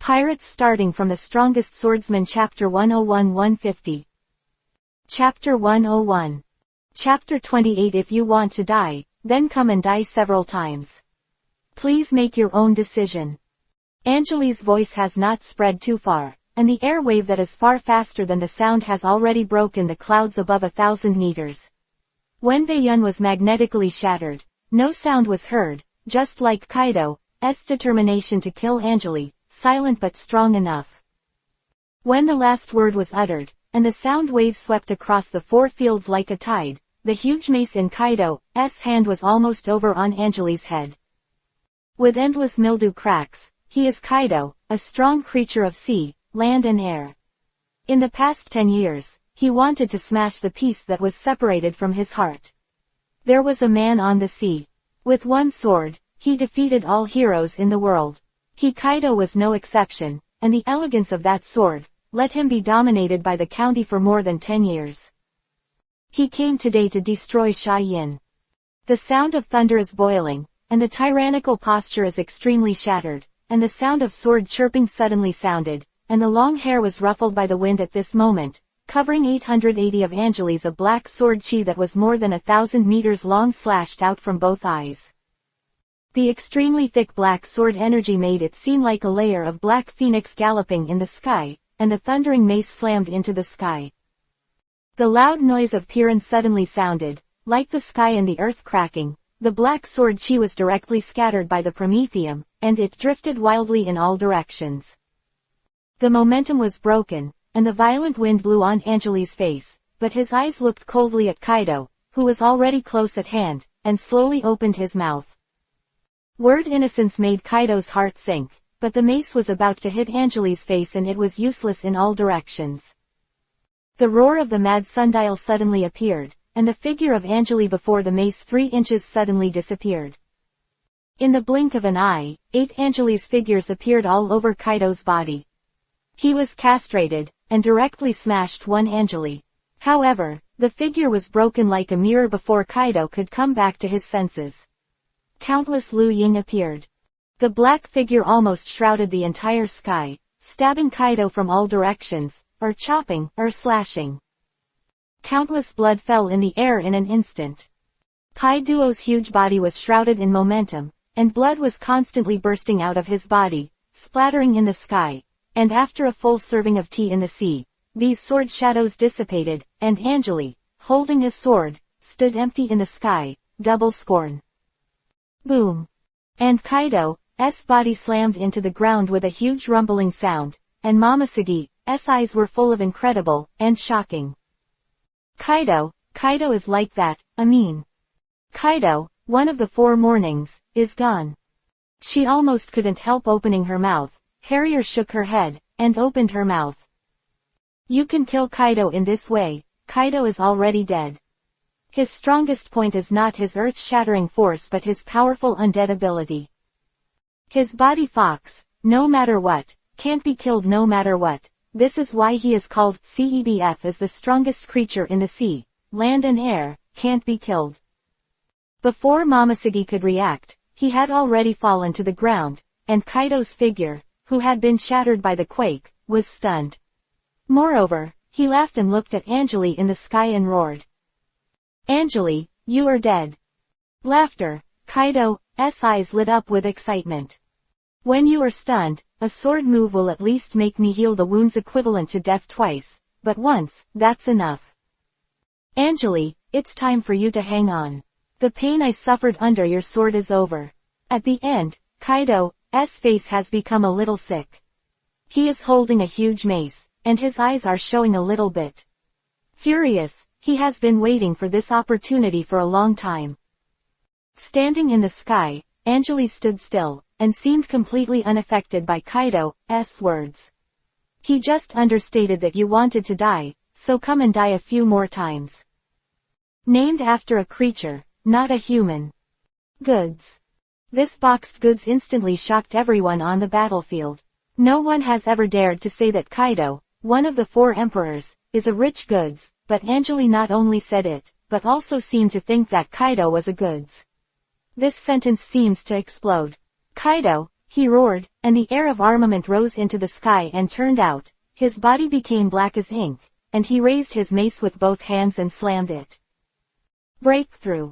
Pirates starting from the strongest swordsman. Chapter 101-150. Chapter 101. Chapter 28. If you want to die, then come and die several times. Please make your own decision. Angeli's voice has not spread too far, and the air wave that is far faster than the sound has already broken the clouds above 1,000 meters. When Baiyun was magnetically shattered, no sound was heard, just like Kaido's determination to kill Angeli, silent but strong enough. When the last word was uttered, and the sound wave swept across the 4 fields like a tide, the huge mace in Kaido's hand was almost over on Angeli's head. With endless mildew cracks, he is Kaido, a strong creature of sea, land and air. In the past 10 years, he wanted to smash the piece that was separated from his heart. There was a man on the sea. With one sword, he defeated all heroes in the world. Kaido was no exception, and the elegance of that sword let him be dominated by the county for more than 10 years. He came today to destroy Sha Yin. The sound of thunder is boiling, and the tyrannical posture is extremely shattered, and the sound of sword chirping suddenly sounded, and the long hair was ruffled by the wind at this moment, covering 880 of Angeli's a black sword chi that was more than 1,000 meters long slashed out from both eyes. The extremely thick black sword energy made it seem like a layer of black phoenix galloping in the sky, and the thundering mace slammed into the sky. The loud noise of Piran suddenly sounded, like the sky and the earth cracking. The black sword chi was directly scattered by the promethium, and it drifted wildly in all directions. The momentum was broken, and the violent wind blew on Angeli's face, but his eyes looked coldly at Kaido, who was already close at hand, and slowly opened his mouth. Word innocence made Kaido's heart sink, but the mace was about to hit Angeli's face and it was useless in all directions. The roar of the mad sundial suddenly appeared, and the figure of Angeli before the mace 3 inches suddenly disappeared. In the blink of an eye, 8 Angeli's figures appeared all over Kaido's body. He was castrated, and directly smashed one Angeli. However, the figure was broken like a mirror before Kaido could come back to his senses. Countless Liu Ying appeared. The black figure almost shrouded the entire sky, stabbing Kaido from all directions, or chopping, or slashing. Countless blood fell in the air in an instant. Pai Duo's huge body was shrouded in momentum, and blood was constantly bursting out of his body, splattering in the sky, and after a full serving of tea in the sea, these sword shadows dissipated, and Angeli, holding his sword, stood empty in the sky, double scorn. Boom! And Kaido's body slammed into the ground with a huge rumbling sound, and Momosegi's eyes were full of incredible, and shocking. Kaido is like that, Kaido, one of the 4 mornings, is gone. She almost couldn't help opening her mouth. Harrier shook her head, and opened her mouth. You can kill Kaido in this way. Kaido is already dead. His strongest point is not his earth-shattering force but his powerful undead ability. His body fox, no matter what, can't be killed no matter what. This is why he is called CEBF as the strongest creature in the sea, land and air, can't be killed. Before Momosegi could react, he had already fallen to the ground, and Kaido's figure, who had been shattered by the quake, was stunned. Moreover, he laughed and looked at Angeli in the sky and roared. Angeli, you are dead. Laughter. Kaido's eyes lit up with excitement. When you are stunned, a sword move will at least make me heal the wounds equivalent to death twice, but once, that's enough. Angeli, it's time for you to hang on. The pain I suffered under your sword is over. At the end, Kaido's face has become a little sick. He is holding a huge mace, and his eyes are showing a little bit furious. He has been waiting for this opportunity for a long time. Standing in the sky, Angeli stood still, and seemed completely unaffected by Kaido's words. He just understated that you wanted to die, so come and die a few more times. Named after a creature, not a human. Goods. This boxed goods instantly shocked everyone on the battlefield. No one has ever dared to say that Kaido, one of the 4 emperors, is a rich goods, but Angeli not only said it, but also seemed to think that Kaido was a goods. This sentence seems to explode. Kaido, He roared, and the air of armament rose into the sky and turned out. His body became black as ink, and he raised his mace with both hands and slammed it. Breakthrough.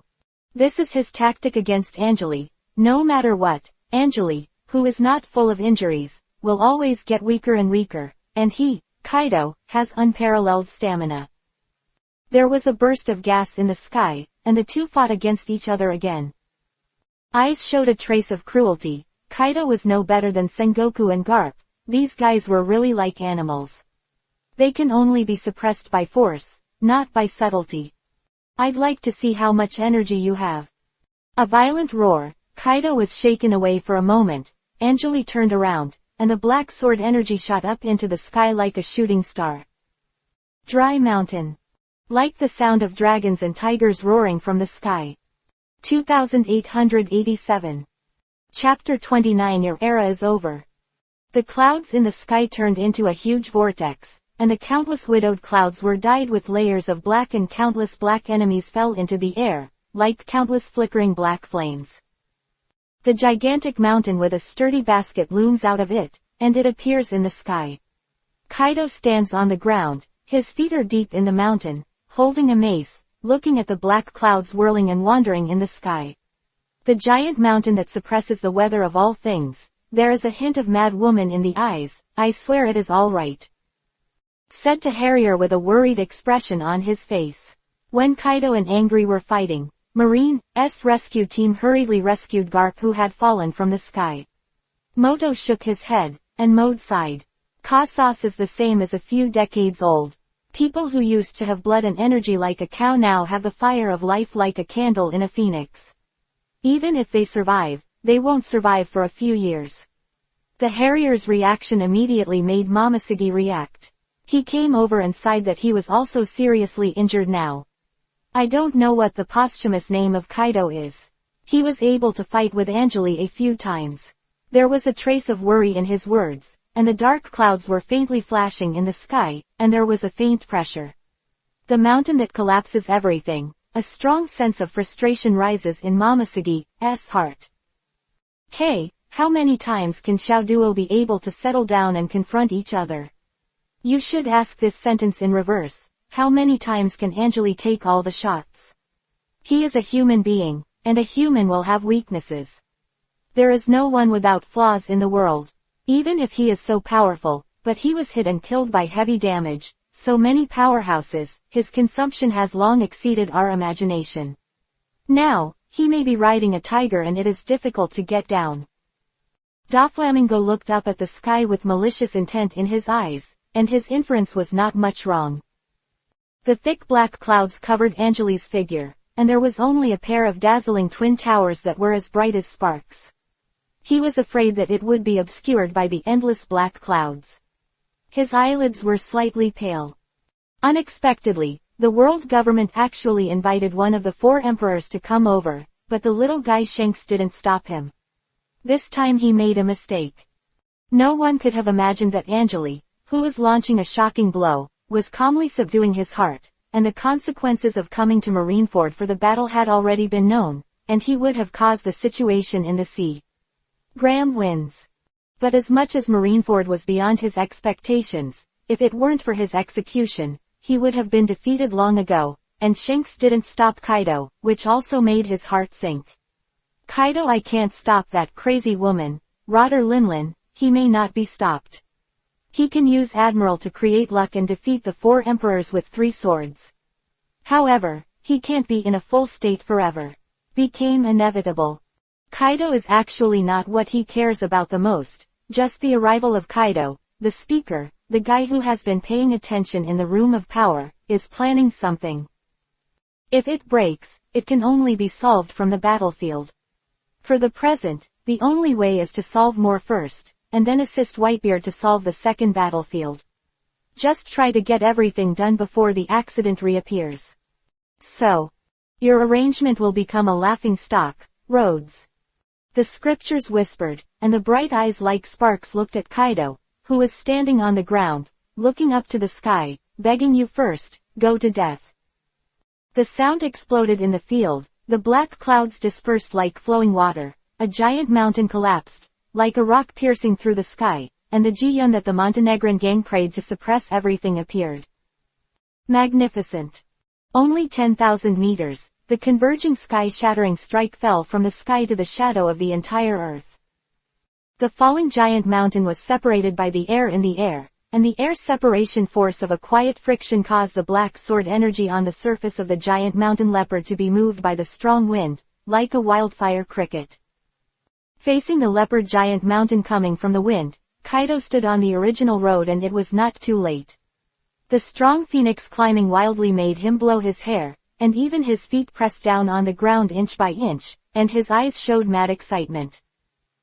This is his tactic against Angeli. No matter what, Angeli, who is not full of injuries, will always get weaker and weaker, and he, Kaido, has unparalleled stamina. There was a burst of gas in the sky, and the two fought against each other again. Eyes showed a trace of cruelty. Kaido was no better than Sengoku and Garp. These guys were really like animals. They can only be suppressed by force, not by subtlety. I'd like to see how much energy you have. A violent roar. Kaido was shaken away for a moment. Angeli turned around, and the black sword energy shot up into the sky like a shooting star. Dry mountain. Like the sound of dragons and tigers roaring from the sky. 2887. Chapter 29. Your era is over. The clouds in the sky turned into a huge vortex, and the countless widowed clouds were dyed with layers of black, and countless black enemies fell into the air, like countless flickering black flames. The gigantic mountain with a sturdy basket looms out of it, and it appears in the sky. Kaido stands on the ground, his feet are deep in the mountain, holding a mace, looking at the black clouds whirling and wandering in the sky. The giant mountain that suppresses the weather of all things. There is a hint of mad woman in the eyes. I swear it is all right. Said to Harrier with a worried expression on his face. When Kaido and Angry were fighting, Marine's rescue team hurriedly rescued Garp, who had fallen from the sky. Moto shook his head, and Mode sighed. Kasas is the same as a few decades old. People who used to have blood and energy like a cow now have the fire of life like a candle in a phoenix. Even if they survive, they won't survive for a few years. The Harrier's reaction immediately made Momoshiki react. He came over and sighed that he was also seriously injured now. I don't know what the posthumous name of Kaido is. He was able to fight with Angeli a few times. There was a trace of worry in his words, and the dark clouds were faintly flashing in the sky, and there was a faint pressure. The mountain that collapses everything. A strong sense of frustration rises in Momoshiki's heart. Hey, how many times can Xiao Duo be able to settle down and confront each other? You should ask this sentence in reverse. How many times can Angeli take all the shots? He is a human being, and a human will have weaknesses. There is no one without flaws in the world. Even if he is so powerful, but he was hit and killed by heavy damage, so many powerhouses, his consumption has long exceeded our imagination. Now, he may be riding a tiger and it is difficult to get down. Doflamingo looked up at the sky with malicious intent in his eyes, and his inference was not much wrong. The thick black clouds covered Angeli's figure, and there was only a pair of dazzling twin towers that were as bright as sparks. He was afraid that it would be obscured by the endless black clouds. His eyelids were slightly pale. Unexpectedly, the world government actually invited one of the 4 emperors to come over, but the little guy Shanks didn't stop him. This time he made a mistake. No one could have imagined that Angeli, who was launching a shocking blow, was calmly subduing his heart, and the consequences of coming to Marineford for the battle had already been known, and he would have caused the situation in the sea. Graham wins. But as much as Marineford was beyond his expectations, if it weren't for his execution, he would have been defeated long ago, and Shanks didn't stop Kaido, which also made his heart sink. Kaido, I can't stop that crazy woman. Rotter Linlin, he may not be stopped. He can use Admiral to create luck and defeat the 4 emperors with 3 swords. However, he can't be in a full state forever. Became inevitable. Kaido is actually not what he cares about the most. Just the arrival of Kaido, the speaker, the guy who has been paying attention in the room of power, is planning something. If it breaks, it can only be solved from the battlefield. For the present, the only way is to solve more first, and then assist Whitebeard to solve the second battlefield. Just try to get everything done before the accident reappears. So, your arrangement will become a laughing stock, Rhodes. The scriptures whispered, and the bright eyes like sparks looked at Kaido, who was standing on the ground, looking up to the sky, begging you first, go to death. The sound exploded in the field, the black clouds dispersed like flowing water, a giant mountain collapsed, like a rock piercing through the sky, and the Ji-yun that the Montenegrin gang prayed to suppress everything appeared. Magnificent. Only 10,000 meters, the converging sky-shattering strike fell from the sky to the shadow of the entire earth. The falling giant mountain was separated by the air in the air, and the air separation force of a quiet friction caused the black sword energy on the surface of the giant mountain leopard to be moved by the strong wind, like a wildfire cricket. Facing the leopard giant mountain coming from the wind, Kaido stood on the original road, and it was not too late. The strong phoenix climbing wildly made him blow his hair, and even his feet pressed down on the ground inch by inch, and his eyes showed mad excitement.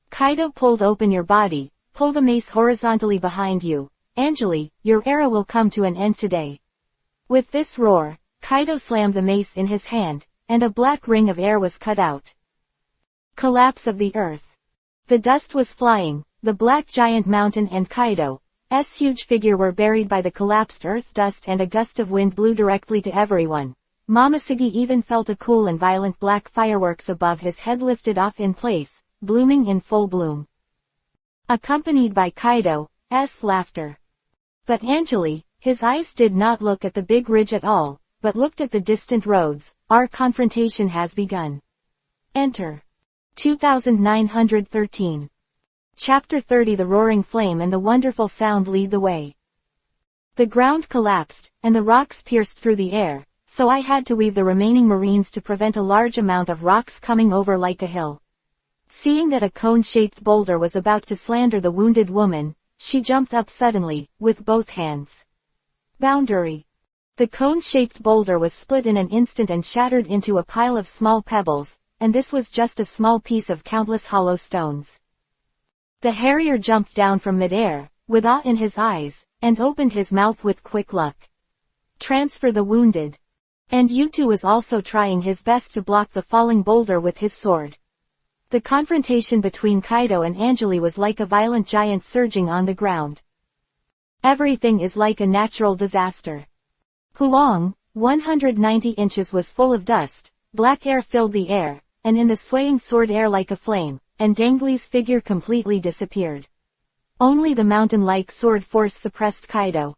Kaido pulled open your body, pull the mace horizontally behind you. Anjali, your era will come to an end today. With this roar, Kaido slammed the mace in his hand, and a black ring of air was cut out. Collapse of the earth. The dust was flying, the black giant mountain and Kaido's huge figure were buried by the collapsed earth dust, and a gust of wind blew directly to everyone. Momoshiki even felt a cool and violent black fireworks above his head lifted off in place, blooming in full bloom, accompanied by Kaido's laughter. But Anjali, his eyes did not look at the big ridge at all, but looked at the distant roads. Our confrontation has begun. Enter. 2913. Chapter 30. The roaring flame and the wonderful sound lead the way. The ground collapsed, and the rocks pierced through the air, so I had to weave the remaining marines to prevent a large amount of rocks coming over like a hill. Seeing that a cone-shaped boulder was about to slander the wounded woman, she jumped up suddenly, with both hands. Boundary. The cone-shaped boulder was split in an instant and shattered into a pile of small pebbles, and this was just a small piece of countless hollow stones. The harrier jumped down from mid-air, with awe in his eyes, and opened his mouth with quick luck. Transfer the wounded. And Yutu was also trying his best to block the falling boulder with his sword. The confrontation between Kaido and Anjali was like a violent giant surging on the ground. Everything is like a natural disaster. Hulong, 190 inches was full of dust, black air filled the air, and in the swaying sword air like a flame, and Dangli's figure completely disappeared. Only the mountain-like sword force suppressed Kaido.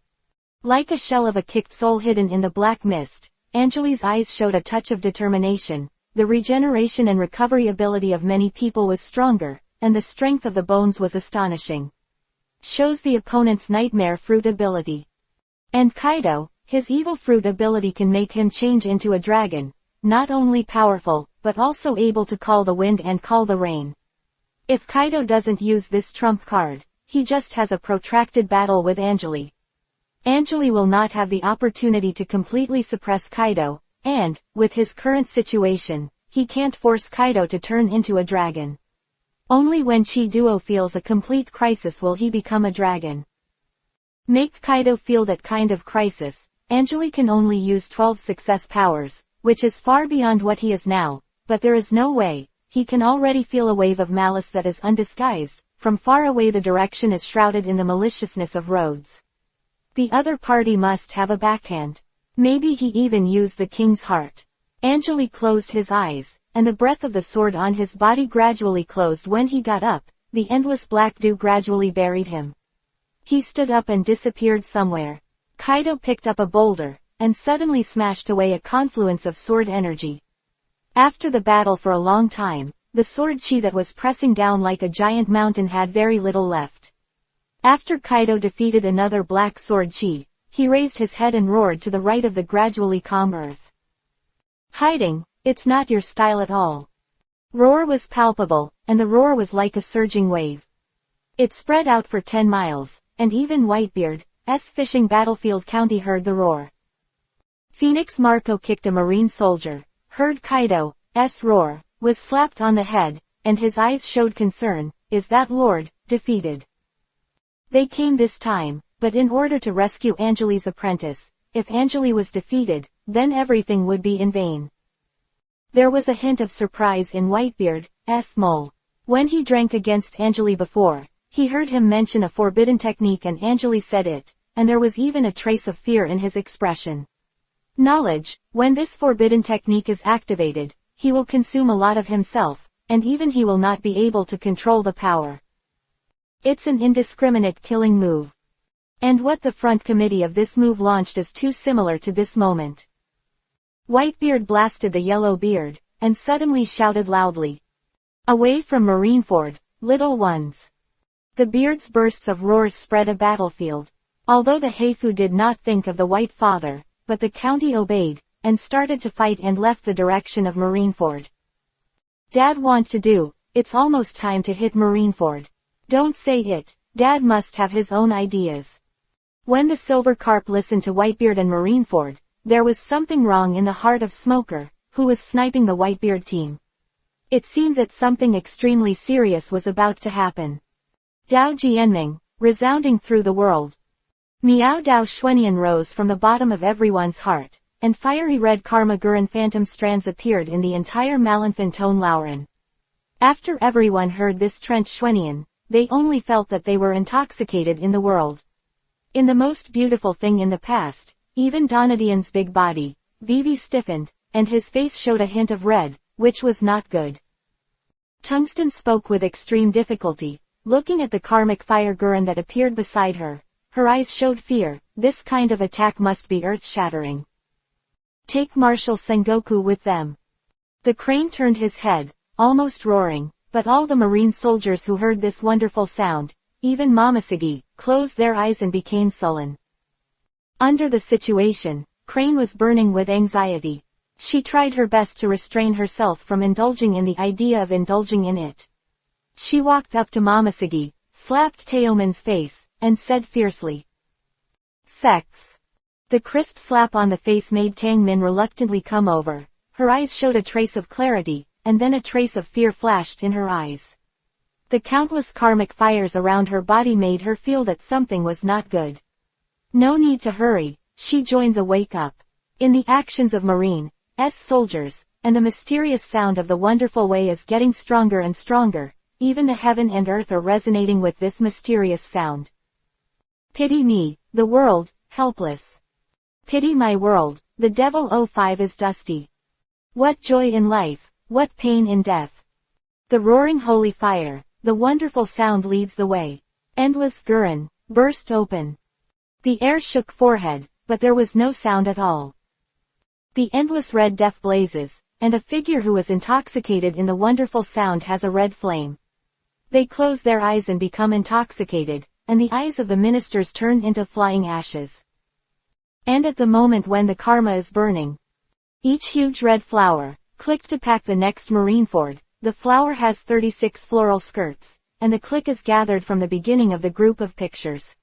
Like a shell of a kicked soul hidden in the black mist, Anjali's eyes showed a touch of determination. The regeneration and recovery ability of many people was stronger, and the strength of the bones was astonishing. Shows the opponent's nightmare fruit ability. And Kaido, his evil fruit ability can make him change into a dragon, not only powerful, but also able to call the wind and call the rain. If Kaido doesn't use this trump card, he just has a protracted battle with Anjali. Anjali will not have the opportunity to completely suppress Kaido, and, with his current situation, he can't force Kaido to turn into a dragon. Only when Chi-Duo feels a complete crisis will he become a dragon. Make Kaido feel that kind of crisis. Anjali can only use 12 success powers, which is far beyond what he is now, but there is no way. He can already feel a wave of malice that is undisguised. From far away the direction is shrouded in the maliciousness of roads. The other party must have a backhand. Maybe he even used the king's heart. Anjali closed his eyes, and the breath of the sword on his body gradually closed when he got up. The endless black dew gradually buried him. He stood up and disappeared somewhere. Kaido picked up a boulder, and suddenly smashed away a confluence of sword energy. After the battle for a long time, the sword chi that was pressing down like a giant mountain had very little left. After Kaido defeated another black sword chi, he raised his head and roared to the right of the gradually calm earth. Hiding, it's not your style at all. Roar was palpable, and the roar was like a surging wave. It spread out for 10 miles, and even Whitebeard's fishing battlefield county heard the roar. Phoenix Marco kicked a marine soldier, heard Kaido's roar, was slapped on the head, and his eyes showed concern. Is that Lord defeated? They came this time, but in order to rescue Anjali's apprentice. If Anjali was defeated, then everything would be in vain. There was a hint of surprise in Whitebeard's mole. When he drank against Anjali before, he heard him mention a forbidden technique and Anjali said it, and there was even a trace of fear in his expression. Knowledge, when this forbidden technique is activated, he will consume a lot of himself, and even he will not be able to control the power. It's an indiscriminate killing move. And what the front committee of this move launched is too similar to this moment. Whitebeard blasted the yellow beard, and suddenly shouted loudly. Away from Marineford, little ones. The beard's bursts of roars spread a battlefield. Although the Heifu did not think of the White Father, but the county obeyed, and started to fight and left the direction of Marineford. Dad want to do, it's almost time to hit Marineford. Don't say it, Dad must have his own ideas. When the Silver Carp listened to Whitebeard and Marineford, there was something wrong in the heart of Smoker, who was sniping the Whitebeard team. It seemed that something extremely serious was about to happen. Dao Jianming, resounding through the world. Miao Dao Xuanian rose from the bottom of everyone's heart, and fiery red Karma Gurren phantom strands appeared in the entire Malanfin Tone Lauren. After everyone heard this trench Xuanian, they only felt that they were intoxicated in the world. In the most beautiful thing in the past, even Donadian's big body, Vivi stiffened, and his face showed a hint of red, which was not good. Tungsten spoke with extreme difficulty, looking at the karmic fire Gurren that appeared beside her. Her eyes showed fear. This kind of attack must be earth-shattering. Take Marshal Sengoku with them. The crane turned his head, almost roaring, but all the marine soldiers who heard this wonderful sound, even Momoshiki, closed their eyes and became sullen. Under the situation, Crane was burning with anxiety. She tried her best to restrain herself from indulging in the idea of indulging in it. She walked up to Momoshiki, slapped Teoman's face, and said fiercely, "Sex." The crisp slap on the face made Tang Min reluctantly come over. Her eyes showed a trace of clarity, and then a trace of fear flashed in her eyes. The countless karmic fires around her body made her feel that something was not good. No need to hurry, she joined the wake-up. In the actions of Marine's soldiers, and the mysterious sound of the wonderful way is getting stronger and stronger, even the heaven and earth are resonating with this mysterious sound. Pity me, the world, helpless. Pity my world, the devil 05 is dusty. What joy in life, what pain in death. The roaring holy fire, the wonderful sound leads the way. Endless Gurren, burst open. The air shook forehead, but there was no sound at all. The endless red death blazes, and a figure who is intoxicated in the wonderful sound has a red flame. They close their eyes and become intoxicated, and the eyes of the ministers turn into flying ashes. And at the moment when the karma is burning, each huge red flower, clicked to pack the next Marineford. The flower has 36 floral skirts, and the click is gathered from the beginning of the group of pictures.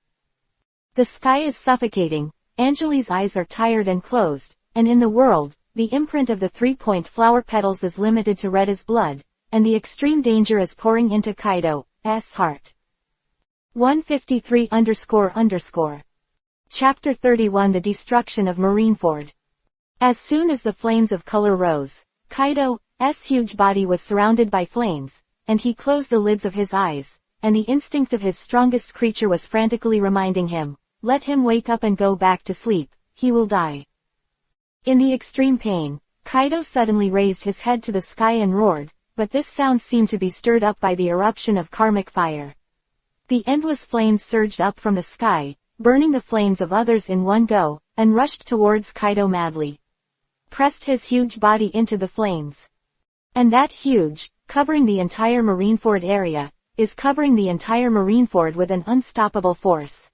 The sky is suffocating, Angeli's eyes are tired and closed, and in the world, the imprint of the 3-point flower petals is limited to red as blood, and the extreme danger is pouring into Kaido's heart. 153__. Chapter 31 The Destruction of Marineford. As soon as the flames of color rose, Kaido's huge body was surrounded by flames, and he closed the lids of his eyes, and the instinct of his strongest creature was frantically reminding him, let him wake up and go back to sleep, he will die. In the extreme pain, Kaido suddenly raised his head to the sky and roared, but this sound seemed to be stirred up by the eruption of karmic fire. The endless flames surged up from the sky, burning the flames of others in one go, and rushed towards Kaido madly. Pressed his huge body into the flames. And that huge, covering the entire Marineford area, is covering the entire Marineford with an unstoppable force.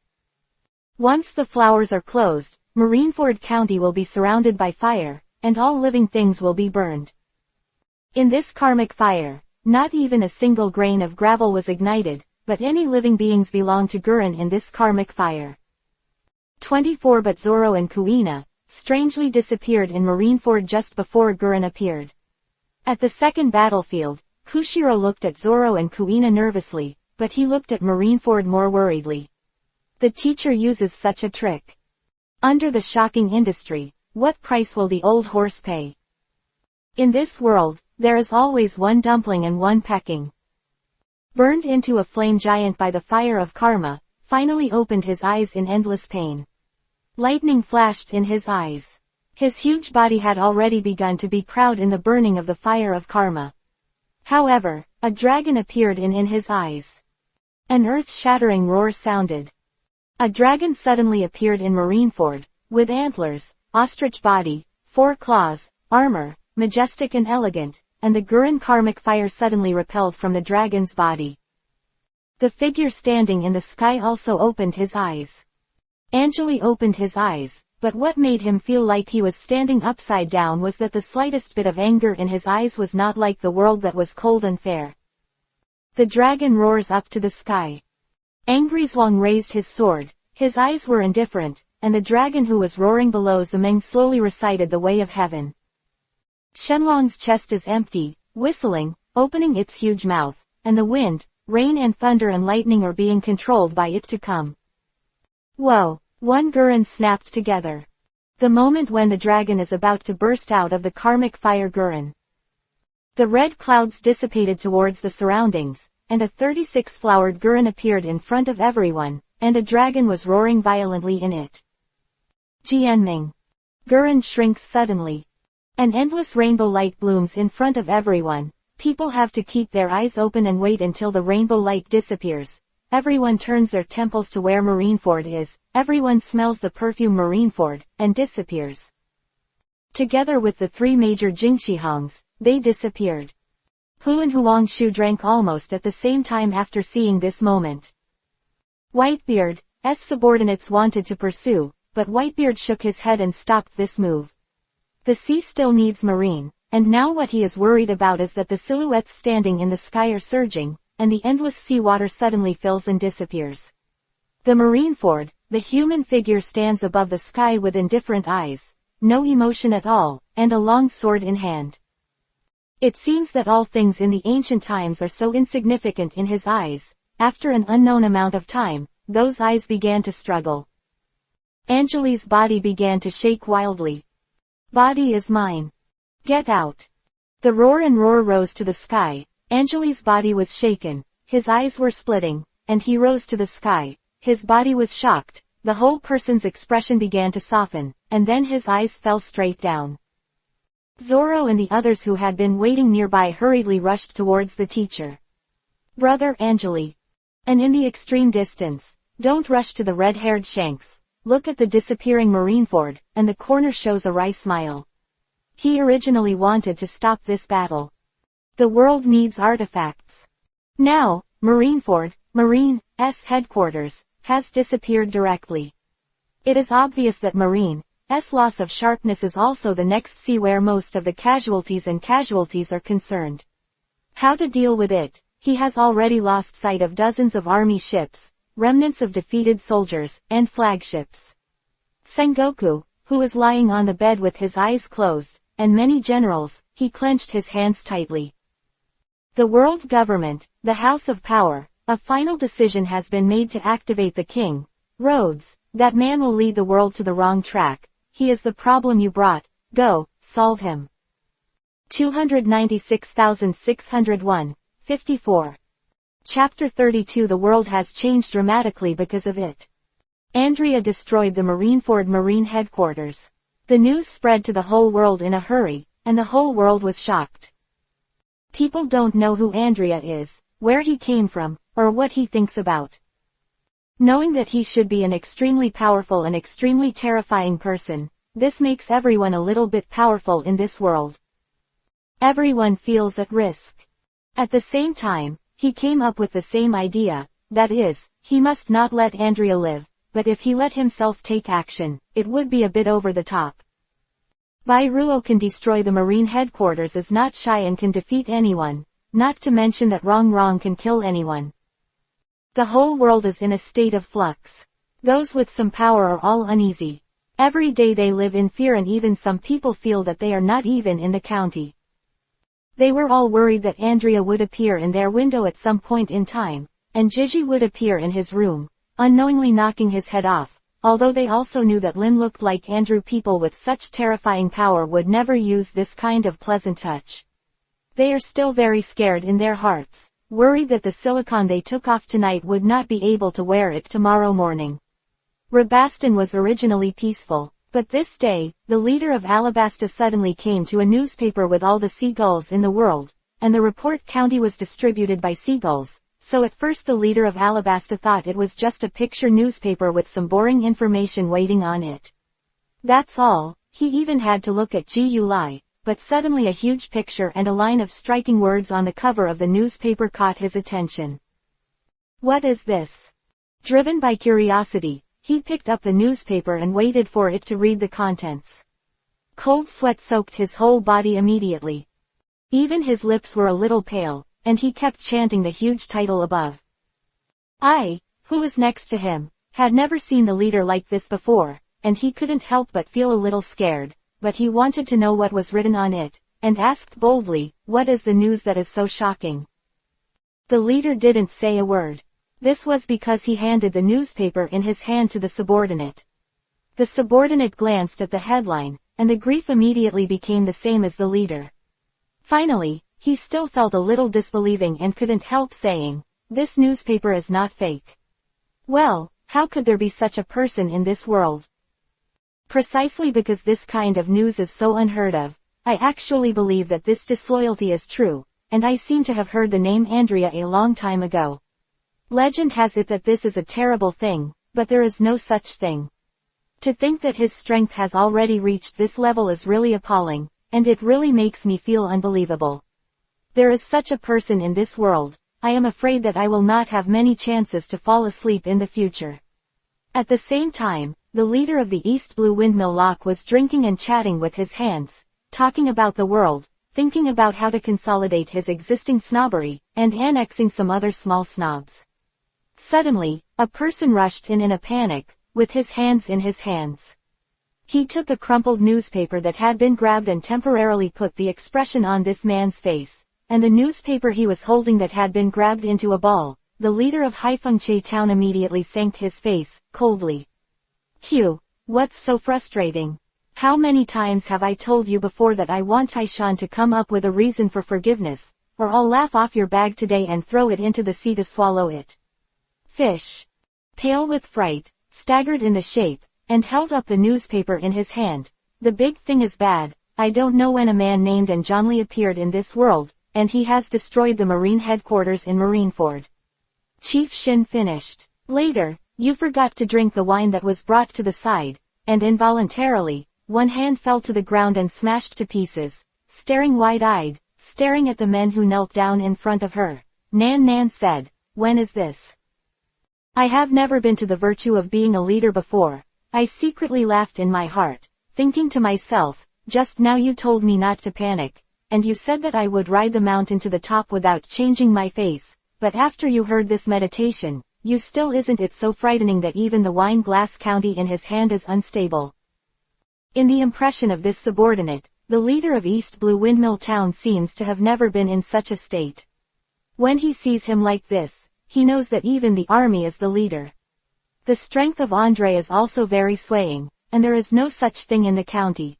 Once the flowers are closed, Marineford County will be surrounded by fire, and all living things will be burned. In this karmic fire, not even a single grain of gravel was ignited, but any living beings belong to Gurren in this karmic fire. 24 But Zoro and Kuina, strangely disappeared in Marineford just before Gurren appeared. At the second battlefield, Kushiro looked at Zoro and Kuina nervously, but he looked at Marineford more worriedly. The teacher uses such a trick. Under the shocking industry, what price will the old horse pay? In this world, there is always one dumpling and one pecking. Burned into a flame giant by the fire of karma, finally opened his eyes in endless pain. Lightning flashed in his eyes. His huge body had already begun to be proud in the burning of the fire of karma. However, a dragon appeared in his eyes. An earth-shattering roar sounded. A dragon suddenly appeared in Marineford, with antlers, ostrich body, 4 claws, armor, majestic and elegant, and the Gurren karmic fire suddenly repelled from the dragon's body. The figure standing in the sky also opened his eyes. Angeli opened his eyes, but what made him feel like he was standing upside down was that the slightest bit of anger in his eyes was not like the world that was cold and fair. The dragon roars up to the sky. Angry Zhuang raised his sword, his eyes were indifferent, and the dragon who was roaring below Zemeng slowly recited the way of heaven. Shenlong's chest is empty, whistling, opening its huge mouth, and the wind, rain and thunder and lightning are being controlled by it to come. Whoa! One Gurren snapped together. The moment when the dragon is about to burst out of the karmic fire Gurren. The red clouds dissipated towards the surroundings, and a 36-flowered Gurren appeared in front of everyone, and a dragon was roaring violently in it. Jianming. Gurren shrinks suddenly. An endless rainbow light blooms in front of everyone. People have to keep their eyes open and wait until the rainbow light disappears. Everyone turns their temples to where Marineford is, everyone smells the perfume Marineford, and disappears. Together with the 3 major Jingxihangs, they disappeared. Huan Huangshu drank almost at the same time after seeing this moment. Whitebeard's subordinates wanted to pursue, but Whitebeard shook his head and stopped this move. The sea still needs Marine, and now what he is worried about is that the silhouettes standing in the sky are surging, and the endless seawater suddenly fills and disappears. The Marineford, the human figure stands above the sky with indifferent eyes, no emotion at all, and a long sword in hand. It seems that all things in the ancient times are so insignificant in his eyes. After an unknown amount of time, those eyes began to struggle. Angeli's body began to shake wildly. Body is mine. Get out. The roar and roar rose to the sky. Angeli's body was shaken, his eyes were splitting, and he rose to the sky. His body was shocked, the whole person's expression began to soften, and then his eyes fell straight down. Zoro and the others who had been waiting nearby hurriedly rushed towards the teacher. Brother Angeli. And in the extreme distance, don't rush to the red-haired Shanks. Look at the disappearing Marineford, and the corner shows a wry smile. He originally wanted to stop this battle. The world needs artifacts. Now, Marineford, Marine's headquarters, has disappeared directly. It is obvious that Marine's loss of sharpness is also the next sea where most of the casualties are concerned. How to deal with it? He has already lost sight of dozens of army ships, remnants of defeated soldiers, and flagships. Sengoku, who was lying on the bed with his eyes closed, and many generals, he clenched his hands tightly. The world government, the House of Power, a final decision has been made to activate the king. Rhodes, that man will lead the world to the wrong track. He is the problem you brought. Go, solve him. 296,601, 54. Chapter 32. The world has changed dramatically because of it. Andrea destroyed the Marineford Marine headquarters. The news spread to the whole world in a hurry, and the whole world was shocked. People don't know who Andrea is, where he came from, or what he thinks about. Knowing that he should be an extremely powerful and extremely terrifying person, this makes everyone a little bit powerful in this world. Everyone feels at risk. At the same time, he came up with the same idea, that is, he must not let Andrea live, but if he let himself take action, it would be a bit over the top. Bairuo can destroy the Marine headquarters, is not shy and can defeat anyone, not to mention that Rong can kill anyone. The whole world is in a state of flux. Those with some power are all uneasy. Every day they live in fear, and even some people feel that they are not even in the county. They were all worried that Andrea would appear in their window at some point in time, and Gigi would appear in his room, unknowingly knocking his head off, although they also knew that Lin looked like Andrew. People with such terrifying power would never use this kind of pleasant touch. They are still very scared in their hearts, worried that the silicone they took off tonight would not be able to wear it tomorrow morning. Rabaston was originally peaceful, but this day, the leader of Alabasta suddenly came to a newspaper with all the seagulls in the world, and the report county was distributed by seagulls, so at first the leader of Alabasta thought it was just a picture newspaper with some boring information waiting on it. That's all. He even had to look at GUI, but suddenly a huge picture and a line of striking words on the cover of the newspaper caught his attention. What is this? Driven by curiosity, he picked up the newspaper and waited for it to read the contents. Cold sweat soaked his whole body immediately. Even his lips were a little pale, and he kept chanting the huge title above. I, who was next to him, had never seen the leader like this before, and he couldn't help but feel a little scared, but he wanted to know what was written on it, and asked boldly, "What is the news that is so shocking?" The leader didn't say a word. This was because he handed the newspaper in his hand to the subordinate. The subordinate glanced at the headline, and the grief immediately became the same as the leader. Finally, he still felt a little disbelieving and couldn't help saying, "This newspaper is not fake." Well, how could there be such a person in this world? Precisely because this kind of news is so unheard of, I actually believe that this disloyalty is true, and I seem to have heard the name Andrea a long time ago. Legend has it that this is a terrible thing, but there is no such thing. To think that his strength has already reached this level is really appalling, and it really makes me feel unbelievable. There is such a person in this world. I am afraid that I will not have many chances to fall asleep in the future. At the same time, the leader of the East Blue Windmill Lock was drinking and chatting with his hands, talking about the world, thinking about how to consolidate his existing snobbery, and annexing some other small snobs. Suddenly, a person rushed in a panic, with his hands in his hands. He took a crumpled newspaper that had been grabbed and temporarily put the expression on this man's face, and the newspaper he was holding that had been grabbed into a ball. The leader of Haifengche town immediately sank his face, coldly. "Q, what's so frustrating? How many times have I told you before that I want Taishan to come up with a reason for forgiveness, or I'll laugh off your bag today and throw it into the sea to swallow it." Fish, pale with fright, staggered in the shape, and held up the newspaper in his hand. "The big thing is bad. I don't know when a man named Anjonli appeared in this world, and he has destroyed the Marine headquarters in Marineford." Chief Shin finished. "Later, you forgot to drink the wine that was brought to the side, and involuntarily, one hand fell to the ground and smashed to pieces. Staring wide-eyed, staring at the men who knelt down in front of her, Nan Nan said, 'When is this?' I have never been to the virtue of being a leader before. I secretly laughed in my heart, thinking to myself, just now you told me not to panic, and you said that I would ride the mountain to the top without changing my face, but after you heard this meditation, you still isn't it so frightening that even the wine glass county in his hand is unstable." In the impression of this subordinate, the leader of East Blue Windmill Town seems to have never been in such a state. When he sees him like this, he knows that even the army is the leader. The strength of Andre is also very swaying, and there is no such thing in the county.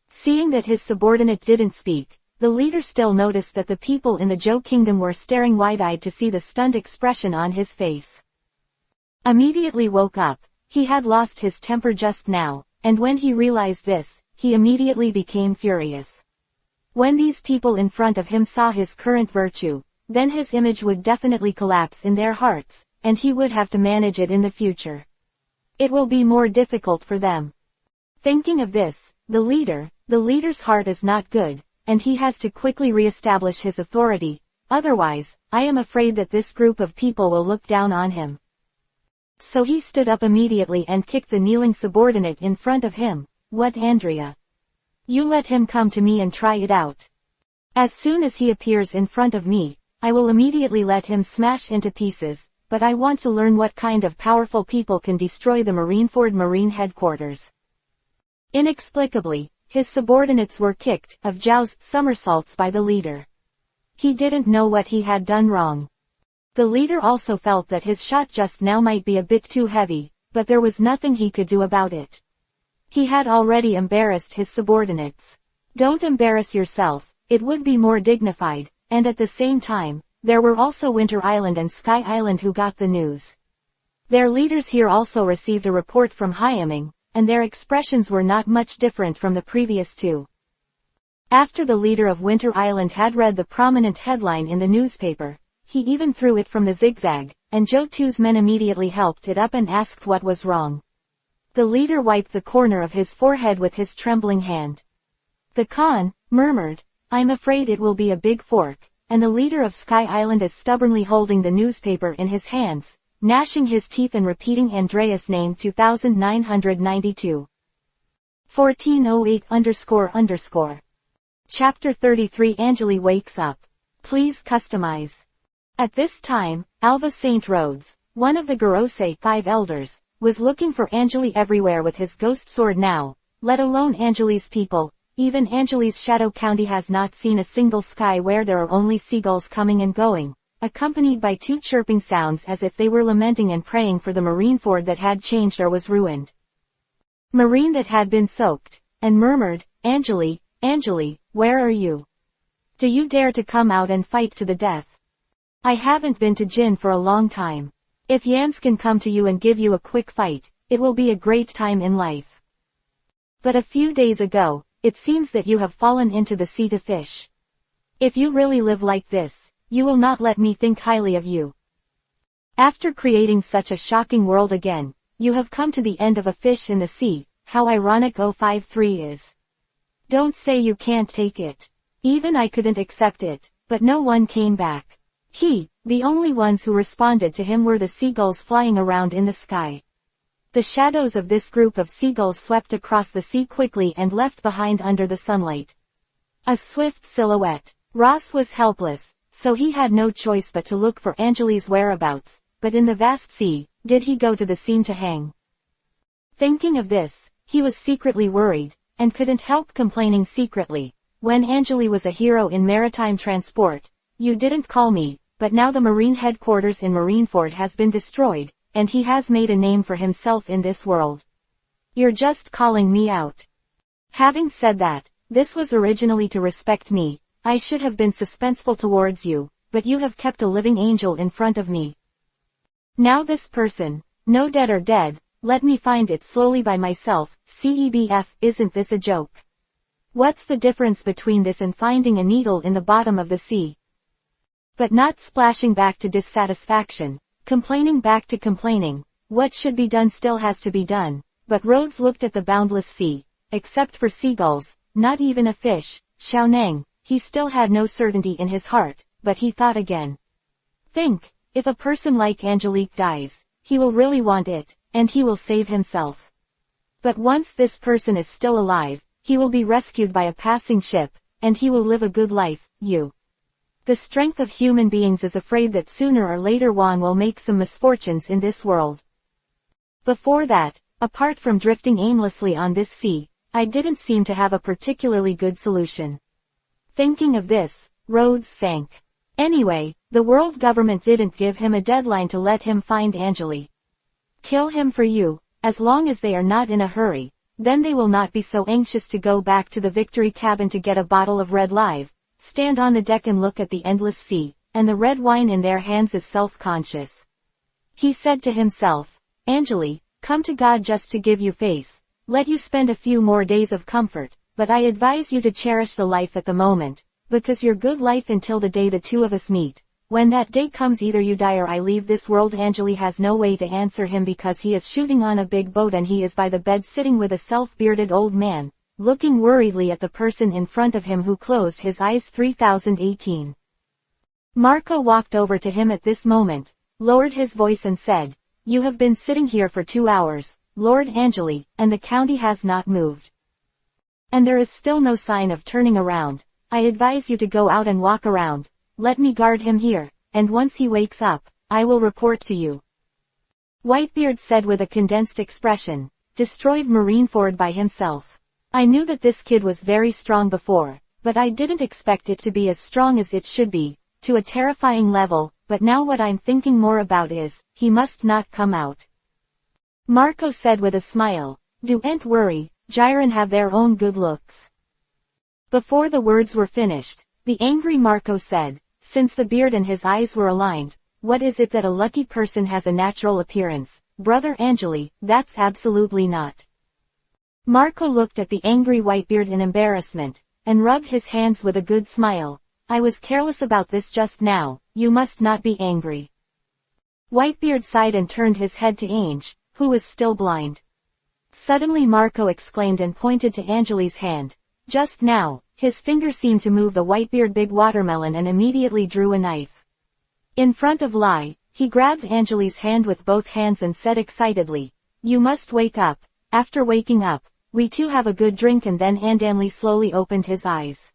Seeing that his subordinate didn't speak, the leader still noticed that the people in the Zhou Kingdom were staring wide-eyed to see the stunned expression on his face. Immediately woke up. He had lost his temper just now, and when he realized this, he immediately became furious. When these people in front of him saw his current virtue, then his image would definitely collapse in their hearts, and he would have to manage it in the future. It will be more difficult for them. Thinking of this, the leader's heart is not good, and he has to quickly re-establish his authority, otherwise, I am afraid that this group of people will look down on him. So he stood up immediately and kicked the kneeling subordinate in front of him. "What, Andrea? You let him come to me and try it out. As soon as he appears in front of me, I will immediately let him smash into pieces, but I want to learn what kind of powerful people can destroy the Marineford Marine headquarters." Inexplicably, his subordinates were kicked of Zhao's somersaults by the leader. He didn't know what he had done wrong. The leader also felt that his shot just now might be a bit too heavy, but there was nothing he could do about it. He had already embarrassed his subordinates. Don't embarrass yourself, it would be more dignified, and at the same time, there were also Winter Island and Sky Island who got the news. Their leaders here also received a report from Hyaming, and their expressions were not much different from the previous two. After the leader of Winter Island had read the prominent headline in the newspaper, He even threw it from the zigzag, and Jotu's men immediately helped it up and asked what was wrong. The leader wiped the corner of his forehead with his trembling hand. The Khan murmured, "I'm afraid it will be a big fork," and the leader of Sky Island is stubbornly holding the newspaper in his hands, gnashing his teeth and repeating Andreas' name 2992. 1408 __. Chapter 33 Angeli wakes up. Please customize. At this time, Alva St. Rhodes, one of the Gorosei 5 elders, was looking for Angeli everywhere with his ghost sword now, let alone Angeli's people. Even Angeli's Shadow County has not seen a single sky where there are only seagulls coming and going, accompanied by 2 chirping sounds as if they were lamenting and praying for the Marineford that had changed or was ruined. Marine that had been soaked, and murmured, "Angeli, Angeli, where are you? Do you dare to come out and fight to the death? I haven't been to Jin for a long time. If Yans can come to you and give you a quick fight, it will be a great time in life. But a few days ago, it seems that you have fallen into the sea to fish. If you really live like this, you will not let me think highly of you. After creating such a shocking world again, you have come to the end of a fish in the sea. How ironic 053 is. Don't say you can't take it. Even I couldn't accept it, but no one came back. The only ones who responded to him were the seagulls flying around in the sky. The shadows of this group of seagulls swept across the sea quickly and left behind under the sunlight a swift silhouette. Ross was helpless, so he had no choice but to look for Angeli's whereabouts, but in the vast sea, did he go to the scene to hang? Thinking of this, he was secretly worried, and couldn't help complaining secretly. When Angeli was a hero in maritime transport, you didn't call me, but now the Marine headquarters in Marineford has been destroyed, and he has made a name for himself in this world. You're just calling me out. Having said that, this was originally to respect me. I should have been suspenseful towards you, but you have kept a living angel in front of me. Now this person, no dead or dead, let me find it slowly by myself. CEBF, isn't this a joke? What's the difference between this and finding a needle in the bottom of the sea? But not splashing back to dissatisfaction, complaining back to complaining. What should be done still has to be done. But Rhodes looked at the boundless sea. Except for seagulls, not even a fish. Xiaoneng, he still had no certainty in his heart, but he thought again. Think, if a person like Angelique dies, he will really want it, and he will save himself. But once this person is still alive, he will be rescued by a passing ship, and he will live a good life. The strength of human beings is afraid that sooner or later one will make some misfortunes in this world. Before that, apart from drifting aimlessly on this sea, I didn't seem to have a particularly good solution. Thinking of this, Rhodes sank. Anyway, the world government didn't give him a deadline to let him find Angeli. Kill him for you, as long as they are not in a hurry, then they will not be so anxious to go back to the Victory cabin to get a bottle of red live, stand on the deck and look at the endless sea, and the red wine in their hands is self-conscious. He said to himself, Angeli, come to God just to give you face, let you spend a few more days of comfort, but I advise you to cherish the life at the moment, because your good life until the day the two of us meet. When that day comes either you die or I leave this world. Angeli has no way to answer him because he is shooting on a big boat and he is by the bed sitting with a self-bearded old man, looking worriedly at the person in front of him who closed his eyes. 3018. Marco walked over to him at this moment, lowered his voice and said, You have been sitting here for 2 hours, Lord Angeli, and the county has not moved. And there is still no sign of turning around. I advise you to go out and walk around. Let me guard him here, and once he wakes up, I will report to you. Whitebeard said with a condensed expression, destroyed Marineford by himself. I knew that this kid was very strong before, but I didn't expect it to be as strong as it should be, to a terrifying level, but now what I'm thinking more about is, he must not come out. Marco said with a smile, Don't worry, Jiren have their own good looks. Before the words were finished, the angry Marco said, since the beard and his eyes were aligned, what is it that a lucky person has a natural appearance? Brother Angeli, that's absolutely not. Marco looked at the angry Whitebeard in embarrassment, and rubbed his hands with a good smile. I was careless about this just now, you must not be angry. Whitebeard sighed and turned his head to Ange, who was still blind. Suddenly Marco exclaimed and pointed to Angeli's hand. Just now, his finger seemed to move the Whitebeard big watermelon and immediately drew a knife. In front of Lai, he grabbed Angeli's hand with both hands and said excitedly, "You must wake up. After waking up, we too have a good drink." And then Andanli slowly opened his eyes.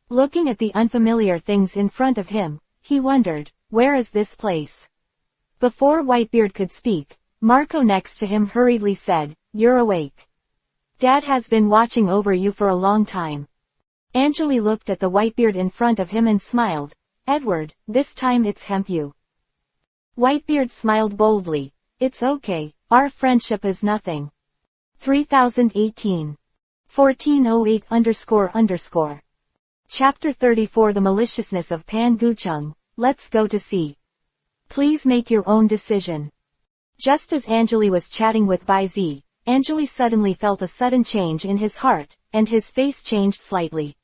Looking at the unfamiliar things in front of him, he wondered, where is this place? Before Whitebeard could speak, Marco next to him hurriedly said, "You're awake. Dad has been watching over you for a long time." Angeli looked at the Whitebeard in front of him and smiled. "Edward, this time it's Hempu." Whitebeard smiled boldly. "It's okay, our friendship is nothing." 3018. 1408__. Chapter 34 The Maliciousness of Pan Gucheng. Let's go to see. Please make your own decision. Just as Angeli was chatting with Bai Zi, Angeli suddenly felt a sudden change in his heart, and his face changed slightly.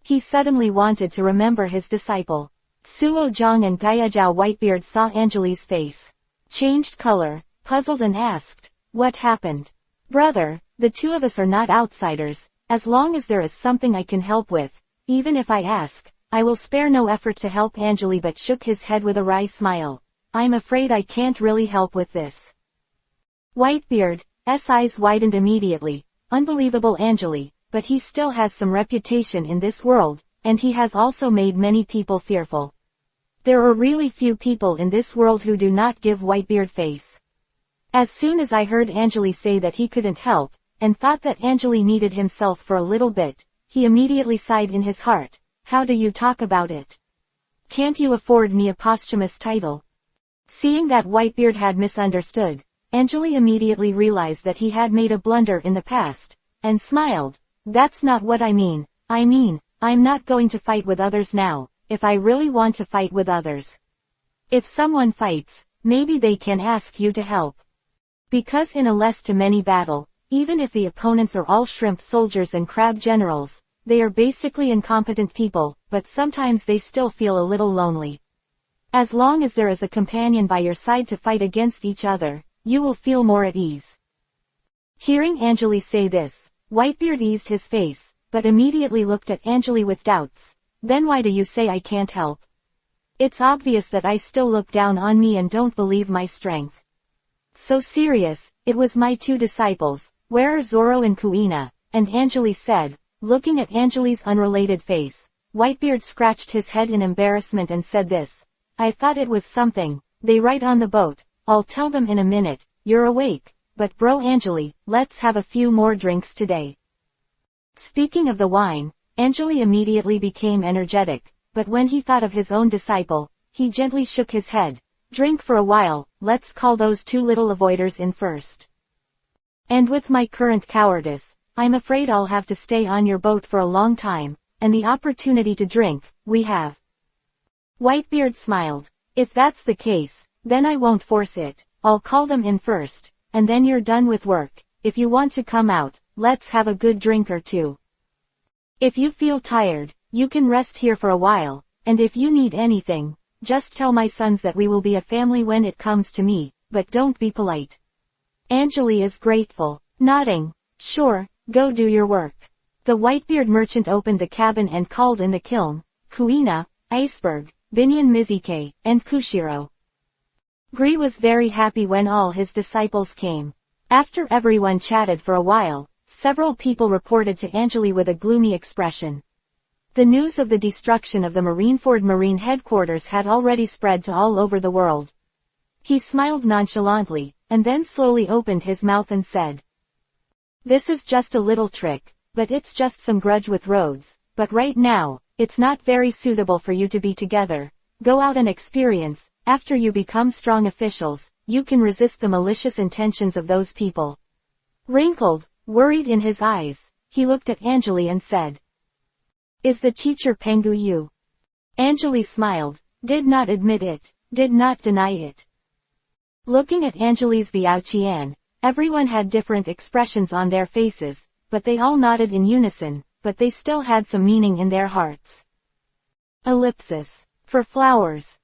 He suddenly wanted to remember his disciple. Suo Zhang and Gaijiao. Whitebeard saw Angeli's face, changed color, puzzled and asked, "What happened?" "Brother, the two of us are not outsiders. As long as there is something I can help with, even if I ask, I will spare no effort to help." Angeli but shook his head with a wry smile. "I'm afraid I can't really help with this." Whitebeard's eyes widened immediately. Unbelievable Angeli, but he still has some reputation in this world, and he has also made many people fearful. There are really few people in this world who do not give Whitebeard face. As soon as I heard Angeli say that he couldn't help, and thought that Angeli needed himself for a little bit, he immediately sighed in his heart. "How do you talk about it? Can't you afford me a posthumous title?" Seeing that Whitebeard had misunderstood, Angeli immediately realized that he had made a blunder in the past, and smiled. "That's not what I mean. I'm not going to fight with others now, if I really want to fight with others. If someone fights, maybe they can ask you to help. Because in a less-to-many battle, even if the opponents are all shrimp soldiers and crab generals, they are basically incompetent people, but sometimes they still feel a little lonely. As long as there is a companion by your side to fight against each other, you will feel more at ease." Hearing Angeli say this, Whitebeard eased his face, but immediately looked at Angeli with doubts. "Then why do you say I can't help? It's obvious that I still look down on me and don't believe my strength." So serious, "It was my two disciples, where are Zoro and Kuina?" and Angeli said, looking at Angeli's unrelated face. Whitebeard scratched his head in embarrassment and said this. "I thought it was something. They write on the boat. I'll tell them in a minute. You're awake. But bro Angeli, let's have a few more drinks today." Speaking of the wine, Angeli immediately became energetic, but when he thought of his own disciple, he gently shook his head. "Drink for a while, let's call those two little avoiders in first. And with my current cowardice, I'm afraid I'll have to stay on your boat for a long time, and the opportunity to drink, we have." Whitebeard smiled. "If that's the case, then I won't force it. I'll call them in first, and then you're done with work. If you want to come out, let's have a good drink or two. If you feel tired, you can rest here for a while, and if you need anything, just tell my sons that we will be a family when it comes to me, but don't be polite." Angeli is grateful, nodding. "Sure, go do your work." The Whitebeard merchant opened the cabin and called in the kiln, Kuina, Iceberg, Binyan Mizuke, and Kushiro. Gree was very happy when all his disciples came. After everyone chatted for a while, several people reported to Angeli with a gloomy expression. The news of the destruction of the Marineford Marine headquarters had already spread to all over the world. He smiled nonchalantly, and then slowly opened his mouth and said, "This is just a little trick, but it's just some grudge with Rhodes, but right now, it's not very suitable for you to be together. Go out and experience. After you become strong officials, you can resist the malicious intentions of those people." Wrinkled, worried in his eyes, he looked at Angeli and said, "Is the teacher Pengu you?" Angeli smiled, did not admit it, did not deny it. Looking at Angeli's Biao-Qian, everyone had different expressions on their faces, but they all nodded in unison, but they still had some meaning in their hearts. Ellipsis. For flowers.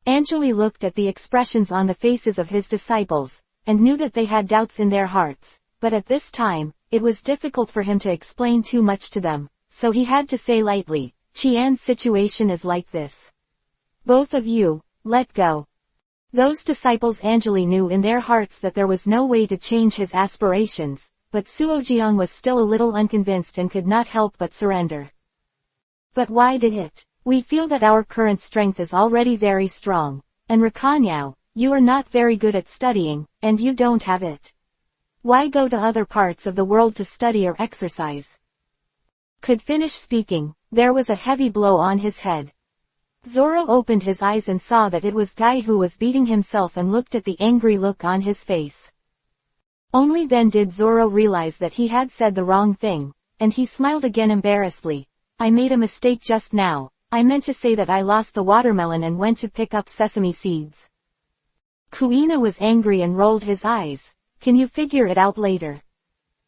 Anjali looked at the expressions on the faces of his disciples, and knew that they had doubts in their hearts, but at this time, it was difficult for him to explain too much to them, so he had to say lightly, Qian's situation is like this. Both of you, let go. Those disciples Anjali knew in their hearts that there was no way to change his aspirations, but Suojiang was still a little unconvinced and could not help but surrender. But why did it? We feel that our current strength is already very strong, and Rakanyao, you are not very good at studying, and you don't have it. Why go to other parts of the world to study or exercise? Could finish speaking, there was a heavy blow on his head. Zoro opened his eyes and saw that it was Guy who was beating himself and looked at the angry look on his face. Only then did Zoro realize that he had said the wrong thing, and he smiled again embarrassedly. I made a mistake just now. I meant to say that I lost the watermelon and went to pick up sesame seeds. Kuina was angry and rolled his eyes. Can you figure it out later?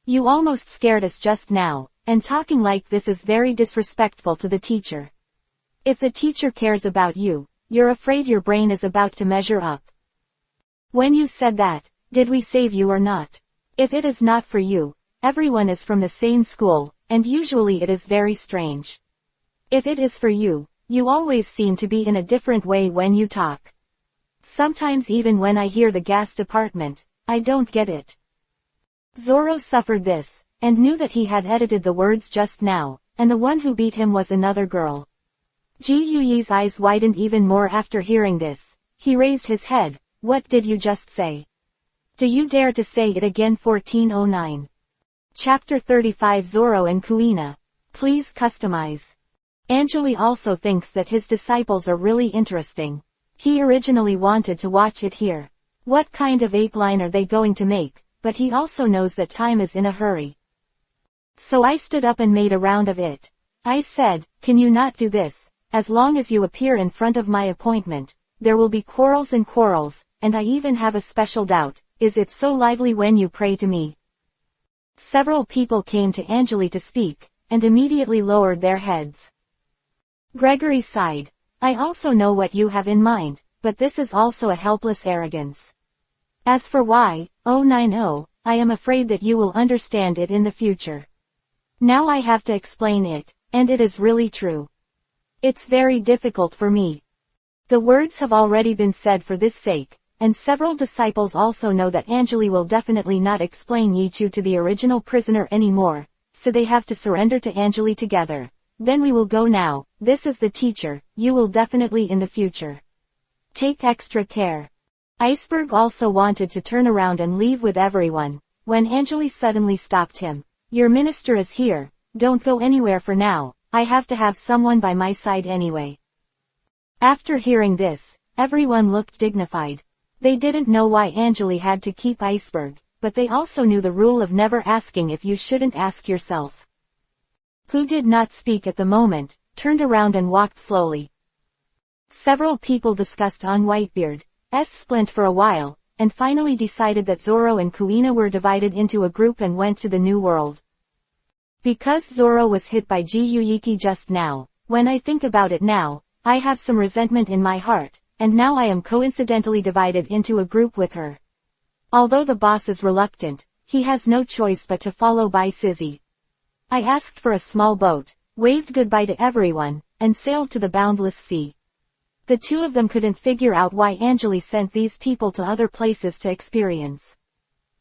You almost scared us just now, and talking like this is very disrespectful to the teacher. If the teacher cares about you, you're afraid your brain is about to measure up. When you said that, did we save you or not? If it is not for you, everyone is from the same school, and usually it is very strange. If it is for you, you always seem to be in a different way when you talk. Sometimes even when I hear the gas department, I don't get it. Zoro suffered this, and knew that he had edited the words just now, and the one who beat him was another girl. Ji Yuyi's eyes widened even more after hearing this. He raised his head. What did you just say? Do you dare to say it again? 1409. Chapter 35 Zoro and Kuina. Please customize. Anjali also thinks that his disciples are really interesting. He originally wanted to watch it here. What kind of 8-line are they going to make? But he also knows that time is in a hurry. So I stood up and made a round of it. I said, can you not do this? As long as you appear in front of my appointment, there will be quarrels, and I even have a special doubt, is it so lively when you pray to me? Several people came to Anjali to speak, and immediately lowered their heads. Gregory sighed. I also know what you have in mind, but this is also a helpless arrogance. As for why, 090, I am afraid that you will understand it in the future. Now I have to explain it, and it is really true. It's very difficult for me. The words have already been said for this sake, and several disciples also know that Anjali will definitely not explain Yichu to the original prisoner anymore, so they have to surrender to Anjali together. Then we will go now. This is the teacher, you will definitely in the future. Take extra care. Iceberg also wanted to turn around and leave with everyone, when Anjali suddenly stopped him. Your minister is here, don't go anywhere for now, I have to have someone by my side anyway. After hearing this, everyone looked dignified. They didn't know why Anjali had to keep Iceberg, but they also knew the rule of never asking if you shouldn't ask yourself. Who did not speak at the moment, turned around and walked slowly. Several people discussed on Whitebeard's splint for a while, and finally decided that Zoro and Kuina were divided into a group and went to the New World. Because Zoro was hit by Jiyuiki just now, when I think about it now, I have some resentment in my heart, and now I am coincidentally divided into a group with her. Although the boss is reluctant, he has no choice but to follow by Sizzy. I asked for a small boat, waved goodbye to everyone, and sailed to the boundless sea. The two of them couldn't figure out why Anjali sent these people to other places to experience.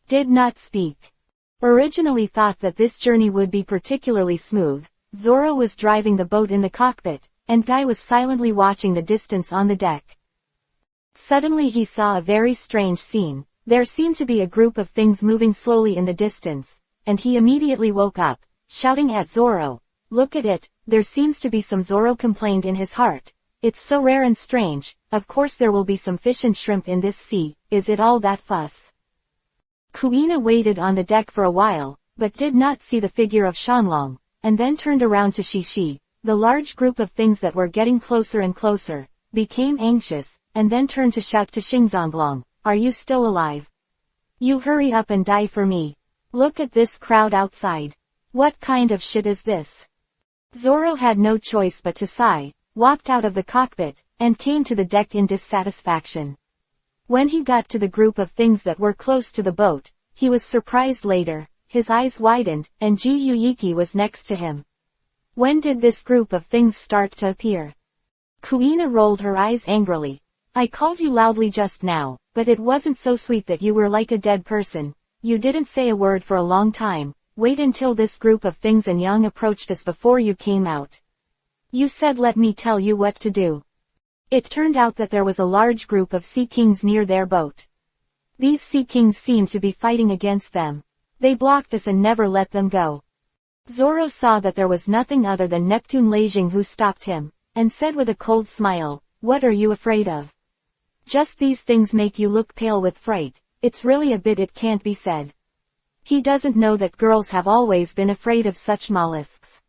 Did not speak. Originally thought that this journey would be particularly smooth. Zoro was driving the boat in the cockpit, and Guy was silently watching the distance on the deck. Suddenly he saw a very strange scene. There seemed to be a group of things moving slowly in the distance, and he immediately woke up, shouting at Zoro, look at it, there seems to be some. Zoro complained in his heart. It's so rare and strange, of course there will be some fish and shrimp in this sea, is it all that fuss? Kuina waited on the deck for a while, but did not see the figure of Shanlong, and then turned around to Shishi. The large group of things that were getting closer and closer, became anxious, and then turned to shout to Xingzonglong, are you still alive? You hurry up and die for me. Look at this crowd outside. What kind of shit is this? Zoro had no choice but to sigh. walked out of the cockpit, and came to the deck in dissatisfaction. When he got to the group of things that were close to the boat, he was surprised later. His eyes widened, and Jiyuiki was next to him. When did this group of things start to appear? Kuina rolled her eyes angrily. I called you loudly just now, but it wasn't so sweet that you were like a dead person. You didn't say a word for a long time. Wait until this group of things and Yang approached us before you came out. You said let me tell you what to do. It turned out that there was a large group of sea kings near their boat. These sea kings seemed to be fighting against them. They blocked us and never let them go. Zoro saw that there was nothing other than Neptune Leijing who stopped him, and said with a cold smile, what are you afraid of? Just these things make you look pale with fright. It's really a bit it can't be said. He doesn't know that girls have always been afraid of such mollusks.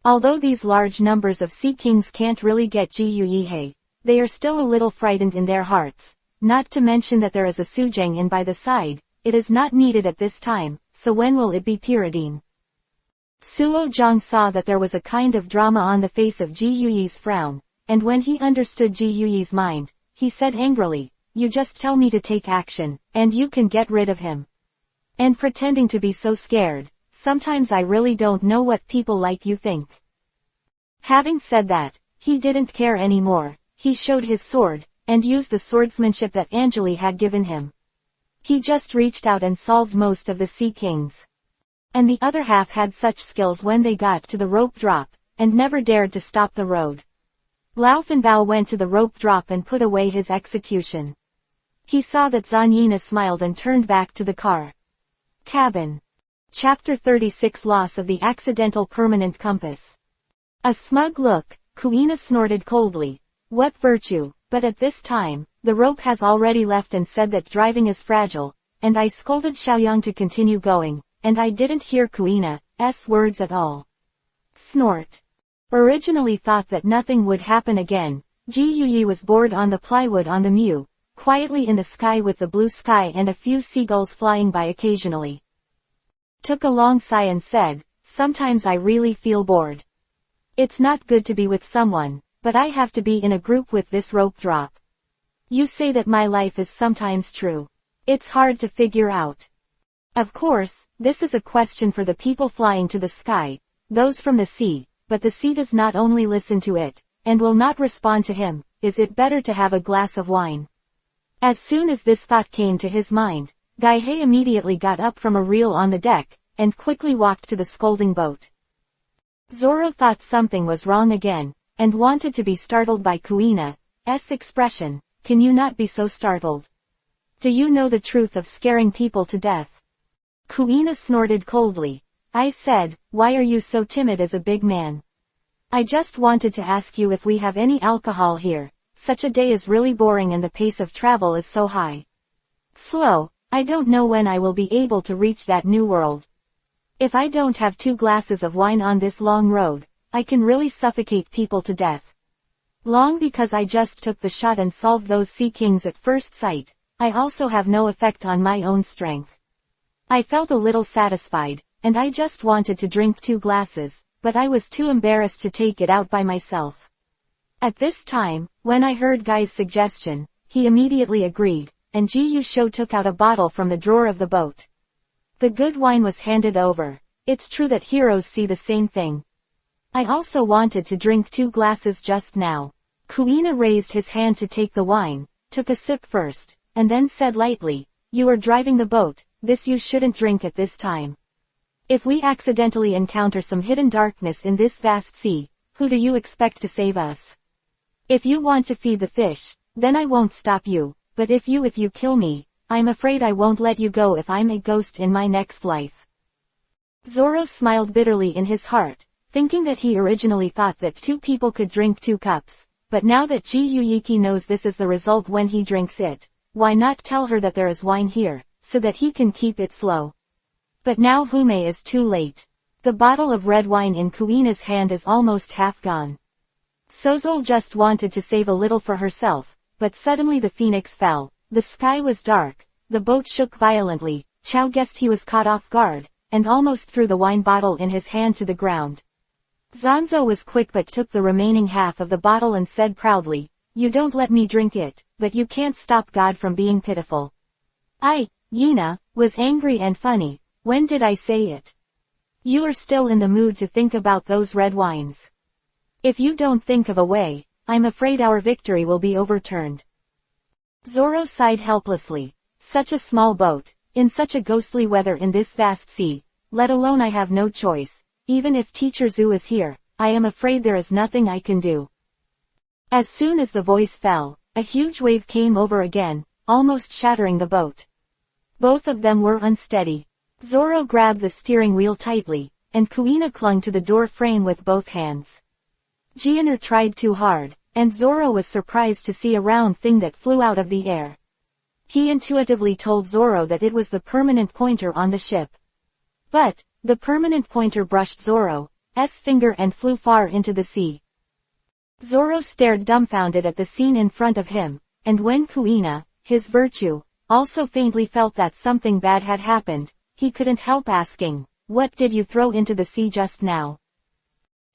Although these large numbers of sea kings can't really get Jiyuihei, they are still a little frightened in their hearts, not to mention that there is a Sujang in by the side. It is not needed at this time, so when will it be Pyridine? Suo Zhang saw that there was a kind of drama on the face of Ji Yuyi's frown, and when he understood Ji Yuyi's mind, he said angrily, you just tell me to take action, and you can get rid of him. And pretending to be so scared, sometimes I really don't know what people like you think. Having said that, he didn't care anymore. He showed his sword, and used the swordsmanship that Anjali had given him. He just reached out and solved most of the sea kings. And the other half had such skills when they got to the rope drop, and never dared to stop the road. Lao Fanbao went to the rope drop and put away his execution. He saw that Zanyina smiled and turned back to the car. Cabin. Chapter 36 Loss of the Accidental Permanent Compass. A smug look, Kuina snorted coldly. What virtue, but at this time, the rope has already left and said that driving is fragile, and I scolded Xiaoyang to continue going, and I didn't hear Kuina's words at all. Snort. Originally thought that nothing would happen again, Ji Yuyi was bored on the plywood on the Mu, quietly in the sky with the blue sky and a few seagulls flying by occasionally. Took a long sigh and said, sometimes I really feel bored. It's not good to be with someone, but I have to be in a group with this rope drop. You say that my life is sometimes true. It's hard to figure out. Of course, this is a question for the people flying to the sky, those from the sea, but the sea does not only listen to it, and will not respond to him. Is it better to have a glass of wine? As soon as this thought came to his mind, Gaihei immediately got up from a reel on the deck, and quickly walked to the scolding boat. Zoro thought something was wrong again, and wanted to be startled by Kuina's expression. Can you not be so startled? Do you know the truth of scaring people to death? Kuina snorted coldly. I said, why are you so timid as a big man? I just wanted to ask you if we have any alcohol here. Such a day is really boring and the pace of travel is so high. Slow, I don't know when I will be able to reach that new world. If I don't have 2 glasses of wine on this long road, I can really suffocate people to death. Long because I just took the shot and solved those sea kings at first sight, I also have no effect on my own strength. I felt a little satisfied, and I just wanted to drink 2 glasses, but I was too embarrassed to take it out by myself. At this time, when I heard Guy's suggestion, he immediately agreed, and Ji Yusho took out a bottle from the drawer of the boat. The good wine was handed over. It's true that heroes see the same thing. I also wanted to drink 2 glasses just now. Kuina raised his hand to take the wine, took a sip first, and then said lightly, you are driving the boat, this you shouldn't drink at this time. If we accidentally encounter some hidden darkness in this vast sea, who do you expect to save us? If you want to feed the fish, then I won't stop you, but if you kill me, I'm afraid I won't let you go if I'm a ghost in my next life. Zoro smiled bitterly in his heart, thinking that he originally thought that 2 people could drink 2 cups, but now that Jiyuiki knows this is the result when he drinks it, why not tell her that there is wine here, so that he can keep it slow? But now Hume is too late. The bottle of red wine in Kuina's hand is almost half gone. Sozol just wanted to save a little for herself, but suddenly the phoenix fell, the sky was dark, the boat shook violently, Chao guessed he was caught off guard, and almost threw the wine bottle in his hand to the ground. Zanzo was quick but took the remaining half of the bottle and said proudly, "You don't let me drink it, but you can't stop God from being pitiful." Yina, was angry and funny. "When did I say it? You are still in the mood to think about those red wines. If you don't think of a way, I'm afraid our victory will be overturned." Zoro sighed helplessly. Such a small boat, in such a ghostly weather in this vast sea, let alone I have no choice. Even if Teacher Zu is here, I am afraid there is nothing I can do. As soon as the voice fell, a huge wave came over again, almost shattering the boat. Both of them were unsteady. Zoro grabbed the steering wheel tightly, and Kuina clung to the door frame with both hands. Gianer tried too hard, and Zoro was surprised to see a round thing that flew out of the air. He intuitively told Zoro that it was the permanent pointer on the ship. But, the permanent pointer brushed Zoro's finger and flew far into the sea. Zoro stared dumbfounded at the scene in front of him, and when Kuina, his virtue, also faintly felt that something bad had happened, he couldn't help asking, "What did you throw into the sea just now?"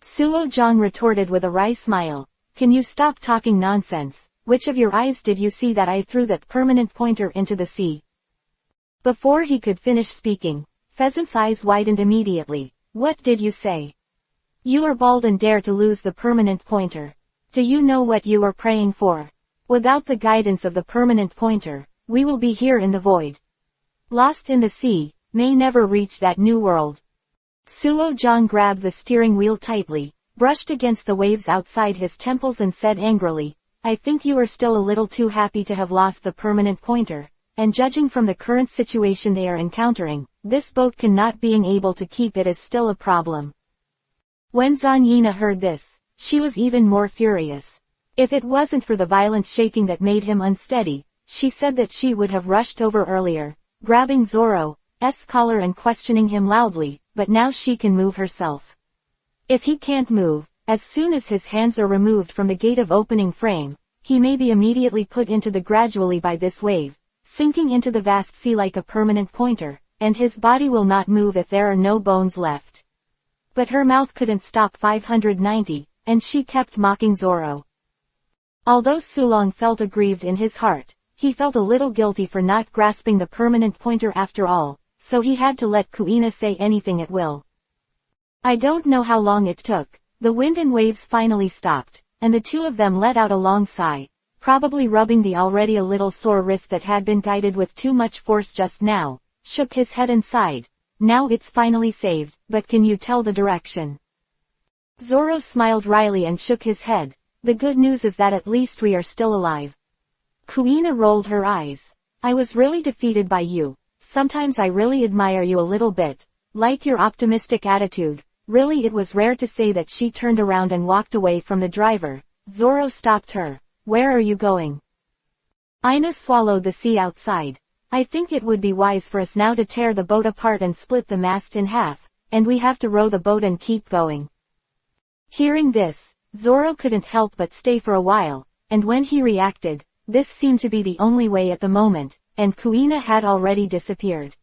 Suo-jang retorted with a wry smile, "Can you stop talking nonsense? Which of your eyes did you see that I threw that permanent pointer into the sea?" Before he could finish speaking, Pheasant's eyes widened immediately. "What did you say? You are bald and dare to lose the permanent pointer. Do you know what you are praying for? Without the guidance of the permanent pointer, we will be here in the void. Lost in the sea, may never reach that new world." Suo-jang grabbed the steering wheel tightly, brushed against the waves outside his temples and said angrily, "I think you are still a little too happy to have lost the permanent pointer, and judging from the current situation they are encountering, this boat cannot being able to keep it is still a problem." When Zanyina heard this, she was even more furious. If it wasn't for the violent shaking that made him unsteady, she said that she would have rushed over earlier, grabbing Zoro's collar and questioning him loudly, but now she can move herself. If he can't move, as soon as his hands are removed from the gate of opening frame, he may be immediately put into the gradually by this wave, sinking into the vast sea like a permanent pointer, and his body will not move if there are no bones left. But her mouth couldn't stop 590, and she kept mocking Zoro. Although Sulong felt aggrieved in his heart, he felt a little guilty for not grasping the permanent pointer after all, so he had to let Kuina say anything at will. I don't know how long it took. The wind and waves finally stopped, and the two of them let out a long sigh, probably rubbing the already a little sore wrist that had been guided with too much force just now, shook his head and sighed. "Now it's finally saved, but can you tell the direction?" Zoro smiled wryly and shook his head. "The good news is that at least we are still alive." Kuina rolled her eyes. "I was really defeated by you. Sometimes I really admire you a little bit. Like your optimistic attitude." Really, it was rare to say that she turned around and walked away from the driver. Zoro stopped her. "Where are you going?" Ina swallowed the sea outside. "I think it would be wise for us now to tear the boat apart and split the mast in half, and we have to row the boat and keep going." Hearing this, Zoro couldn't help but stay for a while, and when he reacted, this seemed to be the only way at the moment, and Kuina had already disappeared.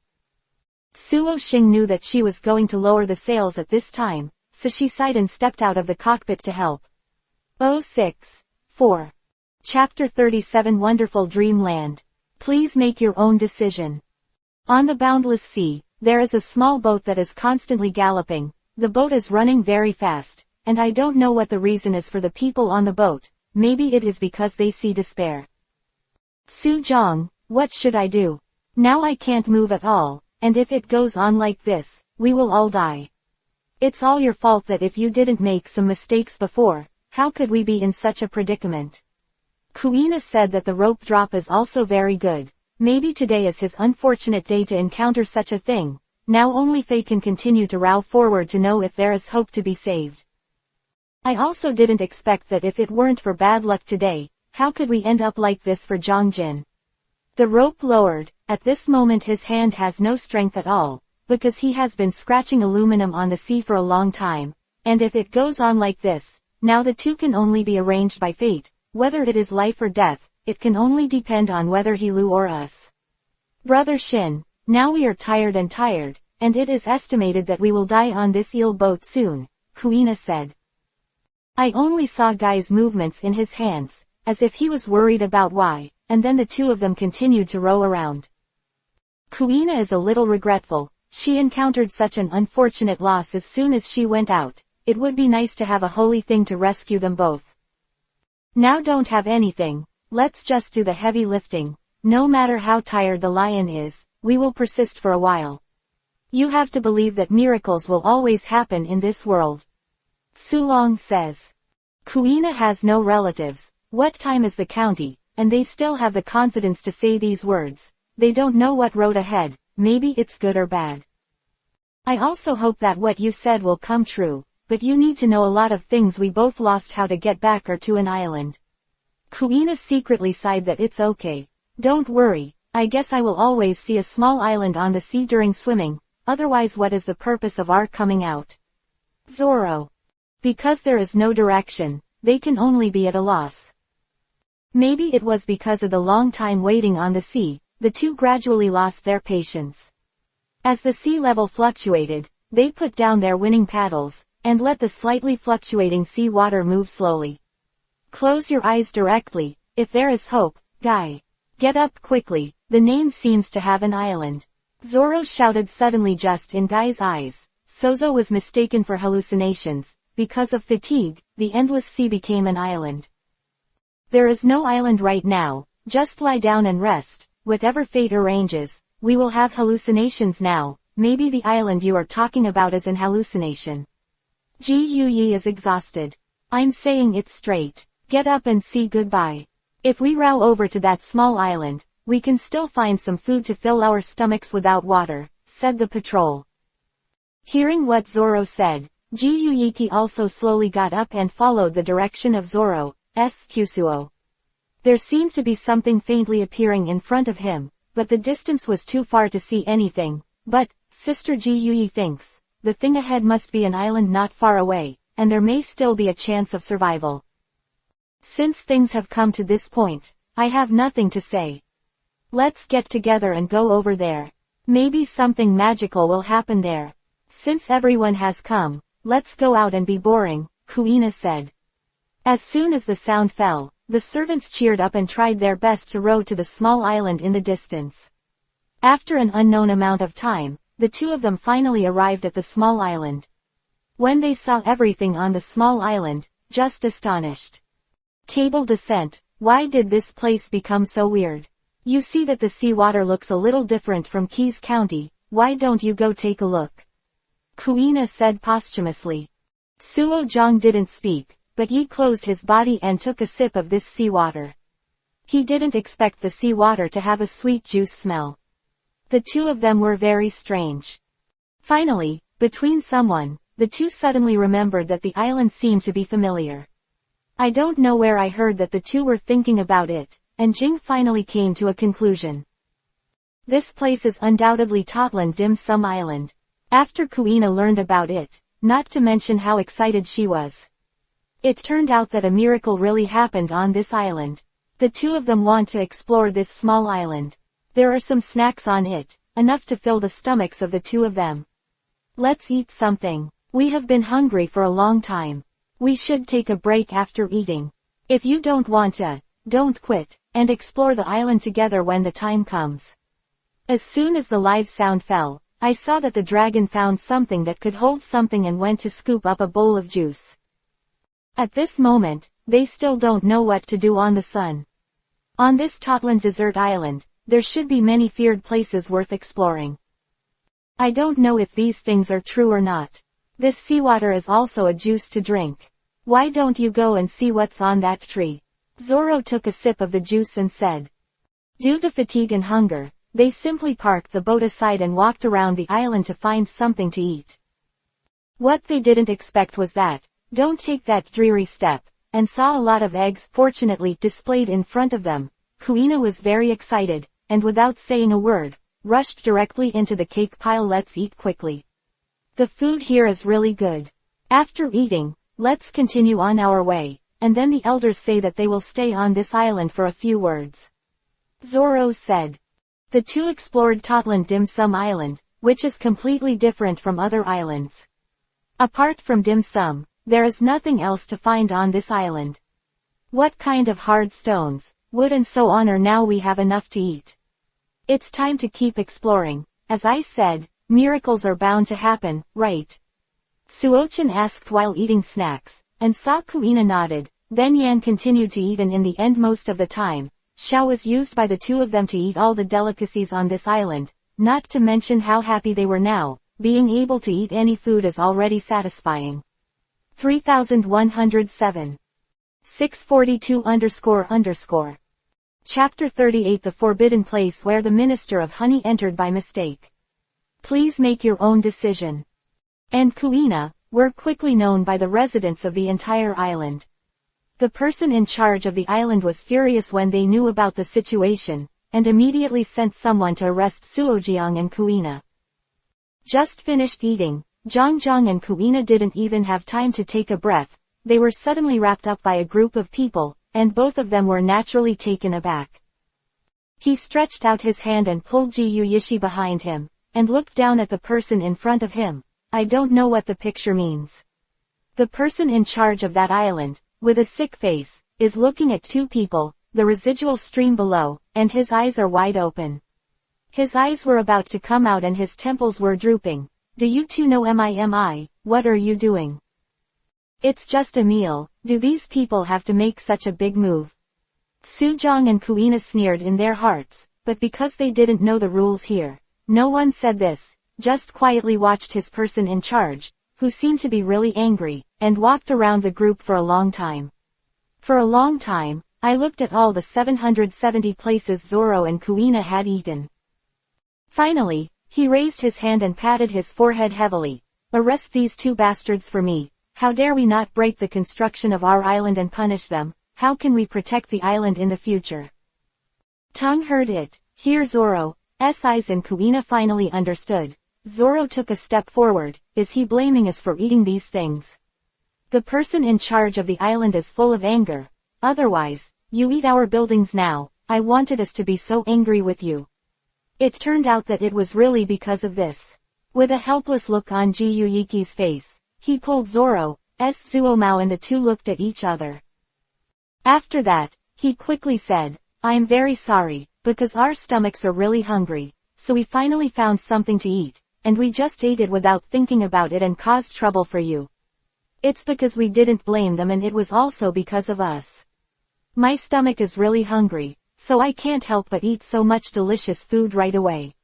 Suo Xing knew that she was going to lower the sails at this time, so she sighed and stepped out of the cockpit to help. 064. Chapter 37 Wonderful Dreamland. Please make your own decision. On the boundless sea, there is a small boat that is constantly galloping. The boat is running very fast, and I don't know what the reason is for the people on the boat. Maybe it is because they see despair. Su-jang, what should I do? Now I can't move at all. And if it goes on like this, we will all die. It's all your fault that if you didn't make some mistakes before, how could we be in such a predicament? Kuina said that the rope drop is also very good. Maybe today is his unfortunate day to encounter such a thing. Now only Faye can continue to row forward to know if there is hope to be saved. I also didn't expect that if it weren't for bad luck today, how could we end up like this for Jongjin? The rope lowered. At this moment his hand has no strength at all, because he has been scratching aluminum on the sea for a long time, and if it goes on like this, now the two can only be arranged by fate, whether it is life or death, it can only depend on whether he Lu or us. Brother Shin, now we are tired, and it is estimated that we will die on this eel boat soon, Kuina said. I only saw Guy's movements in his hands, as if he was worried about why, and then the two of them continued to row around. Kuina is a little regretful. She encountered such an unfortunate loss as soon as she went out. It would be nice to have a holy thing to rescue them both. Now don't have anything. Let's just do the heavy lifting. No matter how tired the lion is, we will persist for a while. You have to believe that miracles will always happen in this world. Sulong says. Kuina has no relatives. What time is the county? And they still have the confidence to say these words. They don't know what road ahead. Maybe it's good or bad. I also hope that what you said will come true, but you need to know a lot of things. We both lost how to get back or to an island. Kuina secretly sighed that it's okay. Don't worry, I guess I will always see a small island on the sea during swimming, otherwise what is the purpose of our coming out? Zoro. Because there is no direction, they can only be at a loss. Maybe it was because of the long time waiting on the sea, the two gradually lost their patience. As the sea level fluctuated, they put down their winning paddles, and let the slightly fluctuating sea water move slowly. Close your eyes directly, if there is hope, Guy. Get up quickly, the name seems to have an island. Zoro shouted suddenly just in Guy's eyes. Sozo was mistaken for hallucinations. Because of fatigue, the endless sea became an island. There is no island right now, just lie down and rest, whatever fate arranges. We will have hallucinations now, maybe the island you are talking about is an hallucination. Ji Yuyi is exhausted. I'm saying it straight. Get up and say goodbye. If we row over to that small island, we can still find some food to fill our stomachs without water, said the patrol. Hearing what Zoro said, Ji Yuyiki also slowly got up and followed the direction of Zoro's Kusuo. There seemed to be something faintly appearing in front of him, but the distance was too far to see anything. But, Sister Ji Yuyi thinks, the thing ahead must be an island not far away, and there may still be a chance of survival. Since things have come to this point, I have nothing to say. Let's get together and go over there. Maybe something magical will happen there. Since everyone has come, let's go out and be boring, Kuina said. As soon as the sound fell, the servants cheered up and tried their best to row to the small island in the distance. After an unknown amount of time, the two of them finally arrived at the small island. When they saw everything on the small island, just astonished. Cable descent, why did this place become so weird? You see that the seawater looks a little different from Keys County, why don't you go take a look? Kuina said posthumously. Suo Jong didn't speak, but he closed his body and took a sip of this seawater. He didn't expect the seawater to have a sweet juice smell. The two of them were very strange. Finally, between someone, the two suddenly remembered that the island seemed to be familiar. I don't know where I heard that the two were thinking about it, and Jing finally came to a conclusion. This place is undoubtedly Totland Dim Sum Island. After Kuina learned about it, not to mention how excited she was. It turned out that a miracle really happened on this island. The two of them want to explore this small island. There are some snacks on it, enough to fill the stomachs of the two of them. Let's eat something. We have been hungry for a long time. We should take a break after eating. If you don't want to, don't quit, and explore the island together when the time comes. As soon as the live sound fell, I saw that the dragon found something that could hold something and went to scoop up a bowl of juice. At this moment, they still don't know what to do on the sun. On this Totland desert island, there should be many feared places worth exploring. I don't know if these things are true or not. This seawater is also a juice to drink. Why don't you go and see what's on that tree? Zoro took a sip of the juice and said. Due to fatigue and hunger, they simply parked the boat aside and walked around the island to find something to eat. What they didn't expect was that, don't take that dreary step, and saw a lot of eggs fortunately displayed in front of them. Kuina was very excited, and without saying a word, rushed directly into the cake pile. Let's eat quickly. The food here is really good. After eating, let's continue on our way, and then the elders say that they will stay on this island for a few words. Zoro said. The two explored Totland Dim Sum Island, which is completely different from other islands. Apart from dim sum, there is nothing else to find on this island. What kind of hard stones, wood and so on, or now we have enough to eat. It's time to keep exploring. As I said, miracles are bound to happen, right? Suochan asked while eating snacks, and Sa Kuina nodded. Then Yan continued to eat, and in the end most of the time, Xiao was used by the two of them to eat all the delicacies on this island, not to mention how happy they were now. Being able to eat any food is already satisfying. 3107. 642__. Chapter 38, The Forbidden Place where the Minister of Honey entered by mistake. Please make your own decision. And Kuina were quickly known by the residents of the entire island. The person in charge of the island was furious when they knew about the situation, and immediately sent someone to arrest Suojiang and Kuina. Just finished eating, Zhang and Kuina didn't even have time to take a breath. They were suddenly wrapped up by a group of people, and both of them were naturally taken aback. He stretched out his hand and pulled Jiyu Yishi behind him, and looked down at the person in front of him. I don't know what the picture means. The person in charge of that island, with a sick face, is looking at two people, the residual stream below, and his eyes are wide open. His eyes were about to come out and his temples were drooping. Do you two know me? What are you doing? It's just a meal. Do these people have to make such a big move? Suzhang and Kuina sneered in their hearts, but because they didn't know the rules here, no one said this, just quietly watched his person in charge, who seemed to be really angry, and walked around the group for a long time. For a long time, I looked at all the 770 places Zoro and Kuina had eaten. Finally, he raised his hand and patted his forehead heavily. Arrest these two bastards for me. How dare we not break the construction of our island and punish them? How can we protect the island in the future? Tung heard it. Here Zoro's eyes and Kuina finally understood. Zoro took a step forward. Is he blaming us for eating these things? The person in charge of the island is full of anger. Otherwise, you eat our buildings now. I wanted us to be so angry with you. It turned out that it was really because of this. With a helpless look on Ji Yuyiki's face, he pulled Zoro's Zuomao and the two looked at each other. After that, he quickly said, I'm very sorry, because our stomachs are really hungry, so we finally found something to eat, and we just ate it without thinking about it and caused trouble for you. It's because we didn't blame them and it was also because of us. My stomach is really hungry, so I can't help but eat so much delicious food right away.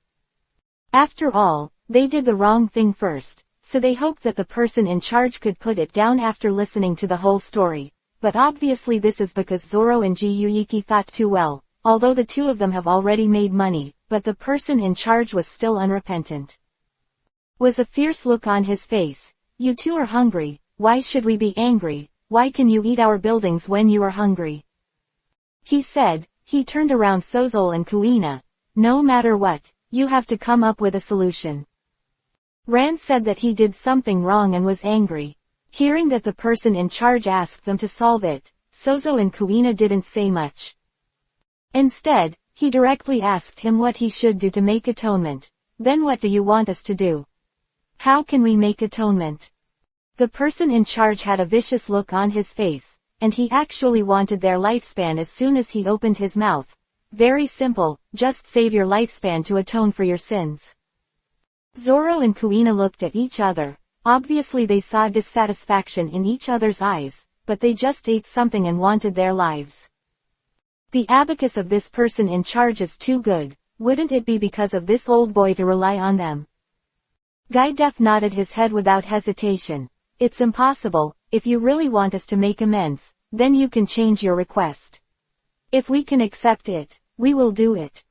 After all, they did the wrong thing first, so they hoped that the person in charge could put it down after listening to the whole story. But obviously this is because Zoro and Ji Yuyiki thought too well, although the two of them have already made money, but the person in charge was still unrepentant. Was a fierce look on his face. You two are hungry, why should we be angry? Why can you eat our buildings when you are hungry? He said. He turned around Sozol and Kuina. No matter what, you have to come up with a solution. Rand said that he did something wrong and was angry. Hearing that the person in charge asked them to solve it, Sozo and Kuina didn't say much. Instead, he directly asked him what he should do to make atonement. Then what do you want us to do? How can we make atonement? The person in charge had a vicious look on his face, and he actually wanted their lifespan as soon as he opened his mouth. Very simple, just save your lifespan to atone for your sins. Zoro and Kuina looked at each other. Obviously they saw dissatisfaction in each other's eyes, but they just ate something and wanted their lives. The abacus of this person in charge is too good. Wouldn't it be because of this old boy to rely on them? Guy Def nodded his head without hesitation. It's impossible. If you really want us to make amends, then you can change your request. If we can accept it, we will do it.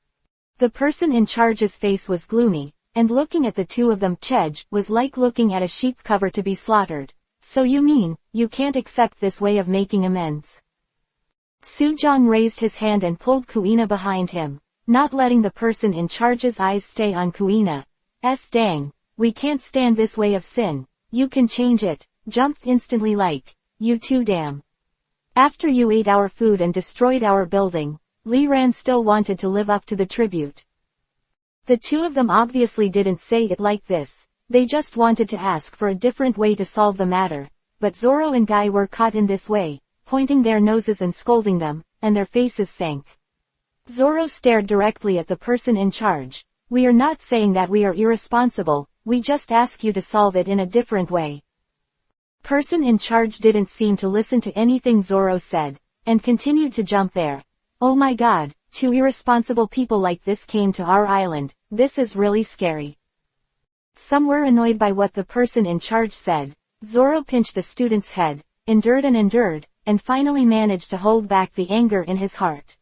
The person in charge's face was gloomy, and looking at the two of them Chej was like looking at a sheep cover to be slaughtered. So you mean, you can't accept this way of making amends? Suzhang raised his hand and pulled Kuina behind him, not letting the person in charge's eyes stay on Kuina. Dang, we can't stand this way of sin. You can change it. Jumped instantly like, you too damn. After you ate our food and destroyed our building, Li Ran still wanted to live up to the tribute. The two of them obviously didn't say it like this, They just wanted to ask for a different way to solve the matter, but Zoro and Guy were caught in this way, pointing their noses and scolding them, and their faces sank. Zoro stared directly at the person in charge. "We are not saying that we are irresponsible, we just ask you to solve it in a different way." Person in charge didn't seem to listen to anything Zoro said, and continued to jump there. "Oh my god, 2 irresponsible people like this came to our island, this is really scary." Some were annoyed by what the person in charge said. Zoro pinched the student's head, endured, and finally managed to hold back the anger in his heart.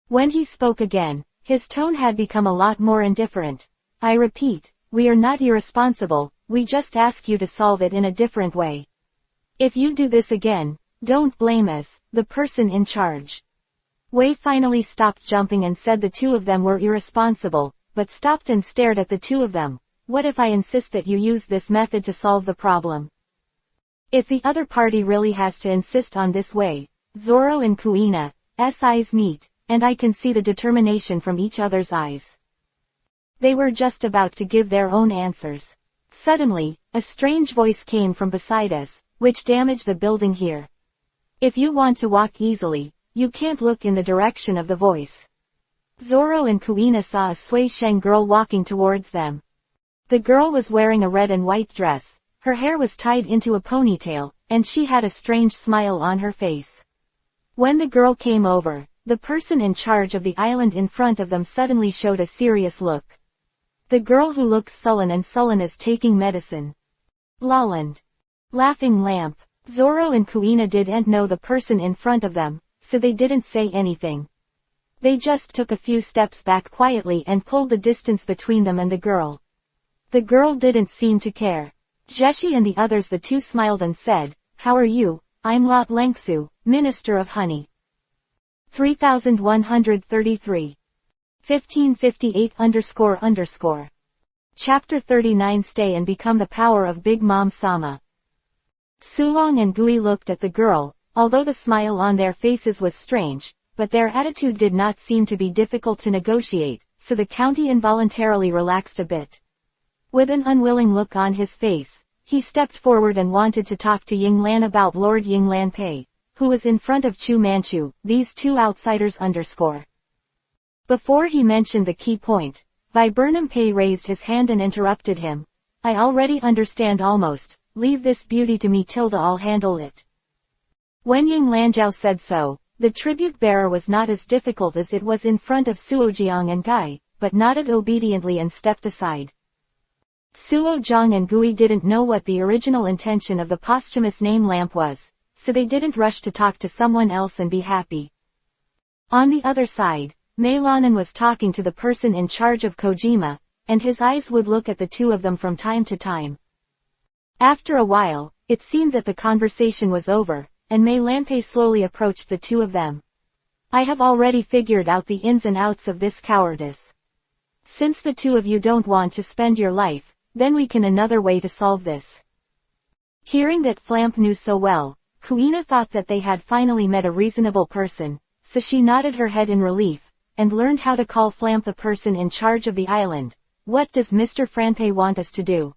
When he spoke again, his tone had become a lot more indifferent. "I repeat, we are not irresponsible, we just ask you to solve it in a different way. If you do this again, don't blame us, the person in charge." Wei finally stopped jumping and said the 2 of them were irresponsible, but stopped and stared at the 2 of them. "What if I insist that you use this method to solve the problem? If the other party really has to insist on this way?" Zoro and Kuina's eyes meet, and I can see the determination from each other's eyes. They were just about to give their own answers. Suddenly, a strange voice came from beside us, which damaged the building here. "If you want to walk easily, you can't look in the direction of the voice." Zoro and Kuina saw a Sui Sheng girl walking towards them. The girl was wearing a red and white dress, her hair was tied into a ponytail, and she had a strange smile on her face. When the girl came over, the person in charge of the island in front of them suddenly showed a serious look. "The girl who looks sullen is taking medicine." Lolland. Laughing lamp. Zoro and Kuina didn't know the person in front of them, so they didn't say anything. They just took a few steps back quietly and pulled the distance between them and the girl. The girl didn't seem to care. Jeshi and the others, the 2 smiled and said, "How are you? I'm Lot Lengsu, Minister of Honey." 3133. 1558 __. Chapter 39 Stay and Become the Power of Big Mom Sama. Sulong and Gui looked at the girl, although the smile on their faces was strange, but their attitude did not seem to be difficult to negotiate, so the county involuntarily relaxed a bit. With an unwilling look on his face, he stepped forward and wanted to talk to Ying Lan about Lord Ying Lan Pei, who was in front of Chu Manchu, these 2 outsiders _. Before he mentioned the key point, Viburnum Pei raised his hand and interrupted him. "I already understand almost, leave this beauty to me I'll handle it." When Ying Lanjiao said so, the tribute bearer was not as difficult as it was in front of Suojiang and Guy, but nodded obediently and stepped aside. Suojiang and Gui didn't know what the original intention of the posthumous name lamp was, so they didn't rush to talk to someone else and be happy. On the other side, Meilanen was talking to the person in charge of Kojima, and his eyes would look at the 2 of them from time to time. After a while, it seemed that the conversation was over, and Mei Lanpei slowly approached the 2 of them. "I have already figured out the ins and outs of this cowardice. Since the 2 of you don't want to spend your life, then we can another way to solve this." Hearing that Flamp knew so well, Kuina thought that they had finally met a reasonable person, so she nodded her head in relief, and learned how to call Flamp the person in charge of the island. "What does Mr. Franpei want us to do?"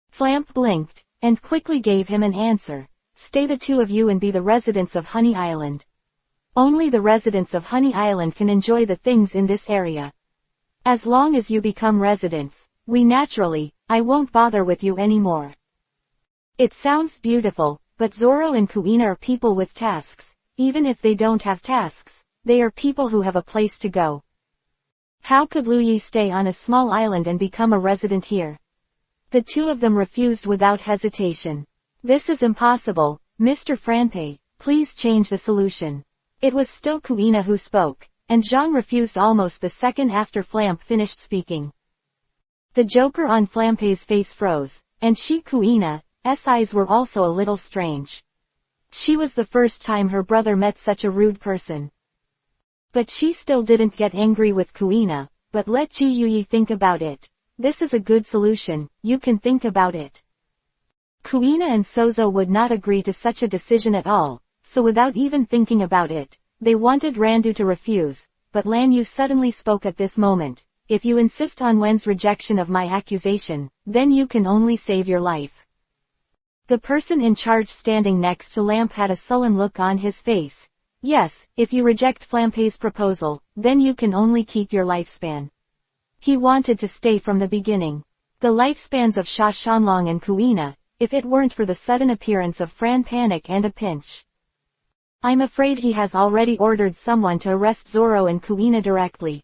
Flamp blinked, and quickly gave him an answer. "Stay the 2 of you and be the residents of Honey Island. Only the residents of Honey Island can enjoy the things in this area. As long as you become residents, I won't bother with you anymore." It sounds beautiful, but Zoro and Kuina are people with tasks. Even if they don't have tasks, they are people who have a place to go. How could Lu Yi stay on a small island and become a resident here? The 2 of them refused without hesitation. "This is impossible, Mr. Franpei, please change the solution." It was still Kuina who spoke, and Zhang refused almost the second after Flamp finished speaking. The joker on Flampei's face froze, and Kuina's eyes were also a little strange. She was the first time her brother met such a rude person. But she still didn't get angry with Kuina, but let Ji Yuyi think about it. "This is a good solution, you can think about it." Kuina and Sozo would not agree to such a decision at all, so without even thinking about it, they wanted Randu to refuse, but Lan Yu suddenly spoke at this moment. if you insist on Wen's rejection of my accusation, then you can only save your life. The person in charge standing next to Lamp had a sullen look on his face. Yes, if you reject Flampay's proposal, then you can only keep your lifespan. He wanted to stay from the beginning. The lifespans of Sha Shanlong and Kuina, if it weren't for the sudden appearance of Fran Panic and a pinch. I'm afraid he has already ordered someone to arrest Zoro and Kuina directly.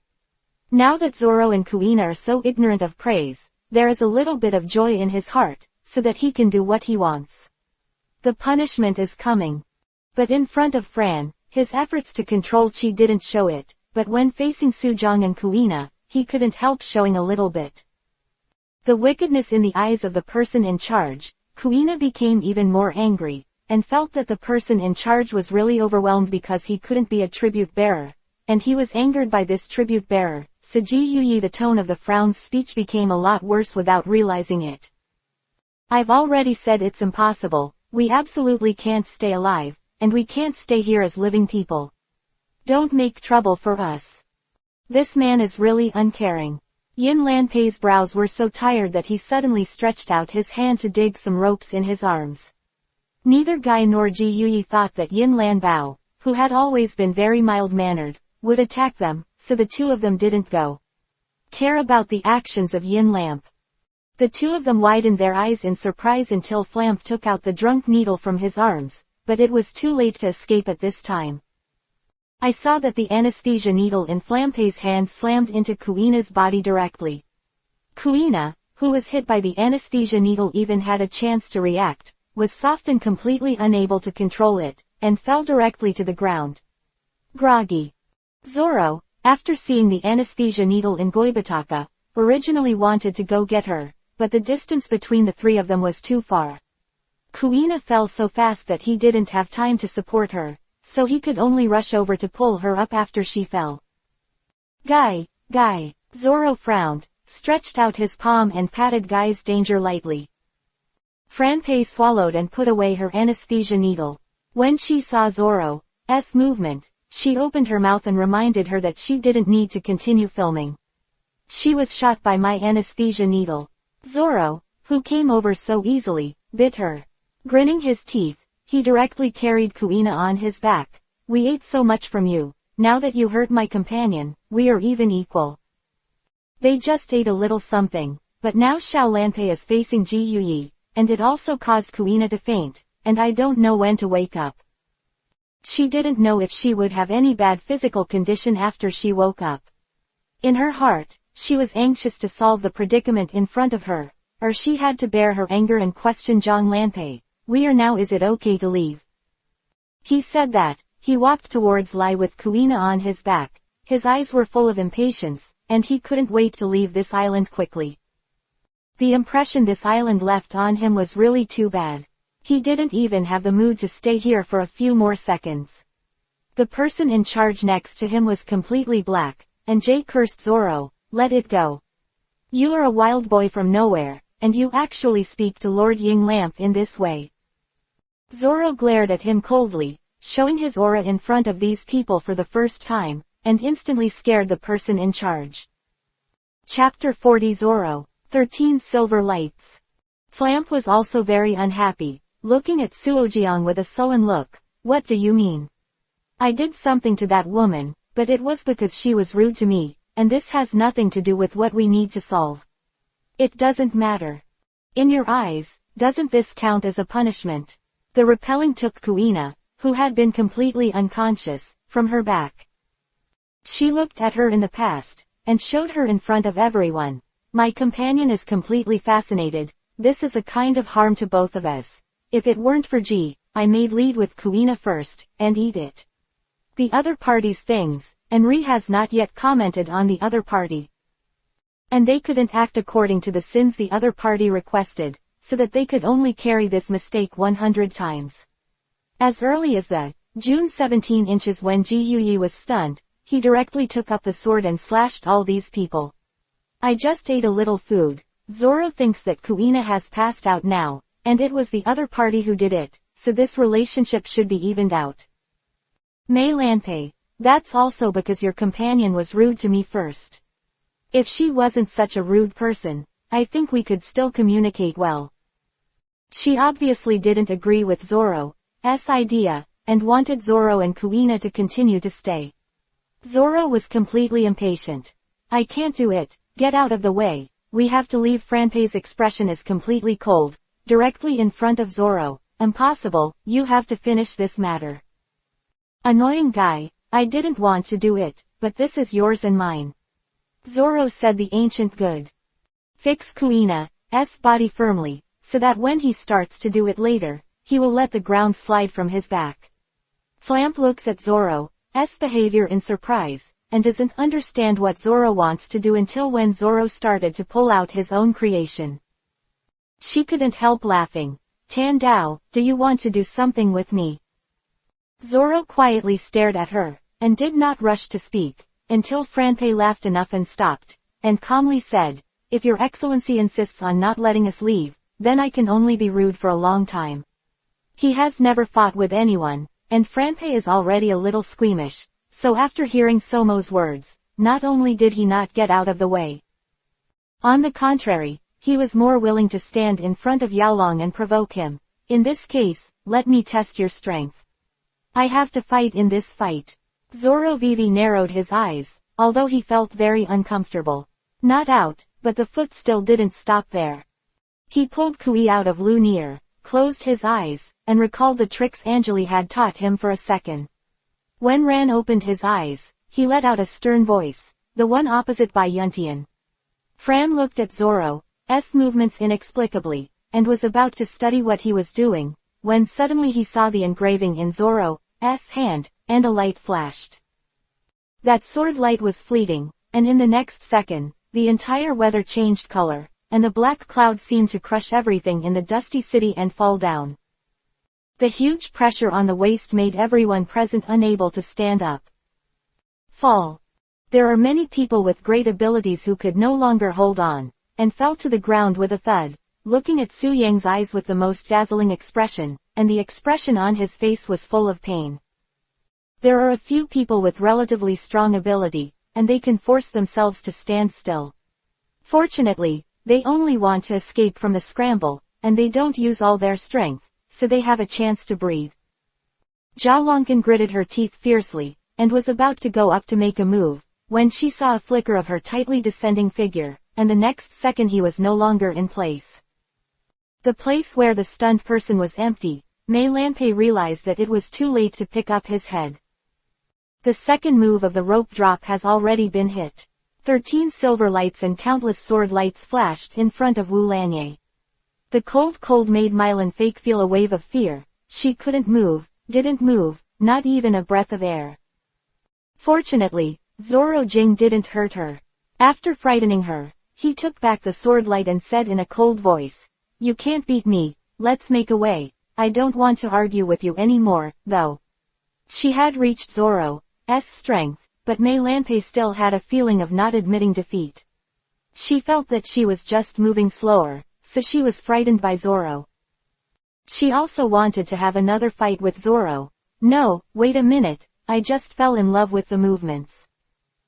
Now that Zoro and Kuina are so ignorant of praise, there is a little bit of joy in his heart, so that he can do what he wants. The punishment is coming. But in front of Fran, his efforts to control Chi didn't show it, but when facing Sujong and Kuina, he couldn't help showing a little bit. The wickedness in the eyes of the person in charge, Kuina became even more angry, and felt that the person in charge was really overwhelmed because he couldn't be a tribute bearer, and he was angered by this tribute bearer. So Ji Yuyi, the tone of the frown's speech became a lot worse without realizing it. I've already said it's impossible, we absolutely can't stay alive, and we can't stay here as living people. Don't make trouble for us. This man is really uncaring. Yin Lanpei's brows were so tired that he suddenly stretched out his hand to dig some ropes in his arms. Neither Guy nor Ji Yuyi thought that Yin Lanbao, who had always been very mild-mannered, would attack them, so the two of them didn't care about the actions of Yin Lamp. The two of them widened their eyes in surprise until Flamp took out the drunk needle from his arms, but it was too late to escape at this time. I saw that the anesthesia needle in Flampay's hand slammed into Kuina's body directly. Kuina, who was hit by the anesthesia needle, even had a chance to react, was soft and completely unable to control it, and fell directly to the ground. Groggy. Zoro, after seeing the anesthesia needle in Goibataka, originally wanted to go get her, but the distance between the three of them was too far. Kuina fell so fast that he didn't have time to support her, so he could only rush over to pull her up after she fell. Guy. Zoro frowned, stretched out his palm and patted Guy's danger lightly. Franpei swallowed and put away her anesthesia needle. When she saw Zoro's movement, she opened her mouth and reminded her that she didn't need to continue filming. She was shot by my anesthesia needle. Zoro, who came over so easily, bit her. Grinning his teeth, he directly carried Kuina on his back. We ate so much from you, now that you hurt my companion, we are even equal. They just ate a little something, but now Xiao Lanpei is facing Ji Yuyi, and it also caused Kuina to faint, and I don't know when to wake up. She didn't know if she would have any bad physical condition after she woke up. In her heart, she was anxious to solve the predicament in front of her, or she had to bear her anger and question Zhang Lanpei. We are now, is it okay to leave? He said that. He walked towards Lai with Kuina on his back. His eyes were full of impatience, and he couldn't wait to leave this island quickly. The impression this island left on him was really too bad. He didn't even have the mood to stay here for a few more seconds. The person in charge next to him was completely black, and Jay cursed Zoro. Let it go. You are a wild boy from nowhere, and you actually speak to Lord Ying Lamp in this way. Zoro glared at him coldly, showing his aura in front of these people for the first time, and instantly scared the person in charge. Chapter 40 Zoro, 13 Silver Lights. Flamp was also very unhappy, looking at Suojiang with a sullen look. What do you mean? I did something to that woman, but it was because she was rude to me, and this has nothing to do with what we need to solve. It doesn't matter. In your eyes, doesn't this count as a punishment? The repelling took Kuina, who had been completely unconscious, from her back. She looked at her in the past, and showed her in front of everyone. My companion is completely fascinated. This is a kind of harm to both of us. If it weren't for G, I made lead with Kuina first, and eat it. The other party's things, Enri has not yet commented on the other party. And they couldn't act according to the sins the other party requested, so that they could only carry this mistake 100 times. As early as the June 17 inches when Ji Yuyi was stunned, he directly took up the sword and slashed all these people. I just ate a little food. Zoro thinks that Kuina has passed out now, and it was the other party who did it, so this relationship should be evened out. Mei Lanpei, that's also because your companion was rude to me first. If she wasn't such a rude person, I think we could still communicate well. She obviously didn't agree with Zoro's idea, and wanted Zoro and Kuina to continue to stay. Zoro was completely impatient. I can't do it, get out of the way, we have to leave. Franpei's expression is completely cold, directly in front of Zoro. Impossible, you have to finish this matter. Annoying guy, I didn't want to do it, but this is yours and mine. Zoro said the ancient good. Fix Kuina's body firmly, so that when he starts to do it later, he will let the ground slide from his back. Flamp looks at Zoro's behavior in surprise, and doesn't understand what Zoro wants to do until when Zoro started to pull out his own creation. She couldn't help laughing. Tan Dao, do you want to do something with me? Zoro quietly stared at her, and did not rush to speak, until Franpei laughed enough and stopped, and calmly said, if your excellency insists on not letting us leave, then I can only be rude for a long time. He has never fought with anyone, and Franpei is already a little squeamish, so after hearing Somo's words, not only did he not get out of the way. On the contrary, he was more willing to stand in front of Yaolong and provoke him. In this case, let me test your strength. I have to fight in this fight. Zoro Vivi narrowed his eyes, although he felt very uncomfortable. Not out, but the foot still didn't stop there. He pulled Kui out of Lumiere, closed his eyes, and recalled the tricks Angeli had taught him for a second. When Ran opened his eyes, he let out a stern voice, the one opposite by Yuntian. Fran looked at Zoro's movements inexplicably, and was about to study what he was doing, when suddenly he saw the engraving in Zoro's hand, and a light flashed. That sword light was fleeting, and in the next second, the entire weather changed color, and the black cloud seemed to crush everything in the dusty city and fall down. The huge pressure on the waist made everyone present unable to stand up. Fall. There are many people with great abilities who could no longer hold on, and fell to the ground with a thud, looking at Su Yang's eyes with the most dazzling expression, and the expression on his face was full of pain. There are a few people with relatively strong ability, and they can force themselves to stand still. Fortunately, they only want to escape from the scramble, and they don't use all their strength, so they have a chance to breathe. Jalonkin gritted her teeth fiercely, and was about to go up to make a move, when she saw a flicker of her tightly descending figure, and the next second he was no longer in place. The place where the stunned person was empty. Mei Lanpei realized that it was too late to pick up his head. The second move of the rope drop has already been hit. 13 silver lights and countless sword lights flashed in front of Wu Lanye. The cold made Mei Lanpei feel a wave of fear. She couldn't move, didn't move, not even a breath of air. Fortunately, Zoro Jing didn't hurt her. After frightening her, he took back the sword light and said in a cold voice, "You can't beat me, let's make a way. I don't want to argue with you anymore, though." She had reached Zoro's strength, but Mei Lanpei still had a feeling of not admitting defeat. She felt that she was just moving slower, so she was frightened by Zoro. She also wanted to have another fight with Zoro. No, wait a minute, I just fell in love with the movements.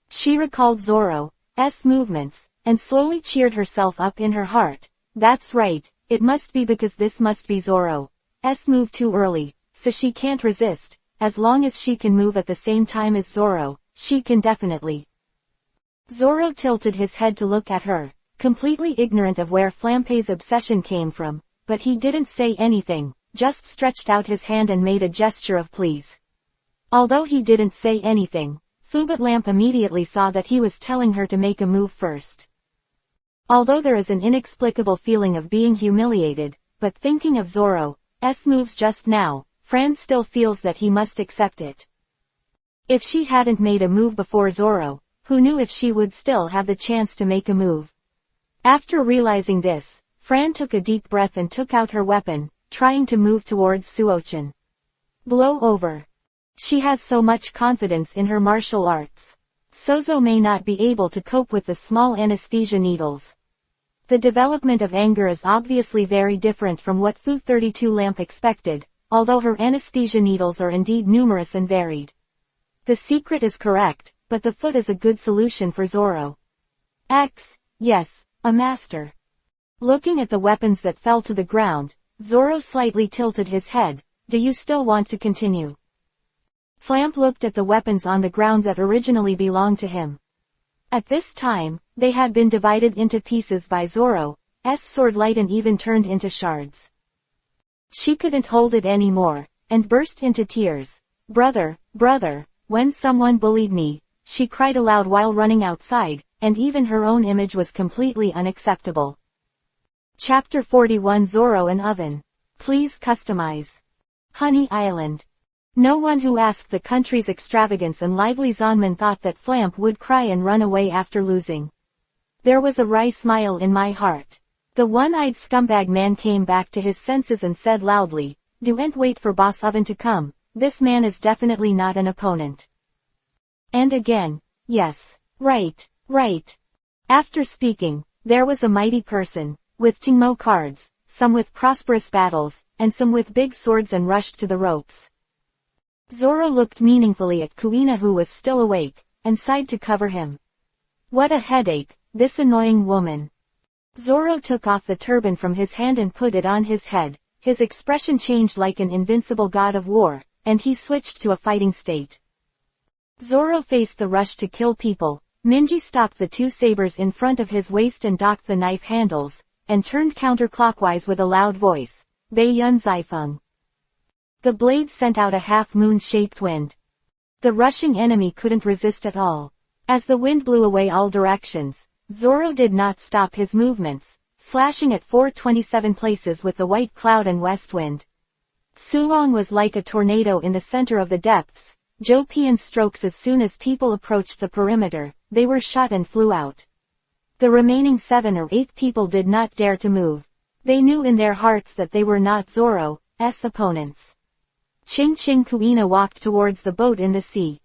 She recalled Zoro's movements, and slowly cheered herself up in her heart. That's right, it must be because this must be Zoro's move too early, so she can't resist. As long as she can move at the same time as Zoro, she can definitely. Zoro tilted his head to look at her, completely ignorant of where Flampei's obsession came from, but he didn't say anything, just stretched out his hand and made a gesture of please. Although he didn't say anything, Fubat Lamp immediately saw that he was telling her to make a move first. Although there is an inexplicable feeling of being humiliated, but thinking of Zoro's moves just now, Fran still feels that he must accept it. If she hadn't made a move before Zoro, who knew if she would still have the chance to make a move? After realizing this, Fran took a deep breath and took out her weapon, trying to move towards Suochin. Blow over. She has so much confidence in her martial arts. Sozo may not be able to cope with the small anesthesia needles. The development of anger is obviously very different from what Fu 32 Lamp expected, although her anesthesia needles are indeed numerous and varied. The secret is correct, but the foot is a good solution for Zoro. Yes, a master. Looking at the weapons that fell to the ground, Zoro slightly tilted his head. Do you still want to continue? Flamp looked at the weapons on the ground that originally belonged to him. At this time, they had been divided into pieces by Zoro's sword light and even turned into shards. She couldn't hold it anymore, and burst into tears. Brother, when someone bullied me, she cried aloud while running outside, and even her own image was completely unacceptable. Chapter 41 Zoro and Oven. Please customize. Honey Island. No one who asked the country's extravagance and lively Zonman thought that Flamp would cry and run away after losing. There was a wry smile in my heart. The one-eyed scumbag man came back to his senses and said loudly, "Don't wait for Boss Oven to come, this man is definitely not an opponent." And again, yes, right. After speaking, there was a mighty person, with Tingmo cards, some with prosperous battles, and some with big swords and rushed to the ropes. Zoro looked meaningfully at Kuina who was still awake, and sighed to cover him. What a headache, this annoying woman. Zoro took off the turban from his hand and put it on his head, his expression changed like an invincible god of war, and he switched to a fighting state. Zoro faced the rush to kill people. Minji stopped the two sabers in front of his waist and docked the knife handles, and turned counterclockwise with a loud voice. Bei Yun Zaifeng. The blade sent out a half-moon-shaped wind. The rushing enemy couldn't resist at all. As the wind blew away all directions, Zoro did not stop his movements, slashing at 427 places with the white cloud and west wind. Sulong was like a tornado in the center of the depths. Jopian strokes as soon as people approached the perimeter, they were shot and flew out. The remaining 7 or 8 people did not dare to move. They knew in their hearts that they were not Zoro's opponents. Ching Kuina walked towards the boat in the sea.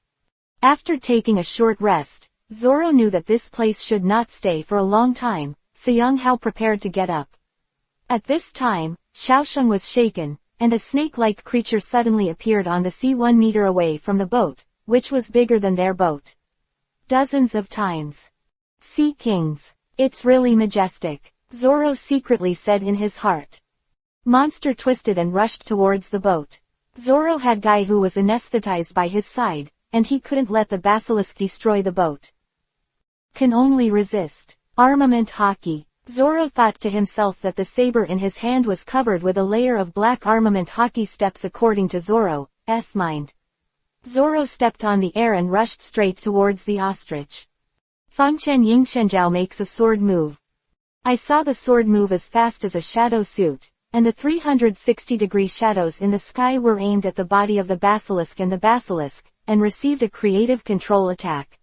After taking a short rest, Zoro knew that this place should not stay for a long time. Seong Hao prepared to get up. At this time, Xiaosheng was shaken, and a snake-like creature suddenly appeared on the sea 1 meter away from the boat, which was bigger than their boat. Dozens of times. Sea Kings. It's really majestic, Zoro secretly said in his heart. Monster twisted and rushed towards the boat. Zoro had Guy who was anesthetized by his side, and he couldn't let the basilisk destroy the boat. Can only resist. Armament hockey. Zoro thought to himself that the saber in his hand was covered with a layer of black armament hockey steps according to Zoro's mind. Zoro stepped on the air and rushed straight towards the ostrich. Fengchen Yingshenjiao makes a sword move. I saw the sword move as fast as a shadow suit, and the 360-degree shadows in the sky were aimed at the body of the basilisk and received a creative control attack.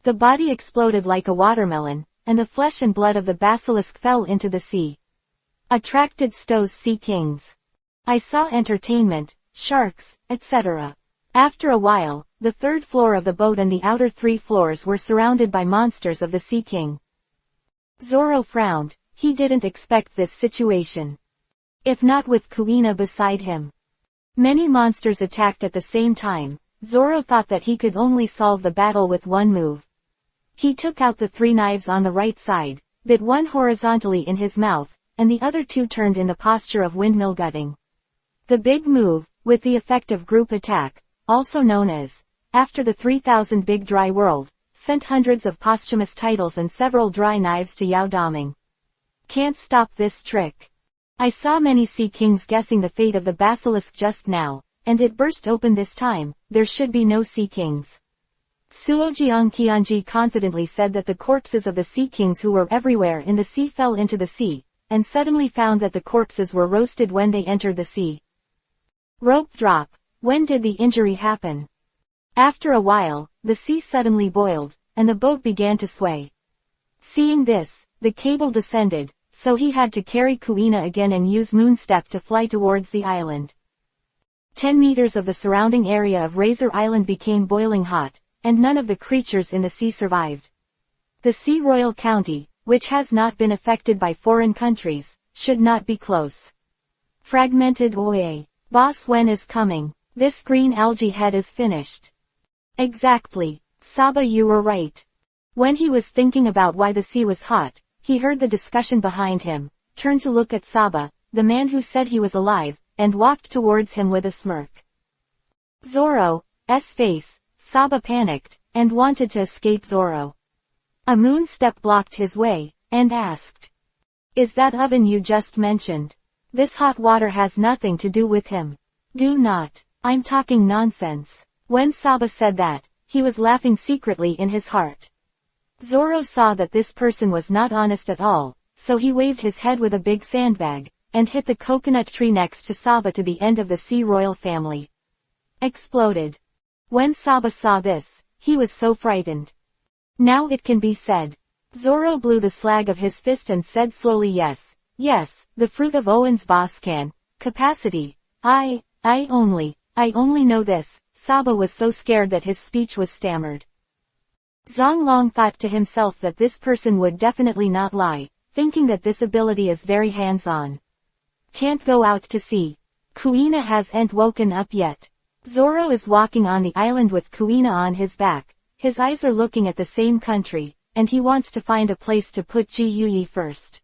The body exploded like a watermelon, and the flesh and blood of the basilisk fell into the sea. Attracted Stowe's Sea Kings. I saw entertainment, sharks, etc. After a while, the 3rd floor of the boat and the outer 3 floors were surrounded by monsters of the Sea King. Zoro frowned, he didn't expect this situation. If not with Kuina beside him. Many monsters attacked at the same time. Zoro thought that he could only solve the battle with one move. He took out the 3 knives on the right side, bit one horizontally in his mouth, and the other 2 turned in the posture of windmill gutting. The big move, with the effect of group attack, also known as, after the 3000 Big Dry World, sent hundreds of posthumous titles and several dry knives to Yao Daming. Can't stop this trick. I saw many Sea Kings guessing the fate of the basilisk just now, and it burst open this time. There should be no Sea Kings. Suojiang Qianji confidently said that the corpses of the Sea Kings who were everywhere in the sea fell into the sea, and suddenly found that the corpses were roasted when they entered the sea. Rope drop. When did the injury happen? After a while, the sea suddenly boiled, and the boat began to sway. Seeing this, the cable descended, so he had to carry Kuina again and use Moonstep to fly towards the island. 10 meters of the surrounding area of Razor Island became boiling hot, and none of the creatures in the sea survived. The Sea Royal County, which has not been affected by foreign countries, should not be close. Fragmented Oye. Boss Wen is coming. This green algae head is finished. Exactly. Saba, you were right. When he was thinking about why the sea was hot, he heard the discussion behind him, turned to look at Saba, the man who said he was alive, and walked towards him with a smirk. Zoro's face, Saba panicked, and wanted to escape Zoro. A moon step blocked his way, and asked, "Is that oven you just mentioned? This hot water has nothing to do with him. Do not. I'm talking nonsense." When Saba said that, he was laughing secretly in his heart. Zoro saw that this person was not honest at all, so he waved his head with a big sandbag, and hit the coconut tree next to Saba to the end of the sea royal family. Exploded. When Saba saw this, he was so frightened. Now it can be said. Zoro blew the slag of his fist and said slowly, "Yes, yes, the fruit of Owen's boss can. Capacity. I only know this." Saba was so scared that his speech was stammered. Zonglong thought to himself that this person would definitely not lie, thinking that this ability is very hands-on. Can't go out to sea. Kuina hasn't woken up yet. Zoro is walking on the island with Kuina on his back. His eyes are looking at the same country, and he wants to find a place to put Ji first.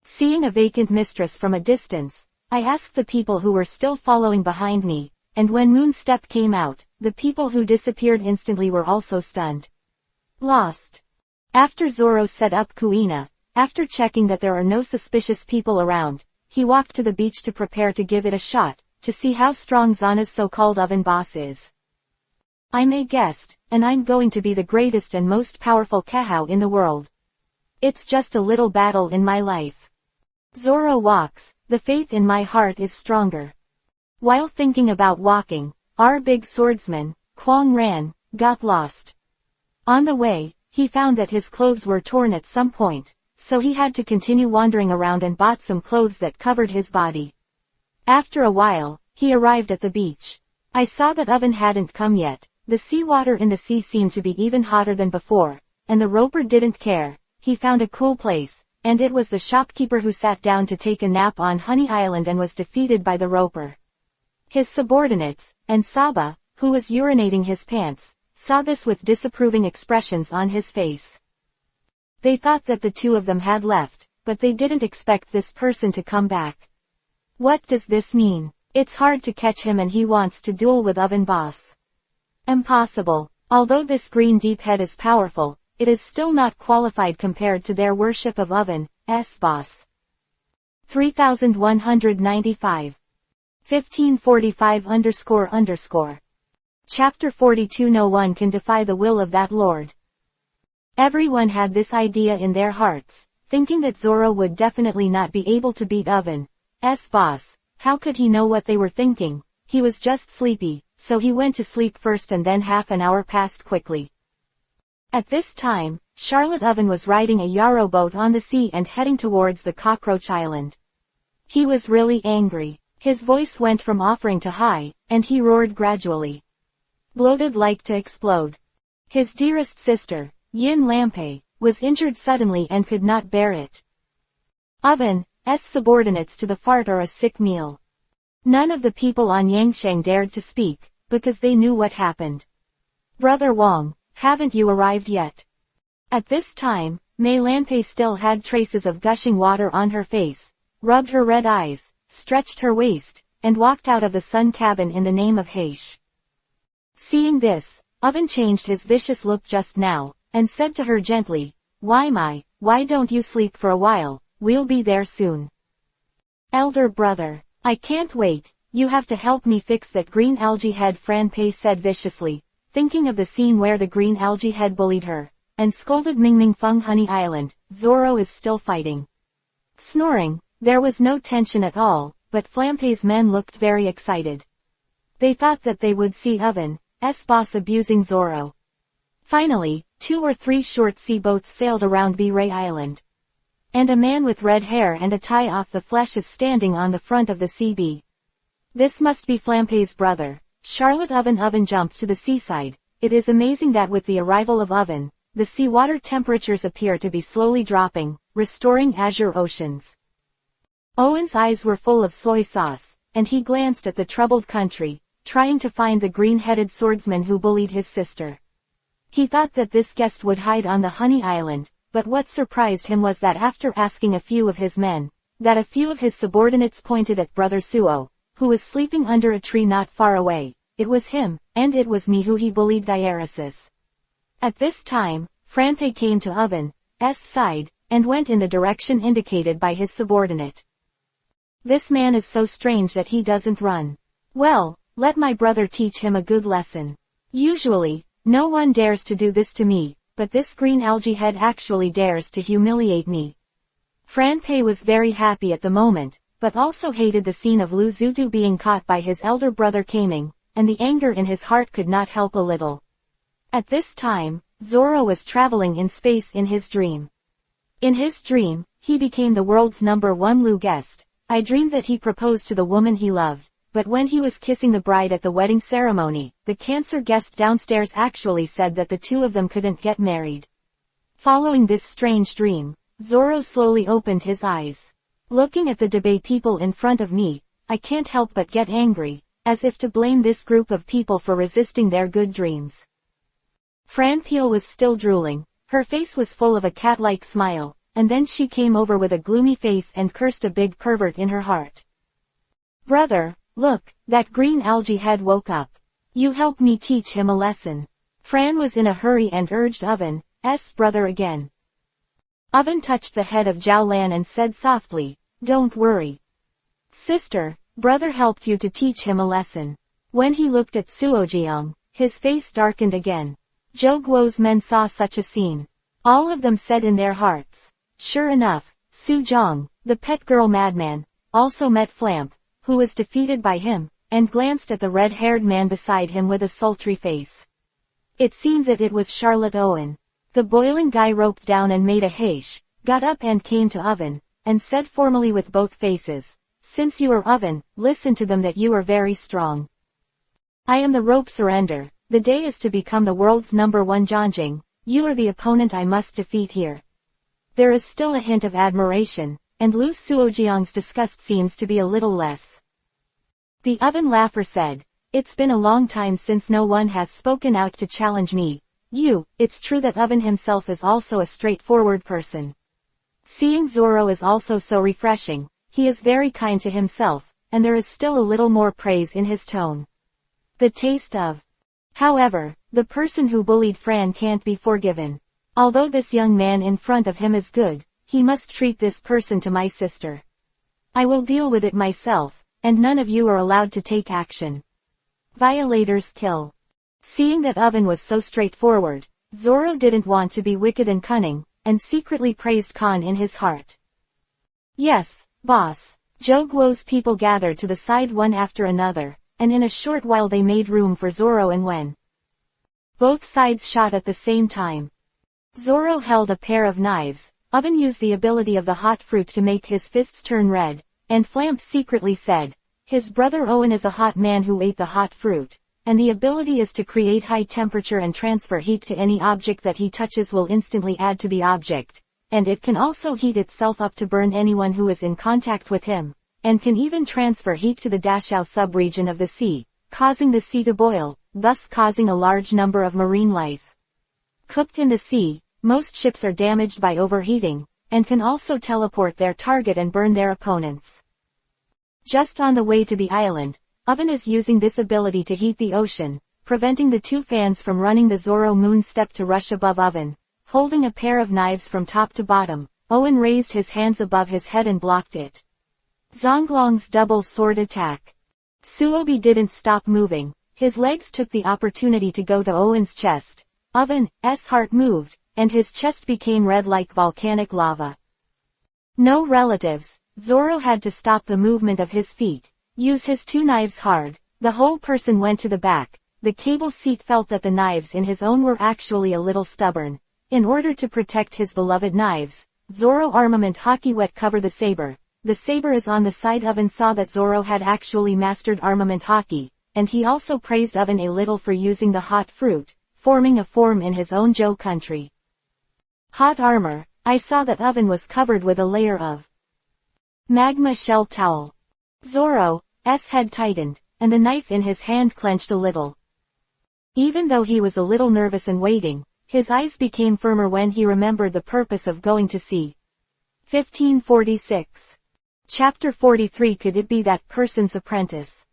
Seeing a vacant mistress from a distance, I asked the people who were still following behind me, and when Moonstep came out, the people who disappeared instantly were also stunned. Lost. After Zoro set up Kuina, after checking that there are no suspicious people around, he walked to the beach to prepare to give it a shot, to see how strong Zana's so-called oven boss is. "I'm a guest, and I'm going to be the greatest and most powerful Kahao in the world. It's just a little battle in my life. Zoro walks, the faith in my heart is stronger." While thinking about walking, our big swordsman, Kwang Ran, got lost. On the way, he found that his clothes were torn at some point, so he had to continue wandering around and bought some clothes that covered his body. After a while, he arrived at the beach. I saw that oven hadn't come yet. The seawater in the sea seemed to be even hotter than before, and the roper didn't care. He found a cool place, and it was the shopkeeper who sat down to take a nap on Honey Island and was defeated by the roper. His subordinates, and Saba, who was urinating his pants, saw this with disapproving expressions on his face. They thought that the two of them had left, but they didn't expect this person to come back. What does this mean? It's hard to catch him and he wants to duel with Oven Boss. Impossible. Although this green deep head is powerful, it is still not qualified compared to their worship of Oven's boss. 3195. 1545 __. Chapter 42. No one can defy the will of that lord. Everyone had this idea in their hearts, thinking that Zoro would definitely not be able to beat Oven's boss. How could he know what they were thinking? He was just sleepy, so he went to sleep first and then half an hour passed quickly. At this time, Charlotte Oven was riding a yarrow boat on the sea and heading towards the Cockroach Island. He was really angry. His voice went from offering to high, and he roared gradually. Bloated like to explode. His dearest sister, Yin Lampe, was injured suddenly and could not bear it. Oven's subordinates to the fart are a sick meal. None of the people on Yangsheng dared to speak, because they knew what happened. Brother Wang, haven't you arrived yet? At this time, Mei Lampe still had traces of gushing water on her face, rubbed her red eyes, stretched her waist, and walked out of the sun cabin in the name of Heish. Seeing this, Oven changed his vicious look just now, and said to her gently, why don't you sleep for a while, we'll be there soon. Elder brother, I can't wait, you have to help me fix that green algae head, Fran Pei said viciously, thinking of the scene where the green algae head bullied her, and scolded Ming Feng Honey Island. Zoro is still fighting. Snoring, there was no tension at all, but Flampei's men looked very excited. They thought that they would see Oven's boss abusing Zoro. Finally, 2 or 3 short sea boats sailed around B-Ray Island. And a man with red hair and a tie off the flesh is standing on the front of the CB. This must be Flampei's brother. Charlotte Oven jumped to the seaside. It is amazing that with the arrival of Oven, the seawater temperatures appear to be slowly dropping, restoring azure oceans. Owen's eyes were full of soy sauce, and he glanced at the troubled country, trying to find the green-headed swordsman who bullied his sister. He thought that this guest would hide on the Honey Island, but what surprised him was that after asking a few of his men, that a few of his subordinates pointed at Brother Suo, who was sleeping under a tree not far away. It was him, and it was me who he bullied diaresis. At this time, Franfe came to Oven's side, and went in the direction indicated by his subordinate. This man is so strange that he doesn't run. Well, let my brother teach him a good lesson. Usually, no one dares to do this to me, but this green algae head actually dares to humiliate me. Franpe was very happy at the moment, but also hated the scene of Lu Zutu being caught by his elder brother Kaming, and the anger in his heart could not help a little. At this time, Zoro was traveling in space in his dream. In his dream, he became the world's #1 Lu guest. I dreamed that he proposed to the woman he loved, but when he was kissing the bride at the wedding ceremony, the cancer guest downstairs actually said that the two of them couldn't get married. Following this strange dream, Zoro slowly opened his eyes. Looking at the debate people in front of me, I can't help but get angry, as if to blame this group of people for resisting their good dreams. Fran Peel was still drooling. Her face was full of a cat-like smile, and then she came over with a gloomy face and cursed a big pervert in her heart. Brother, look, that green algae head woke up. You help me teach him a lesson. Fran was in a hurry and urged Oven's brother again. Oven touched the head of Zhao Lan and said softly, "Don't worry. Sister, brother helped you to teach him a lesson." When he looked at Suojiang, his face darkened again. Zhou Guo's men saw such a scene. All of them said in their hearts. Sure enough, Su Zhang, the pet girl madman, also met Flamp, who was defeated by him, and glanced at the red-haired man beside him with a sultry face. It seemed that it was Charlotte Owen. The boiling guy roped down and made a heish, got up and came to Oven, and said formally with both faces, "Since you are Oven, listen to them that you are very strong. I am the rope surrender. The day is to become the world's #1 Zhanjing. You are the opponent I must defeat here." There is still a hint of admiration, and Lu Suojiang's disgust seems to be a little less. The Oven laugher said, "It's been a long time since no one has spoken out to challenge me. It's true that Oven himself is also a straightforward person. Seeing Zoro is also so refreshing, he is very kind to himself, and there is still a little more praise in his tone. The taste of. However, the person who bullied Fran can't be forgiven. Although this young man in front of him is good, he must treat this person to my sister. I will deal with it myself, and none of you are allowed to take action. Violators kill." Seeing that Oven was so straightforward, Zoro didn't want to be wicked and cunning, and secretly praised Khan in his heart. "Yes, boss." Zhou Guo's people gathered to the side one after another, and in a short while they made room for Zoro and Wen. Both sides shot at the same time. Zoro held a pair of knives, Oven used the ability of the hot fruit to make his fists turn red, and Flamp secretly said, "His brother Owen is a hot man who ate the hot fruit, and the ability is to create high temperature and transfer heat to any object that he touches will instantly add to the object, and it can also heat itself up to burn anyone who is in contact with him, and can even transfer heat to the Dachau subregion of the sea, causing the sea to boil, thus causing a large number of marine life. Cooked in the sea, most ships are damaged by overheating, and can also teleport their target and burn their opponents. Just on the way to the island, Oven is using this ability to heat the ocean, preventing the two fans from running the Zoro moon step to rush above Oven. Holding a pair of knives from top to bottom, Owen raised his hands above his head and blocked it. Zonglong's double sword attack. Suobi didn't stop moving. His legs took the opportunity to go to Owen's chest. Owen's heart moved, and his chest became red like volcanic lava. No relatives. Zoro had to stop the movement of his feet. Use his two knives hard. The whole person went to the back. The cable seat felt that the knives in his own were actually a little stubborn. In order to protect his beloved knives, Zoro armament hockey wet cover the saber. The saber is on the side. Oven saw that Zoro had actually mastered armament hockey, and he also praised Oven a little for using the hot fruit, forming a form in his own Zhou country. Hot armor. I saw that Oven was covered with a layer of magma shell towel. Zoro's head tightened, and the knife in his hand clenched a little. Even though he was a little nervous and waiting, his eyes became firmer when he remembered the purpose of going to sea. 1546. Chapter 43. Could it be that person's apprentice?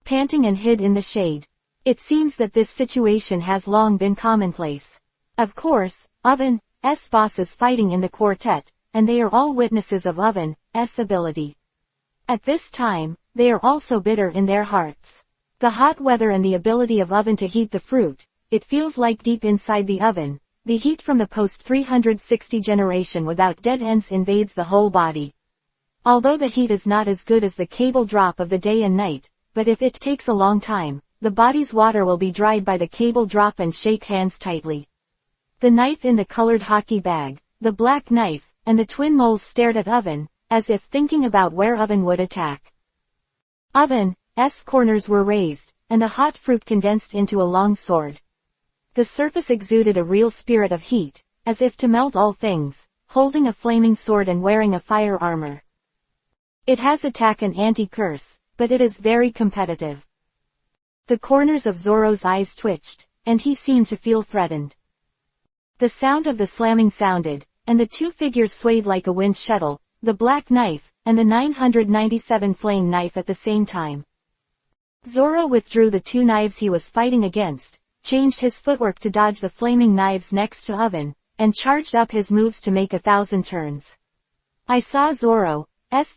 Panting and hid in the shade. It seems that this situation has long been commonplace. Of course, Oven's boss is fighting in the quartet, and they are all witnesses of Oven's ability. At this time, they are also bitter in their hearts. The hot weather and the ability of Oven to heat the fruit, it feels like deep inside the oven, the heat from the post-360 generation without dead ends invades the whole body. Although the heat is not as good as the cable drop of the day and night, but if it takes a long time, the body's water will be dried by the cable drop and shake hands tightly. The knife in the colored hockey bag, the black knife, and the twin moles stared at Oven, as if thinking about where Oven would attack. Oven's corners were raised, and the hot fruit condensed into a long sword. The surface exuded a real spirit of heat, as if to melt all things, holding a flaming sword and wearing a fire armor. It has attack and anti-curse, but it is very competitive. The corners of Zoro's eyes twitched, and he seemed to feel threatened. The sound of the slamming sounded, and the two figures swayed like a wind shuttle, the black knife, and the 997 flame knife at the same time. Zoro withdrew the two knives he was fighting against, changed his footwork to dodge the flaming knives next to Oven, and charged up his moves to make 1,000 turns. I saw Zoro's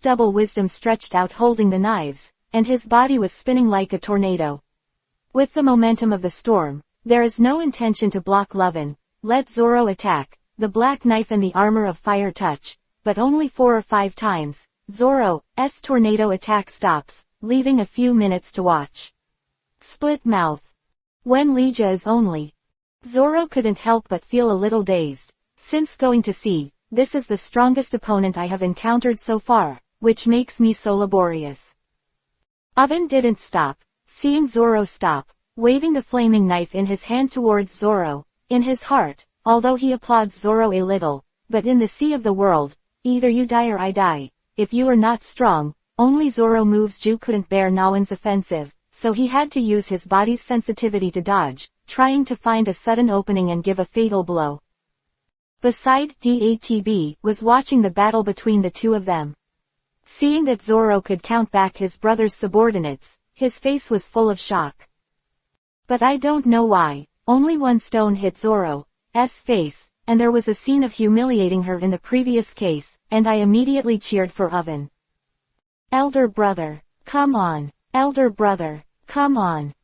double wisdom stretched out holding the knives, and his body was spinning like a tornado. With the momentum of the storm, there is no intention to block Oven. Let Zoro attack, the black knife and the armor of fire touch, but only 4 or 5 times. Zoro's tornado attack stops, leaving a few minutes to watch. Split mouth. When Legia is only. Zoro couldn't help but feel a little dazed. Since going to sea, this is the strongest opponent I have encountered so far, which makes me so laborious. Oven didn't stop, seeing Zoro stop, waving the flaming knife in his hand towards Zoro, in his heart, although he applauds Zoro a little, but in the sea of the world, either you die or I die, if you are not strong. Only Zoro moves Ju couldn't bear Nawan's offensive, so he had to use his body's sensitivity to dodge, trying to find a sudden opening and give a fatal blow. Beside Datb was watching the battle between the two of them. Seeing that Zoro could count back his brother's subordinates, his face was full of shock. But I don't know why, only one stone hit Zoro's face, and there was a scene of humiliating her in the previous case, and I immediately cheered for Oven. Elder brother, come on. Elder brother, come on.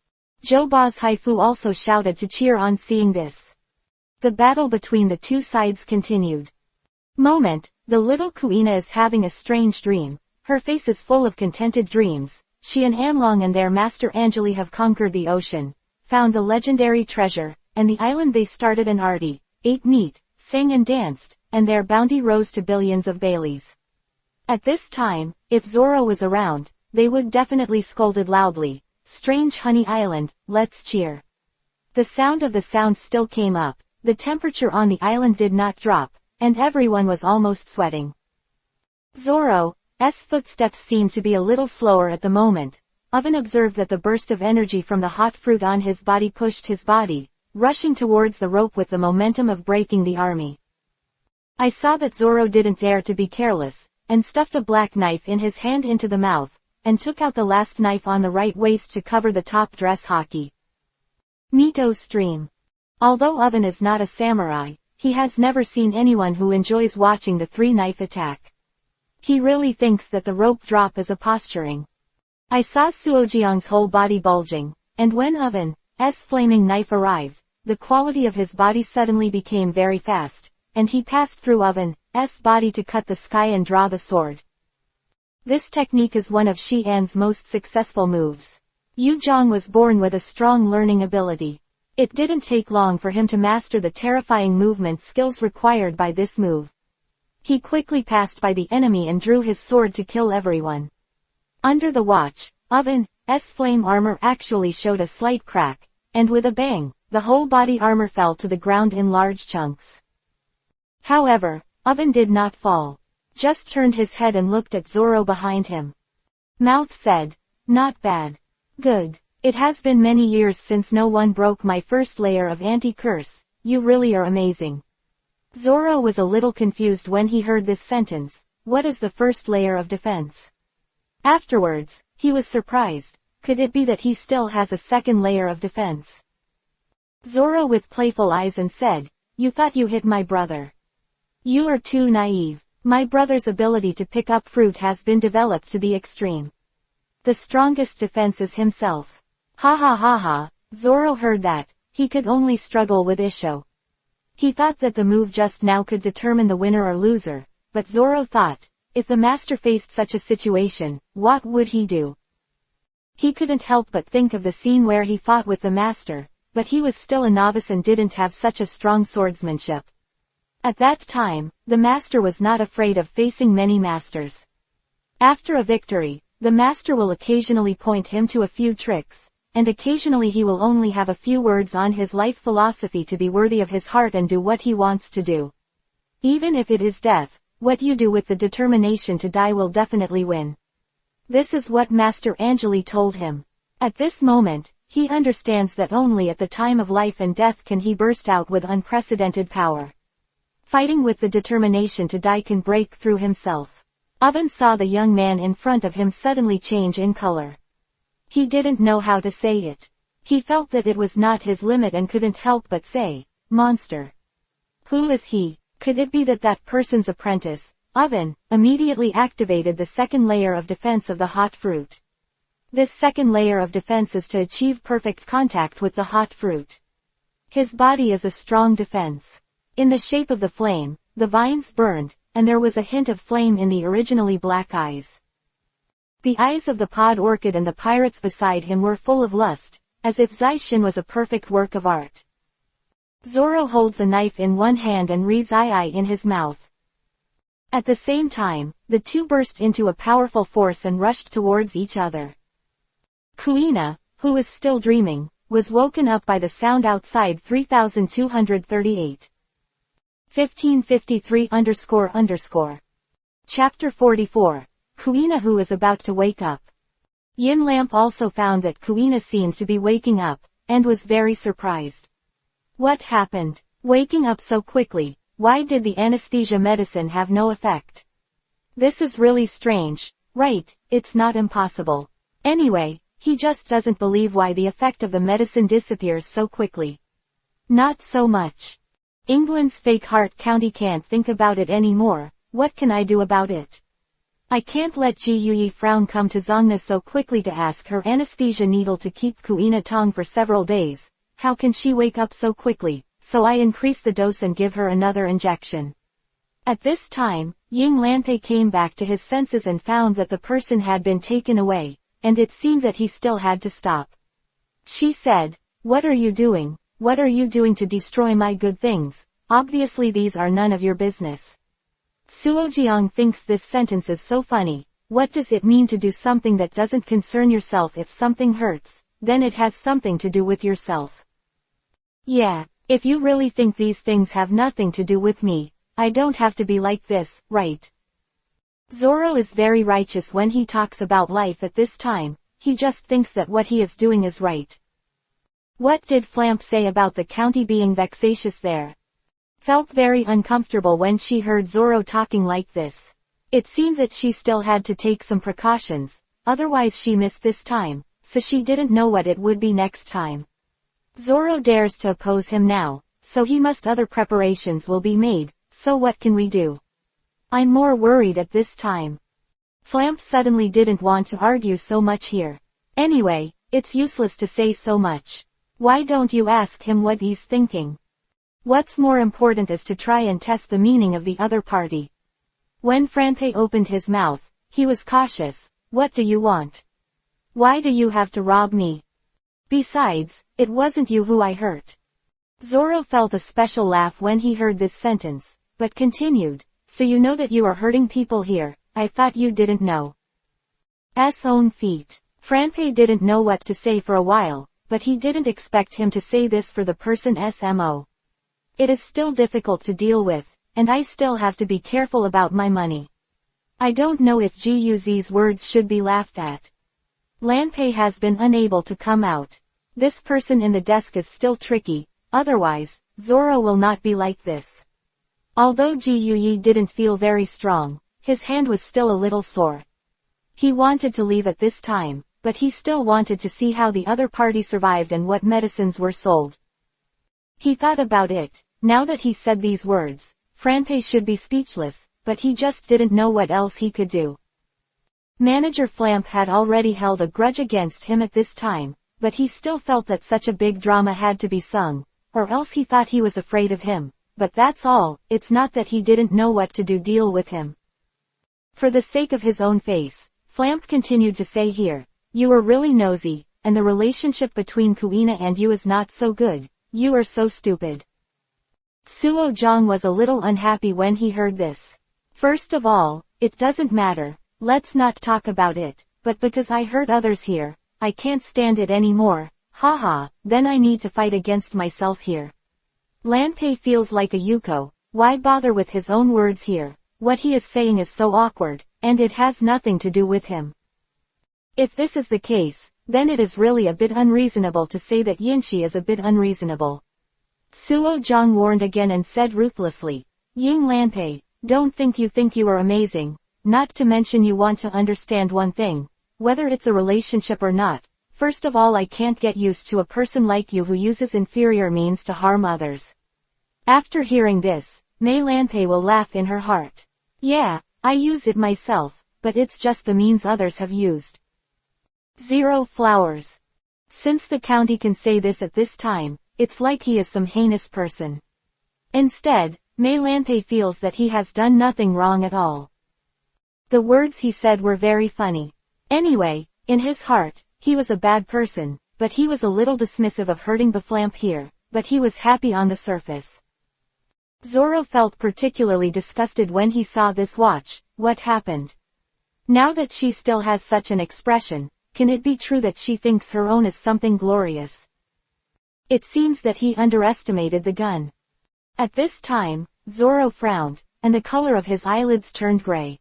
Joba's Haifu also shouted to cheer on seeing this. The battle between the two sides continued. Moment, the little Kuina is having a strange dream. Her face is full of contented dreams. She and Anlong and their master Angeli have conquered the ocean, found the legendary treasure, and the island they started an arty, ate meat, sang and danced, and their bounty rose to billions of Baileys. At this time, if Zoro was around, they would definitely scolded loudly, "Strange honey island, let's cheer." The sound of the sound still came up, the temperature on the island did not drop, and everyone was almost sweating. Zoro's footsteps seemed to be a little slower at the moment. Oven observed that the burst of energy from the hot fruit on his body pushed his body, rushing towards the rope with the momentum of breaking the army. I saw that Zoro didn't dare to be careless, and stuffed a black knife in his hand into the mouth, and took out the last knife on the right waist to cover the top dress hockey. Mito stream. Although Oven is not a samurai, he has never seen anyone who enjoys watching the 3-knife attack. He really thinks that the rope drop is a posturing. I saw Suojiang's whole body bulging, and when Oven's flaming knife arrived, the quality of his body suddenly became very fast, and he passed through Oven's body to cut the sky and draw the sword. This technique is one of Xi'an's most successful moves. Yu Zhang was born with a strong learning ability. It didn't take long for him to master the terrifying movement skills required by this move. He quickly passed by the enemy and drew his sword to kill everyone. Under the watch, Oven's flame armor actually showed a slight crack, and with a bang, the whole body armor fell to the ground in large chunks. However, Oven did not fall. Just turned his head and looked at Zoro behind him. Mouth said, "Not bad. Good. It has been many years since no one broke my first layer of anti-curse. You really are amazing. Zoro was a little confused when he heard this sentence. What is the first layer of defense? Afterwards, he was surprised. Could it be that he still has a second layer of defense? Zoro with playful eyes and said, you thought you hit my brother. You are too naive. My brother's ability to pick up fruit has been developed to the extreme. The strongest defense is himself. Ha ha ha ha. Zoro heard that. He could only struggle with Isho. He thought that the move just now could determine the winner or loser, but Zoro thought, if the master faced such a situation, what would he do? He couldn't help but think of the scene where he fought with the master, but he was still a novice and didn't have such a strong swordsmanship. At that time, the master was not afraid of facing many masters. After a victory, the master will occasionally point him to a few tricks, and occasionally he will only have a few words on his life philosophy to be worthy of his heart and do what he wants to do. Even if it is death, what you do with the determination to die will definitely win. This is what Master Angeli told him. At this moment, he understands that only at the time of life and death can he burst out with unprecedented power. Fighting with the determination to die can break through himself. Oven saw the young man in front of him suddenly change in color. He didn't know how to say it. He felt that it was not his limit and couldn't help but say, monster. Who is he? Could it be that person's apprentice? Oven immediately activated the second layer of defense of the hot fruit. This second layer of defense is to achieve perfect contact with the hot fruit. His body is a strong defense. In the shape of the flame, the vines burned, and there was a hint of flame in the originally black eyes. The eyes of the pod orchid and the pirates beside him were full of lust, as if Zaishin was a perfect work of art. Zoro holds a knife in one hand and reads Ai in his mouth. At the same time, the two burst into a powerful force and rushed towards each other. Kuina, who was still dreaming, was woken up by the sound outside 3238. 1553__. Chapter 44. Kuina who is about to wake up. Yin Lamp also found that Kuina seemed to be waking up, and was very surprised. What happened? Waking up so quickly, why did the anesthesia medicine have no effect? This is really strange, right? It's not impossible. Anyway, he just doesn't believe why the effect of the medicine disappears so quickly. Not so much. England's fake heart county can't think about it anymore. What can I do about it? I can't let Ji Yuyi Frown come to Zongna so quickly to ask her anesthesia needle to keep Kuina Tong for several days. How can she wake up so quickly? So I increase the dose and give her another injection. At this time, Ying Lanpei came back to his senses and found that the person had been taken away, and it seemed that he still had to stop. She said, "What are you doing? What are you doing to destroy my good things? Obviously these are none of your business." Suojiang thinks this sentence is so funny. What does it mean to do something that doesn't concern yourself? If something hurts, then it has something to do with yourself. Yeah, if you really think these things have nothing to do with me, I don't have to be like this, right? Zoro is very righteous when he talks about life at this time. He just thinks that what he is doing is right. What did Flamp say about the county being vexatious there? Felt very uncomfortable when she heard Zoro talking like this. It seemed that she still had to take some precautions, otherwise she missed this time, so she didn't know what it would be next time. Zoro dares to oppose him now, so he must other preparations will be made, so what can we do? I'm more worried at this time. Flamp suddenly didn't want to argue so much here. Anyway, it's useless to say so much. Why don't you ask him what he's thinking? What's more important is to try and test the meaning of the other party. When Franpei opened his mouth, he was cautious. What do you want? Why do you have to rob me? Besides, it wasn't you who I hurt. Zoro felt a special laugh when he heard this sentence, but continued, so you know that you are hurting people here. I thought you didn't know. Own feet. Franpei didn't know what to say for a while, but he didn't expect him to say this for the person SMO. It is still difficult to deal with, and I still have to be careful about my money. I don't know if Guz's words should be laughed at. Lanpei has been unable to come out. This person in the desk is still tricky, otherwise, Zoro will not be like this. Although Ji Yuyi didn't feel very strong, his hand was still a little sore. He wanted to leave at this time, but he still wanted to see how the other party survived and what medicines were sold. He thought about it. Now that he said these words, Franpei should be speechless, but he just didn't know what else he could do. Manager Flamp had already held a grudge against him at this time, but he still felt that such a big drama had to be sung, or else he thought he was afraid of him, but that's all. It's not that he didn't know what to deal with him. For the sake of his own face, Flamp continued to say here, "You are really nosy, and the relationship between Kuina and you is not so good. You are so stupid." Suo Jong was a little unhappy when he heard this. "First of all, it doesn't matter, let's not talk about it, but because I hurt others here, I can't stand it anymore, haha, then I need to fight against myself here." Lanpei feels like a Yuko. Why bother with his own words here? What he is saying is so awkward, and it has nothing to do with him. If this is the case, then it is really a bit unreasonable to say that Yinshi is a bit unreasonable. Suo Jong warned again and said ruthlessly, "Ying Lanpei, don't think you are amazing, not to mention you want to understand one thing, whether it's a relationship or not. First of all, I can't get used to a person like you who uses inferior means to harm others." After hearing this, Mei Lanpei will laugh in her heart. "Yeah, I use it myself, but it's just the means others have used." 0 flowers. Since the county can say this at this time, it's like he is some heinous person. Instead, Mei Lanpei feels that he has done nothing wrong at all. The words he said were very funny. Anyway, in his heart, he was a bad person, but he was a little dismissive of hurting the Flamp here, but he was happy on the surface. Zoro felt particularly disgusted when he saw this watch. What happened? Now that she still has such an expression, can it be true that she thinks her own is something glorious? It seems that he underestimated the gun. At this time, Zoro frowned, and the color of his eyelids turned gray.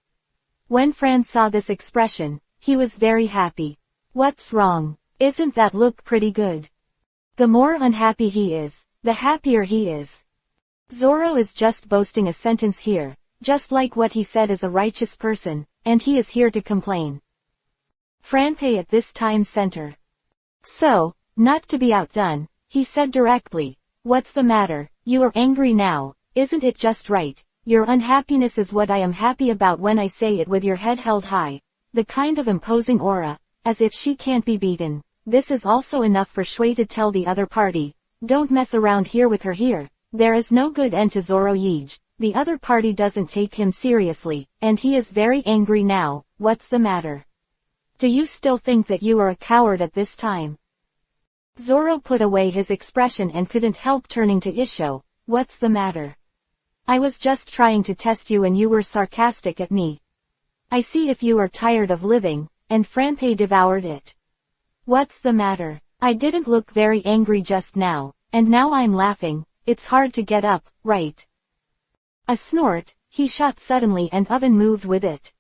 When Fran saw this expression, he was very happy. What's wrong? Isn't that look pretty good? The more unhappy he is, the happier he is. Zoro is just boasting a sentence here, just like what he said is a righteous person, and he is here to complain. Franpei at this time center. So, not to be outdone, he said directly, "What's the matter? You are angry now, isn't it just right? Your unhappiness is what I am happy about when I say it with your head held high, the kind of imposing aura, as if she can't be beaten." This is also enough for Shui to tell the other party, "Don't mess around here with her here." There is no good end to Zoro Yij. The other party doesn't take him seriously, and he is very angry now. What's the matter? Do you still think that you are a coward at this time? Zoro put away his expression and couldn't help turning to Isho. What's the matter? I was just trying to test you and you were sarcastic at me. I see if you are tired of living, and Franpei devoured it. What's the matter? I didn't look very angry just now, and now I'm laughing. It's hard to get up, right? A snort, he shot suddenly and Oven moved with it.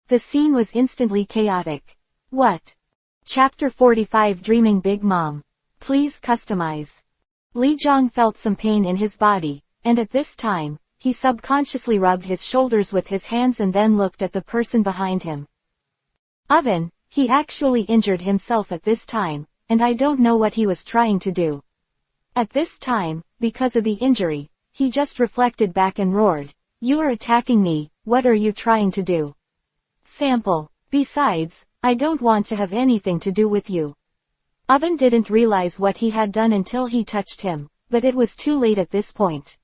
The scene was instantly chaotic. What? Chapter 45 Dreaming Big Mom. Please customize. Li Zhang felt some pain in his body, and at this time, he subconsciously rubbed his shoulders with his hands and then looked at the person behind him. Oven, he actually injured himself at this time, and I don't know what he was trying to do. At this time, because of the injury, he just reflected back and roared, "You are attacking me, what are you trying to do?" Sample. Besides, I don't want to have anything to do with you. Oven didn't realize what he had done until he touched him, but it was too late at this point.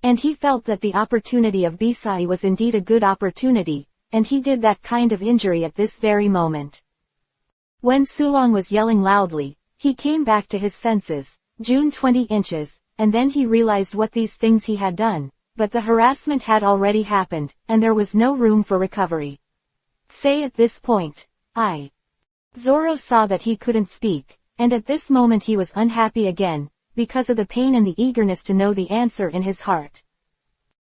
And he felt that the opportunity of Bisai was indeed a good opportunity, and he did that kind of injury at this very moment. When Sulong was yelling loudly, he came back to his senses, June 20 inches, and then he realized what these things he had done, but the harassment had already happened, and there was no room for recovery. Say at this point, Zoro saw that he couldn't speak, and at this moment he was unhappy again, because of the pain and the eagerness to know the answer in his heart.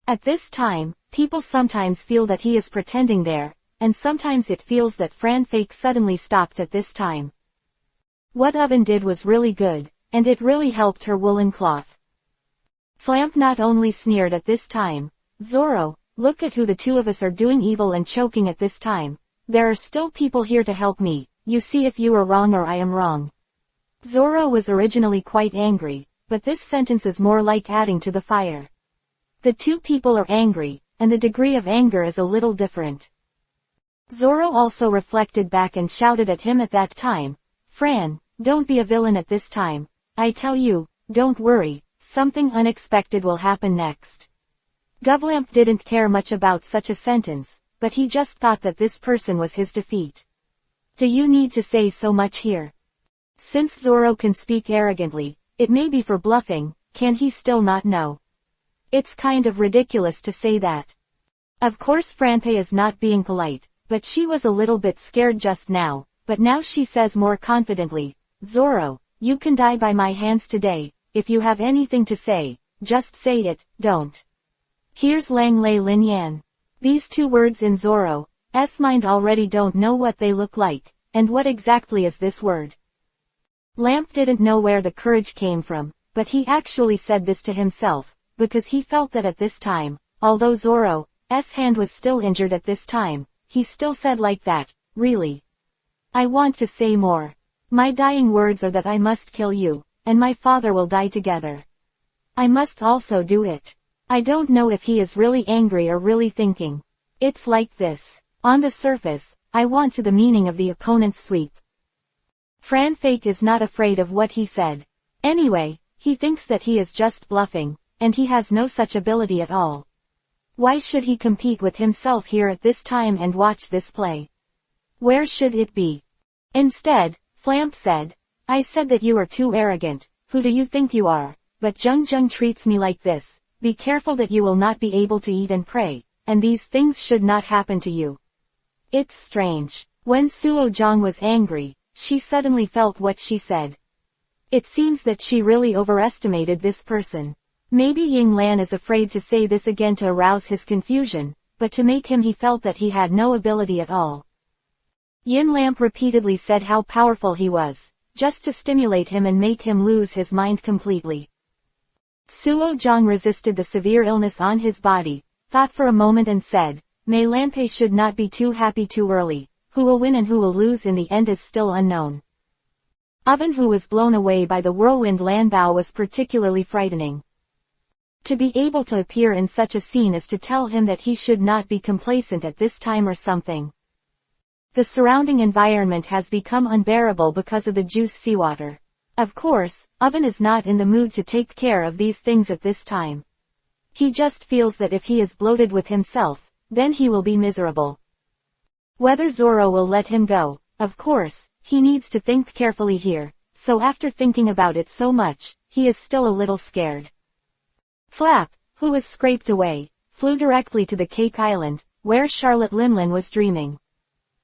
At this time, people sometimes feel that he is pretending there, and sometimes it feels that Fanfic suddenly stopped at this time. What Oven did was really good, and it really helped her woolen cloth. Flamp not only sneered at this time, Zoro, look at who the two of us are doing evil and choking at this time. There are still people here to help me, you see if you are wrong or I am wrong. Zoro was originally quite angry, but this sentence is more like adding to the fire. The two people are angry, and the degree of anger is a little different. Zoro also reflected back and shouted at him at that time, Fran, don't be a villain at this time. I tell you, don't worry, something unexpected will happen next. Govlamp didn't care much about such a sentence, but he just thought that this person was his defeat. Do you need to say so much here? Since Zoro can speak arrogantly, it may be for bluffing, can he still not know? It's kind of ridiculous to say that. Of course Franpe is not being polite, but she was a little bit scared just now, but now she says more confidently, Zoro, you can die by my hands today, if you have anything to say, just say it, don't. Here's Lang Lei Lin Yan. These two words in Zoro's mind already don't know what they look like, and what exactly is this word? Lamp didn't know where the courage came from, but he actually said this to himself, because he felt that at this time, although Zoro's hand was still injured at this time, he still said like that, really. I want to say more. My dying words are that I must kill you, and my father will die together. I must also do it. I don't know if he is really angry or really thinking. It's like this. On the surface, I want to the meaning of the opponent's sweep. Fanfic is not afraid of what he said. Anyway, he thinks that he is just bluffing, and he has no such ability at all. Why should he compete with himself here at this time and watch this play? Where should it be? Instead, Flamp said, I said that you are too arrogant, who do you think you are, but Jung Jung treats me like this, be careful that you will not be able to eat and pray, and these things should not happen to you. It's strange. When Suo Jong was angry, she suddenly felt what she said. It seems that she really overestimated this person. Maybe Ying Lan is afraid to say this again to arouse his confusion, but to make him he felt that he had no ability at all. Yin Lamp repeatedly said how powerful he was, just to stimulate him and make him lose his mind completely. Suo Jong resisted the severe illness on his body, thought for a moment and said, Mei Lanpei should not be too happy too early, who will win and who will lose in the end is still unknown. Oven, who was blown away by the whirlwind Lanbao, was particularly frightening. To be able to appear in such a scene is to tell him that he should not be complacent at this time or something. The surrounding environment has become unbearable because of the juice seawater. Of course, Oven is not in the mood to take care of these things at this time. He just feels that if he is bloated with himself, then he will be miserable. Whether Zoro will let him go, of course, he needs to think carefully here, so after thinking about it so much, he is still a little scared. Flap, who was scraped away, flew directly to the Cake Island, where Charlotte Linlin was dreaming.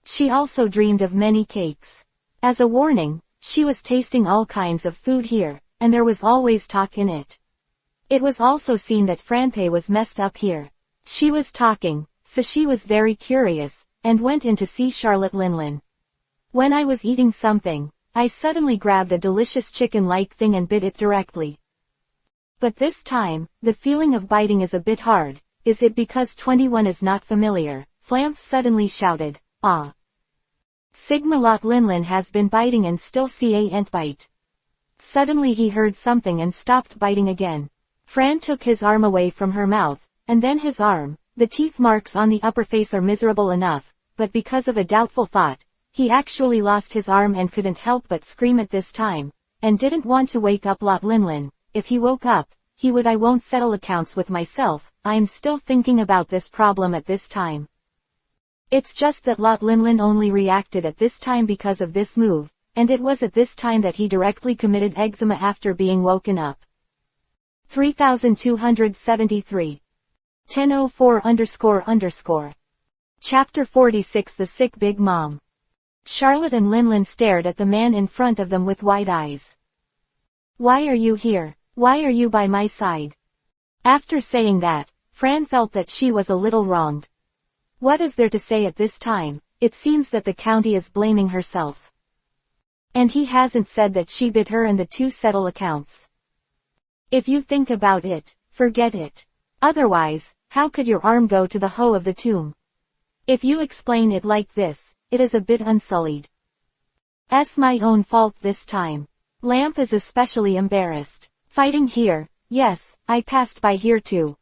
She also dreamed of many cakes. As a warning, she was tasting all kinds of food here, and there was always talk in it. It was also seen that Franpe was messed up here. She was talking, so she was very curious, and went in to see Charlotte Linlin. When I was eating something, I suddenly grabbed a delicious chicken-like thing and bit it directly. But this time, the feeling of biting is a bit hard. Is it because 21 is not familiar? Flamp suddenly shouted, ah. Sigma Lot Linlin has been biting and still can't bite. Suddenly he heard something and stopped biting again. Fran took his arm away from her mouth, and then his arm. The teeth marks on the upper face are miserable enough, but because of a doubtful thought, he actually lost his arm and couldn't help but scream at this time, and didn't want to wake up Lot Linlin. If he woke up, he would. I won't settle accounts with myself, I'm still thinking about this problem at this time. It's just that Lot Linlin only reacted at this time because of this move, and it was at this time that he directly committed eczema after being woken up. 3273. 1004__. Chapter 46. The Sick Big Mom. Charlotte and Linlin stared at the man in front of them with wide eyes. Why are you here? Why are you by my side? After saying that, Fran felt that she was a little wronged. What is there to say at this time? It seems that the county is blaming herself. And he hasn't said that she bid her and the two settle accounts. If you think about it, forget it. Otherwise, how could your arm go to the hoe of the tomb? If you explain it like this, it is a bit unsullied. It's my own fault this time. Lamp is especially embarrassed. Fighting here, yes, I passed by here too.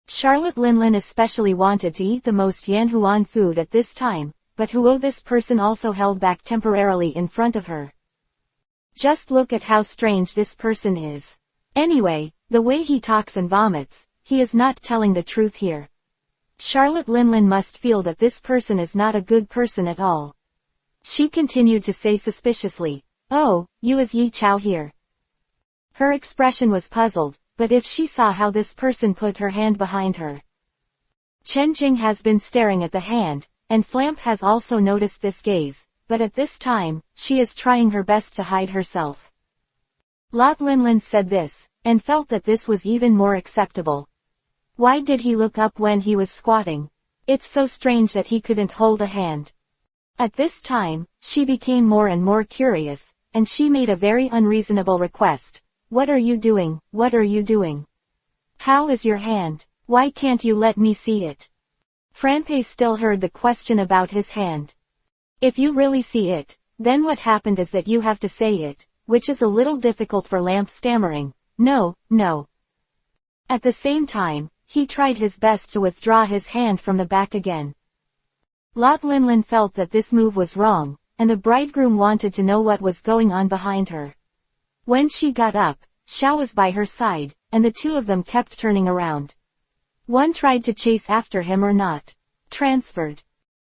Charlotte Linlin especially wanted to eat the most Yanhuan food at this time, but this person also held back temporarily in front of her. Just look at how strange this person is. Anyway, the way he talks and vomits, he is not telling the truth here. Charlotte Linlin must feel that this person is not a good person at all. She continued to say suspiciously, "Oh, you is Yi Chao here?" Her expression was puzzled, but if she saw how this person put her hand behind her. Chen Jing has been staring at the hand, and Flamp has also noticed this gaze, but at this time, she is trying her best to hide herself. Lot Linlin said this, and felt that this was even more acceptable. Why did he look up when he was squatting? It's so strange that he couldn't hold a hand. At this time, she became more and more curious, and she made a very unreasonable request. What are you doing? What are you doing? How is your hand? Why can't you let me see it? Franpe still heard the question about his hand. If you really see it, then what happened is that you have to say it, which is a little difficult for Lamp stammering. No, no. At the same time, he tried his best to withdraw his hand from the back again. Lot Linlin felt that this move was wrong, and the bridegroom wanted to know what was going on behind her. When she got up, Xiao was by her side, and the two of them kept turning around. One tried to chase after him or not. Transferred.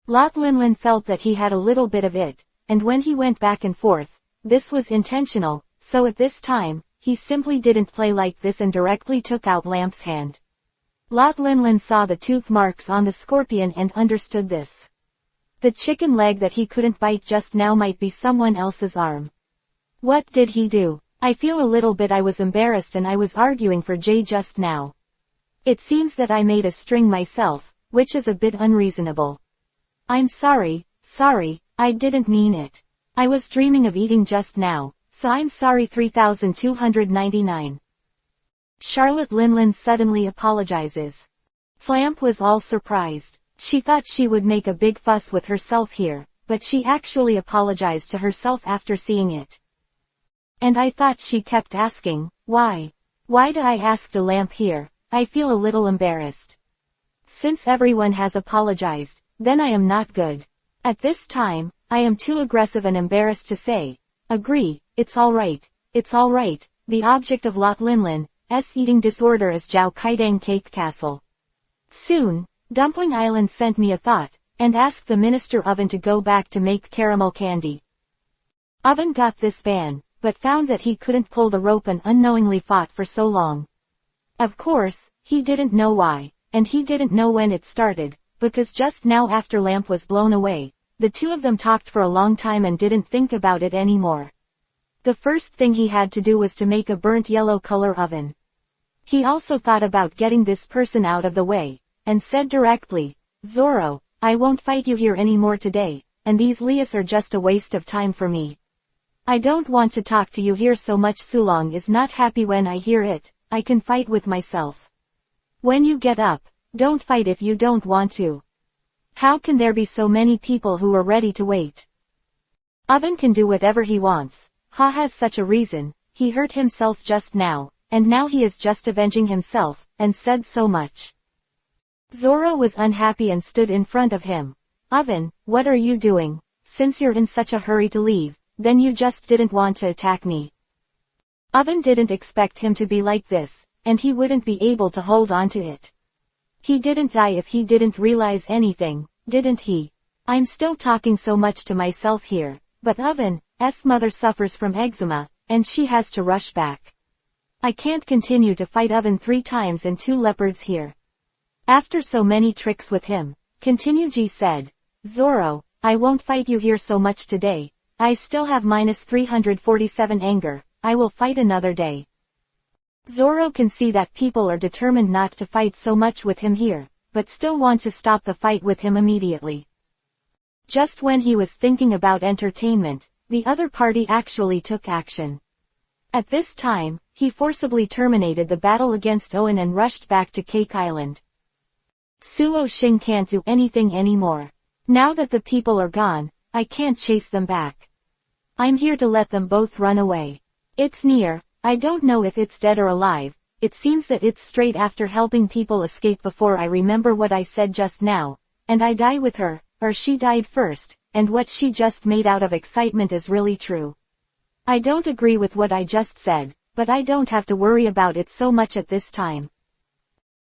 Lot Linlin felt that he had a little bit of it, and when he went back and forth, this was intentional, so at this time, he simply didn't play like this and directly took out Lamp's hand. Lot Linlin saw the tooth marks on the scorpion and understood this. The chicken leg that he couldn't bite just now might be someone else's arm. What did he do? I feel a little bit I was embarrassed and I was arguing for Jay just now. It seems that I made a string myself, which is a bit unreasonable. I'm sorry, I didn't mean it. I was dreaming of eating just now, so I'm sorry. 3299. Charlotte Linlin suddenly apologizes. Flamp was all surprised. She thought she would make a big fuss with herself here, but she actually apologized to herself after seeing it. And I thought she kept asking, why? Why do I ask the Lamp here? I feel a little embarrassed. Since everyone has apologized, then I am not good. At this time, I am too aggressive and embarrassed to say, agree, it's alright, the object of Lot Linlin's eating disorder is Jiao Kaidang Cake Castle. Soon, Dumpling Island sent me a thought, and asked the Minister Oven to go back to make caramel candy. Oven got this ban, but found that he couldn't pull the rope and unknowingly fought for so long. Of course, he didn't know why, and he didn't know when it started, because just now after Lamp was blown away, the two of them talked for a long time and didn't think about it anymore. The first thing he had to do was to make a burnt yellow color oven. He also thought about getting this person out of the way, and said directly, Zoro, I won't fight you here anymore today, and these lias are just a waste of time for me. I don't want to talk to you here so much. Sulong is not happy when I hear it. I can fight with myself. When you get up, don't fight if you don't want to. How can there be so many people who are ready to wait? Oven can do whatever he wants. Ha has such a reason, he hurt himself just now, and now he is just avenging himself, and said so much. Zoro was unhappy and stood in front of him. Oven, what are you doing? Since you're in such a hurry to leave, then you just didn't want to attack me. Oven didn't expect him to be like this, and he wouldn't be able to hold on to it. He didn't die if he didn't realize anything, didn't he? I'm still talking so much to myself here, but Oven's mother suffers from eczema, and she has to rush back. I can't continue to fight Oven 3 times and 2 leopards here. After so many tricks with him, Ji said, Zoro, I won't fight you here so much today. I still have -347 anger. I will fight another day. Zoro can see that people are determined not to fight so much with him here, but still want to stop the fight with him immediately. Just when he was thinking about entertainment, the other party actually took action. At this time, he forcibly terminated the battle against Owen and rushed back to Cake Island. Suo Xing can't do anything anymore. Now that the people are gone, I can't chase them back. I'm here to let them both run away. It's near, I don't know if it's dead or alive, it seems that it's straight after helping people escape before I remember what I said just now, and I die with her, or she died first, and what she just made out of excitement is really true. I don't agree with what I just said, but I don't have to worry about it so much at this time.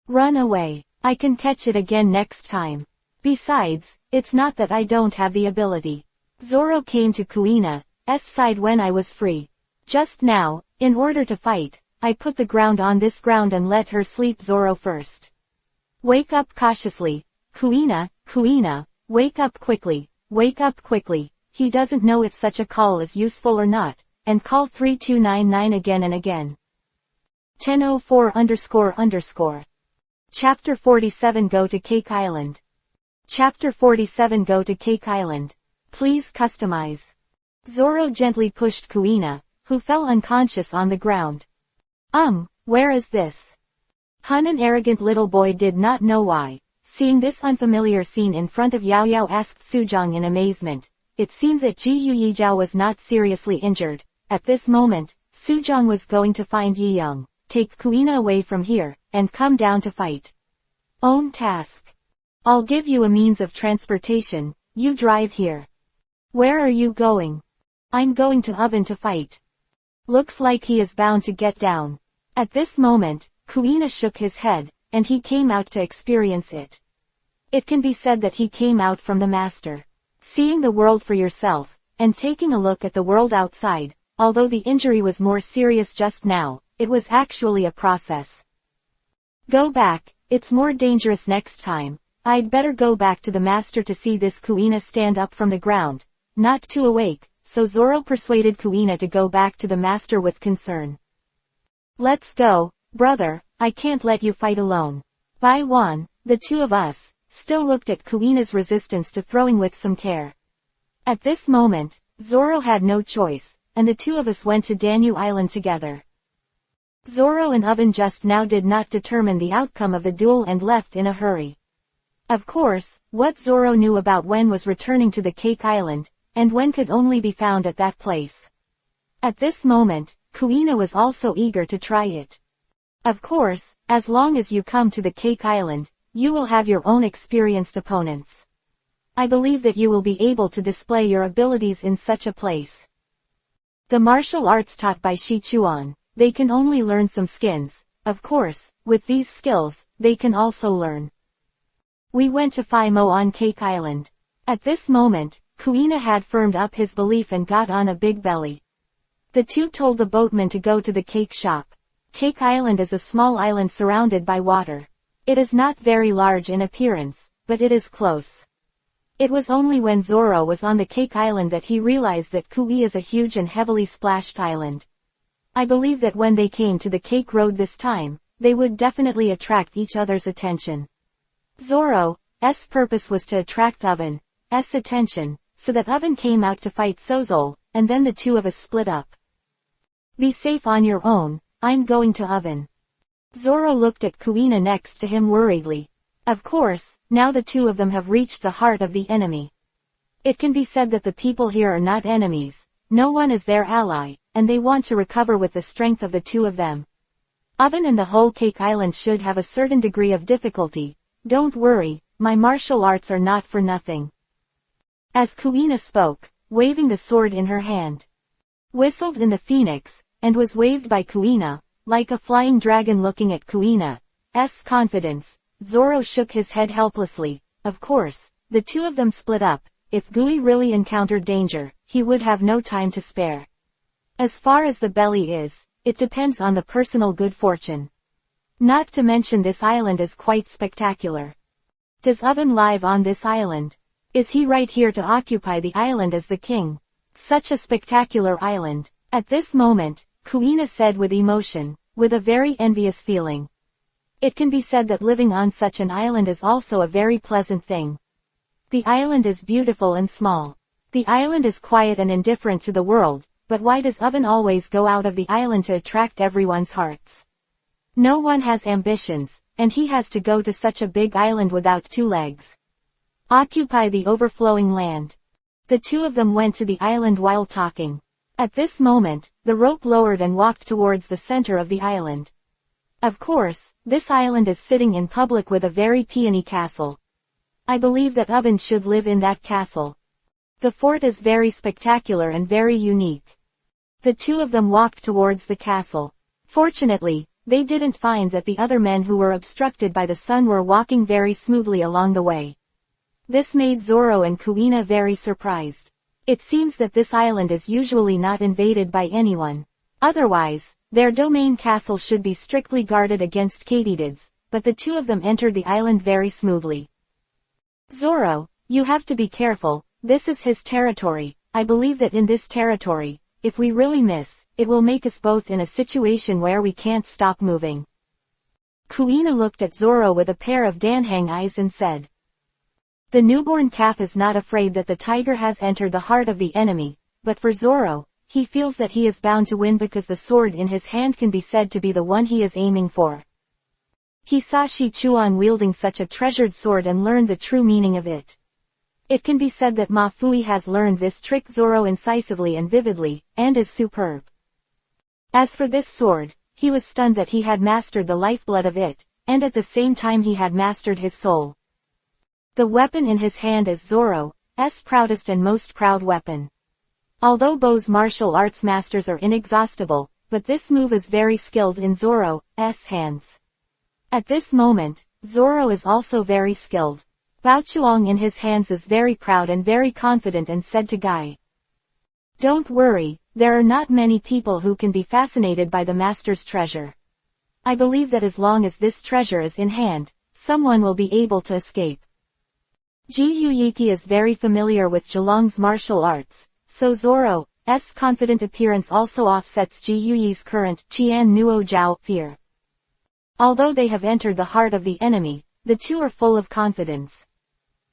Run away. I can catch it again next time. Besides, it's not that I don't have the ability. Zoro came to Kuina's side when I was free. Just now, in order to fight, I put the ground on this ground and let her sleep. Zoro first. Wake up cautiously. Kuina, wake up quickly, wake up quickly. He doesn't know if such a call is useful or not, and call 3299 again and again. 1004__. Chapter 47 Go to Cake Island. Chapter 47 Go to Cake Island. Please customize. Zoro gently pushed Kuina, who fell unconscious on the ground. Where is this? An arrogant little boy did not know why. Seeing this unfamiliar scene in front of Yao Yao asked Suzhong in amazement. It seemed that Ji Yuzhao was not seriously injured. At this moment, Suzhong was going to find Yiyang, take Kuina away from here, and come down to fight. Own task. I'll give you a means of transportation, you drive here. Where are you going? I'm going to Oven to fight. Looks like he is bound to get down. At this moment, Kuina shook his head, and he came out to experience it. It can be said that he came out from the master. Seeing the world for yourself, and taking a look at the world outside, although the injury was more serious just now, it was actually a process. Go back, it's more dangerous next time. I'd better go back to the master to see this Kuina stand up from the ground, not too awake, so Zoro persuaded Kuina to go back to the master with concern. Let's go, brother, I can't let you fight alone. Bai Wan, the two of us, still looked at Kuina's resistance to throwing with some care. At this moment, Zoro had no choice, and the two of us went to Danyu Island together. Zoro and Oven just now did not determine the outcome of the duel and left in a hurry. Of course, what Zoro knew about Wen was returning to the Cake Island, and Wen could only be found at that place. At this moment, Kuina was also eager to try it. Of course, as long as you come to the Cake Island, you will have your own experienced opponents. I believe that you will be able to display your abilities in such a place. The martial arts taught by Shi Chuan, they can only learn some skins. Of course, with these skills, they can also learn. We went to Phi Mo on Cake Island. At this moment, Kuina had firmed up his belief and got on a big belly. The two told the boatman to go to the cake shop. Cake Island is a small island surrounded by water. It is not very large in appearance, but it is close. It was only when Zoro was on the Cake Island that he realized that Kui is a huge and heavily splashed island. I believe that when they came to the Cake Road this time, they would definitely attract each other's attention. Zoro's purpose was to attract Oven's attention, so that Oven came out to fight Sozol, and then the two of us split up. Be safe on your own, I'm going to Oven. Zoro looked at Kuina next to him worriedly. Of course, now the two of them have reached the heart of the enemy. It can be said that the people here are not enemies, no one is their ally, and they want to recover with the strength of the two of them. Oven and the whole Cake Island should have a certain degree of difficulty. Don't worry, my martial arts are not for nothing. As Kuina spoke, waving the sword in her hand. Whistled in the phoenix, and was waved by Kuina, like a flying dragon looking at Kuina's confidence. Zoro shook his head helplessly. Of course, the two of them split up. If Gui really encountered danger, he would have no time to spare. As far as the belly is, it depends on the personal good fortune. Not to mention this island is quite spectacular. Does Oven live on this island? Is he right here to occupy the island as the king? Such a spectacular island. At this moment, Kuina said with emotion, with a very envious feeling. It can be said that living on such an island is also a very pleasant thing. The island is beautiful and small. The island is quiet and indifferent to the world, but why does Oven always go out of the island to attract everyone's hearts? No one has ambitions, and he has to go to such a big island without 2 legs. Occupy the overflowing land. The two of them went to the island while talking. At this moment, the rope lowered and walked towards the center of the island. Of course, this island is sitting in public with a very peony castle. I believe that Oven should live in that castle. The fort is very spectacular and very unique. The two of them walked towards the castle. Fortunately, they didn't find that the other men who were obstructed by the sun were walking very smoothly along the way. This made Zoro and Kuina very surprised. It seems that this island is usually not invaded by anyone. Otherwise, their domain castle should be strictly guarded against katydids, but the two of them entered the island very smoothly. Zoro, you have to be careful, this is his territory. I believe that in this territory, if we really miss, it will make us both in a situation where we can't stop moving. Kuina looked at Zoro with a pair of Danhang eyes and said. The newborn calf is not afraid that the tiger has entered the heart of the enemy, but for Zoro, he feels that he is bound to win because the sword in his hand can be said to be the one he is aiming for. He saw Shi Chuan wielding such a treasured sword and learned the true meaning of it. It can be said that Ma Fui has learned this trick Zoro incisively and vividly, and is superb. As for this sword, he was stunned that he had mastered the lifeblood of it, and at the same time he had mastered his soul. The weapon in his hand is Zoro's proudest and most proud weapon. Although Bo's martial arts masters are inexhaustible, but this move is very skilled in Zoro's hands. At this moment, Zoro is also very skilled. Bao Chuang in his hands is very proud and very confident and said to Guy. Don't worry, there are not many people who can be fascinated by the master's treasure. I believe that as long as this treasure is in hand, someone will be able to escape. Ji Yuyiki is very familiar with Zhilong's martial arts, so Zoro's confident appearance also offsets Ji Yuyi's current Qian Nuo Jiao fear. Although they have entered the heart of the enemy, the two are full of confidence.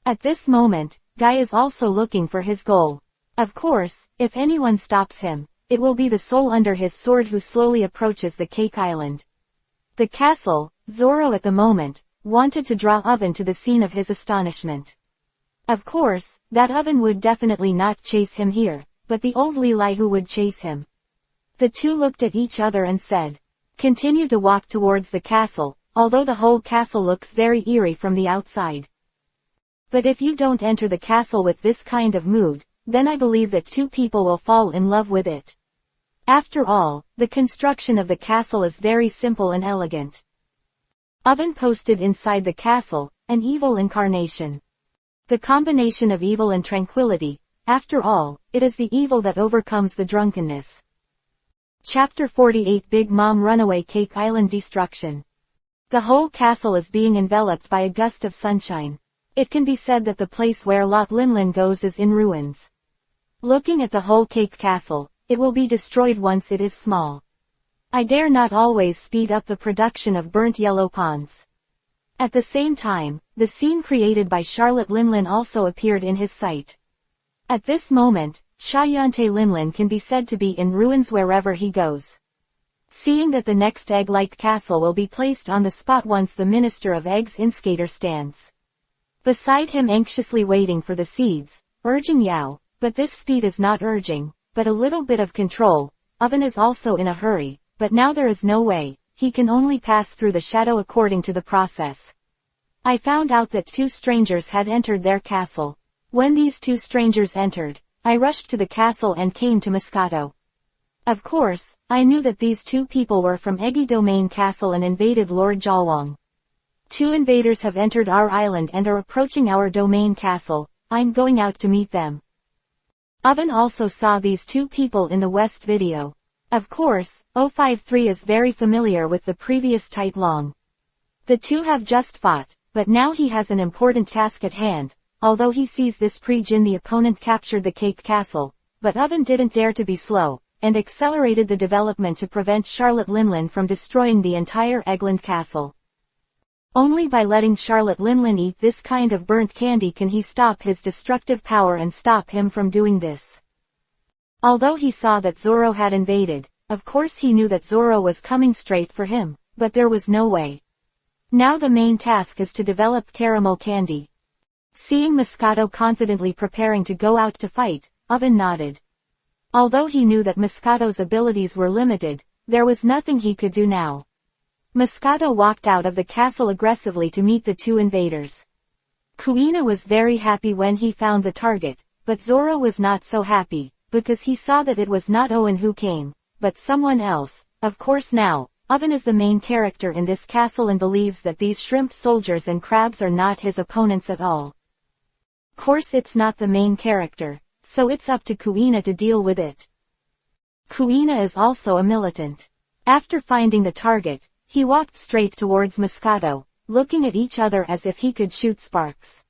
At this moment, Guy is also looking for his goal. Of course, if anyone stops him, it will be the soul under his sword who slowly approaches the Cake Island. The castle, Zoro at the moment, wanted to draw Oven to the scene of his astonishment. Of course, that Oven would definitely not chase him here, but the old Lilai who would chase him. The two looked at each other and said, continue to walk towards the castle, although the whole castle looks very eerie from the outside. But if you don't enter the castle with this kind of mood, then I believe that two people will fall in love with it. After all, the construction of the castle is very simple and elegant. Oven posted inside the castle, an evil incarnation. The combination of evil and tranquility, after all, it is the evil that overcomes the drunkenness. Chapter 48 Big Mom Runaway Cake Island Destruction. The whole castle is being enveloped by a gust of sunshine. It can be said that the place where Lot Linlin goes is in ruins. Looking at the whole cake castle, it will be destroyed once it is small. I dare not always speed up the production of burnt yellow pawns. At the same time, the scene created by Charlotte Linlin also appeared in his sight. At this moment, Shayante Linlin can be said to be in ruins wherever he goes. Seeing that the next egg-like castle will be placed on the spot once the Minister of Eggs Inskater stands beside him anxiously waiting for the seeds, urging Yao, but this speed is not urging, but a little bit of control. Oven is also in a hurry, but now there is no way, he can only pass through the shadow according to the process. I found out that two strangers had entered their castle. When these two strangers entered, I rushed to the castle and came to Moscato. Of course, I knew that these two people were from Eggy Domain Castle and invaded Lord Jalwang. Two invaders have entered our island and are approaching our domain castle. I'm going out to meet them. Oven also saw these two people in the West video. Of course, 053 is very familiar with the previous Tight Long. The two have just fought, but now he has an important task at hand. Although he sees this pre-Jin the opponent captured the Cake Castle, but Oven didn't dare to be slow, and accelerated the development to prevent Charlotte Linlin from destroying the entire Eggland Castle. Only by letting Charlotte Linlin eat this kind of burnt candy can he stop his destructive power and stop him from doing this. Although he saw that Zoro had invaded, of course he knew that Zoro was coming straight for him, but there was no way. Now the main task is to develop caramel candy. Seeing Moscato confidently preparing to go out to fight, Oven nodded. Although he knew that Moscato's abilities were limited, there was nothing he could do now. Moscato walked out of the castle aggressively to meet the two invaders. Kuina was very happy when he found the target, but Zoro was not so happy, because he saw that it was not Owen who came, but someone else. Of course now, Oven is the main character in this castle and believes that these shrimp soldiers and crabs are not his opponents at all. Course it's not the main character, so it's up to Kuina to deal with it. Kuina is also a militant. After finding the target, he walked straight towards Moscato, looking at each other as if he could shoot sparks.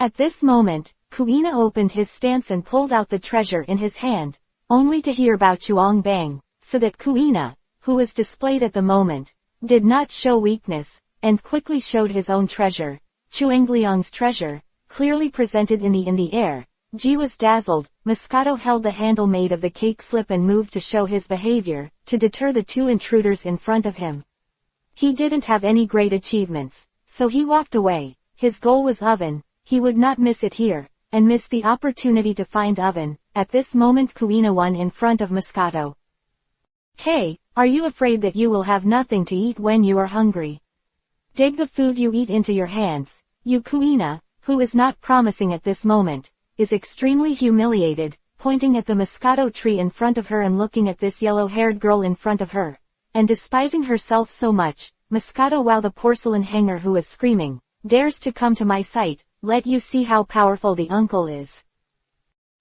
At this moment, Kuina opened his stance and pulled out the treasure in his hand, only to hear Bao Chuang bang, so that Kuina, who was displayed at the moment, did not show weakness, and quickly showed his own treasure. Chuangliang's treasure, clearly presented in the air. Ji was dazzled. Moscato held the handle made of the cake slip and moved to show his behavior, to deter the two intruders in front of him. He didn't have any great achievements, so he walked away. His goal was Oven. He would not miss it here, and miss the opportunity to find Oven. At this moment Kuina won in front of Moscato. Hey, are you afraid that you will have nothing to eat when you are hungry? Dig the food you eat into your hands. You Kuina, who is not promising at this moment, is extremely humiliated, pointing at the Moscato tree in front of her and looking at this yellow-haired girl in front of her, and despising herself so much. Moscato, while the porcelain hanger who is screaming, dares to come to my sight, let you see how powerful the uncle is.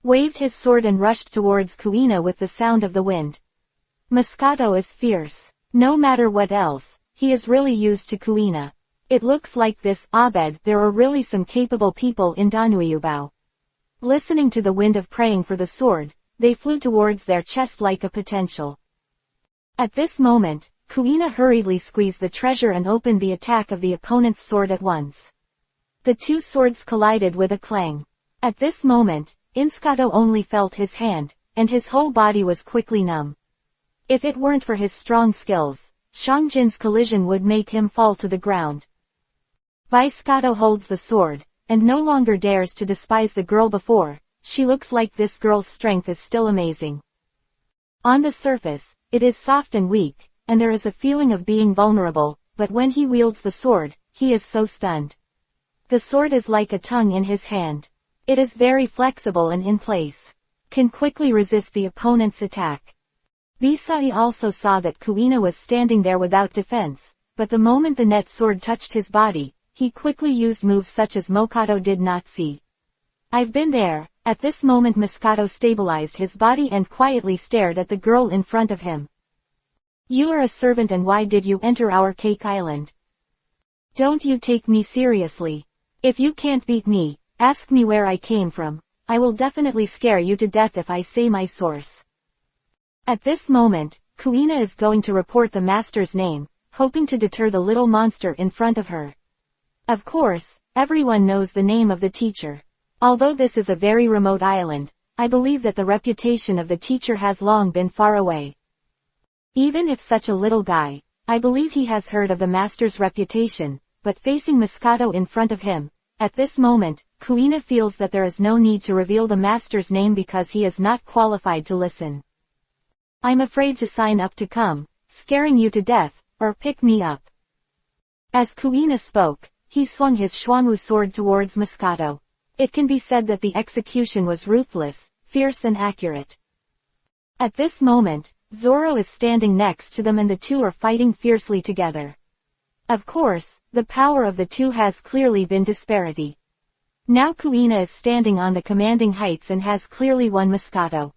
Waved his sword and rushed towards Kuina with the sound of the wind. Moscato is fierce. No matter what else, he is really used to Kuina. It looks like this, Abed, there are really some capable people in Danuyubao. Listening to the wind of praying for the sword, they flew towards their chest like a potential. At this moment, Kuina hurriedly squeezed the treasure and opened the attack of the opponent's sword at once. The two swords collided with a clang. At this moment, Moscato only felt his hand, and his whole body was quickly numb. If it weren't for his strong skills, Shangjin's collision would make him fall to the ground. Moscato holds the sword, and no longer dares to despise the girl before. She looks like this girl's strength is still amazing. On the surface, it is soft and weak, and there is a feeling of being vulnerable, but when he wields the sword, he is so stunned. The sword is like a tongue in his hand. It is very flexible and in place. Can quickly resist the opponent's attack. Visai also saw that Kuina was standing there without defense, but the moment the net sword touched his body, he quickly used moves such as Moscato did not see. I've been there. At this moment Moscato stabilized his body and quietly stared at the girl in front of him. You are a servant, and why did you enter our cake island? Don't you take me seriously? If you can't beat me, ask me where I came from. I will definitely scare you to death if I say my source. At this moment, Kuina is going to report the master's name, hoping to deter the little monster in front of her. Of course, everyone knows the name of the teacher. Although this is a very remote island, I believe that the reputation of the teacher has long been far away. Even if such a little guy, I believe he has heard of the master's reputation, but facing Moscato in front of him, at this moment, Kuina feels that there is no need to reveal the master's name because he is not qualified to listen. I'm afraid to sign up to come, scaring you to death, or pick me up. As Kuina spoke, he swung his Xuanwu sword towards Moscato. It can be said that the execution was ruthless, fierce and accurate. At this moment, Zoro is standing next to them and the two are fighting fiercely together. Of course, the power of the two has clearly been disparity. Now Kuina is standing on the commanding heights and has clearly won Moscato.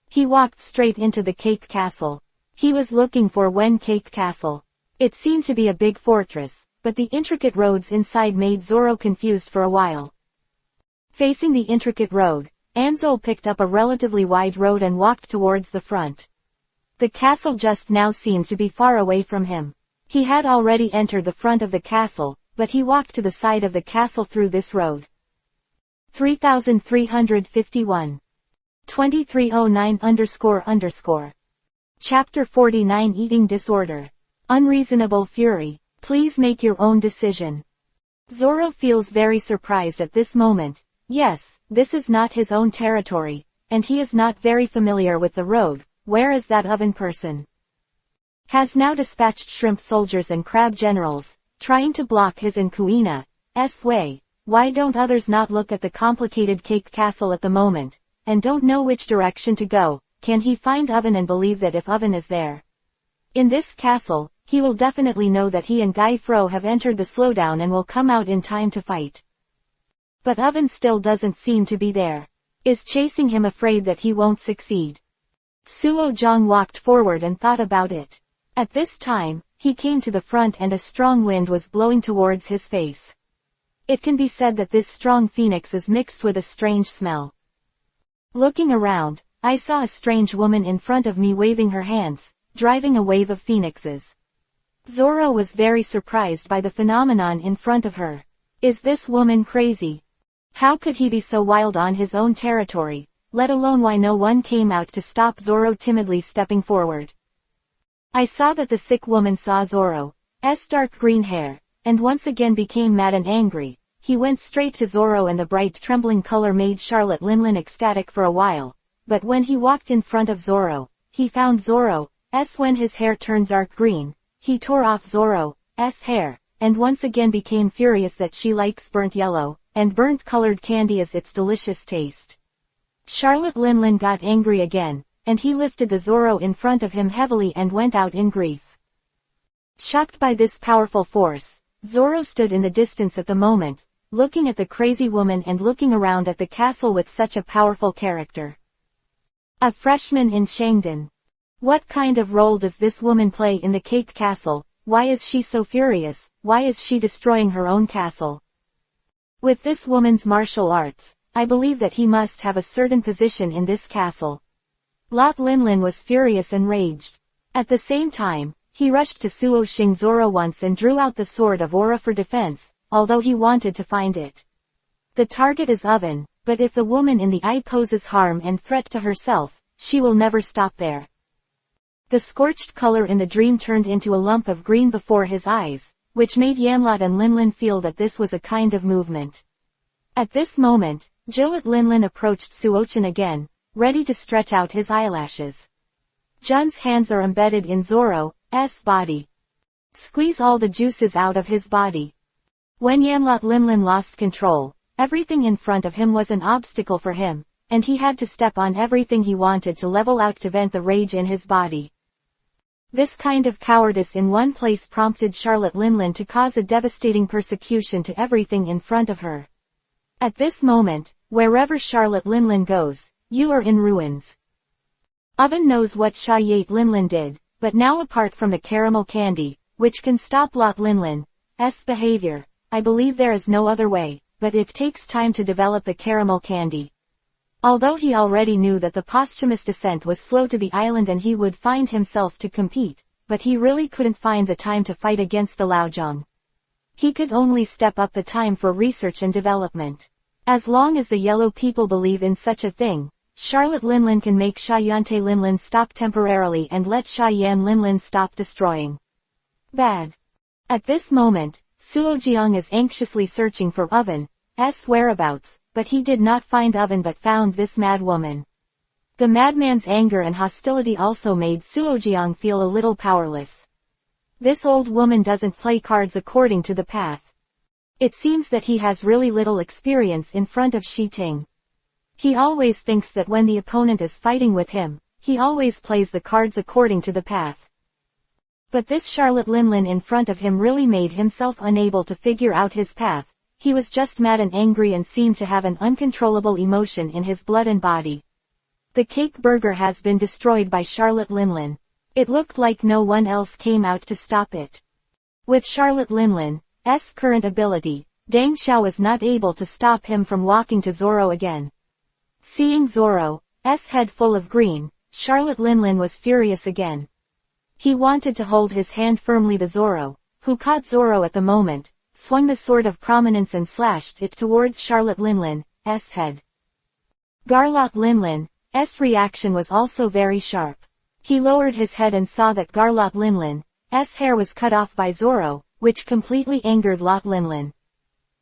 He walked straight into the cake castle. He was looking for Wen Cake Castle. It seemed to be a big fortress, but the intricate roads inside made Zoro confused for a while. Facing the intricate road, Anzol picked up a relatively wide road and walked towards the front. The castle just now seemed to be far away from him. He had already entered the front of the castle, but he walked to the side of the castle through this road. 3351. 2309 __. Chapter 49 Eating Disorder. Unreasonable Fury. Please make your own decision. Zoro feels very surprised at this moment. Yes, this is not his own territory, and he is not very familiar with the road, whereas that oven person has now dispatched shrimp soldiers and crab generals, trying to block his and Kuina's way. Why don't others not look at the complicated cake castle at the moment, and don't know which direction to go? Can he find Oven and believe that if Oven is there in this castle, he will definitely know that he and Guy Fro have entered the slowdown and will come out in time to fight. But Oven still doesn't seem to be there. Is chasing him afraid that he won't succeed? Suo Jong walked forward and thought about it. At this time, he came to the front and a strong wind was blowing towards his face. It can be said that this strong phoenix is mixed with a strange smell. Looking around, I saw a strange woman in front of me waving her hands, driving a wave of phoenixes. Zoro was very surprised by the phenomenon in front of her. Is this woman crazy? How could he be so wild on his own territory, let alone why no one came out to stop Zoro timidly stepping forward? I saw that the sick woman saw Zoro's dark green hair, and once again became mad and angry. He went straight to Zoro and the bright trembling color made Charlotte Linlin ecstatic for a while, but when he walked in front of Zoro, he found Zoro's when his hair turned dark green, he tore off Zoro's hair, and once again became furious that she likes burnt yellow, and burnt colored candy as its delicious taste. Charlotte Linlin got angry again, and he lifted the Zoro in front of him heavily and went out in grief. Shocked by this powerful force, Zoro stood in the distance at the moment, looking at the crazy woman and looking around at the castle with such a powerful character. A freshman in Shangdon. What kind of role does this woman play in the cake castle? Why is she so furious? Why is she destroying her own castle? With this woman's martial arts, I believe that he must have a certain position in this castle. Lot Linlin was furious and raged. At the same time, he rushed to Suo Xing Zoro once and drew out the sword of aura for defense, although he wanted to find it. The target is Oven, but if the woman in the eye poses harm and threat to herself, she will never stop there. The scorched color in the dream turned into a lump of green before his eyes, which made Yanlot and Linlin feel that this was a kind of movement. At this moment, Jillet Linlin approached Suochin again, ready to stretch out his eyelashes. Jun's hands are embedded in Zoro's body. Squeeze all the juices out of his body. When Yanlot Linlin lost control, everything in front of him was an obstacle for him, and he had to step on everything he wanted to level out to vent the rage in his body. This kind of cowardice in one place prompted Charlotte Linlin to cause a devastating persecution to everything in front of her. At this moment, wherever Charlotte Linlin goes, you are in ruins. Oven knows what Chayate Linlin did, but now apart from the caramel candy, which can stop Lot Linlin's behavior, I believe there is no other way, but it takes time to develop the caramel candy. Although he already knew that the posthumous descent was slow to the island and he would find himself to compete, but he really couldn't find the time to fight against the Laozhong. He could only step up the time for research and development. As long as the yellow people believe in such a thing, Charlotte Linlin can make Shayante Linlin stop temporarily and let Shayan Linlin stop destroying. Bad. At this moment, Suojiang is anxiously searching for Oven's whereabouts, but he did not find Oven but found this mad woman. The madman's anger and hostility also made Suojiang feel a little powerless. This old woman doesn't play cards according to the path. It seems that he has really little experience in front of Shi Ting. He always thinks that when the opponent is fighting with him, he always plays the cards according to the path. But this Charlotte Linlin in front of him really made himself unable to figure out his path. He was just mad and angry and seemed to have an uncontrollable emotion in his blood and body. The cake burger has been destroyed by Charlotte Linlin. It looked like no one else came out to stop it. With Charlotte Linlin's current ability, Dang Xiao was not able to stop him from walking to Zoro again. Seeing Zoro's head full of green, Charlotte Linlin was furious again. He wanted to hold his hand firmly. The Zoro, who caught Zoro at the moment, swung the sword of prominence and slashed it towards Charlotte Linlin's head. Charlotte Linlin's reaction was also very sharp. He lowered his head and saw that Charlotte Linlin's hair was cut off by Zoro, which completely angered Lot Linlin.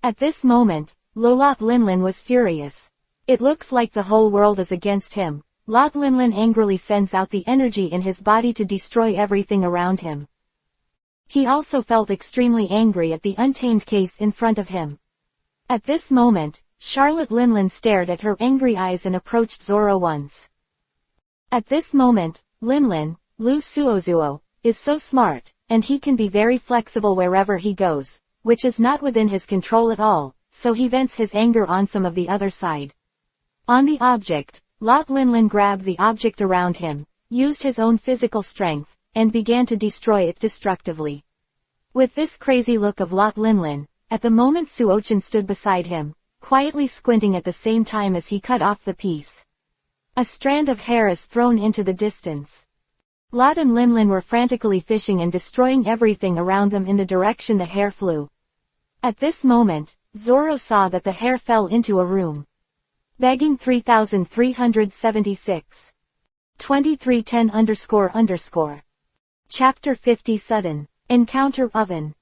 At this moment, Lot Linlin was furious. It looks like the whole world is against him. Lot Linlin angrily sends out the energy in his body to destroy everything around him. He also felt extremely angry at the untamed case in front of him. At this moment, Charlotte Linlin stared at her angry eyes and approached Zoro once. At this moment, Linlin, Lu Suozuo, is so smart, and he can be very flexible wherever he goes, which is not within his control at all, so he vents his anger on some of the other side. On the object, Lot Linlin grabbed the object around him, used his own physical strength, and began to destroy it destructively. With this crazy look of Lot Linlin, at the moment Suochin stood beside him, quietly squinting at the same time as he cut off the piece. A strand of hair is thrown into the distance. Lot and Linlin were frantically fishing and destroying everything around them in the direction the hair flew. At this moment, Zoro saw that the hair fell into a room. Begging 3376. 2310__. Chapter 50 Sudden Encounter Oven.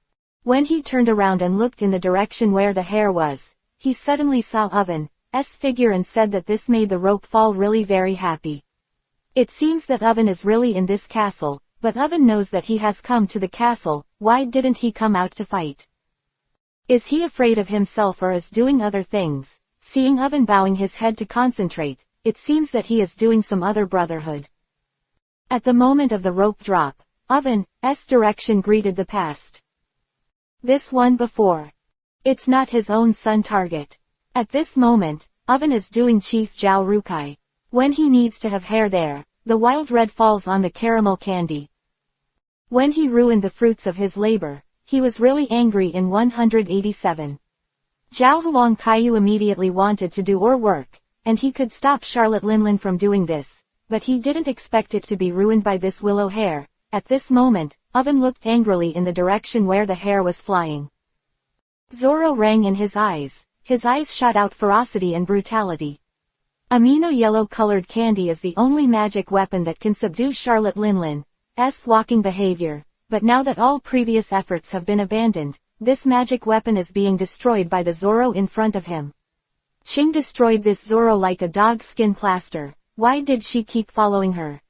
When he turned around and looked in the direction where the hair was, he suddenly saw Oven's figure and said that this made the rope fall really very happy. It seems that Oven is really in this castle, but Oven knows that he has come to the castle. Why didn't he come out to fight? Is he afraid of himself or is doing other things? Seeing Oven bowing his head to concentrate, it seems that he is doing some other brotherhood. At the moment of the rope drop, Oven's direction greeted the past. This one before. It's not his own son target. At this moment, Oven is doing Chief Zhao Rukai. When he needs to have hair there, the wild red falls on the caramel candy. When he ruined the fruits of his labor, he was really angry in 187. Zhao Huangkaiyu immediately wanted to do or work, and he could stop Charlotte Linlin from doing this, but he didn't expect it to be ruined by this willow hair. At this moment, Oven looked angrily in the direction where the hair was flying. Zoro rang in his eyes shot out ferocity and brutality. Amino yellow-colored candy is the only magic weapon that can subdue Charlotte Linlin's walking behavior, but now that all previous efforts have been abandoned, this magic weapon is being destroyed by the Zoro in front of him. Ching destroyed this Zoro like a dog's skin plaster. Why did she keep following her?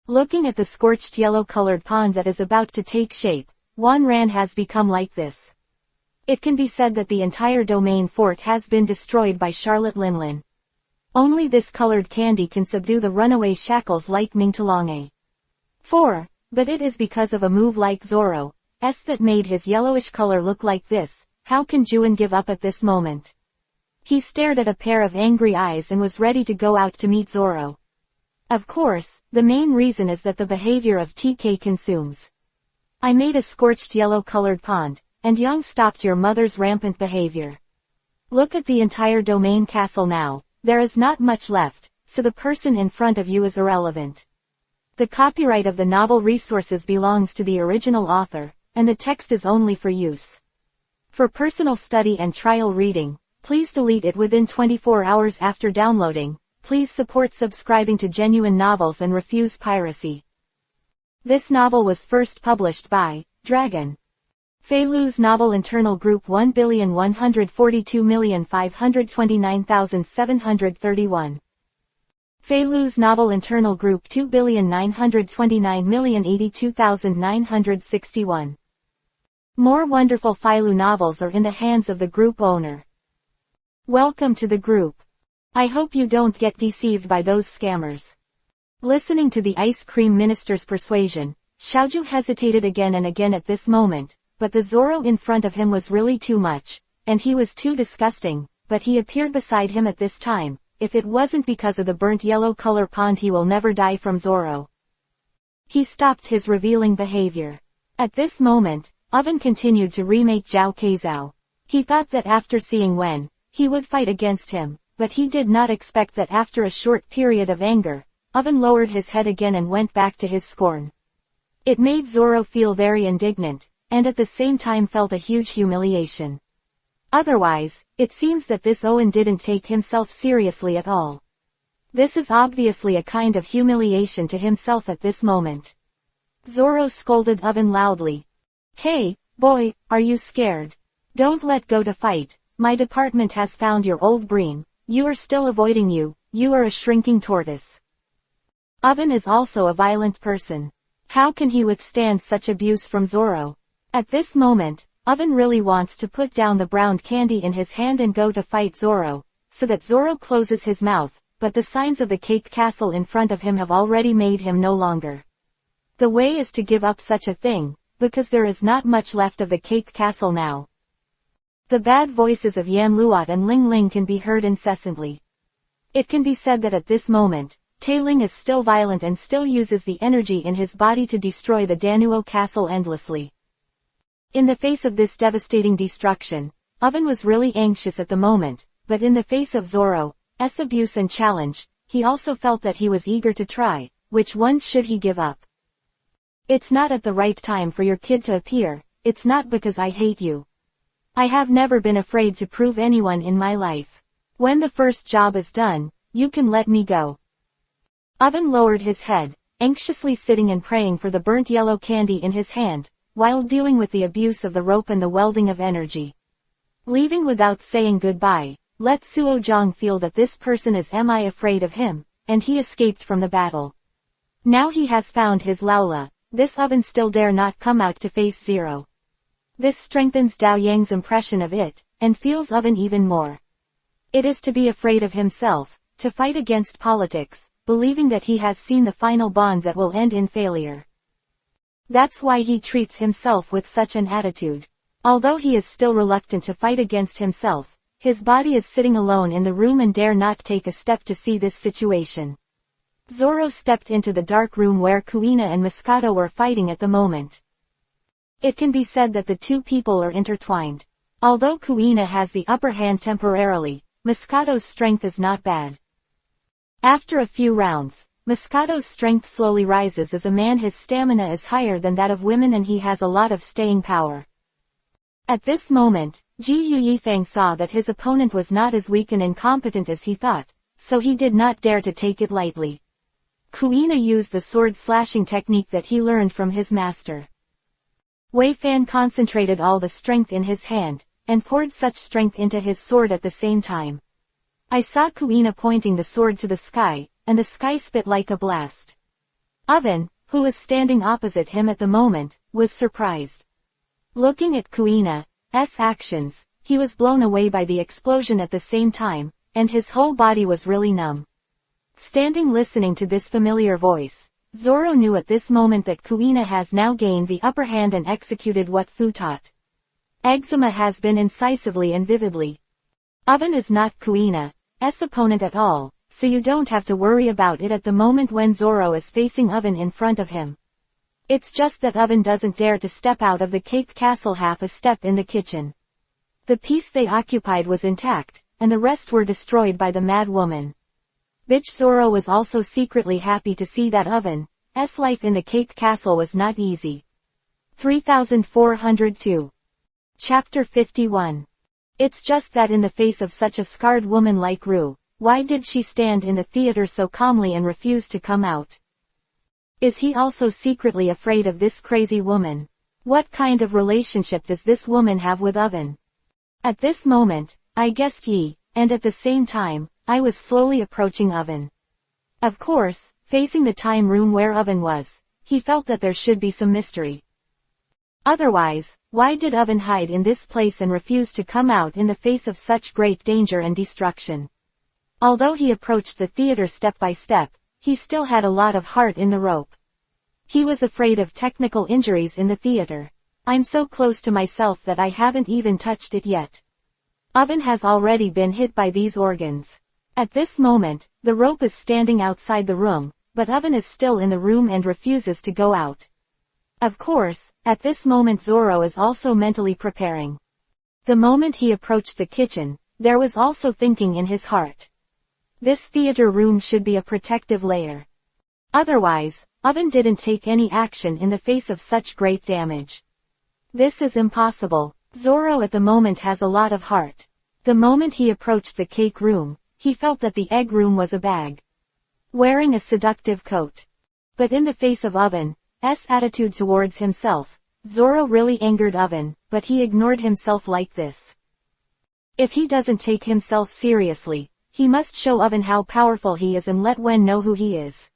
Looking at the scorched yellow-colored pond that is about to take shape, Wanran has become like this. It can be said that the entire domain fort has been destroyed by Charlotte Linlin. Only this colored candy can subdue the runaway shackles like Mingtalonge. 4. But it is because of a move like Zoro's that made his yellowish color look like this. How can Juan give up at this moment? He stared at a pair of angry eyes and was ready to go out to meet Zoro. Of course, the main reason is that the behavior of TK consumes. I made a scorched yellow-colored pond, and Yang stopped your mother's rampant behavior. Look at the entire domain castle now. There is not much left, so the person in front of you is irrelevant. The copyright of the novel resources belongs to the original author, and the text is only for use. For personal study and trial reading, please delete it within 24 hours after downloading. Please support subscribing to Genuine Novels and refuse piracy. This novel was first published by Dragon. Feilu's novel internal group 1,142,529,731. Feilu's novel internal group 2,929,082,961. More wonderful Feilu novels are in the hands of the group owner. Welcome to the group. I hope you don't get deceived by those scammers. Listening to the ice cream minister's persuasion, Xiaoju hesitated again and again at this moment, but the Zoro in front of him was really too much, and he was too disgusting, but he appeared beside him at this time. If it wasn't because of the burnt yellow color pond, he will never die from Zoro. He stopped his revealing behavior. At this moment, Oven continued to remake Zhao Keizao. He thought that after seeing Wen, he would fight against him, but he did not expect that after a short period of anger, Oven lowered his head again and went back to his scorn. It made Zoro feel very indignant, and at the same time felt a huge humiliation. Otherwise, it seems that this Owen didn't take himself seriously at all. This is obviously a kind of humiliation to himself at this moment. Zoro scolded Owen loudly. "Hey, boy, are you scared? Don't let go to fight. My department has found your old bream. You are still avoiding you are a shrinking tortoise." Owen is also a violent person. How can he withstand such abuse from Zoro? At this moment, Owen really wants to put down the brown candy in his hand and go to fight Zoro, so that Zoro closes his mouth, but the signs of the cake castle in front of him have already made him no longer. The way is to give up such a thing, because there is not much left of the cake castle now. The bad voices of Yan Luot and Ling Ling can be heard incessantly. It can be said that at this moment, Tailing is still violent and still uses the energy in his body to destroy the Danuo castle endlessly. In the face of this devastating destruction, Owen was really anxious at the moment, but in the face of Zoro's abuse and challenge, he also felt that he was eager to try, which one should he give up? It's not at the right time for your kid to appear, it's not because I hate you. I have never been afraid to prove anyone in my life. When the first job is done, you can let me go. Owen lowered his head, anxiously sitting and praying for the burnt yellow candy in his hand, while dealing with the abuse of the rope and the welding of energy. Leaving without saying goodbye, let Suo Zhang feel that this person is afraid of him, and he escaped from the battle. Now he has found his Laola, this Owen still dare not come out to face Zero. This strengthens Dao Yang's impression of it, and feels Owen even more. It is to be afraid of himself, to fight against politics, believing that he has seen the final bond that will end in failure. That's why he treats himself with such an attitude. Although he is still reluctant to fight against himself, his body is sitting alone in the room and dare not take a step to see this situation. Zoro stepped into the dark room where Kuina and Moscato were fighting at the moment. It can be said that the two people are intertwined. Although Kuina has the upper hand temporarily, Moscato's strength is not bad. After a few rounds, Moscato's strength slowly rises as a man. His stamina is higher than that of women and he has a lot of staying power. At this moment, Ji Yifang saw that his opponent was not as weak and incompetent as he thought, so he did not dare to take it lightly. Kuina used the sword slashing technique that he learned from his master. Wei Fan concentrated all the strength in his hand, and poured such strength into his sword at the same time. I saw Kuina pointing the sword to the sky, and the sky spit like a blast. Owen, who was standing opposite him at the moment, was surprised. Looking at Kuina's actions, he was blown away by the explosion at the same time, and his whole body was really numb. Standing listening to this familiar voice, Zoro knew at this moment that Kuina has now gained the upper hand and executed what Fu taught. Eczema has been incisively and vividly. Owen is not Kuina's opponent at all, so you don't have to worry about it at the moment when Zoro is facing Owen in front of him. It's just that Owen doesn't dare to step out of the cake castle half a step in the kitchen. The piece they occupied was intact, and the rest were destroyed by the mad woman. Bitch Zoro was also secretly happy to see that Owen's life in the cake castle was not easy. 3402. Chapter 51. It's just that in the face of such a scarred woman like Rue, why did she stand in the theater so calmly and refuse to come out? Is he also secretly afraid of this crazy woman? What kind of relationship does this woman have with Owen? At this moment, I guessed and at the same time, I was slowly approaching Owen. Of course, facing the time room where Owen was, he felt that there should be some mystery. Otherwise, why did Owen hide in this place and refuse to come out in the face of such great danger and destruction? Although he approached the theater step by step, he still had a lot of heart in the rope. He was afraid of technical injuries in the theater. I'm so close to myself that I haven't even touched it yet. Owen has already been hit by these organs. At this moment, the rope is standing outside the room, but Owen is still in the room and refuses to go out. Of course, at this moment Zoro is also mentally preparing. The moment he approached the kitchen, there was also thinking in his heart. This theater room should be a protective layer. Otherwise, Oven didn't take any action in the face of such great damage. This is impossible. Zoro at the moment has a lot of heart. The moment he approached the cake room, he felt that the egg room was a bag. Wearing a seductive coat. But in the face of Oven's attitude towards himself, Zoro really angered Oven, but he ignored himself like this. If he doesn't take himself seriously, he must show Oven how powerful he is and let Wen know who he is.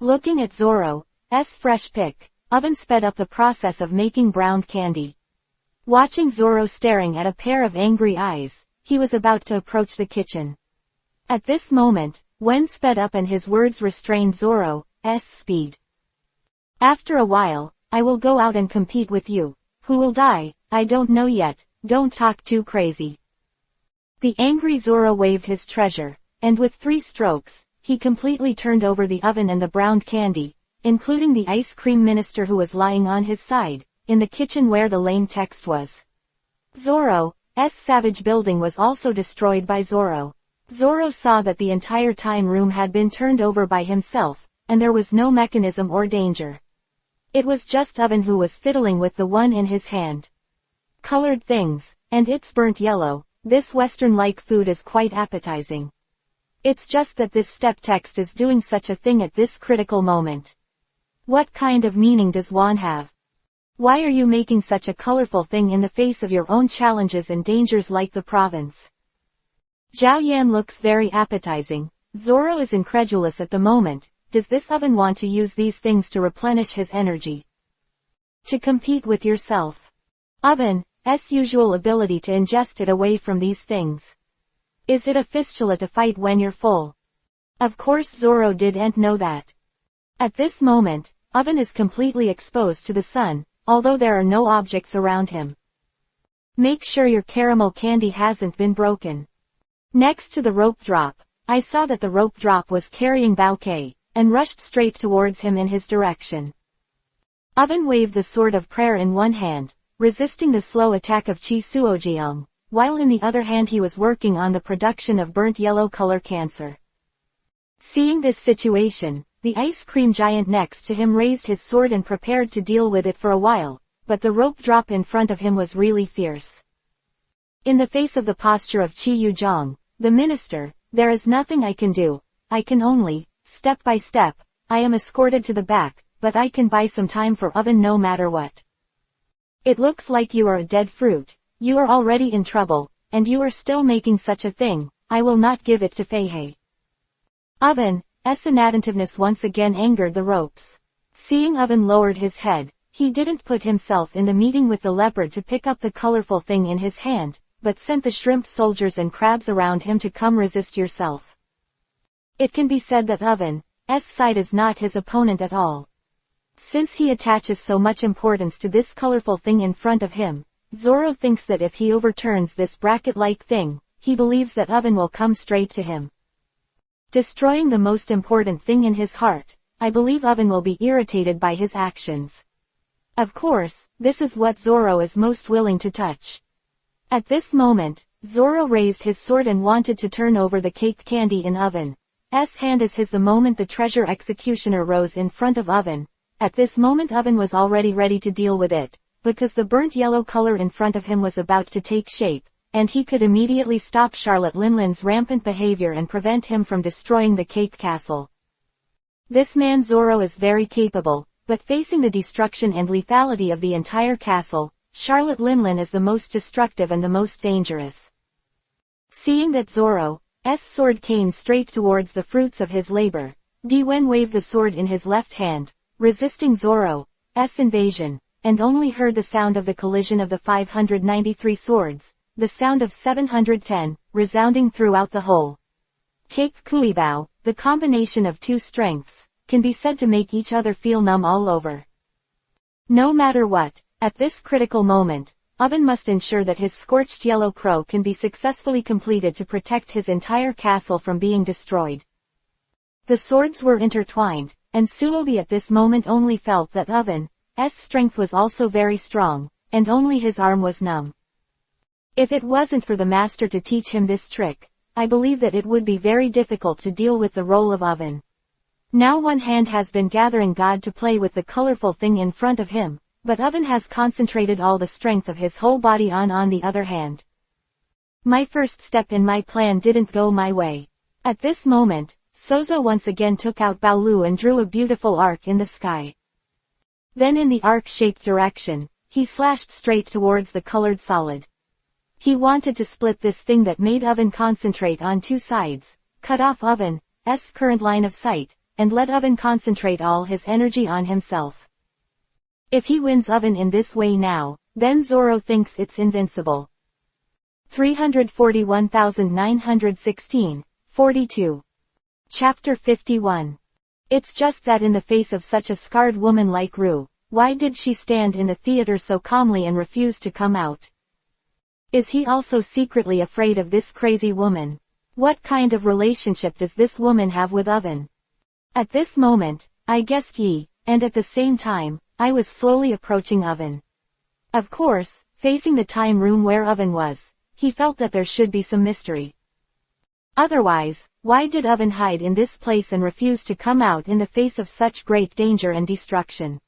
Looking at Zoro's fresh pick, Oven sped up the process of making brown candy. Watching Zoro staring at a pair of angry eyes, he was about to approach the kitchen. At this moment, Wen sped up and his words restrained Zoro's speed. After a while, I will go out and compete with you. Who will die, I don't know yet, don't talk too crazy. The angry Zoro waved his treasure, and with 3 strokes, he completely turned over the oven and the browned candy, including the ice cream minister who was lying on his side, in the kitchen where the lame text was. Zoro's savage building was also destroyed by Zoro. Zoro saw that the entire time room had been turned over by himself, and there was no mechanism or danger. It was just Oven who was fiddling with the one in his hand. Colored things, and it's burnt yellow, this Western-like food is quite appetizing. It's just that this step text is doing such a thing at this critical moment. What kind of meaning does Wan have? Why are you making such a colorful thing in the face of your own challenges and dangers like the province? Zhao Yan looks very appetizing. Zoro is incredulous at the moment. Does this Oven want to use these things to replenish his energy? To compete with yourself? Oven's usual ability to ingest it away from these things. Is it a fistula to fight when you're full? Of course Zoro didn't know that. At this moment, Oven is completely exposed to the sun, although there are no objects around him. Make sure your caramel candy hasn't been broken. Next to the rope drop, I saw that the rope drop was carrying Bouquet, and rushed straight towards him in his direction. Oven waved the sword of prayer in one hand, resisting the slow attack of Chi Suojiang, while in the other hand he was working on the production of burnt yellow color cancer. Seeing this situation, the ice cream giant next to him raised his sword and prepared to deal with it for a while, but the rope drop in front of him was really fierce. In the face of the posture of Chi Yuzhong, the minister, there is nothing I can do. I can only, step by step, I am escorted to the back, but I can buy some time for Oven no matter what. It looks like you are a dead fruit. You are already in trouble, and you are still making such a thing. I will not give it to Feihei. Oven's inattentiveness once again angered the ropes. Seeing Oven lowered his head, he didn't put himself in the meeting with the leopard to pick up the colorful thing in his hand, but sent the shrimp soldiers and crabs around him to come resist yourself. It can be said that Oven's side is not his opponent at all. Since he attaches so much importance to this colorful thing in front of him, Zoro thinks that if he overturns this bracket-like thing, he believes that Oven will come straight to him. Destroying the most important thing in his heart, I believe Oven will be irritated by his actions. Of course, this is what Zoro is most willing to touch. At this moment, Zoro raised his sword and wanted to turn over the cake candy in Oven's hand as his the moment the treasure executioner rose in front of Oven. At this moment Oven was already ready to deal with it, because the burnt yellow color in front of him was about to take shape, and he could immediately stop Charlotte Linlin's rampant behavior and prevent him from destroying the cake castle. This man Zoro is very capable, but facing the destruction and lethality of the entire castle, Charlotte Linlin is the most destructive and the most dangerous. Seeing that Zoro's sword came straight towards the fruits of his labor, Diwen waved the sword in his left hand, resisting Zoro's invasion, and only heard the sound of the collision of the 593 swords, the sound of 710, resounding throughout the whole. Cake Kuibao, the combination of two strengths, can be said to make each other feel numb all over. No matter what, at this critical moment, Oven must ensure that his scorched yellow crow can be successfully completed to protect his entire castle from being destroyed. The swords were intertwined, and Suobi at this moment only felt that Oven's strength was also very strong, and only his arm was numb. If it wasn't for the master to teach him this trick, I believe that it would be very difficult to deal with the role of Oven. Now one hand has been gathering God to play with the colorful thing in front of him, but Oven has concentrated all the strength of his whole body on the other hand. My first step in my plan didn't go my way. At this moment, Sozo once again took out Baolu and drew a beautiful arc in the sky. Then in the arc-shaped direction, he slashed straight towards the colored solid. He wanted to split this thing that made Oven concentrate on two sides, cut off Oven's current line of sight, and let Oven concentrate all his energy on himself. If he wins Oven in this way now, then Zoro thinks it's invincible. 341,916, 42. Chapter 51. It's just that in the face of such a scarred woman like Rue, why did she stand in the theater so calmly and refuse to come out? Is he also secretly afraid of this crazy woman? What kind of relationship does this woman have with Oven? At this moment, I guessed ye, and at the same time, I was slowly approaching Oven. Of course, facing the time room where Oven was, he felt that there should be some mystery. Otherwise, why did Oven hide in this place and refuse to come out in the face of such great danger and destruction?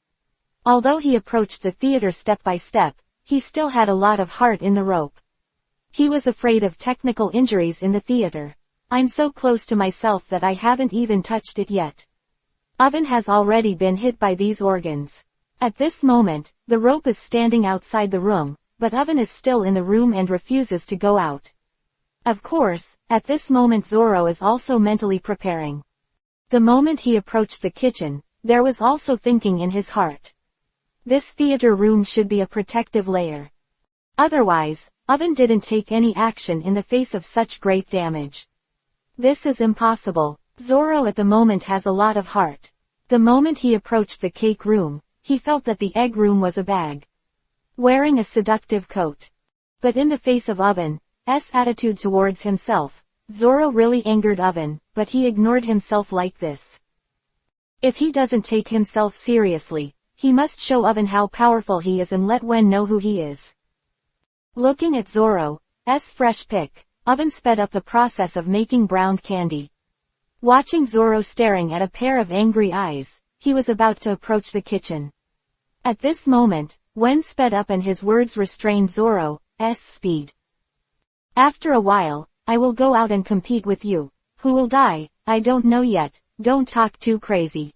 Although he approached the theater step by step, he still had a lot of heart in the rope. He was afraid of technical injuries in the theater. I'm so close to myself that I haven't even touched it yet. Oven has already been hit by these organs. At this moment, the rope is standing outside the room, but Oven is still in the room and refuses to go out. Of course, at this moment Zoro is also mentally preparing. The moment he approached the kitchen, there was also thinking in his heart. This theater room should be a protective layer. Otherwise, Oven didn't take any action in the face of such great damage. This is impossible. Zoro at the moment has a lot of heart. The moment he approached the cake room, he felt that the egg room was a bag. Wearing a seductive coat. But in the face of Oven's attitude towards himself, Zoro really angered Oven, but he ignored himself like this. If he doesn't take himself seriously, he must show Oven how powerful he is and let Wen know who he is. Looking at Zoro's fresh pick, Oven sped up the process of making brown candy. Watching Zoro staring at a pair of angry eyes, he was about to approach the kitchen. At this moment, Wen sped up and his words restrained Zoro's speed. After a while, I will go out and compete with you. Who will die, I don't know yet, don't talk too crazy.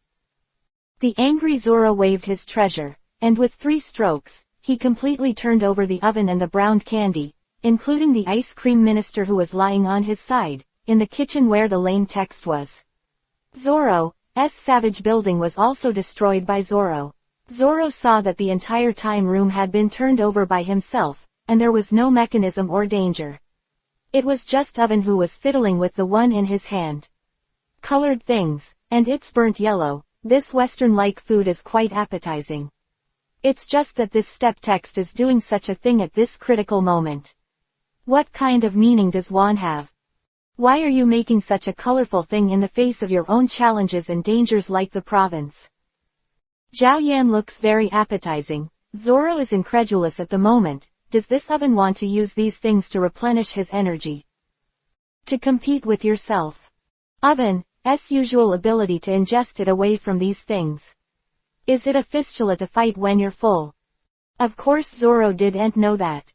The angry Zoro waved his treasure, and with 3 strokes, he completely turned over the oven and the browned candy, including the ice cream minister who was lying on his side, in the kitchen where the lame text was. Zoro's savage building was also destroyed by Zoro. Zoro saw that the entire time room had been turned over by himself, and there was no mechanism or danger. It was just Oven who was fiddling with the one in his hand. Colored things, and it's burnt yellow. This Western-like food is quite appetizing. It's just that this step text is doing such a thing at this critical moment. What kind of meaning does Wan have? Why are you making such a colorful thing in the face of your own challenges and dangers like the province? Zhao Yan looks very appetizing. Zoro is incredulous at the moment. Does this Oven want to use these things to replenish his energy? To compete with yourself? Oven's usual ability to ingest it away from these things. Is it a fistula to fight when you're full? Of course Zoro didn't know that.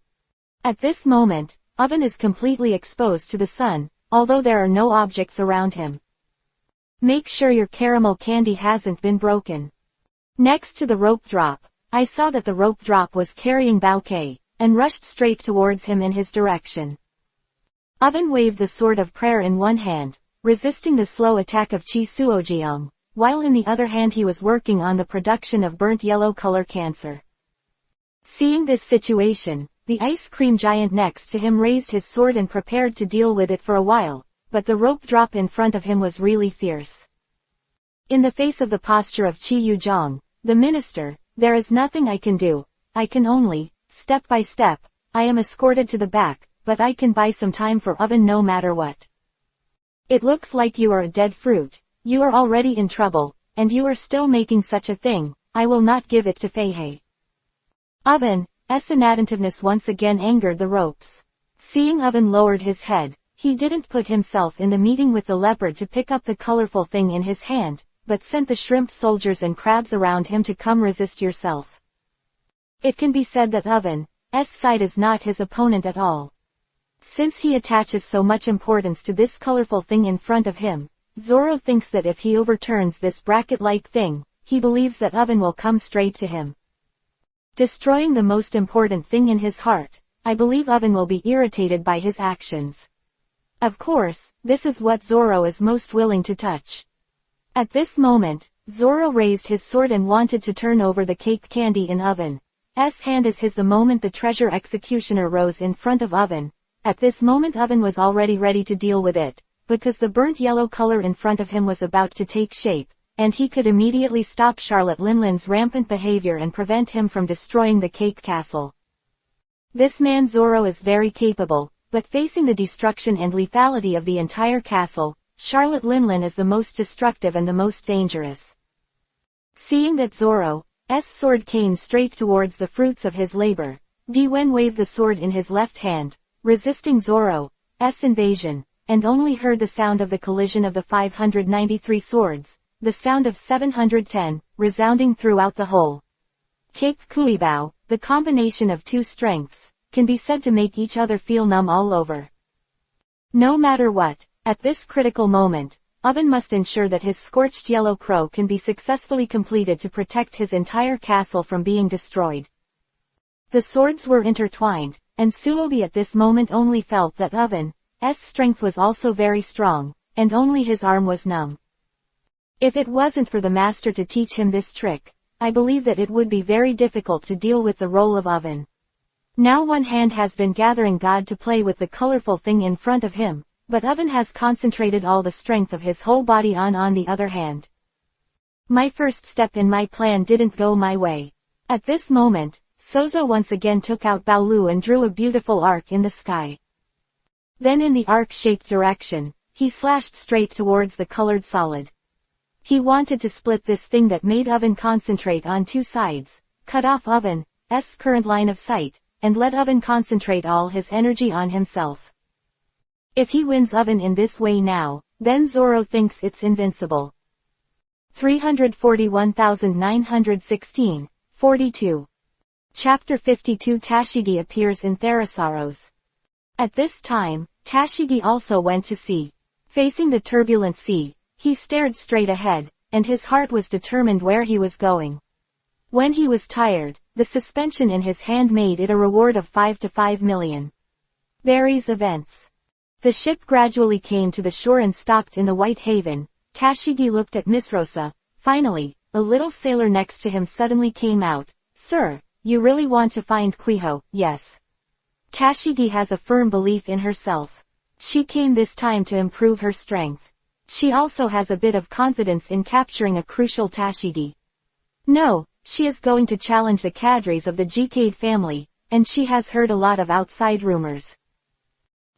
At this moment, Oven is completely exposed to the sun, although there are no objects around him. Make sure your caramel candy hasn't been broken. Next to the rope drop, I saw that the rope drop was carrying Bao-Kei, and rushed straight towards him in his direction. Oven waved the sword of prayer in one hand, resisting the slow attack of Chi Suojiang, while in the other hand he was working on the production of burnt yellow color cancer. Seeing this situation, the ice cream giant next to him raised his sword and prepared to deal with it for a while, but the rope drop in front of him was really fierce. In the face of the posture of Chi Yuzhong, the minister, there is nothing I can do. I can only, step by step, I am escorted to the back, but I can buy some time for Oven no matter what. It looks like you are a dead fruit. You are already in trouble, and you are still making such a thing. I will not give it to Feihei. Oven's inattentiveness once again angered the ropes. Seeing Oven lowered his head, he didn't put himself in the meeting with the leopard to pick up the colorful thing in his hand, but sent the shrimp soldiers and crabs around him to come resist yourself. It can be said that Oven's side is not his opponent at all. Since he attaches so much importance to this colorful thing in front of him, Zoro thinks that if he overturns this bracket-like thing, he believes that Oven will come straight to him, destroying the most important thing in his heart. I believe Oven will be irritated by his actions. Of course, this is what Zoro is most willing to touch. At this moment, Zoro raised his sword and wanted to turn over the cake candy in Oven's hand as his. The moment the treasure executioner rose in front of Oven, at this moment Oven was already ready to deal with it, because the burnt yellow color in front of him was about to take shape, and he could immediately stop Charlotte Linlin's rampant behavior and prevent him from destroying the cake castle. This man Zoro is very capable, but facing the destruction and lethality of the entire castle, Charlotte Linlin is the most destructive and the most dangerous. Seeing that Zoro's sword came straight towards the fruits of his labor, Diwen waved the sword in his left hand, resisting Zoro's invasion, and only heard the sound of the collision of the 593 swords, the sound of 710, resounding throughout the whole cake kuibao. The combination of two strengths can be said to make each other feel numb all over. No matter what, at this critical moment, Oven must ensure that his scorched yellow crow can be successfully completed to protect his entire castle from being destroyed. The swords were intertwined, and Suobi at this moment only felt that Oven's strength was also very strong, and only his arm was numb. If it wasn't for the master to teach him this trick, I believe that it would be very difficult to deal with the role of Oven. Now one hand has been gathering God to play with the colorful thing in front of him, but Oven has concentrated all the strength of his whole body on the other hand. My first step in my plan didn't go my way. At this moment, Sozo once again took out Baolu and drew a beautiful arc in the sky. Then in the arc-shaped direction, he slashed straight towards the colored solid. He wanted to split this thing that made Oven concentrate on two sides, cut off Oven's current line of sight, and let Oven concentrate all his energy on himself. If he wins Oven in this way now, then Zoro thinks it's invincible. 341,916, 42. Chapter 52 Tashigi appears in Therasaros. At this time, Tashigi also went to sea. Facing the turbulent sea, he stared straight ahead, and his heart was determined where he was going. When he was tired, the suspension in his hand made it a reward of 5 to 5 million. Berries events. The ship gradually came to the shore and stopped in the White Haven. Tashigi looked at Miss Rosa. Finally, a little sailor next to him suddenly came out. Sir, you really want to find Quiho? Yes. Tashigi has a firm belief in herself. She came this time to improve her strength. She also has a bit of confidence in capturing a crucial Tashigi. No, she is going to challenge the cadres of the Gcade family, and she has heard a lot of outside rumors.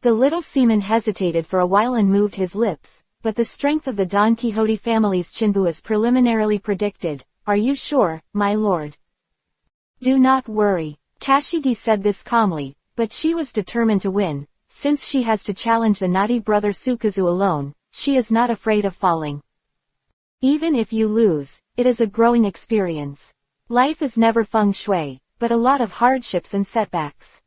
The little seaman hesitated for a while and moved his lips, but the strength of the Don Quixote family's Chinbu is preliminarily predicted. Are you sure, my lord? Do not worry. Tashigi said this calmly, but she was determined to win. Since she has to challenge the naughty brother Sukazu alone, she is not afraid of falling. Even if you lose, it is a growing experience. Life is never feng shui, but a lot of hardships and setbacks.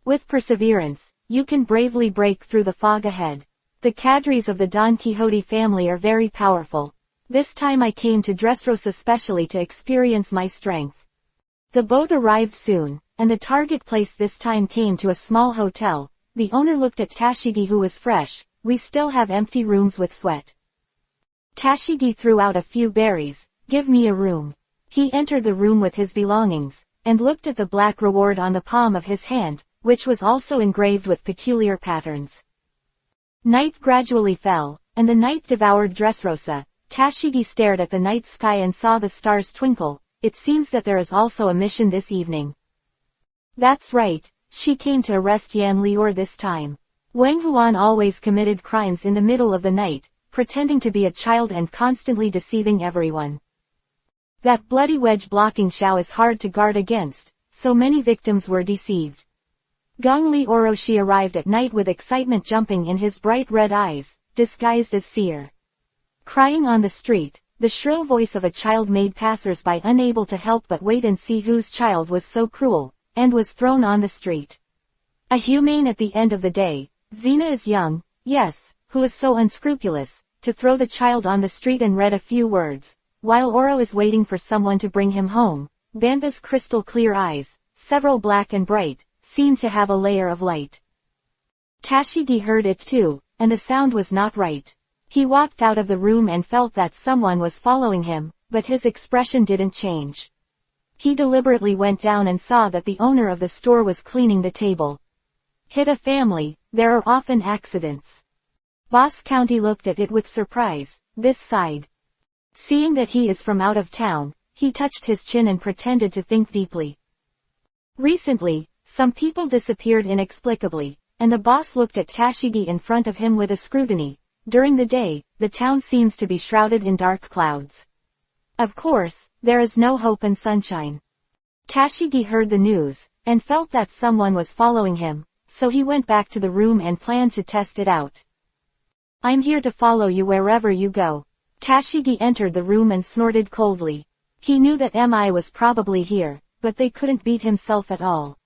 With perseverance, you can bravely break through the fog ahead. The cadres of the Don Quixote family are very powerful. This time I came to Dressrosa specially to experience my strength. The boat arrived soon, and the target place this time came to a small hotel. The owner looked at Tashigi, who was fresh. We still have empty rooms with sweat. Tashigi threw out a few berries. Give me a room. He entered the room with his belongings, and looked at the black reward on the palm of his hand, which was also engraved with peculiar patterns. Night gradually fell, and the night devoured Dressrosa. Tashigi stared at the night sky and saw the stars twinkle. It seems that there is also a mission this evening. That's right, she came to arrest Yan Lior this time. Wang Huan always committed crimes in the middle of the night, pretending to be a child and constantly deceiving everyone. That bloody wedge blocking Xiao is hard to guard against, so many victims were deceived. Gong Li Orochi arrived at night with excitement jumping in his bright red eyes, disguised as seer. Crying on the street, The shrill voice of a child made passers-by unable to help but wait and see whose child was so cruel, and was thrown on the street. A humane at the end of the day. Xena is young, yes, who is so unscrupulous, to throw the child on the street and read a few words, while Oro is waiting for someone to bring him home. Banba's crystal clear eyes, several black and bright, seemed to have a layer of light. Tashigi heard it too, and the sound was not right. He walked out of the room and felt that someone was following him, but his expression didn't change. He deliberately went down and saw that the owner of the store was cleaning the table. Hit a family, there are often accidents. Boss County looked at it with surprise. This sighed. Seeing that he is from out of town, he touched his chin and pretended to think deeply. Recently, some people disappeared inexplicably, and the boss looked at Tashigi in front of him with a scrutiny. During the day, the town seems to be shrouded in dark clouds. Of course, there is no hope and sunshine. Tashigi heard the news, and felt that someone was following him, so he went back to the room and planned to test it out. I'm here to follow you wherever you go. Tashigi entered the room and snorted coldly. He knew that Mi was probably here, but they couldn't beat himself at all.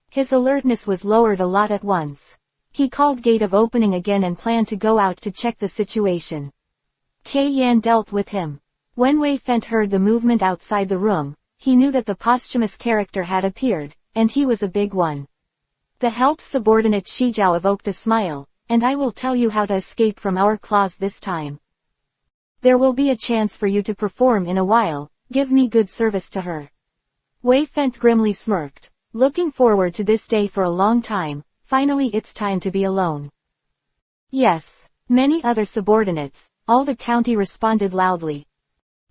His alertness was lowered a lot at once. He called gate of opening again and planned to go out to check the situation. Kei-yan dealt with him. When Wei Fent heard the movement outside the room, he knew that the posthumous character had appeared, and he was a big one. The help's subordinate Shijiao evoked a smile, and I will tell you how to escape from our claws this time. There will be a chance for you to perform in a while, give me good service to her. Wei Fent grimly smirked, looking forward to this day for a long time. Finally it's time to be alone. Yes. Many other subordinates, all the county responded loudly.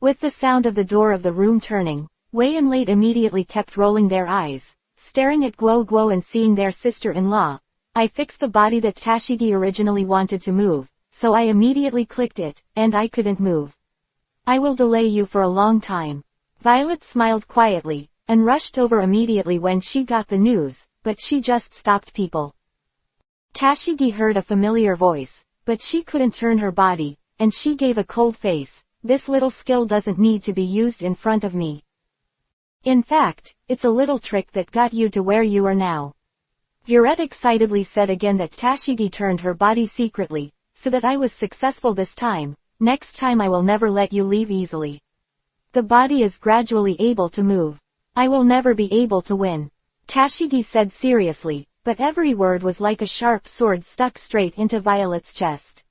With the sound of the door of the room turning, Wei and Late immediately kept rolling their eyes, staring at Guo Guo and seeing their sister-in-law. I fixed the body that Tashigi originally wanted to move, so I immediately clicked it, and I couldn't move. I will delay you for a long time. Violet smiled quietly, and rushed over immediately when she got the news, but she just stopped people. Tashigi heard a familiar voice, but she couldn't turn her body, and she gave a cold face. This little skill doesn't need to be used in front of me. In fact, it's a little trick that got you to where you are now. Violette excitedly said again that Tashigi turned her body secretly, so that I was successful this time. Next time I will never let you leave easily. The body is gradually able to move. I will never be able to win. Tashigi said seriously, but every word was like a sharp sword stuck straight into Violet's chest.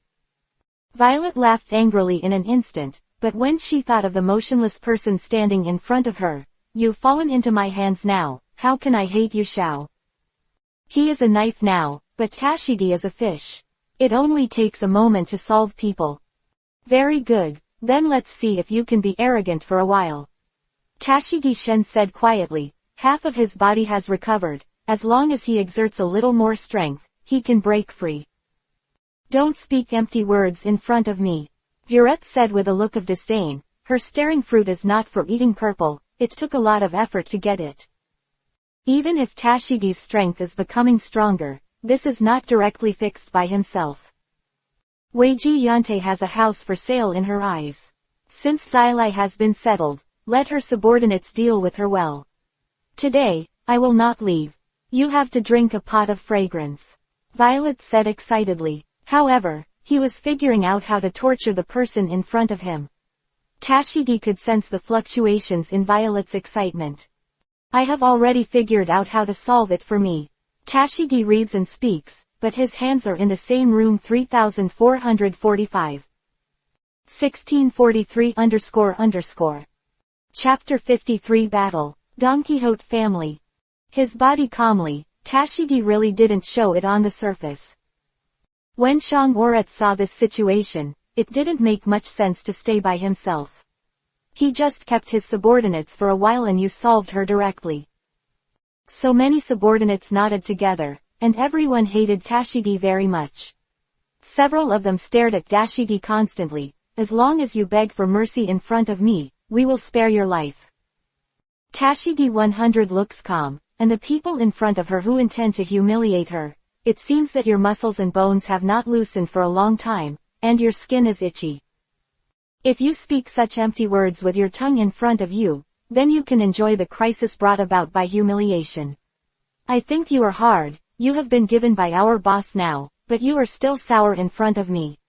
Violet laughed angrily in an instant, but when she thought of the motionless person standing in front of her, "You've fallen into my hands now, how can I hate you, Xiao?" He is a knife now, but Tashigi is a fish. It only takes a moment to solve people. Very good, then let's see if you can be arrogant for a while. Tashigi Shen said quietly, half of his body has recovered. As long as he exerts a little more strength, he can break free. Don't speak empty words in front of me. Violette said with a look of disdain, her staring fruit is not for eating purple, it took a lot of effort to get it. Even if Tashigi's strength is becoming stronger, this is not directly fixed by himself. Weiji Yante has a house for sale in her eyes. Since Xilai has been settled, let her subordinates deal with her well. Today, I will not leave. You have to drink a pot of fragrance. Violet said excitedly. However, he was figuring out how to torture the person in front of him. Tashigi could sense the fluctuations in Violet's excitement. I have already figured out how to solve it for me. Tashigi reads and speaks, but his hands are in the same room 3445. 1643 __. Chapter 53 Battle. Don Quixote family. His body calmly, Tashigi really didn't show it on the surface. When Shang Oret saw this situation, it didn't make much sense to stay by himself. He just kept his subordinates for a while and you solved her directly. So many subordinates nodded together, and everyone hated Tashigi very much. Several of them stared at Tashigi constantly. As long as you beg for mercy in front of me, we will spare your life. Tashigi 100 looks calm, and the people in front of her who intend to humiliate her. It seems that your muscles and bones have not loosened for a long time, and your skin is itchy. If you speak such empty words with your tongue in front of you, then you can enjoy the crisis brought about by humiliation. I think you are hard, you have been given by our boss now, but you are still sour in front of me.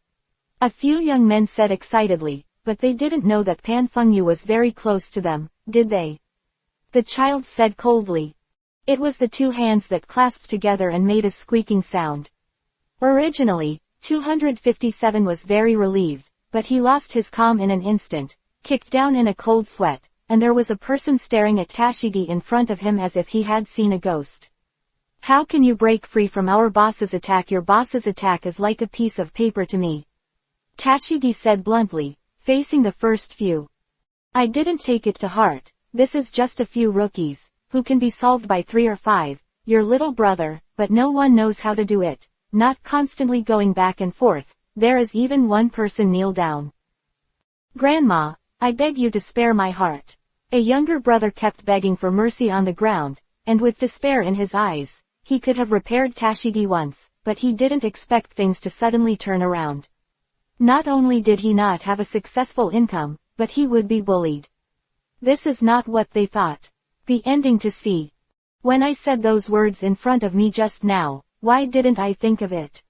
A few young men said excitedly, but they didn't know that Pan Fengyu was very close to them, did they? The child said coldly. It was the two hands that clasped together and made a squeaking sound. Originally, 257 was very relieved, but he lost his calm in an instant, kicked down in a cold sweat, and there was a person staring at Tashigi in front of him as if he had seen a ghost. How can you break free from our boss's attack? Your boss's attack is like a piece of paper to me. Tashigi said bluntly, facing the first few. I didn't take it to heart, this is just a few rookies, who can be solved by 3 or 5, your little brother, but no one knows how to do it, not constantly going back and forth, there is even one person kneel down. Grandma, I beg you to spare my heart. A younger brother kept begging for mercy on the ground, and with despair in his eyes, he could have repaired Tashigi once, but he didn't expect things to suddenly turn around. Not only did he not have a successful income, but he would be bullied. This is not what they thought. The ending to see. When I said those words in front of me just now, why didn't I think of it?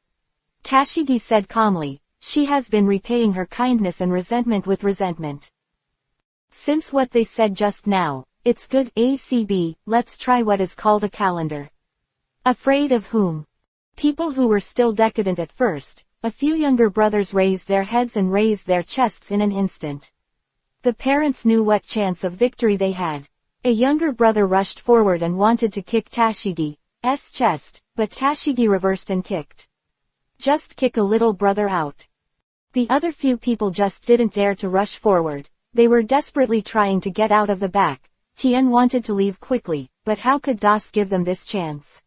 Tashigi said calmly, she has been repaying her kindness and resentment with resentment. Since what they said just now, it's good ACB, let's try what is called a calendar. Afraid of whom? People who were still decadent at first, a few younger brothers raised their heads and raised their chests in an instant. The parents knew what chance of victory they had. A younger brother rushed forward and wanted to kick Tashigi's chest, but Tashigi reversed and kicked. Just kick a little brother out. The other few people just didn't dare to rush forward, they were desperately trying to get out of the back. Tien wanted to leave quickly, but how could Das give them this chance?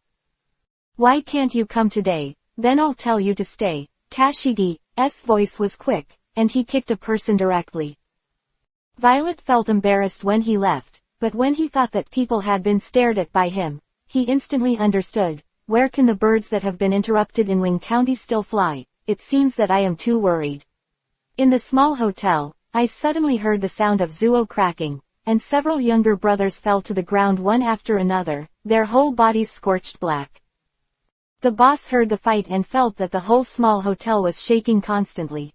Why can't you come today, then I'll tell you to stay. Tashigi's voice was quick, and he kicked a person directly. Violet felt embarrassed when he left, but when he thought that people had been stared at by him, he instantly understood. Where can the birds that have been interrupted in Wing County still fly? It seems that I am too worried. In the small hotel, I suddenly heard the sound of Zuo cracking, and several younger brothers fell to the ground one after another, their whole bodies scorched black. The boss heard the fight and felt that the whole small hotel was shaking constantly.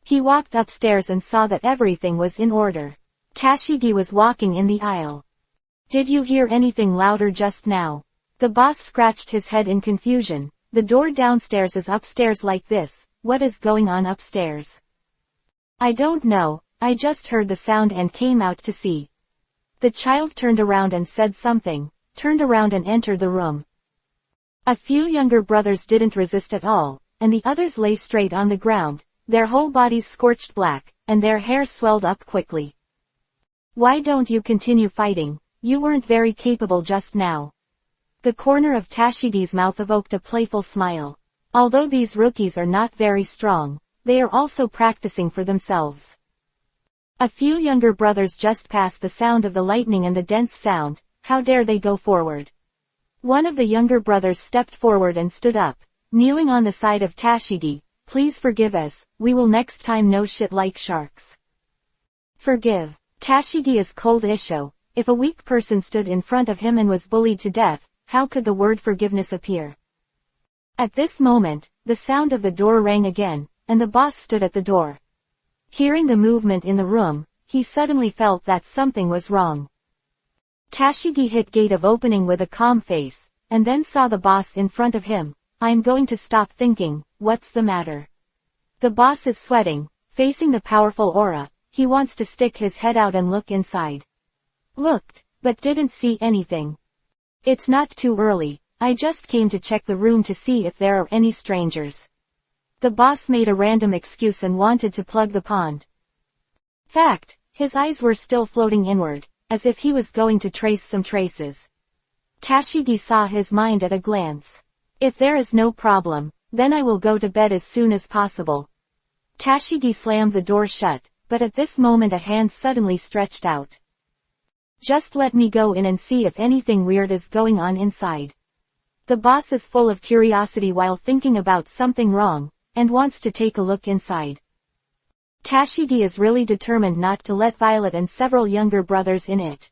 He walked upstairs and saw that everything was in order. Tashigi was walking in the aisle. Did you hear anything louder just now? The boss scratched his head in confusion. The door downstairs is upstairs like this, what is going on upstairs? I don't know, I just heard the sound and came out to see. The child turned around and said something, turned around and entered the room. A few younger brothers didn't resist at all, and the others lay straight on the ground, their whole bodies scorched black, and their hair swelled up quickly. Why don't you continue fighting? You weren't very capable just now. The corner of Tashigi's mouth evoked a playful smile. Although these rookies are not very strong, they are also practicing for themselves. A few younger brothers just passed the sound of the lightning and the dense sound. How dare they go forward? One of the younger brothers stepped forward and stood up, kneeling on the side of Tashigi. Please forgive us, we will next time no shit like sharks. Forgive. Tashigi is cold issue. If a weak person stood in front of him and was bullied to death, how could the word forgiveness appear? At this moment, the sound of the door rang again, and the boss stood at the door. Hearing the movement in the room, he suddenly felt that something was wrong. Tashigi hit gate of opening with a calm face, and then saw the boss in front of him. I'm going to stop thinking, what's the matter? The boss is sweating, facing the powerful aura, he wants to stick his head out and look inside. Looked, but didn't see anything. It's not too early, I just came to check the room to see if there are any strangers. The boss made a random excuse and wanted to plug the pond. Fact, his eyes were still floating inward, as if he was going to trace some traces. Tashigi saw his mind at a glance. If there is no problem, then I will go to bed as soon as possible. Tashigi slammed the door shut, but at this moment a hand suddenly stretched out. Just let me go in and see if anything weird is going on inside. The boss is full of curiosity while thinking about something wrong, and wants to take a look inside. Tashigi is really determined not to let Violet and several younger brothers in it.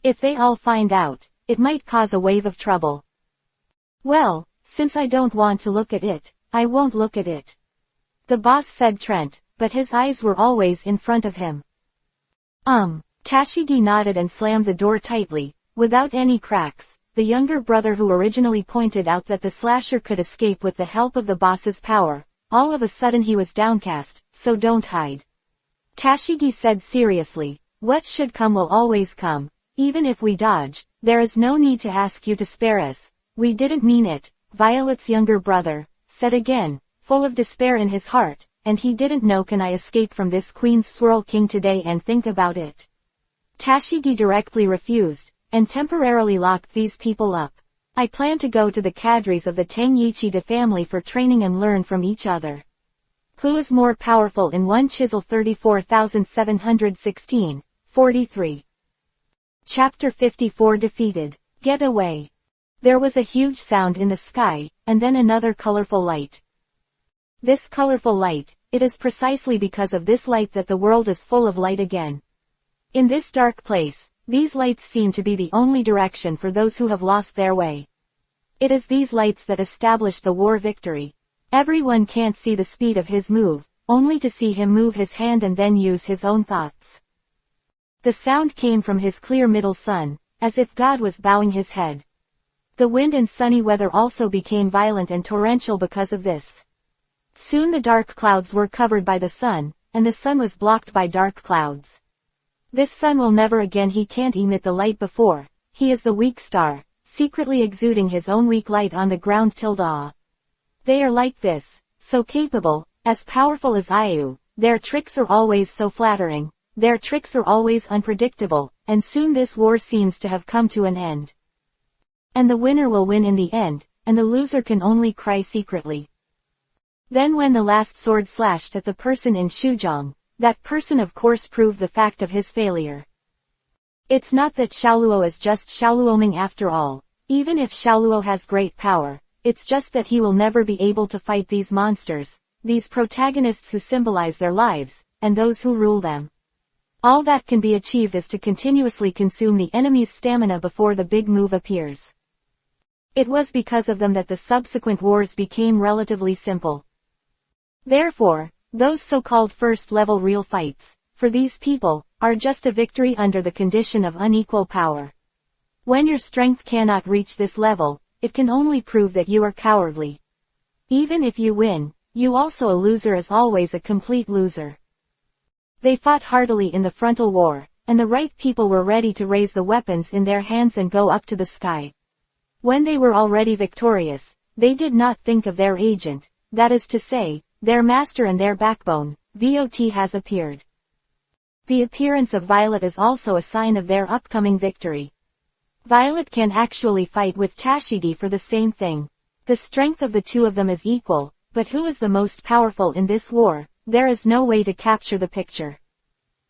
If they all find out, it might cause a wave of trouble. Well, since I don't want to look at it, I won't look at it. The boss said Trent, but his eyes were always in front of him. Tashigi nodded and slammed the door tightly, without any cracks. The younger brother who originally pointed out that the slasher could escape with the help of the boss's power, all of a sudden he was downcast, so don't hide. Tashigi said seriously, what should come will always come, even if we dodge, there is no need to ask you to spare us. We didn't mean it, Violet's younger brother, said again, full of despair in his heart, and he didn't know can I escape from this Queen's Swirl King today and think about it. Tashigi directly refused, and temporarily locked these people up. I plan to go to the cadres of the Tenyichida family for training and learn from each other. Who is more powerful in one chisel 34,716, 43. Chapter 54 Defeated. Get away. There was a huge sound in the sky, and then another colorful light. This colorful light, it is precisely because of this light that the world is full of light again. In this dark place, these lights seem to be the only direction for those who have lost their way. It is these lights that establish the war victory. Everyone can't see the speed of his move, only to see him move his hand and then use his own thoughts. The sound came from his clear middle sun, as if God was bowing his head. The wind and sunny weather also became violent and torrential because of this. Soon the dark clouds were covered by the sun, and the sun was blocked by dark clouds. This sun will never again, he can't emit the light before, he is the weak star, secretly exuding his own weak light on the ground. Awe. They are like this, so capable, as powerful as Ayu, their tricks are always so flattering, their tricks are always unpredictable, and soon this war seems to have come to an end. And the winner will win in the end, and the loser can only cry secretly. Then when the last sword slashed at the person in Shujong, that person of course proved the fact of his failure. It's not that Xiaoluo is just Xiaoluoming after all, even if Xiaoluo has great power, it's just that he will never be able to fight these monsters, these protagonists who symbolize their lives, and those who rule them. All that can be achieved is to continuously consume the enemy's stamina before the big move appears. It was because of them that the subsequent wars became relatively simple. Therefore, those so-called first-level real fights, for these people, are just a victory under the condition of unequal power. When your strength cannot reach this level, it can only prove that you are cowardly. Even if you win, you also a loser is always a complete loser. They fought heartily in the frontal war, and the right people were ready to raise the weapons in their hands and go up to the sky. When they were already victorious, they did not think of their agent, that is to say, their master and their backbone. VOT has appeared. The appearance of Violet is also a sign of their upcoming victory. Violet can actually fight with Tashigi for the same thing. The strength of the two of them is equal, but who is the most powerful in this war? There is no way to capture the picture.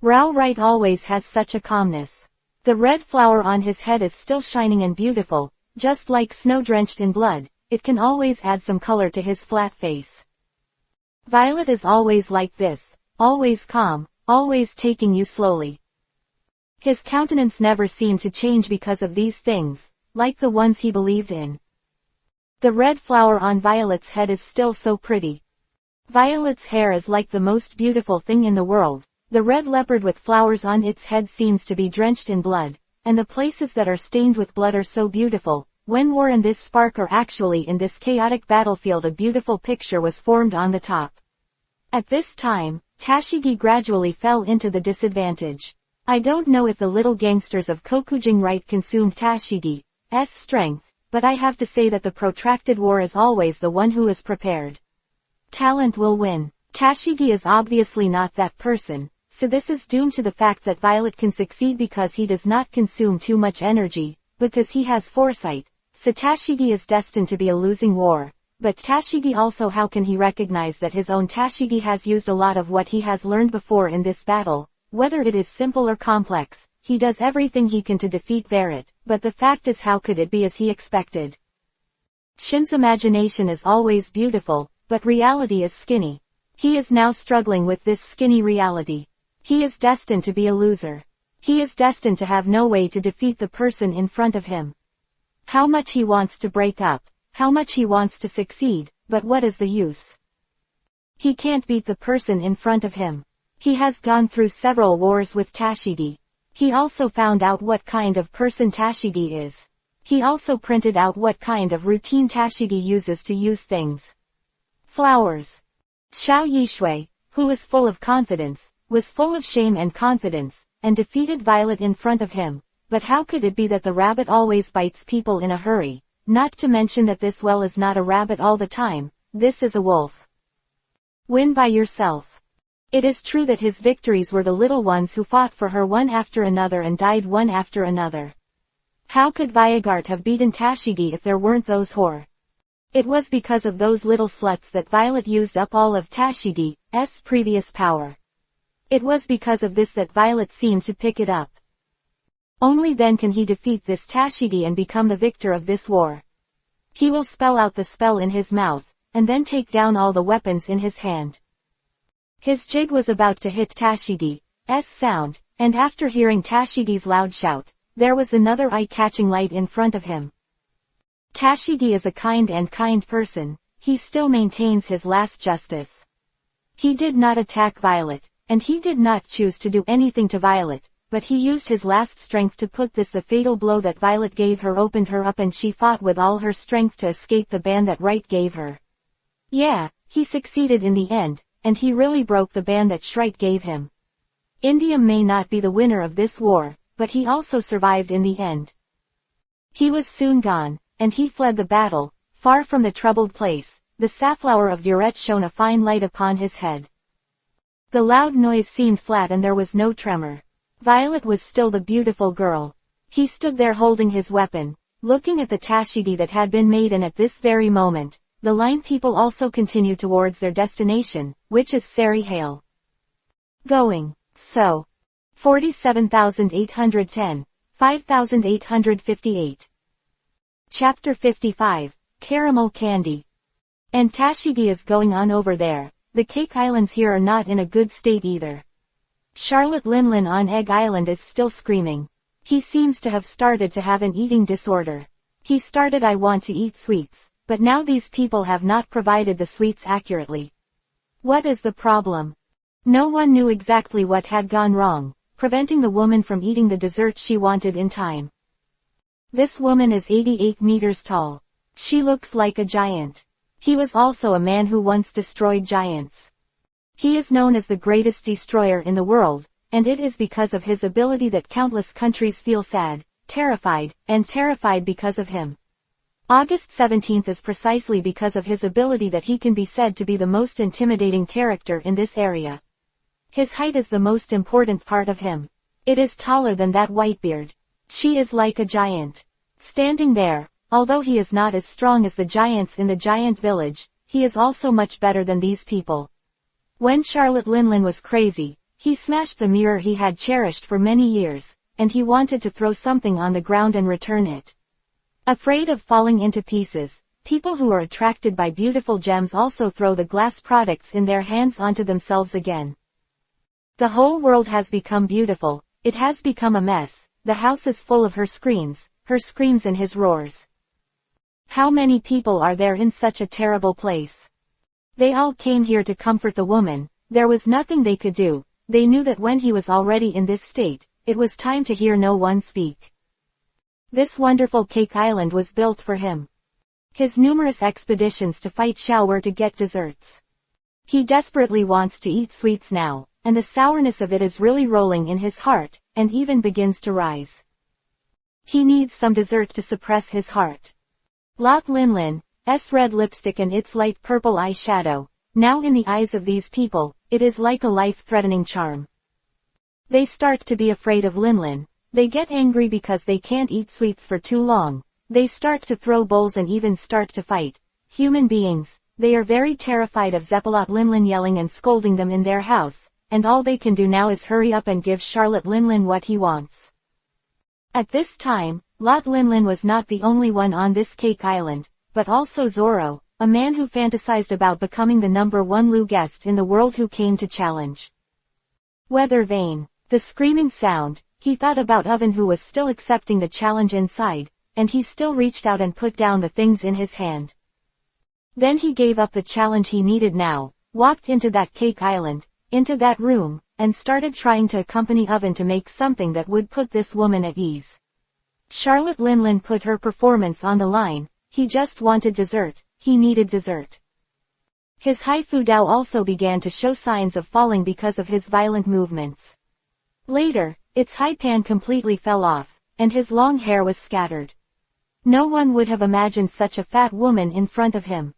Rao Wright always has such a calmness. The red flower on his head is still shining and beautiful, just like snow drenched in blood, it can always add some color to his flat face. Violet is always like this, always calm, always taking you slowly. His countenance never seemed to change because of these things, like the ones he believed in. The red flower on Violet's head is still so pretty. Violet's hair is like the most beautiful thing in the world. The red leopard with flowers on its head seems to be drenched in blood, and the places that are stained with blood are so beautiful. When war and this spark are actually in this chaotic battlefield, a beautiful picture was formed on the top. At this time, Tashigi gradually fell into the disadvantage. I don't know if the little gangsters of Kokujing right consumed Tashigi's strength, but I have to say that the protracted war is always the one who is prepared. Talent will win. Tashigi is obviously not that person, so this is doomed to the fact that Violet can succeed because he does not consume too much energy, because he has foresight, so Tashigi is destined to be a losing war. But Tashigi also, how can he recognize that his own Tashigi has used a lot of what he has learned before in this battle, whether it is simple or complex? He does everything he can to defeat Barrett, but the fact is, how could it be as he expected? Shin's imagination is always beautiful, but reality is skinny. He is now struggling with this skinny reality. He is destined to be a loser. He is destined to have no way to defeat the person in front of him. How much he wants to break up, how much he wants to succeed, but what is the use? He can't beat the person in front of him. He has gone through several wars with Tashigi. He also found out what kind of person Tashigi is. He also printed out what kind of routine Tashigi uses to use things. Flowers. Xiao Yishui, who was full of confidence, was full of shame and confidence, and defeated Violet in front of him. But how could it be that the rabbit always bites people in a hurry? Not to mention that this well is not a rabbit all the time, this is a wolf. Win by yourself. It is true that his victories were the little ones who fought for her one after another and died one after another. How could Viagart have beaten Tashigi if there weren't those whore? It was because of those little sluts that Violet used up all of Tashigi's previous power. It was because of this that Violet seemed to pick it up. Only then can he defeat this Tashigi and become the victor of this war. He will spell out the spell in his mouth, and then take down all the weapons in his hand. His jig was about to hit Tashigi's sound, and after hearing Tashigi's loud shout, there was another eye-catching light in front of him. Tashigi is a kind person, he still maintains his last justice. He did not attack Violet, and he did not choose to do anything to Violet, but he used his last strength to put the fatal blow that Violet gave her opened her up and she fought with all her strength to escape the ban that Right gave her. Yeah, he succeeded in the end, and he really broke the ban that Shrite gave him. Indium may not be the winner of this war, but he also survived in the end. He was soon gone, and he fled the battle, far from the troubled place. The safflower of Duret shone a fine light upon his head. The loud noise seemed flat and there was no tremor. Violet was still the beautiful girl. He stood there holding his weapon, looking at the Tashigi that had been made, and at this very moment, the line people also continued towards their destination, which is Sari Hale. Going. So. 47,810. 5,858. Chapter 55. Caramel Candy. And Tashigi is going on over there. The Cake Islands here are not in a good state either. Charlotte Linlin on Egg Island is still screaming. He seems to have started to have an eating disorder. He started I want to eat sweets, but now these people have not provided the sweets accurately. What is the problem? No one knew exactly what had gone wrong, preventing the woman from eating the dessert she wanted in time. This woman is 88 meters tall. She looks like a giant. He was also a man who once destroyed giants. He is known as the greatest destroyer in the world, and it is because of his ability that countless countries feel sad, terrified because of him. August 17th is precisely because of his ability that he can be said to be the most intimidating character in this area. His height is the most important part of him. It is taller than that Whitebeard. She is like a giant. Standing there, although he is not as strong as the giants in the giant village, he is also much better than these people. When Charlotte Linlin was crazy, he smashed the mirror he had cherished for many years, and he wanted to throw something on the ground and return it. Afraid of falling into pieces, people who are attracted by beautiful gems also throw the glass products in their hands onto themselves again. The whole world has become beautiful, it has become a mess. The house is full of her screams and his roars. How many people are there in such a terrible place? They all came here to comfort the woman. There was nothing they could do. They knew that when he was already in this state, it was time to hear no one speak. This wonderful Cake Island was built for him. His numerous expeditions to fight Xiao were to get desserts. He desperately wants to eat sweets now, and the sourness of it is really rolling in his heart, and even begins to rise. He needs some dessert to suppress his heart. Lot Linlin's red lipstick and its light purple eyeshadow, now in the eyes of these people, it is like a life-threatening charm. They start to be afraid of Linlin. They get angry because they can't eat sweets for too long. They start to throw bowls and even start to fight. Human beings, they are very terrified of Zeppelot Linlin yelling and scolding them in their house, and all they can do now is hurry up and give Charlotte Linlin what he wants. At this time, Lot Linlin was not the only one on this Cake Island, but also Zoro, a man who fantasized about becoming the #1 Lou guest in the world who came to challenge. Weather vane. The screaming sound, he thought about Oven who was still accepting the challenge inside, and he still reached out and put down the things in his hand. Then he gave up the challenge he needed now, walked into that cake island, into that room, and started trying to accompany Oven to make something that would put this woman at ease. Charlotte Linlin put her performance on the line. He just wanted dessert, he needed dessert. His haifu Dao also began to show signs of falling because of his violent movements. Later, its haipan completely fell off, and his long hair was scattered. No one would have imagined such a fat woman in front of him.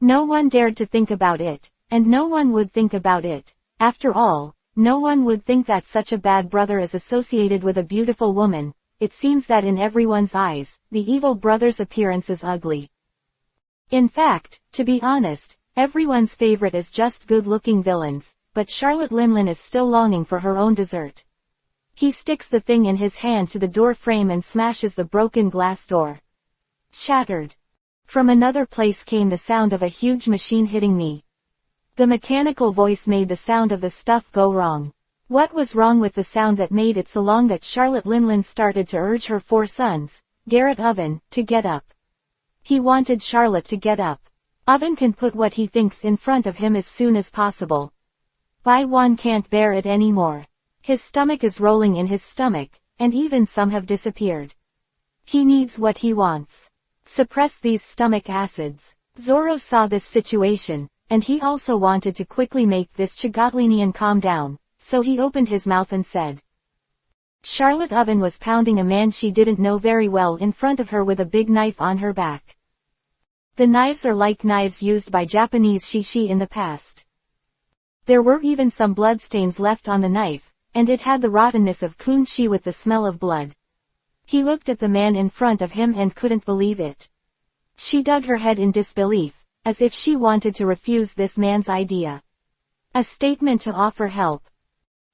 No one dared to think about it, and no one would think about it. After all, no one would think that such a bad brother is associated with a beautiful woman. It seems that in everyone's eyes, the evil brother's appearance is ugly. In fact, to be honest, everyone's favorite is just good-looking villains, but Charlotte Linlin is still longing for her own dessert. He sticks the thing in his hand to the door frame and smashes the broken glass door. Shattered. From another place came the sound of a huge machine hitting me. The mechanical voice made the sound of the stuff go wrong. What was wrong with the sound that made it so long that Charlotte Linlin started to urge her 4 sons, Garrett Oven, to get up. He wanted Charlotte to get up. Oven can put what he thinks in front of him as soon as possible. Bai Wan can't bear it anymore. His stomach is rolling in his stomach, and even some have disappeared. He needs what he wants. Suppress these stomach acids. Zoro saw this situation, and he also wanted to quickly make this Chigotlinian calm down. So he opened his mouth and said. Charlotte Oven was pounding a man she didn't know very well in front of her with a big knife on her back. The knives are like knives used by Japanese shishi in the past. There were even some bloodstains left on the knife, and it had the rottenness of kunshi with the smell of blood. He looked at the man in front of him and couldn't believe it. She dug her head in disbelief, as if she wanted to refuse this man's idea. A statement to offer help.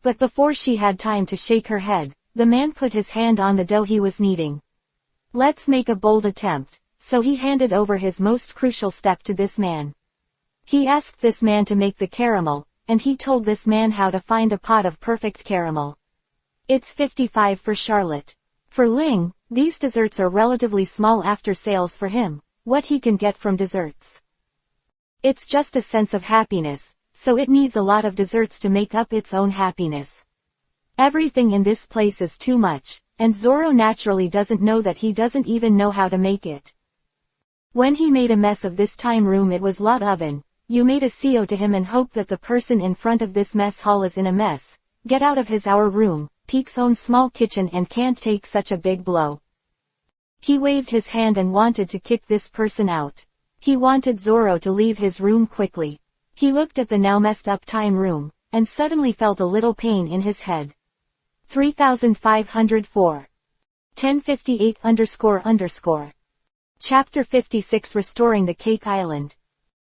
But before she had time to shake her head, the man put his hand on the dough he was kneading. Let's make a bold attempt, so he handed over his most crucial step to this man. He asked this man to make the caramel, and he told this man how to find a pot of perfect caramel. It's 55 for Charlotte. For Ling, these desserts are relatively small after sales for him, what he can get from desserts. It's just a sense of happiness. So it needs a lot of desserts to make up its own happiness. Everything in this place is too much, and Zoro naturally doesn't know that he doesn't even know how to make it. When he made a mess of this time room it was Lot Oven, you made a CO to him and hope that the person in front of this mess hall is in a mess. Get out of his our room, Peak's own small kitchen and can't take such a big blow. He waved his hand and wanted to kick this person out. He wanted Zoro to leave his room quickly. He looked at the now messed up time room, and suddenly felt a little pain in his head. 3504. 1058__. Chapter 56 Restoring the Cake Island.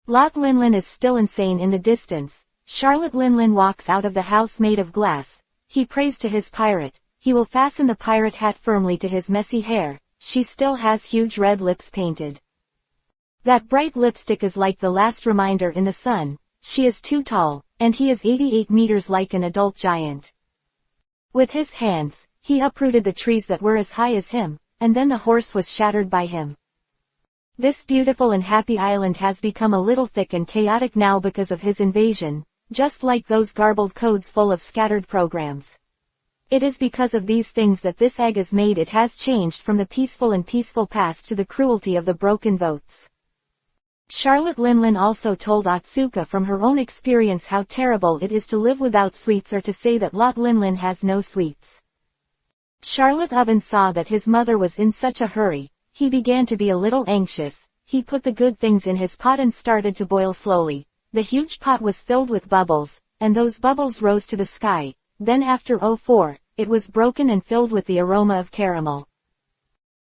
Lot Linlin is still insane in the distance. Charlotte Linlin walks out of the house made of glass. He prays to his pirate. He will fasten the pirate hat firmly to his messy hair. She still has huge red lips painted. That bright lipstick is like the last reminder in the sun. She is too tall, and he is 88 meters like an adult giant. With his hands, he uprooted the trees that were as high as him, and then the horse was shattered by him. This beautiful and happy island has become a little thick and chaotic now because of his invasion, just like those garbled codes full of scattered programs. It is because of these things that this egg is made. It has changed from the peaceful past to the cruelty of the broken votes. Charlotte Linlin also told Otsuka from her own experience how terrible it is to live without sweets or to say that Lot Linlin has no sweets. Charlotte Oven saw that his mother was in such a hurry. He began to be a little anxious. He put the good things in his pot and started to boil slowly. The huge pot was filled with bubbles, and those bubbles rose to the sky. Then after 04, it was broken and filled with the aroma of caramel.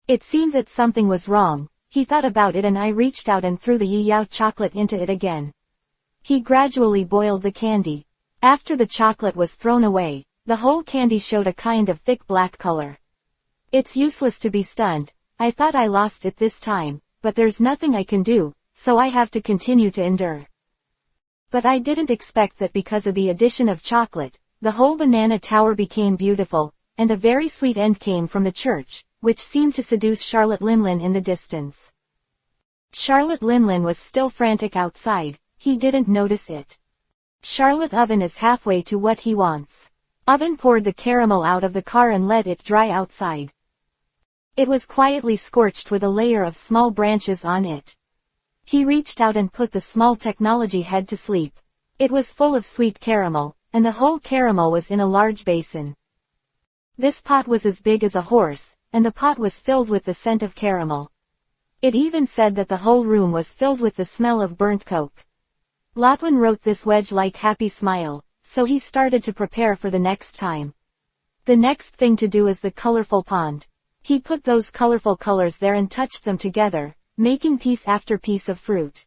It seemed that something was wrong. He thought about it and I reached out and threw the Yiyao chocolate into it again. He gradually boiled the candy. After the chocolate was thrown away, the whole candy showed a kind of thick black color. It's useless to be stunned. I thought I lost it this time, but there's nothing I can do. so I have to continue to endure. But I didn't expect that because of the addition of chocolate, the whole banana tower became beautiful, and a very sweet end came from the church, which seemed to seduce Charlotte Linlin in the distance. Charlotte Linlin was still frantic outside, he didn't notice it. Charlotte Oven is halfway to what he wants. Oven poured the caramel out of the car and let it dry outside. It was quietly scorched with a layer of small branches on it. He reached out and put the small technology head to sleep. It was full of sweet caramel, and the whole caramel was in a large basin. This pot was as big as a horse, and the pot was filled with the scent of caramel. It even said that the whole room was filled with the smell of burnt coke. Lotwin wrote this wedge-like happy smile, so he started to prepare for the next time. The next thing to do is the colorful pond. He put those colorful colors there and touched them together, making piece after piece of fruit.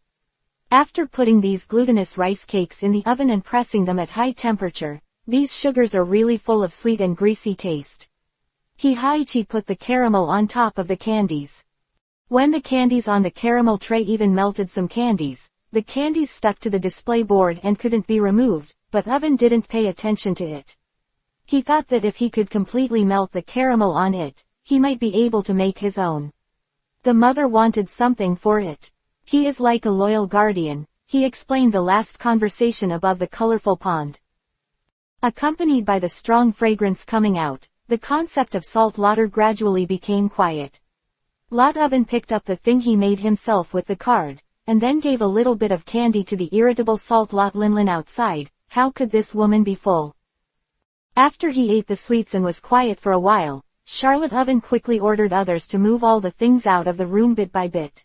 After putting these glutinous rice cakes in the oven and pressing them at high temperature, these sugars are really full of sweet and greasy taste. Haiichi put the caramel on top of the candies. When the candies on the caramel tray even melted some candies, the candies stuck to the display board and couldn't be removed, but Oven didn't pay attention to it. He thought that if he could completely melt the caramel on it, he might be able to make his own. The mother wanted something for it. He is like a loyal guardian, he explained the last conversation above the colorful pond. Accompanied by the strong fragrance coming out, the concept of salt lauder gradually became quiet. Lot Oven picked up the thing he made himself with the card, and then gave a little bit of candy to the irritable Salt Lot Linlin outside. How could this woman be full? After he ate the sweets and was quiet for a while, Charlotte Oven quickly ordered others to move all the things out of the room bit by bit.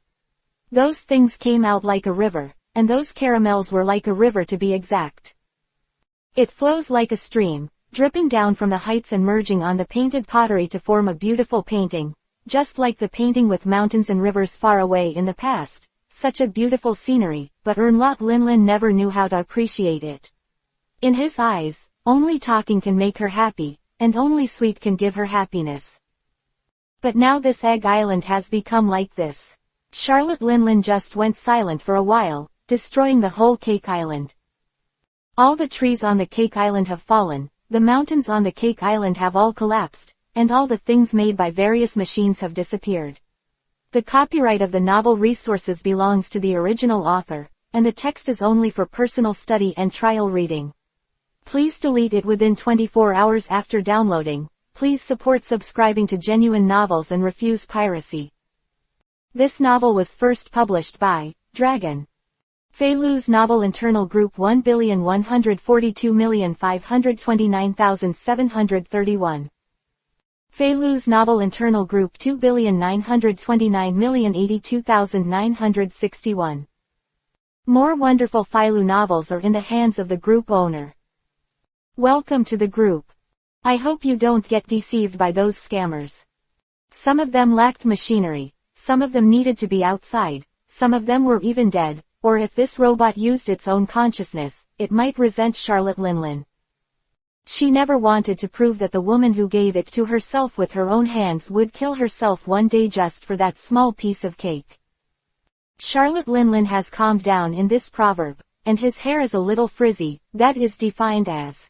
Those things came out like a river, and those caramels were like a river to be exact. It flows like a stream, dripping down from the heights and merging on the painted pottery to form a beautiful painting, just like the painting with mountains and rivers far away in the past. Such a beautiful scenery, but Lot Linlin never knew how to appreciate it. In his eyes, only talking can make her happy, and only sweet can give her happiness. But now this egg island has become like this. Charlotte Linlin just went silent for a while, destroying the whole cake island. All the trees on the cake island have fallen, the mountains on the cake island have all collapsed, and all the things made by various machines have disappeared. The copyright of the novel resources belongs to the original author, and the text is only for personal study and trial reading. Please delete it within 24 hours after downloading. Please support subscribing to Genuine Novels and refuse piracy. This novel was first published by Dragon. Feilu's Novel Internal Group 1,142,529,731. Feilu's Novel Internal Group 2,929,082,961. More wonderful Feilu novels are in the hands of the group owner. Welcome to the group. I hope you don't get deceived by those scammers. Some of them lacked machinery, some of them needed to be outside, some of them were even dead, or if this robot used its own consciousness, it might resent Charlotte Linlin. She never wanted to prove that the woman who gave it to herself with her own hands would kill herself one day just for that small piece of cake. Charlotte Linlin has calmed down in this proverb, and his hair is a little frizzy, that is defined as.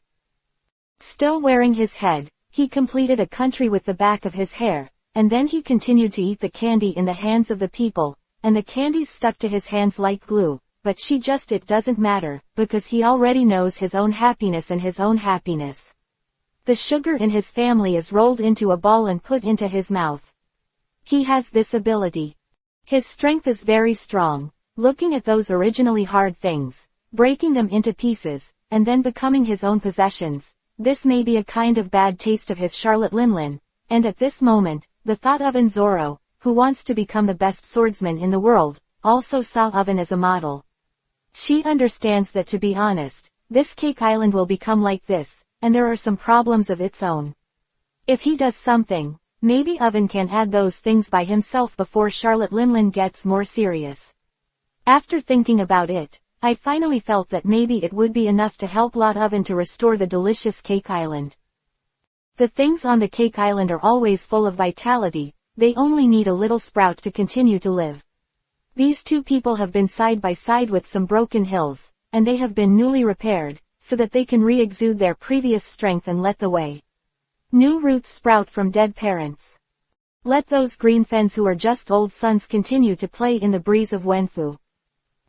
Still wearing his head, he completed a country with the back of his hair, and then he continued to eat the candy in the hands of the people, and the candies stuck to his hands like glue. But it doesn't matter, because he already knows his own happiness and his own happiness. The sugar in his family is rolled into a ball and put into his mouth. He has this ability. His strength is very strong, looking at those originally hard things, breaking them into pieces, and then becoming his own possessions. This may be a kind of bad taste of his Charlotte Linlin, and at this moment, the thought of Zoro, who wants to become the best swordsman in the world, also saw Oven as a model. She understands that to be honest, this cake island will become like this, and there are some problems of its own. If he does something, maybe Oven can add those things by himself before Charlotte Linlin gets more serious. After thinking about it, I finally felt that maybe it would be enough to help Lot Oven to restore the delicious cake island. The things on the cake island are always full of vitality, they only need a little sprout to continue to live. These two people have been side by side with some broken hills, and they have been newly repaired, so that they can re-exude their previous strength and let the way. New roots sprout from dead parents. Let those green fens who are just old sons continue to play in the breeze of Wenfu.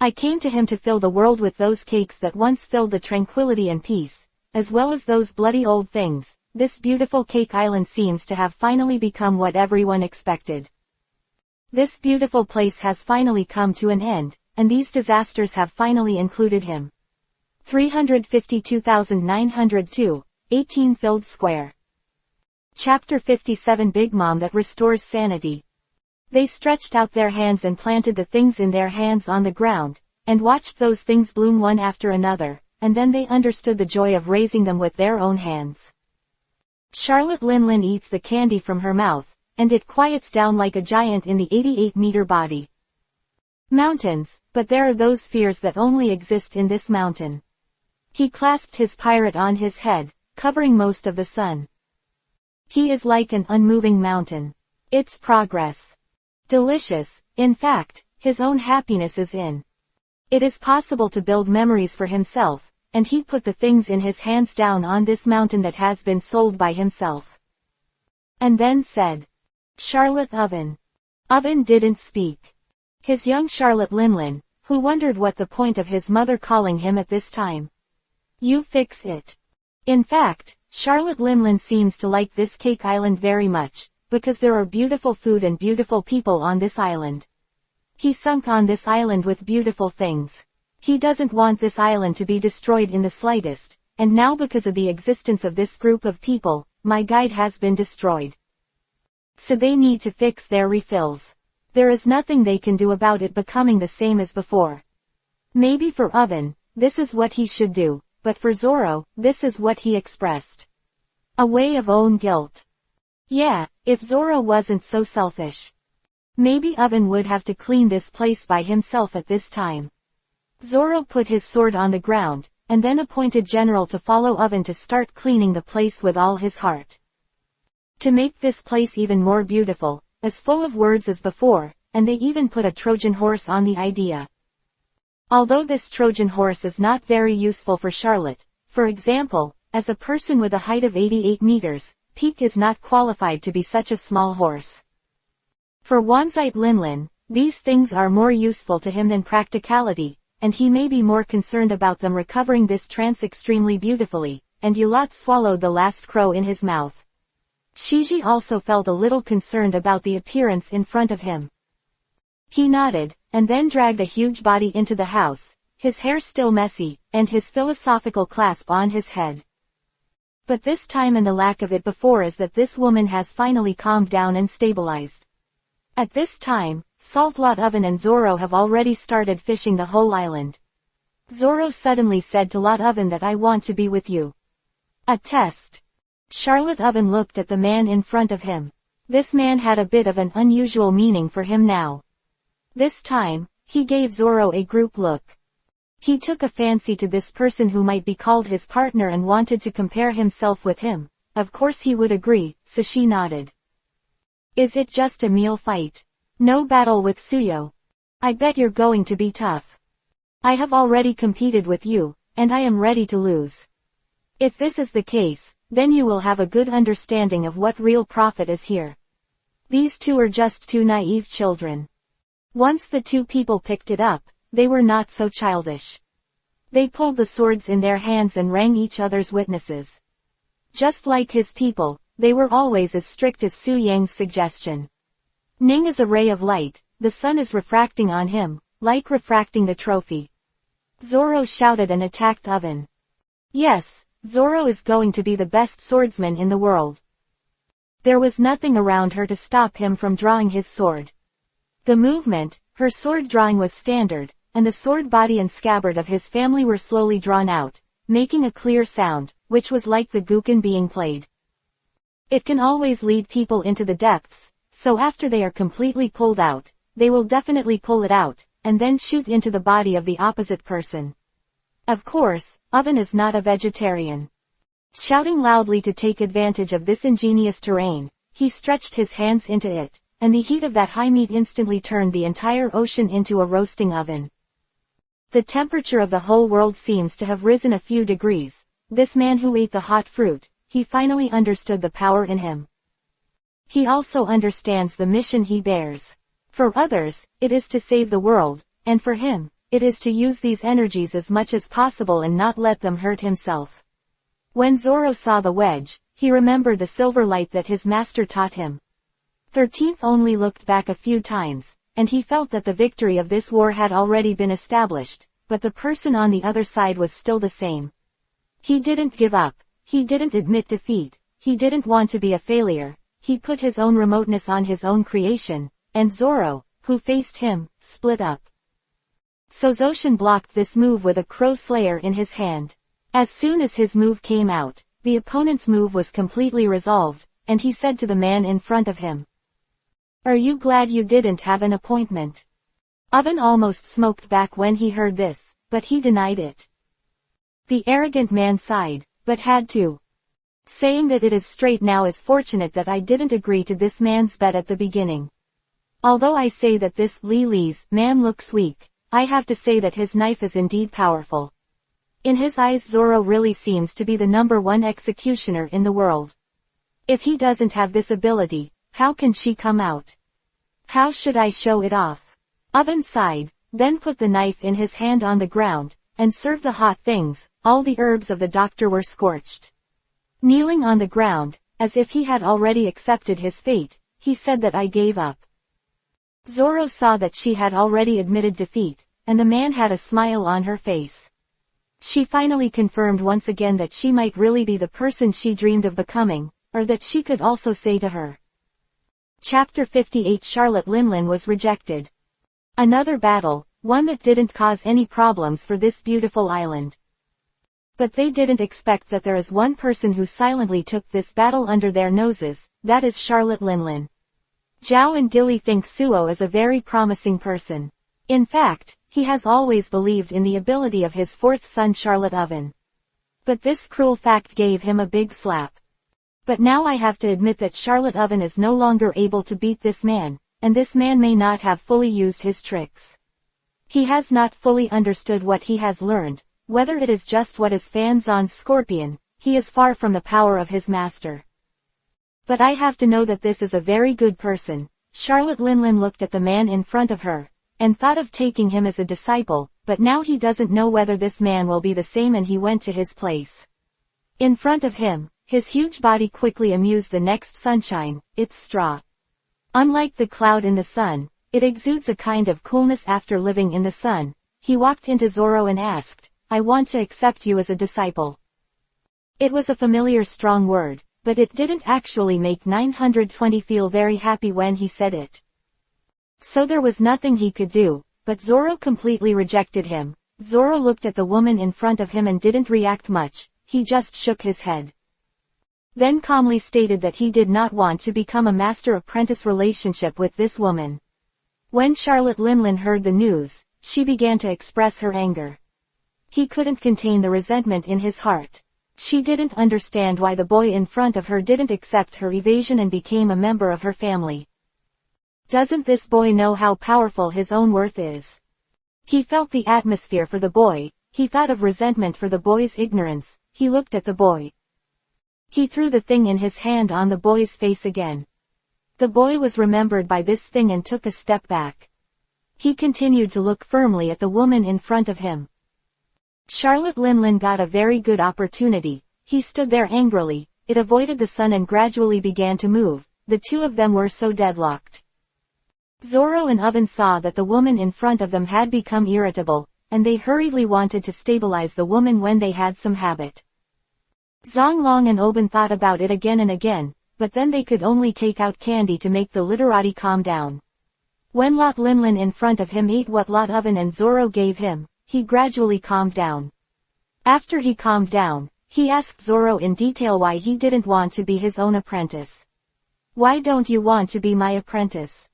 I came to him to fill the world with those cakes that once filled the tranquility and peace, as well as those bloody old things. This beautiful cake island seems to have finally become what everyone expected. This beautiful place has finally come to an end, and these disasters have finally included him. 352,902, 18 Filled Square. Chapter 57 Big Mom that Restores Sanity. They stretched out their hands and planted the things in their hands on the ground, and watched those things bloom one after another, and then they understood the joy of raising them with their own hands. Charlotte Linlin eats the candy from her mouth, and it quiets down like a giant in the 88-meter body. Mountains, but there are those fears that only exist in this mountain. He clasped his pirate on his head, covering most of the sun. He is like an unmoving mountain. Its progress. Delicious, in fact, his own happiness is in. It is possible to build memories for himself, and he put the things in his hands down on this mountain that has been sold by himself. And then said, Charlotte Oven. Oven didn't speak. His young Charlotte Linlin, who wondered what the point of his mother calling him at this time. You fix it. In fact, Charlotte Linlin seems to like this cake island very much, because there are beautiful food and beautiful people on this island. He sunk on this island with beautiful things. He doesn't want this island to be destroyed in the slightest, and now because of the existence of this group of people, my guide has been destroyed. So they need to fix their refills. There is nothing they can do about it becoming the same as before. Maybe for Oven, this is what he should do, but for Zoro, this is what he expressed. A way of own guilt. Yeah, if Zoro wasn't so selfish. Maybe Oven would have to clean this place by himself at this time. Zoro put his sword on the ground, and then appointed General to follow Oven to start cleaning the place with all his heart. To make this place even more beautiful, as full of words as before, and they even put a Trojan horse on the idea. Although this Trojan horse is not very useful for Charlotte, for example, as a person with a height of 88 meters, Peak is not qualified to be such a small horse. For Wanzite Linlin, these things are more useful to him than practicality, and he may be more concerned about them recovering this trance extremely beautifully, and Yulat swallowed the last crow in his mouth. Shiji also felt a little concerned about the appearance in front of him. He nodded, and then dragged a huge body into the house, his hair still messy, and his philosophical clasp on his head. But this time and the lack of it before is that this woman has finally calmed down and stabilized. At this time, Saltlot Oven and Zoro have already started fishing the whole island. Zoro suddenly said to Lot Oven that I want to be with you. A test. Charlotte Oven looked at the man in front of him. This man had a bit of an unusual meaning for him now. This time, he gave Zoro a group look. He took a fancy to this person who might be called his partner and wanted to compare himself with him. Of course he would agree, so she nodded. Is it just a meal fight? No battle with Suyo? I bet you're going to be tough. I have already competed with you, and I am ready to lose. If this is the case, then you will have a good understanding of what real profit is here. These two are just two naive children. Once the two people picked it up, they were not so childish. They pulled the swords in their hands and rang each other's witnesses. Just like his people, they were always as strict as Su Yang's suggestion. Ning is a ray of light, the sun is refracting on him, like refracting the trophy. Zoro shouted and attacked Oven. Yes, Zoro is going to be the best swordsman in the world. There was nothing around her to stop him from drawing his sword. The movement, her sword drawing was standard, and the sword body and scabbard of his family were slowly drawn out, making a clear sound, which was like the guqin being played. It can always lead people into the depths, so after they are completely pulled out, they will definitely pull it out, and then shoot into the body of the opposite person. Of course, Oven is not a vegetarian. Shouting loudly to take advantage of this ingenious terrain, he stretched his hands into it, and the heat of that high meat instantly turned the entire ocean into a roasting oven. The temperature of the whole world seems to have risen a few degrees. This man who ate the hot fruit, he finally understood the power in him. He also understands the mission he bears. For others, it is to save the world, and for him, it is to use these energies as much as possible and not let them hurt himself. When Zoro saw the wedge, he remembered the silver light that his master taught him. 13th only looked back a few times, and he felt that the victory of this war had already been established, but the person on the other side was still the same. He didn't give up, he didn't admit defeat, he didn't want to be a failure, he put his own remoteness on his own creation, and Zoro, who faced him, split up. Sozoshin blocked this move with a crow slayer in his hand. As soon as his move came out, the opponent's move was completely resolved, and he said to the man in front of him, "Are you glad you didn't have an appointment?" Oven almost smoked back when he heard this, but he denied it. The arrogant man sighed, but had to. Saying that it is straight now is fortunate that I didn't agree to this man's bet at the beginning. Although I say that this Lily's man looks weak, I have to say that his knife is indeed powerful. In his eyes Zoro really seems to be the #1 executioner in the world. If he doesn't have this ability, how can she come out? How should I show it off? Oven sighed, then put the knife in his hand on the ground, and served the hot things. All the herbs of the doctor were scorched. Kneeling on the ground, as if he had already accepted his fate, he said that I gave up. Zoro saw that she had already admitted defeat, and the man had a smile on her face. She finally confirmed once again that she might really be the person she dreamed of becoming, or that she could also say to her. Chapter 58 Charlotte Linlin was rejected. Another battle, one that didn't cause any problems for this beautiful island. But they didn't expect that there is one person who silently took this battle under their noses, that is Charlotte Linlin. Zhao and Gilly think Suo is a very promising person. In fact, he has always believed in the ability of his fourth son Charlotte Oven. But this cruel fact gave him a big slap. But now I have to admit that Charlotte Oven is no longer able to beat this man, and this man may not have fully used his tricks. He has not fully understood what he has learned, whether it is just what is fans on Scorpion, he is far from the power of his master. But I have to know that this is a very good person. Charlotte Linlin looked at the man in front of her, and thought of taking him as a disciple, but now he doesn't know whether this man will be the same, and he went to his place. In front of him, his huge body quickly amused the next sunshine, its straw. Unlike the cloud in the sun, it exudes a kind of coolness after living in the sun. He walked into Zoro and asked, "I want to accept you as a disciple." It was a familiar strong word, but it didn't actually make 920 feel very happy when he said it. So there was nothing he could do, but Zoro completely rejected him. Zoro looked at the woman in front of him and didn't react much, he just shook his head. Then calmly stated that he did not want to become a master-apprentice relationship with this woman. When Charlotte Linlin heard the news, she began to express her anger. He couldn't contain the resentment in his heart. She didn't understand why the boy in front of her didn't accept her evasion and became a member of her family. Doesn't this boy know how powerful his own worth is? He felt the atmosphere for the boy, he thought of resentment for the boy's ignorance, he looked at the boy. He threw the thing in his hand on the boy's face again. The boy was remembered by this thing and took a step back. He continued to look firmly at the woman in front of him. Charlotte Linlin got a very good opportunity. He stood there angrily, it avoided the sun and gradually began to move. The two of them were so deadlocked. Zoro and Oven saw that the woman in front of them had become irritable, and they hurriedly wanted to stabilize the woman when they had some habit. Zonglong and Oben thought about it again and again, but then they could only take out candy to make the literati calm down. When Lot Linlin in front of him ate what Lot Oven and Zoro gave him, he gradually calmed down. After he calmed down, he asked Zoro in detail why he didn't want to be his own apprentice. "Why don't you want to be my apprentice?"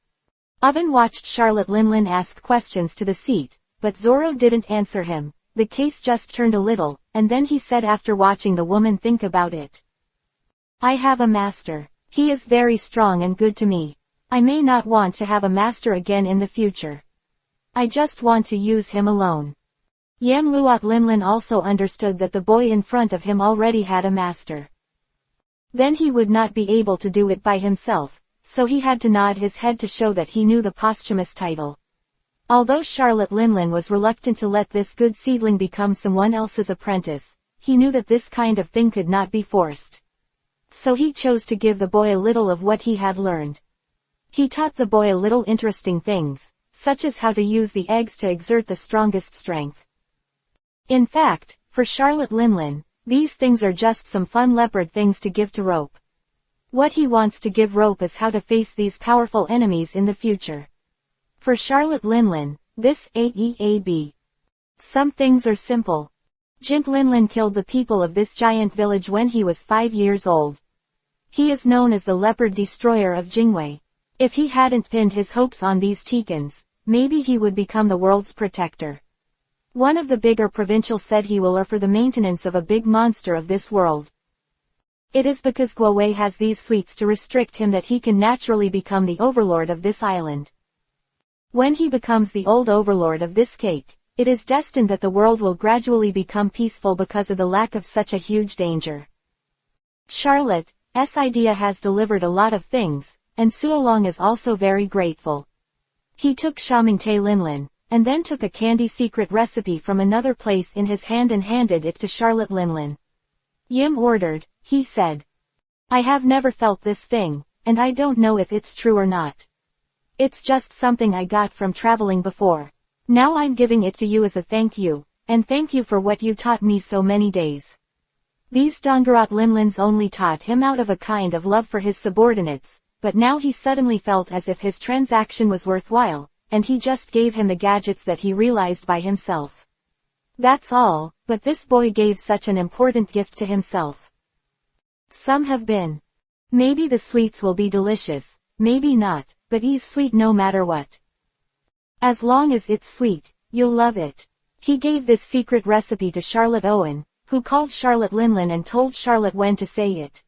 Oven watched Charlotte Linlin ask questions to the seat, but Zoro didn't answer him. The case just turned a little, and then he said after watching the woman think about it. "I have a master. He is very strong and good to me. I may not want to have a master again in the future. I just want to use him alone. Yam Luot Linlin also understood that the boy in front of him already had a master. Then he would not be able to do it by himself, so he had to nod his head to show that he knew the posthumous title. Although Charlotte Linlin was reluctant to let this good seedling become someone else's apprentice, he knew that this kind of thing could not be forced. So he chose to give the boy a little of what he had learned. He taught the boy a little interesting things, such as how to use the eggs to exert the strongest strength. In fact, for Charlotte Linlin, these things are just some fun leopard things to give to Rope. What he wants to give Rope is how to face these powerful enemies in the future. For Charlotte Linlin, this AEAB. Some things are simple. Jint Linlin killed the people of this giant village when he was 5 years old. He is known as the leopard destroyer of Jingwei. If he hadn't pinned his hopes on these Tikans, maybe he would become the world's protector. One of the bigger provincials said he will offer the maintenance of a big monster of this world. It is because Guowei has these sweets to restrict him that he can naturally become the overlord of this island. When he becomes the old overlord of this cake, it is destined that the world will gradually become peaceful because of the lack of such a huge danger. Charlotte's idea has delivered a lot of things, and Suolong is also very grateful. He took Shamingtai Linlin, and then took a candy secret recipe from another place in his hand and handed it to Charlotte Linlin. Yim ordered, he said. I have never felt this thing, and I don't know if it's true or not. It's just something I got from traveling before. Now I'm giving it to you as a thank you, and thank you for what you taught me so many days. These Dongarot Linlins only taught him out of a kind of love for his subordinates, but now he suddenly felt as if his transaction was worthwhile, and he just gave him the gadgets that he realized by himself. That's all, but this boy gave such an important gift to himself. Some have been. Maybe the sweets will be delicious, maybe not, but he's sweet no matter what. As long as it's sweet, you'll love it. He gave this secret recipe to Charlotte Owen, who called Charlotte Linlin and told Charlotte when to say it.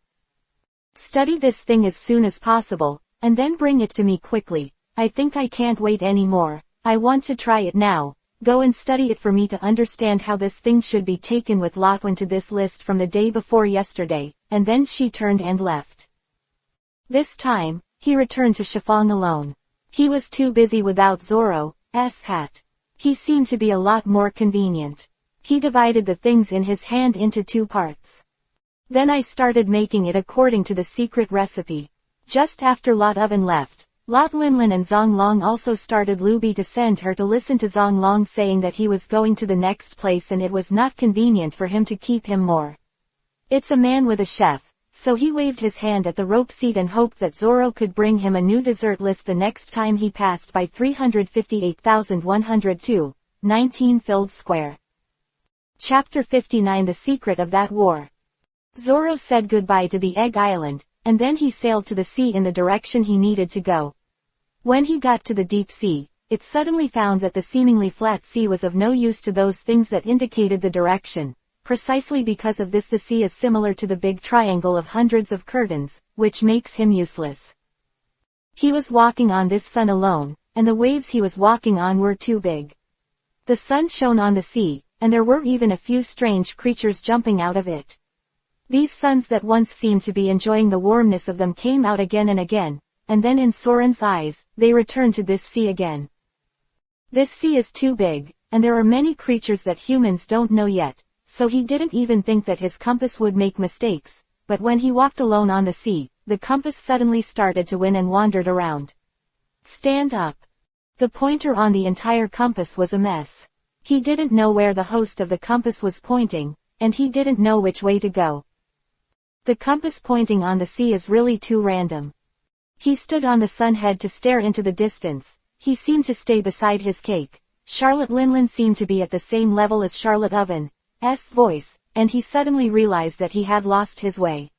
Study this thing as soon as possible, and then bring it to me quickly. I think I can't wait anymore. I want to try it now. Go and study it for me to understand how this thing should be taken with Lotwin to this list from the day before yesterday, and then she turned and left. This time, he returned to Shifang alone. He was too busy without Zoro's hat. He seemed to be a lot more convenient. He divided the things in his hand into 2 parts. Then I started making it according to the secret recipe. Just after Lot Oven left, Lot Linlin and Zong Long also started Luby to send her to listen to Zong Long saying that he was going to the next place and it was not convenient for him to keep him more. It's a man with a chef, so he waved his hand at the rope seat and hoped that Zoro could bring him a new dessert list the next time he passed by 358,102, 19 filled square. Chapter 59 The Secret of That War. Zoro said goodbye to the Egg Island, and then he sailed to the sea in the direction he needed to go. When he got to the deep sea, it suddenly found that the seemingly flat sea was of no use to those things that indicated the direction. Precisely because of this the sea is similar to the big triangle of hundreds of curtains, which makes him useless. He was walking on this sun alone, and the waves he was walking on were too big. The sun shone on the sea, and there were even a few strange creatures jumping out of it. These suns that once seemed to be enjoying the warmness of them came out again and again, and then in Soren's eyes, they returned to this sea again. This sea is too big, and there are many creatures that humans don't know yet, so he didn't even think that his compass would make mistakes, but when he walked alone on the sea, the compass suddenly started to win and wandered around. Stand up. The pointer on the entire compass was a mess. He didn't know where the host of the compass was pointing, and he didn't know which way to go. The compass pointing on the sea is really too random. He stood on the sunhead to stare into the distance. He seemed to stay beside his cake. Charlotte Linlin seemed to be at the same level as Charlotte Oven's voice, and he suddenly realized that he had lost his way.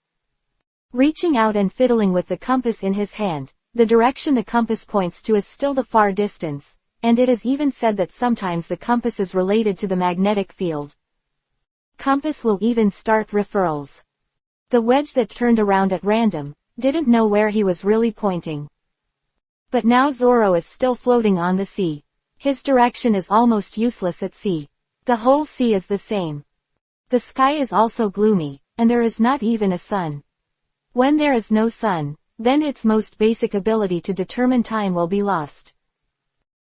Reaching out and fiddling with the compass in his hand, the direction the compass points to is still the far distance, and it is even said that sometimes the compass is related to the magnetic field. Compass will even start referrals. The wedge that turned around at random didn't know where he was really pointing. But now Zoro is still floating on the sea. His direction is almost useless at sea. The whole sea is the same. The sky is also gloomy, and there is not even a sun. When there is no sun, then its most basic ability to determine time will be lost.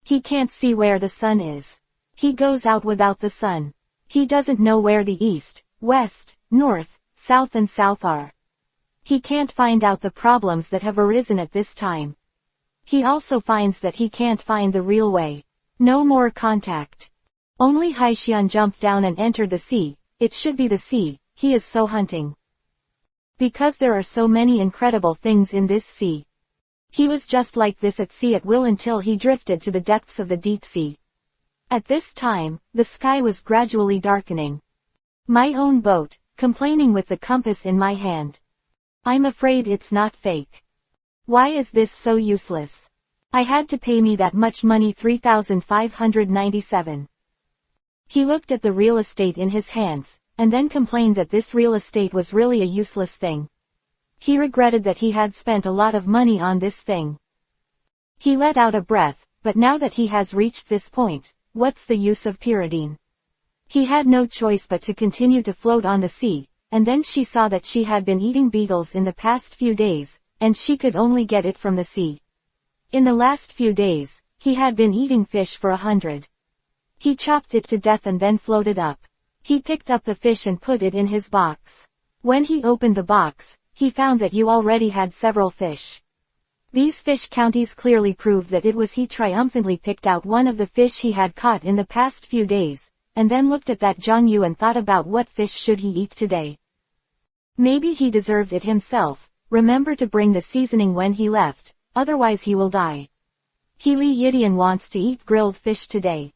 He can't see where the sun is. He goes out without the sun. He doesn't know where the east, west, north, south and south are. He can't find out the problems that have arisen at this time. He also finds that he can't find the real way. No more contact. Only Haishian jumped down and entered the sea. It should be the sea. He is so hunting. Because there are so many incredible things in this sea. He was just like this at sea at will until he drifted to the depths of the deep sea. At this time, the sky was gradually darkening. My own boat, complaining with the compass in my hand. I'm afraid it's not fake. Why is this so useless? I had to pay me that much money, 3,597. He looked at the real estate in his hands, and then complained that this real estate was really a useless thing. He regretted that he had spent a lot of money on this thing. He let out a breath, but now that he has reached this point, what's the use of pyridine? He had no choice but to continue to float on the sea, and then she saw that she had been eating beetles in the past few days, and she could only get it from the sea. In the last few days, he had been eating fish for 100. He chopped it to death and then floated up. He picked up the fish and put it in his box. When he opened the box, he found that you already had several fish. These fish counties clearly proved that it was he triumphantly picked out one of the fish he had caught in the past few days, and then looked at that Zhongyu and thought about what fish should he eat today. Maybe he deserved it himself. Remember to bring the seasoning when he left, otherwise he will die. He Li Yidian wants to eat grilled fish today.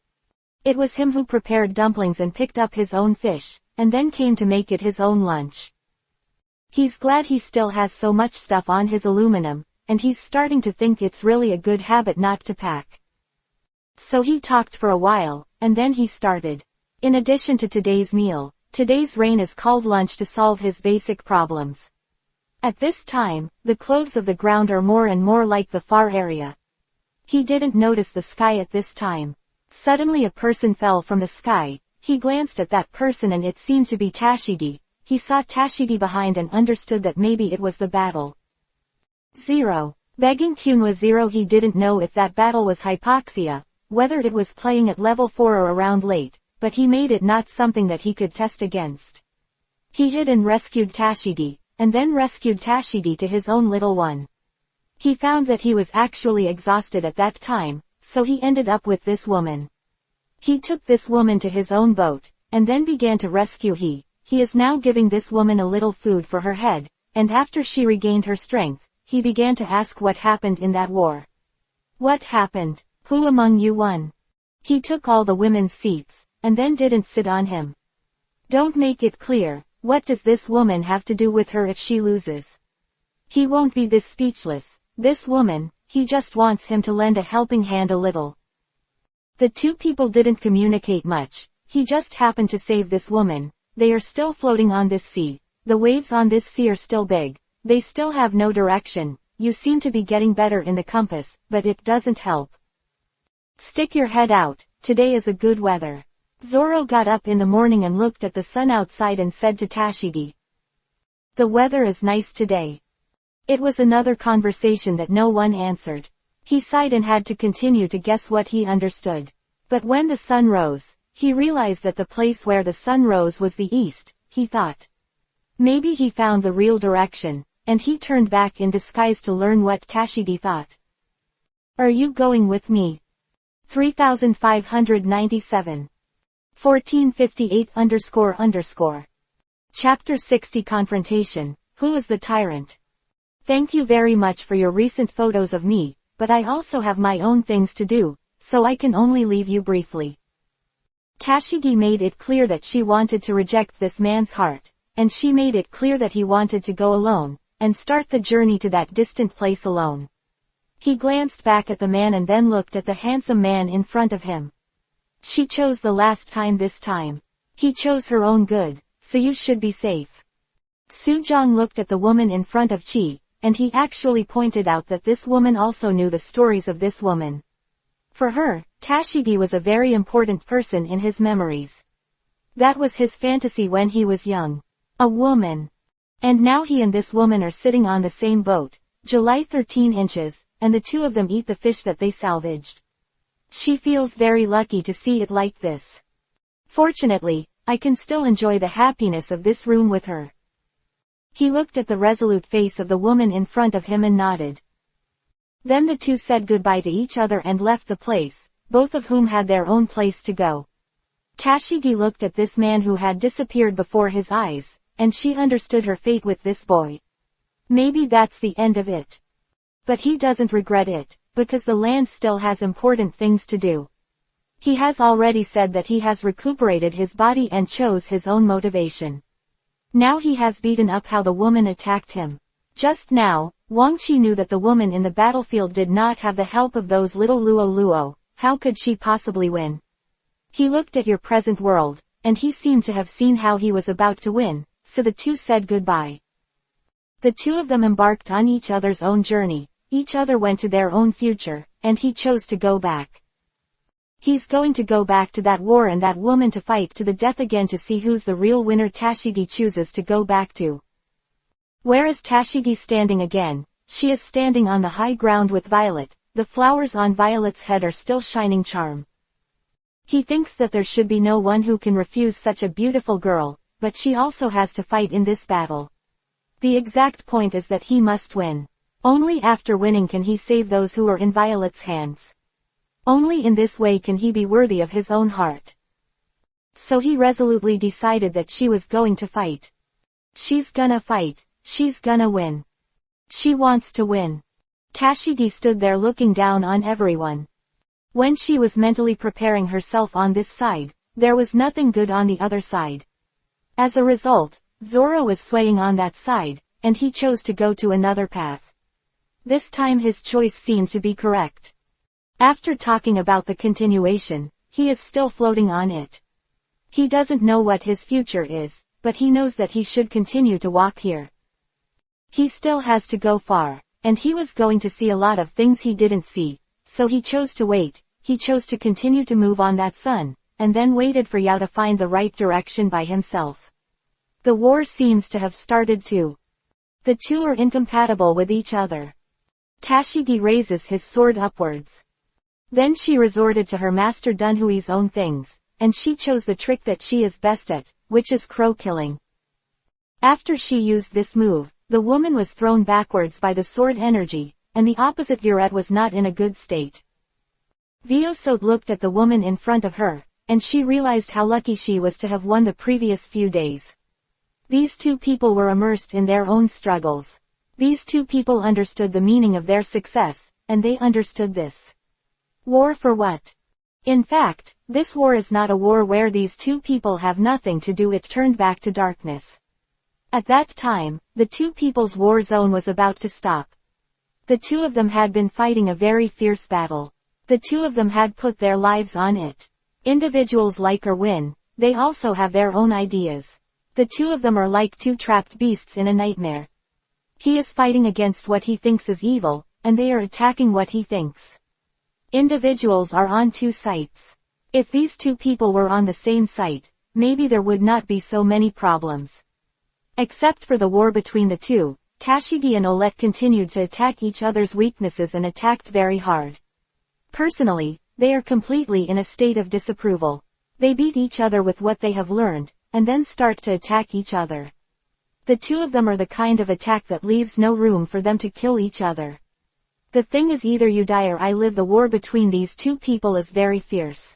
It was him who prepared dumplings and picked up his own fish, and then came to make it his own lunch. He's glad he still has so much stuff on his aluminum, and he's starting to think it's really a good habit not to pack. So he talked for a while, and then he started. In addition to today's meal, today's rain is called lunch to solve his basic problems. At this time, the clothes of the ground are more and more like the far area. He didn't notice the sky at this time. Suddenly a person fell from the sky. He glanced at that person and it seemed to be Tashigi. He saw Tashigi behind and understood that maybe it was the battle. 0. Begging Kunwa 0. He didn't know if that battle was hypoxia, whether it was playing at level 4 or around late, but he made it not something that he could test against. He hid and rescued Tashigi, and then rescued Tashigi to his own little one. He found that he was actually exhausted at that time, so he ended up with this woman. He took this woman to his own boat, and then began to rescue He is now giving this woman a little food for her head, and after she regained her strength, he began to ask what happened in that war. What happened? Who among you won? He took all the women's seats, and then didn't sit on him. Don't make it clear. What does this woman have to do with her if she loses? He won't be this speechless. This woman, he just wants him to lend a helping hand a little. The two people didn't communicate much. He just happened to save this woman. They are still floating on this sea. The waves on this sea are still big. They still have no direction. You seem to be getting better in the compass, but it doesn't help. Stick your head out. Today is a good weather. Zoro got up in the morning and looked at the sun outside and said to Tashigi, "The weather is nice today." It was another conversation that no one answered. He sighed and had to continue to guess what he understood. But when the sun rose, he realized that the place where the sun rose was the east, he thought. Maybe he found the real direction, and he turned back in disguise to learn what Tashigi thought. "Are you going with me?" 3597. 1458__. Chapter 60 Confrontation. Who is the tyrant? Thank you very much for your recent photos of me, but I also have my own things to do, so I can only leave you briefly. Tashigi made it clear that she wanted to reject this man's heart, and she made it clear that he wanted to go alone, and start the journey to that distant place alone. He glanced back at the man and then looked at the handsome man in front of him. She chose the last time this time. He chose her own good, so you should be safe. Sujong looked at the woman in front of Chi, and he actually pointed out that this woman also knew the stories of this woman. For her, Tashigi was a very important person in his memories. That was his fantasy when he was young. A woman. And now he and this woman are sitting on the same boat, July 13 inches, and the two of them eat the fish that they salvaged. She feels very lucky to see it like this. Fortunately, I can still enjoy the happiness of this room with her. He looked at the resolute face of the woman in front of him and nodded. Then the two said goodbye to each other and left the place, both of whom had their own place to go. Tashigi looked at this man who had disappeared before his eyes, and she understood her fate with this boy. Maybe that's the end of it. But he doesn't regret it, because the land still has important things to do. He has already said that he has recuperated his body and chose his own motivation. Now he has beaten up how the woman attacked him. Just now, Wang Qi knew that the woman in the battlefield did not have the help of those little Luo. How could she possibly win? He looked at your present world, and he seemed to have seen how he was about to win, so the two said goodbye. The two of them embarked on each other's own journey, each other went to their own future, and he chose to go back. He's going to go back to that war and that woman to fight to the death again to see who's the real winner. Tashigi chooses to go back to. Where is Tashigi standing again? She is standing on the high ground with Violet. The flowers on Violet's head are still shining charm. He thinks that there should be no one who can refuse such a beautiful girl, but she also has to fight in this battle. The exact point is that he must win. Only after winning can he save those who are in Violet's hands. Only in this way can he be worthy of his own heart. So he resolutely decided that she was going to fight. She's gonna fight. She's gonna win. She wants to win. Tashigi stood there looking down on everyone. When she was mentally preparing herself on this side, there was nothing good on the other side. As a result, Zoro was swaying on that side, and he chose to go to another path. This time his choice seemed to be correct. After talking about the continuation, he is still floating on it. He doesn't know what his future is, but he knows that he should continue to walk here. He still has to go far, and he was going to see a lot of things he didn't see, so he chose to wait. He chose to continue to move on that sun, and then waited for Yao to find the right direction by himself. The war seems to have started too. The two are incompatible with each other. Tashigi raises his sword upwards. Then she resorted to her master Dunhui's own things, and she chose the trick that she is best at, which is crow killing. After she used this move, the woman was thrown backwards by the sword energy, and the opposite Viret was not in a good state. Viosot looked at the woman in front of her, and she realized how lucky she was to have won the previous few days. These two people were immersed in their own struggles. These two people understood the meaning of their success, and they understood this. War for what? In fact, this war is not a war where these two people have nothing to do. It turned back to darkness. At that time, the two people's war zone was about to stop. The two of them had been fighting a very fierce battle. The two of them had put their lives on it. Individuals like or win, they also have their own ideas. The two of them are like two trapped beasts in a nightmare. He is fighting against what he thinks is evil, and they are attacking what he thinks. Individuals are on two sites. If these two people were on the same site, maybe there would not be so many problems. Except for the war between the two, Tashigi and Olette continued to attack each other's weaknesses and attacked very hard. Personally, they are completely in a state of disapproval. They beat each other with what they have learned, and then start to attack each other. The two of them are the kind of attack that leaves no room for them to kill each other. The thing is, either you die or I live. The war between these two people is very fierce.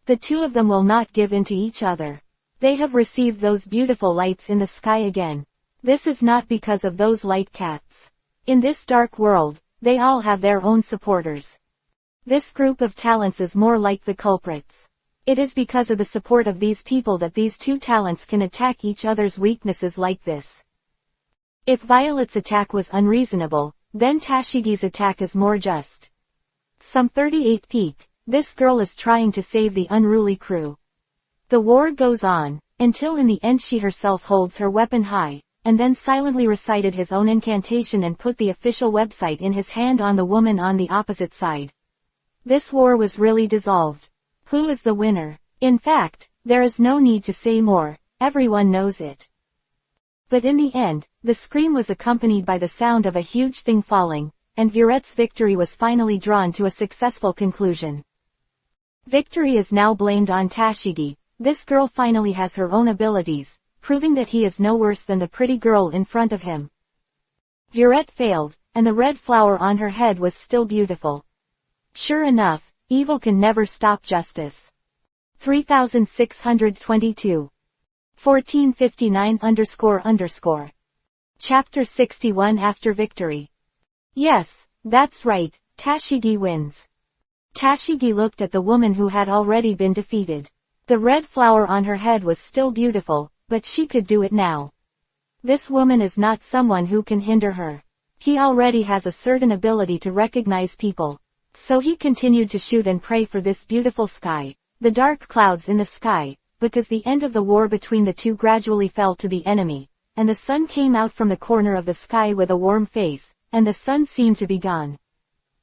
The two of them will not give in to each other. They have received those beautiful lights in the sky again. This is not because of those light cats. In this dark world, they all have their own supporters. This group of talents is more like the culprits. It is because of the support of these people that these two talents can attack each other's weaknesses like this. If Violet's attack was unreasonable, then Tashigi's attack is more just. Some 38 peak, this girl is trying to save the unruly crew. The war goes on, until in the end she herself holds her weapon high, and then silently recited his own incantation and put the official website in his hand on the woman on the opposite side. This war was really dissolved. Who is the winner? In fact, there is no need to say more, everyone knows it. But in the end, the scream was accompanied by the sound of a huge thing falling, and Viret's victory was finally drawn to a successful conclusion. Victory is now blamed on Tashigi. This girl finally has her own abilities, proving that he is no worse than the pretty girl in front of him. Viret failed, and the red flower on her head was still beautiful. Sure enough, evil can never stop justice. 3622. 1459 __. Chapter 61 After Victory. Yes, that's right, Tashigi wins. Tashigi looked at the woman who had already been defeated. The red flower on her head was still beautiful, but she could do it now. This woman is not someone who can hinder her. He already has a certain ability to recognize people. So he continued to shoot and pray for this beautiful sky, the dark clouds in the sky, because the end of the war between the two gradually fell to the enemy, and the sun came out from the corner of the sky with a warm face, and the sun seemed to be gone.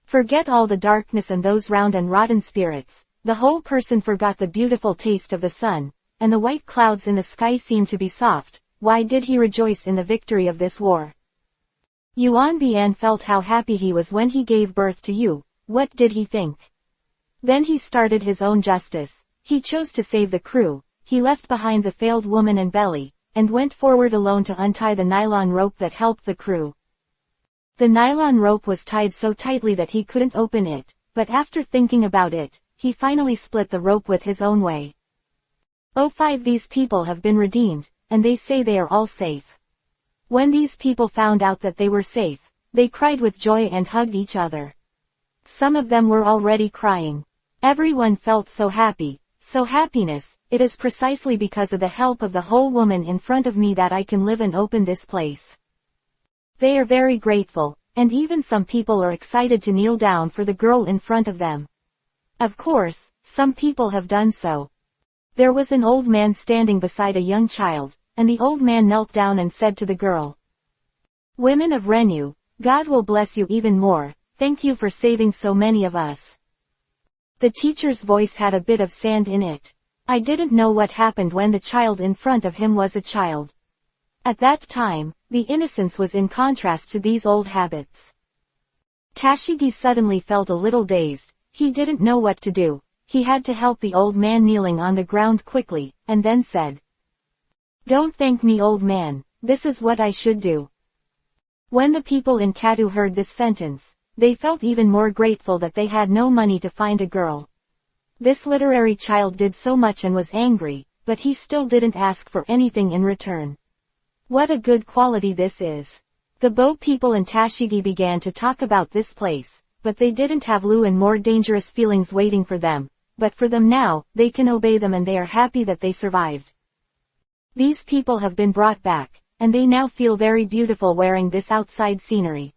Forget all the darkness and those round and rotten spirits, the whole person forgot the beautiful taste of the sun, and the white clouds in the sky seemed to be soft. Why did he rejoice in the victory of this war? Yuan Bian felt how happy he was when he gave birth to you. What did he think? Then he started his own justice. He chose to save the crew. He left behind the failed woman and belly, and went forward alone to untie the nylon rope that helped the crew. The nylon rope was tied so tightly that he couldn't open it, but after thinking about it, he finally split the rope with his own way. Oh 5 These people have been redeemed, and they say they are all safe. When these people found out that they were safe, they cried with joy and hugged each other. Some of them were already crying. Everyone felt so happy, so happiness. It is precisely because of the help of the whole woman in front of me that I can live and open this place. They are very grateful, and even some people are excited to kneel down for the girl in front of them. Of course, some people have done so. There was an old man standing beside a young child, and the old man knelt down and said to the girl, "Women of Renu, God will bless you even more. Thank you for saving so many of us." The teacher's voice had a bit of sand in it. I didn't know what happened when the child in front of him was a child. At that time, the innocence was in contrast to these old habits. Tashigi suddenly felt a little dazed. He didn't know what to do. He had to help the old man kneeling on the ground quickly, and then said, "Don't thank me, old man. This is what I should do." When the people in Katu heard this sentence, they felt even more grateful that they had no money to find a girl. This literary child did so much and was angry, but he still didn't ask for anything in return. What a good quality this is. The Bo people and Tashigi began to talk about this place, but they didn't have Lu and more dangerous feelings waiting for them, but for them now, they can obey them and they are happy that they survived. These people have been brought back, and they now feel very beautiful wearing this outside scenery.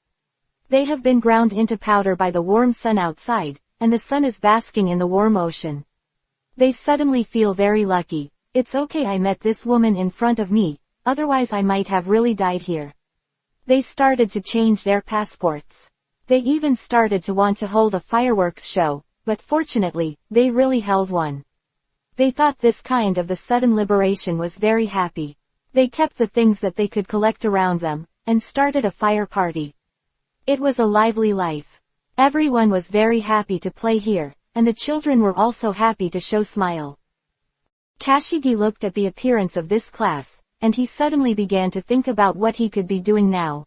They have been ground into powder by the warm sun outside, and the sun is basking in the warm ocean. They suddenly feel very lucky. It's okay I met this woman in front of me, otherwise I might have really died here. They started to change their passports. They even started to want to hold a fireworks show, but fortunately, they really held one. They thought this kind of the sudden liberation was very happy. They kept the things that they could collect around them, and started a fire party. It was a lively life. Everyone was very happy to play here, and the children were also happy to show smile. Tashigi looked at the appearance of this class, and he suddenly began to think about what he could be doing now.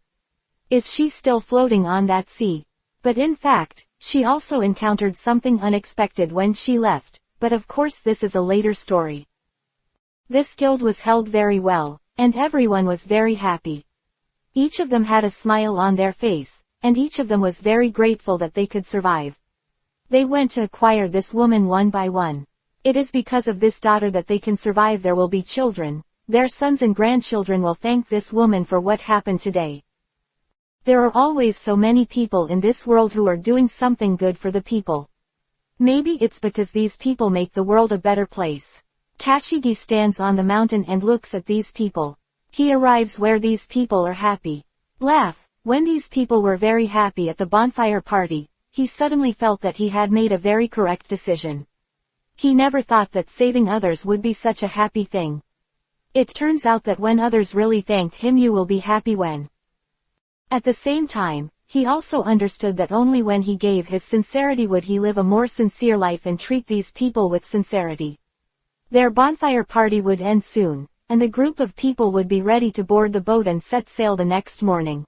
Is she still floating on that sea? But in fact, she also encountered something unexpected when she left, but of course this is a later story. This guild was held very well, and everyone was very happy. Each of them had a smile on their face, and each of them was very grateful that they could survive. They went to acquire this woman one by one. It is because of this daughter that they can survive. There will be children. Their sons and grandchildren will thank this woman for what happened today. There are always so many people in this world who are doing something good for the people. Maybe it's because these people make the world a better place. Tashigi stands on the mountain and looks at these people. He arrives where these people are happy. Laugh. When these people were very happy at the bonfire party, he suddenly felt that he had made a very correct decision. He never thought that saving others would be such a happy thing. It turns out that when others really thank him, you will be happy when. At the same time, he also understood that only when he gave his sincerity would he live a more sincere life and treat these people with sincerity. Their bonfire party would end soon, and the group of people would be ready to board the boat and set sail the next morning.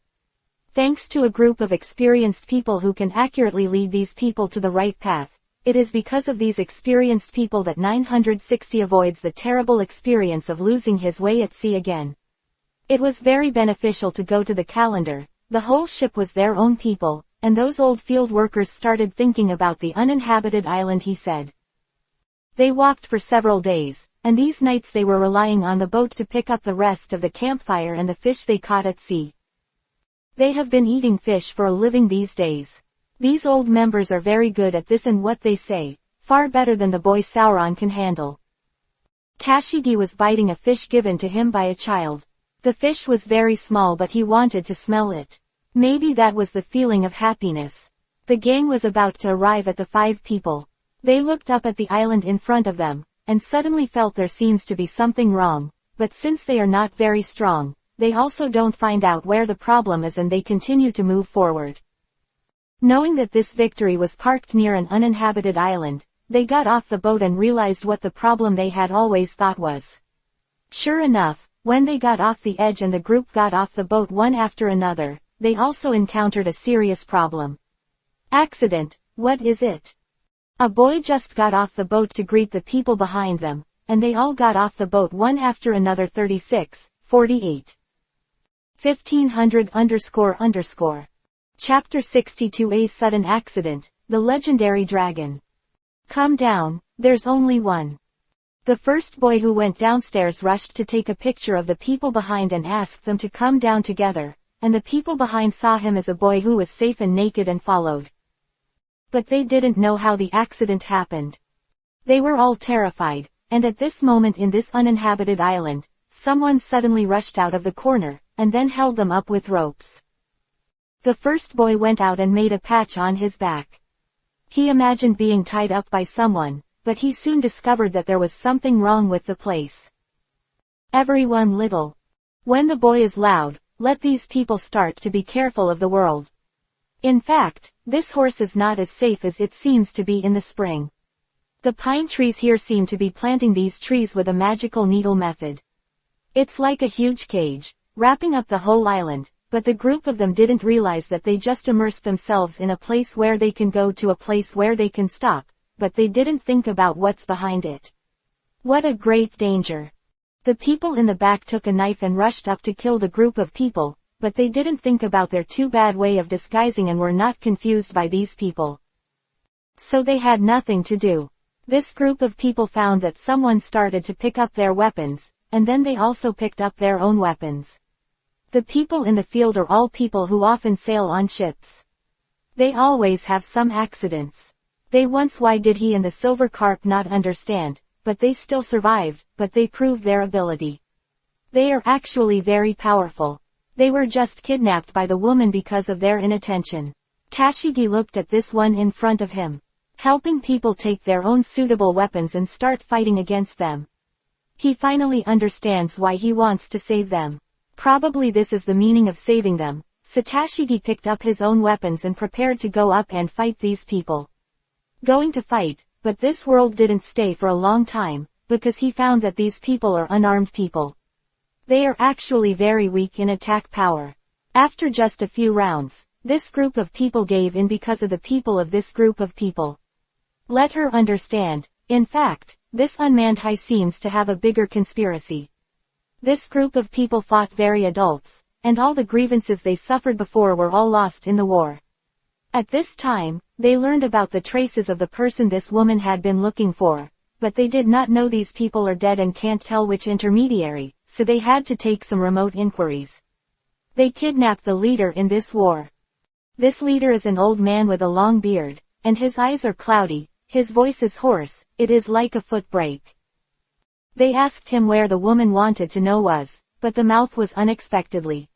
Thanks to a group of experienced people who can accurately lead these people to the right path, it is because of these experienced people that 960 avoids the terrible experience of losing his way at sea again. It was very beneficial to go to the calendar. The whole ship was their own people, and those old field workers started thinking about the uninhabited island, he said. They walked for several days, and these nights they were relying on the boat to pick up the rest of the campfire and the fish they caught at sea. They have been eating fish for a living these days. These old members are very good at this and what they say, far better than the boy Sauron can handle. Tashigi was biting a fish given to him by a child. The fish was very small but he wanted to smell it. Maybe that was the feeling of happiness. The gang was about to arrive at the 5 people. They looked up at the island in front of them, and suddenly felt there seems to be something wrong, but since they are not very strong, they also don't find out where the problem is and they continue to move forward. Knowing that this victory was parked near an uninhabited island, they got off the boat and realized what the problem they had always thought was. Sure enough, when they got off the edge and the group got off the boat one after another, they also encountered a serious problem. Accident, what is it? A boy just got off the boat to greet the people behind them, and they all got off the boat one after another. 36, 48. 1500 __. Chapter 62. A sudden accident, the legendary dragon. Come down, there's only one. The first boy who went downstairs rushed to take a picture of the people behind and asked them to come down together, and the people behind saw him as a boy who was safe and naked and followed. But they didn't know how the accident happened. They were all terrified, and at this moment in this uninhabited island, someone suddenly rushed out of the corner, and then held them up with ropes. The first boy went out and made a patch on his back. He imagined being tied up by someone, but he soon discovered that there was something wrong with the place. Everyone little. When the boy is loud, let these people start to be careful of the world. In fact, this horse is not as safe as it seems to be in the spring. The pine trees here seem to be planting these trees with a magical needle method. It's like a huge cage, wrapping up the whole island, but the group of them didn't realize that they just immersed themselves in a place where they can go to a place where they can stop, but they didn't think about what's behind it. What a great danger. The people in the back took a knife and rushed up to kill the group of people, but they didn't think about their too bad way of disguising and were not confused by these people. So they had nothing to do. This group of people found that someone started to pick up their weapons, and then they also picked up their own weapons. The people in the field are all people who often sail on ships. They always have some accidents. They once why did he and the silver carp not understand, but they still survived, but they proved their ability. They are actually very powerful. They were just kidnapped by the woman because of their inattention. Tashigi looked at this one in front of him, helping people take their own suitable weapons and start fighting against them. He finally understands why he wants to save them. Probably this is the meaning of saving them. So Tashigi picked up his own weapons and prepared to go up and fight these people. Going to fight, but this world didn't stay for a long time, because he found that these people are unarmed people. They are actually very weak in attack power. After just a few rounds, this group of people gave in because of the people of this group of people. Let her understand. In fact, this unmanned high seems to have a bigger conspiracy. This group of people fought very adults, and all the grievances they suffered before were all lost in the war. At this time, they learned about the traces of the person this woman had been looking for, but they did not know these people are dead and can't tell which intermediary, so they had to take some remote inquiries. They kidnapped the leader in this war. This leader is an old man with a long beard, and his eyes are cloudy, his voice is hoarse, it is like a foot break. They asked him where the woman wanted to know was, but the mouth was unexpectedly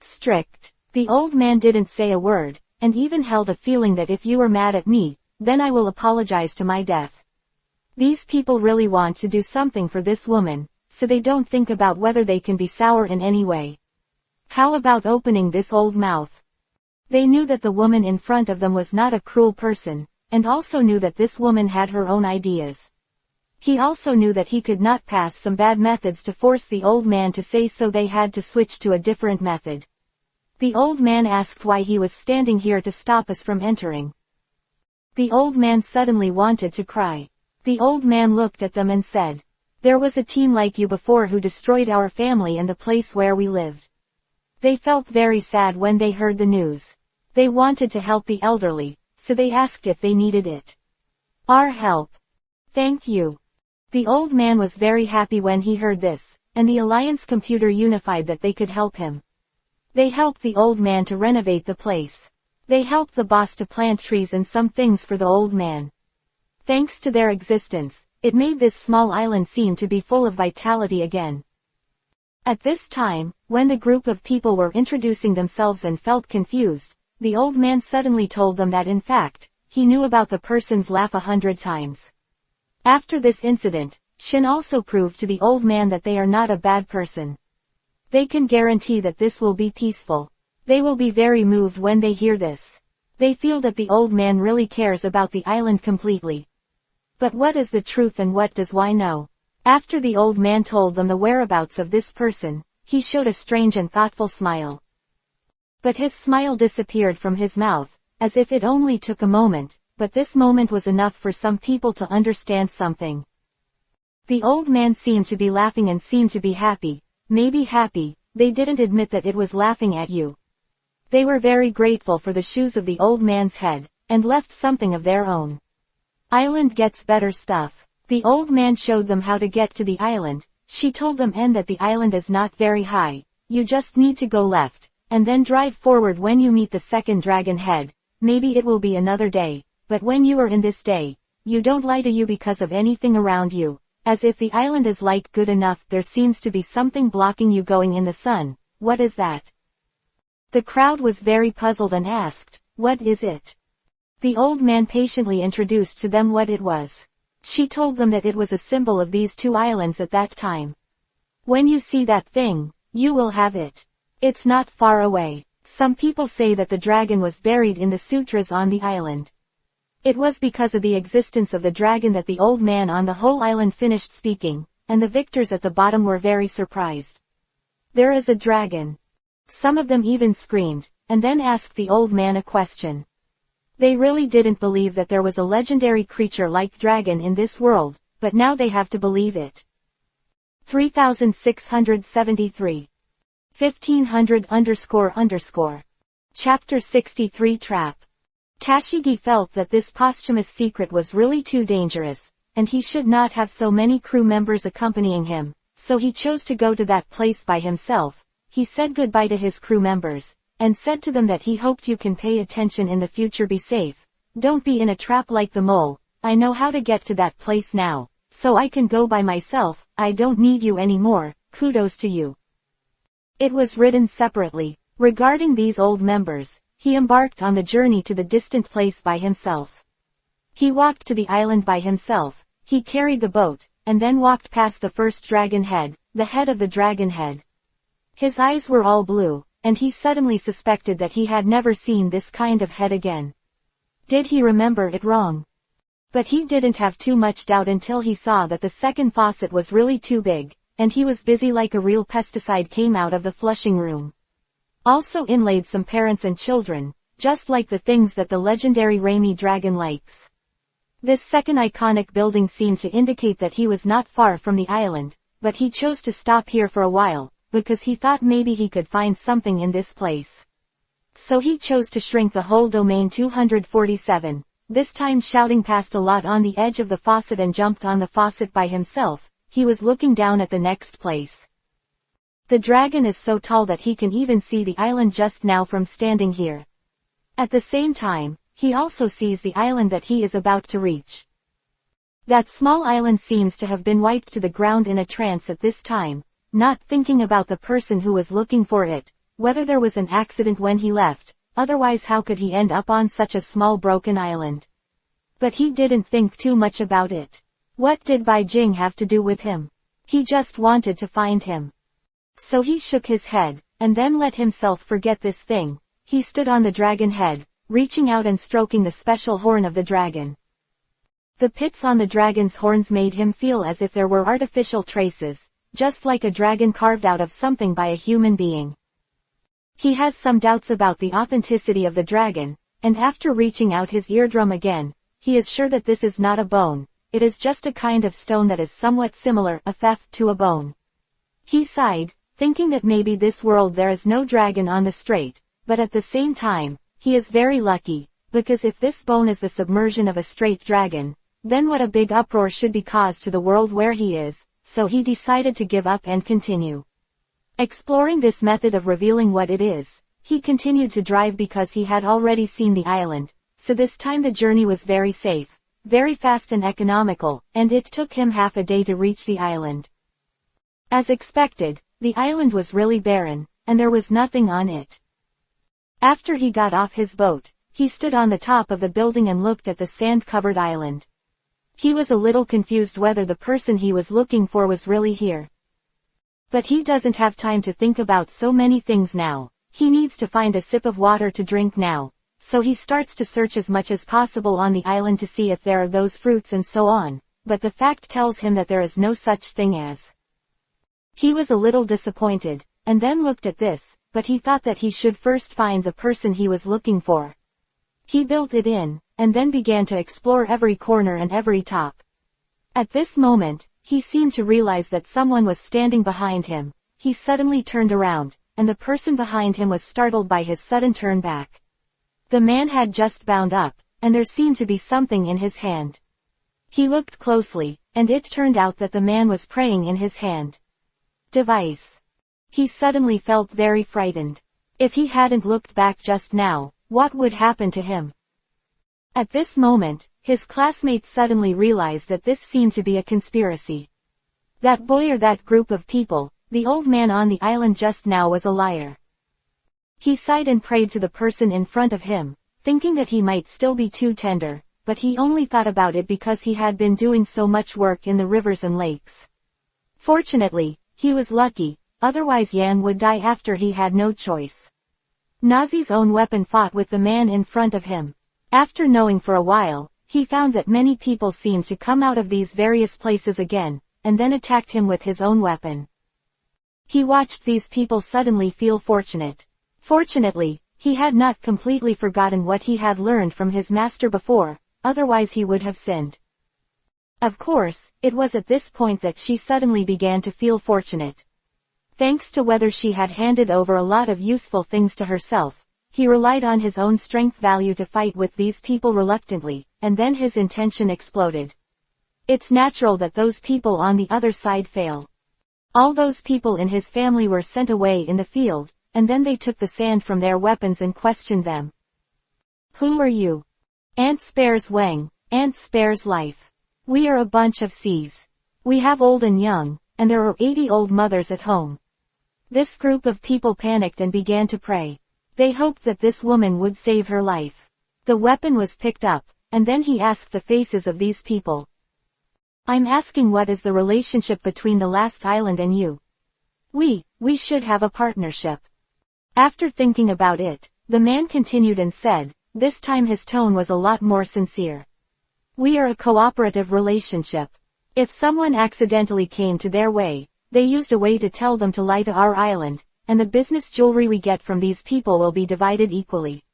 strict. The old man didn't say a word, and even held a feeling that if you are mad at me, then I will apologize to my death. These people really want to do something for this woman, so they don't think about whether they can be sour in any way. How about opening this old mouth? They knew that the woman in front of them was not a cruel person, and also knew that this woman had her own ideas. He also knew that he could not pass some bad methods to force the old man to say so. They had to switch to a different method. The old man asked why he was standing here to stop us from entering. The old man suddenly wanted to cry. The old man looked at them and said, "There was a team like you before who destroyed our family and the place where we lived." They felt very sad when they heard the news. They wanted to help the elderly, so they asked if they needed it. "Our help. Thank you." The old man was very happy when he heard this, and the Alliance Computer unified that they could help him. They helped the old man to renovate the place. They helped the boss to plant trees and some things for the old man. Thanks to their existence, it made this small island seem to be full of vitality again. At this time, when the group of people were introducing themselves and felt confused, the old man suddenly told them that in fact, he knew about the person's laugh 100 times. After this incident, Shin also proved to the old man that they are not a bad person. They can guarantee that this will be peaceful. They will be very moved when they hear this. They feel that the old man really cares about the island completely. But what is the truth and what does Y know? After the old man told them the whereabouts of this person, he showed a strange and thoughtful smile. But his smile disappeared from his mouth, as if it only took a moment, but this moment was enough for some people to understand something. The old man seemed to be laughing and seemed to be happy. Maybe happy, they didn't admit that it was laughing at you. They were very grateful for the shoes of the old man's head, and left something of their own. Island gets better stuff. The old man showed them how to get to the island. She told them that the island is not very high. You just need to go left, and then drive forward when you meet the second dragon head. Maybe it will be another day, but when you are in this day, you don't lie to you because of anything around you. As if the island is light good enough, there seems to be something blocking you going in the sun. What is that? The crowd was very puzzled and asked, "What is it?" The old man patiently introduced to them what it was. She told them that it was a symbol of these two islands at that time. When you see that thing, you will have it. It's not far away. Some people say that the dragon was buried in the sutras on the island. It was because of the existence of the dragon that the old man on the whole island finished speaking, and the victors at the bottom were very surprised. "There is a dragon." Some of them even screamed, and then asked the old man a question. They really didn't believe that there was a legendary creature like dragon in this world, but now they have to believe it. 3673. 1500__. Chapter 63 Trap. Tashigi felt that this posthumous secret was really too dangerous, and he should not have so many crew members accompanying him, so he chose to go to that place by himself. He said goodbye to his crew members, and said to them that he hoped you can pay attention in the future. Be safe. Don't be in a trap like the mole. I know how to get to that place now, so I can go by myself. I don't need you anymore. Kudos to you. It was written separately. Regarding these old members, he embarked on the journey to the distant place by himself. He walked to the island by himself. He carried the boat, and then walked past the first dragon head, the head of the dragon head. His eyes were all blue, and he suddenly suspected that he had never seen this kind of head again. Did he remember it wrong? But he didn't have too much doubt until he saw that the second faucet was really too big, and he was busy like a real pesticide came out of the flushing room. Also inlaid some parents and children, just like the things that the legendary Raimi dragon likes. This second iconic building seemed to indicate that he was not far from the island, but he chose to stop here for a while, because he thought maybe he could find something in this place. So he chose to shrink the whole domain 247, this time shouting past a lot on the edge of the faucet and jumped on the faucet by himself. He was looking down at the next place. The dragon is so tall that he can even see the island just now from standing here. At the same time, he also sees the island that he is about to reach. That small island seems to have been wiped to the ground in a trance at this time. not thinking about the person who was looking for it, whether there was an accident when he left, otherwise how could he end up on such a small broken island? But he didn't think too much about it. What did Bai Jing have to do with him? He just wanted to find him. So he shook his head, and then let himself forget this thing. He stood on the dragon head, reaching out and stroking the special horn of the dragon. The pits on the dragon's horns made him feel as if there were artificial traces, just like a dragon carved out of something by a human being. He has some doubts about the authenticity of the dragon, and after reaching out his eardrum again, he is sure that this is not a bone, it is just a kind of stone that is somewhat similar, a theft to a bone. He sighed, thinking that maybe this world there is no dragon on the strait, but at the same time, he is very lucky, because if this bone is the submersion of a straight dragon, then what a big uproar should be caused to the world where he is, so he decided to give up and continue. Exploring this method of revealing what it is, he continued to drive because he had already seen the island, so this time the journey was very safe, very fast and economical, and it took him half a day to reach the island. As expected, the island was really barren, and there was nothing on it. After he got off his boat, he stood on the top of the building and looked at the sand-covered island. He was a little confused whether the person he was looking for was really here. But he doesn't have time to think about so many things now. He needs to find a sip of water to drink now, so he starts to search as much as possible on the island to see if there are those fruits and so on, but the fact tells him that there is no such thing as. He was a little disappointed, and then looked at this, but he thought that he should first find the person he was looking for. He built it in, and then began to explore every corner and every top. At this moment, he seemed to realize that someone was standing behind him. He suddenly turned around, and the person behind him was startled by his sudden turn back. The man had just bound up, and there seemed to be something in his hand. He looked closely, and it turned out that the man was praying in his hand. Device. He suddenly felt very frightened. If he hadn't looked back just now, what would happen to him? At this moment, his classmates suddenly realized that this seemed to be a conspiracy. That boy or that group of people, the old man on the island just now, was a liar. He sighed and prayed to the person in front of him, thinking that he might still be too tender, but he only thought about it because he had been doing so much work in the rivers and lakes. Fortunately, he was lucky, otherwise Yan would die after he had no choice. Nazi's own weapon fought with the man in front of him. After knowing for a while, he found that many people seemed to come out of these various places again, and then attacked him with his own weapon. He watched these people suddenly feel fortunate. Fortunately, he had not completely forgotten what he had learned from his master before, otherwise he would have sinned. Of course, it was at this point that she suddenly began to feel fortunate. Thanks to whether she had handed over a lot of useful things to herself, he relied on his own strength value to fight with these people reluctantly, and then his intention exploded. It's natural that those people on the other side fail. All those people in his family were sent away in the field, and then they took the sand from their weapons and questioned them. Who are you? Aunt spares Wang, Aunt spares life. We are a bunch of C's. We have old and young, and there are 80 old mothers at home. This group of people panicked and began to pray. They hoped that this woman would save her life. The weapon was picked up, and then he asked the faces of these people. I'm asking, what is the relationship between the last island and you? We should have a partnership. After thinking about it, the man continued and said, this time his tone was a lot more sincere. We are a cooperative relationship. If someone accidentally came to their way, they used a way to tell them to lie to our island, and the business jewelry we get from these people will be divided equally.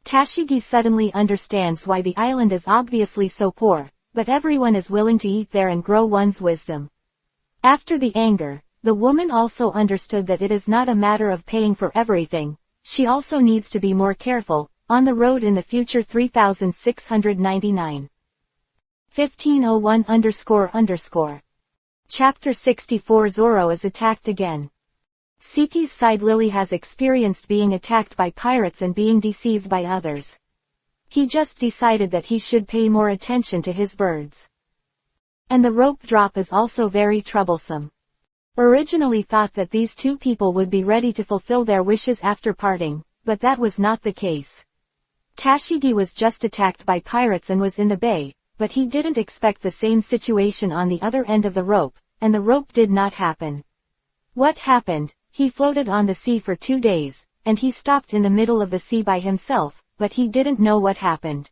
Tashigi suddenly understands why the island is obviously so poor, but everyone is willing to eat there and grow one's wisdom. After the anger, the woman also understood that it is not a matter of paying for everything. She also needs to be more careful, on the road in the future. 3699. 1501__. Chapter 64. Zoro is attacked again. Siki's side. Lily has experienced being attacked by pirates and being deceived by others. He just decided that he should pay more attention to his birds. And the rope drop is also very troublesome. originally thought that these two people would be ready to fulfill their wishes after parting, but that was not the case. Tashigi was just attacked by pirates and was in the bay, but he didn't expect the same situation on the other end of the rope, and the rope did not happen. What happened? He floated on the sea for 2 days, and he stopped in the middle of the sea by himself, but he didn't know what happened.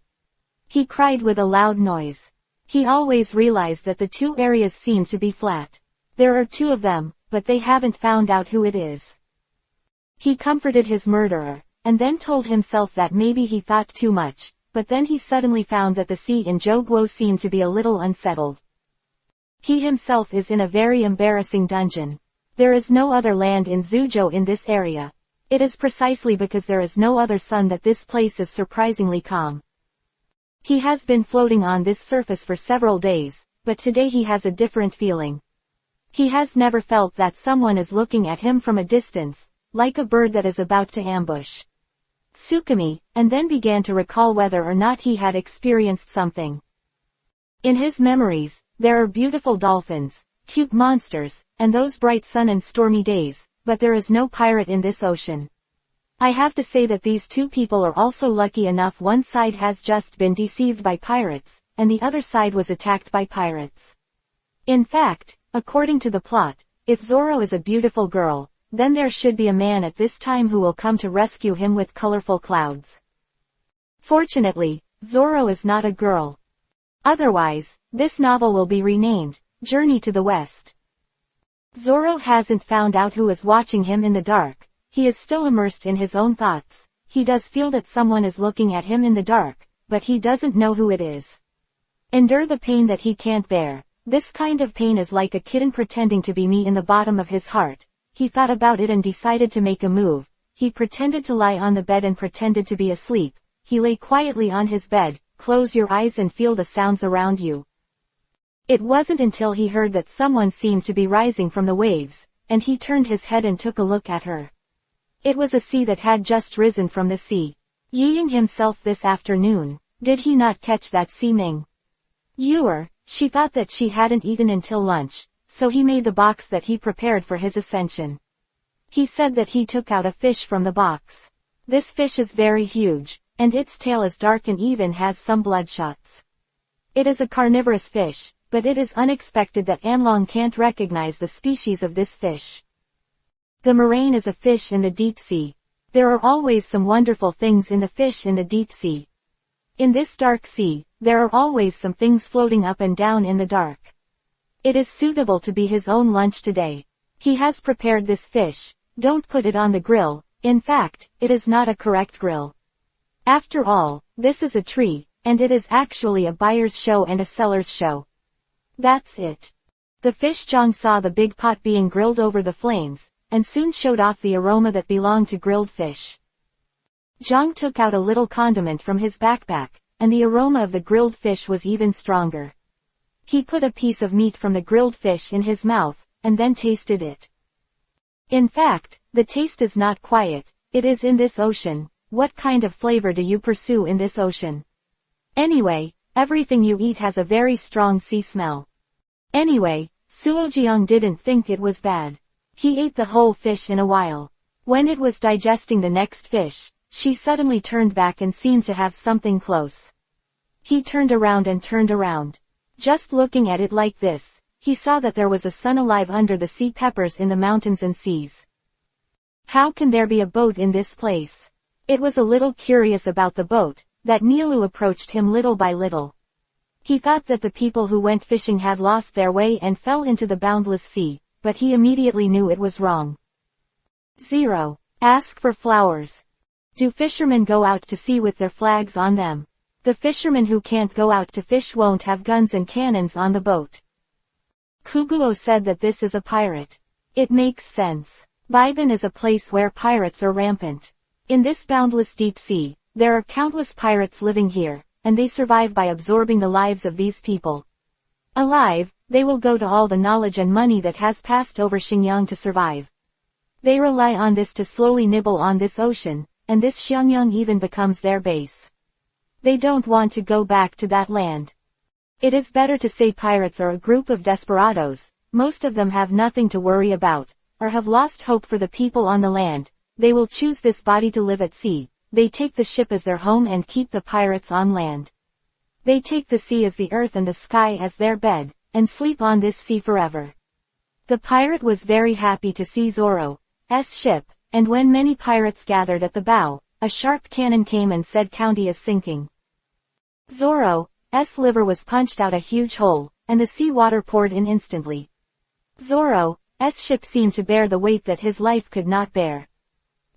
He cried with a loud noise. He always realized that the two areas seem to be flat. There are 2 of them, but they haven't found out who it is. He comforted his murderer, and then told himself that maybe he thought too much, but then he suddenly found that the sea in Jogwo seemed to be a little unsettled. He himself is in a very embarrassing dungeon. There is no other land in Zujo in this area. It is precisely because there is no other sun that this place is surprisingly calm. He has been floating on this surface for several days, but today he has a different feeling. He has never felt that someone is looking at him from a distance, like a bird that is about to ambush Tsukumi, and then began to recall whether or not he had experienced something. In his memories, there are beautiful dolphins, cute monsters, and those bright sun and stormy days, but there is no pirate in this ocean. I have to say that these 2 people are also lucky enough. One side has just been deceived by pirates, and the other side was attacked by pirates. In fact, according to the plot, if Zoro is a beautiful girl, then there should be a man at this time who will come to rescue him with colorful clouds. Fortunately, Zoro is not a girl. Otherwise, this novel will be renamed, Journey to the West. Zoro hasn't found out who is watching him in the dark. He is still immersed in his own thoughts. He does feel that someone is looking at him in the dark, but he doesn't know who it is. Endure the pain that he can't bear. This kind of pain is like a kitten pretending to be me in the bottom of his heart. He thought about it and decided to make a move. He pretended to lie on the bed and pretended to be asleep. He lay quietly on his bed. Close your eyes and feel the sounds around you. It wasn't until he heard that someone seemed to be rising from the waves, and he turned his head and took a look at her. It was a sea that had just risen from the sea. Yeeing himself this afternoon. Did he not catch that sea Ming? She thought that she hadn't eaten until lunch, so he made the box that he prepared for his ascension. He said that he took out a fish from the box. This fish is very huge, and its tail is dark and even has some bloodshots. It is a carnivorous fish, but it is unexpected that Anlong can't recognize the species of this fish. The moraine is a fish in the deep sea. There are always some wonderful things in the fish in the deep sea. In this dark sea, there are always some things floating up and down in the dark. It is suitable to be his own lunch today. He has prepared this fish. Don't put it on the grill. In fact, it is not a correct grill. After all, this is a tree, and it is actually a buyer's show and a seller's show. That's it. The fish Zhang saw the big pot being grilled over the flames, and soon showed off the aroma that belonged to grilled fish. Zhang took out a little condiment from his backpack, and the aroma of the grilled fish was even stronger. He put a piece of meat from the grilled fish in his mouth, and then tasted it. In fact, the taste is not quiet. It is in this ocean. What kind of flavor do you pursue in this ocean? Anyway, everything you eat has a very strong sea smell. Anyway, Suojiang didn't think it was bad. He ate the whole fish in a while. When it was digesting the next fish, she suddenly turned back and seemed to have something close. He turned around and turned around. Just looking at it like this, he saw that there was a sun alive under the sea peppers in the mountains and seas. How can there be a boat in this place? It was a little curious about the boat, that Nilu approached him little by little. He thought that the people who went fishing had lost their way and fell into the boundless sea, but he immediately knew it was wrong. 0. Ask for flowers. Do fishermen go out to sea with their flags on them? The fishermen who can't go out to fish won't have guns and cannons on the boat. Kuguo said that this is a pirate. It makes sense. Biban is a place where pirates are rampant. In this boundless deep sea, there are countless pirates living here, and they survive by absorbing the lives of these people. Alive, they will go to all the knowledge and money that has passed over Xinjiang to survive. They rely on this to slowly nibble on this ocean, and this Xinjiang even becomes their base. They don't want to go back to that land. It is better to say pirates are a group of desperados, most of them have nothing to worry about, or have lost hope for the people on the land. They will choose this body to live at sea. They take the ship as their home and keep the pirates on land. They take the sea as the earth and the sky as their bed, and sleep on this sea forever. The pirate was very happy to see Zoro's ship, and when many pirates gathered at the bow, a sharp cannon came and said County is sinking. Zoro's liver was punched out a huge hole, and the sea water poured in instantly. Zoro's ship seemed to bear the weight that his life could not bear.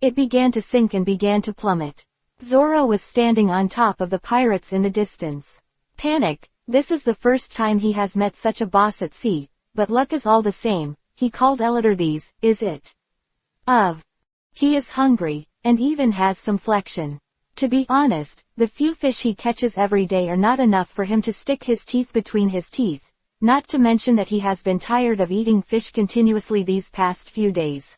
It began to sink and began to plummet. Zoro was standing on top of the pirates in the distance. Panic, this is the first time he has met such a boss at sea, but luck is all the same. He called Elator these, is it? He is hungry, and even has some flexion. To be honest, the few fish he catches every day are not enough for him to stick his teeth between his teeth, not to mention that he has been tired of eating fish continuously these past few days.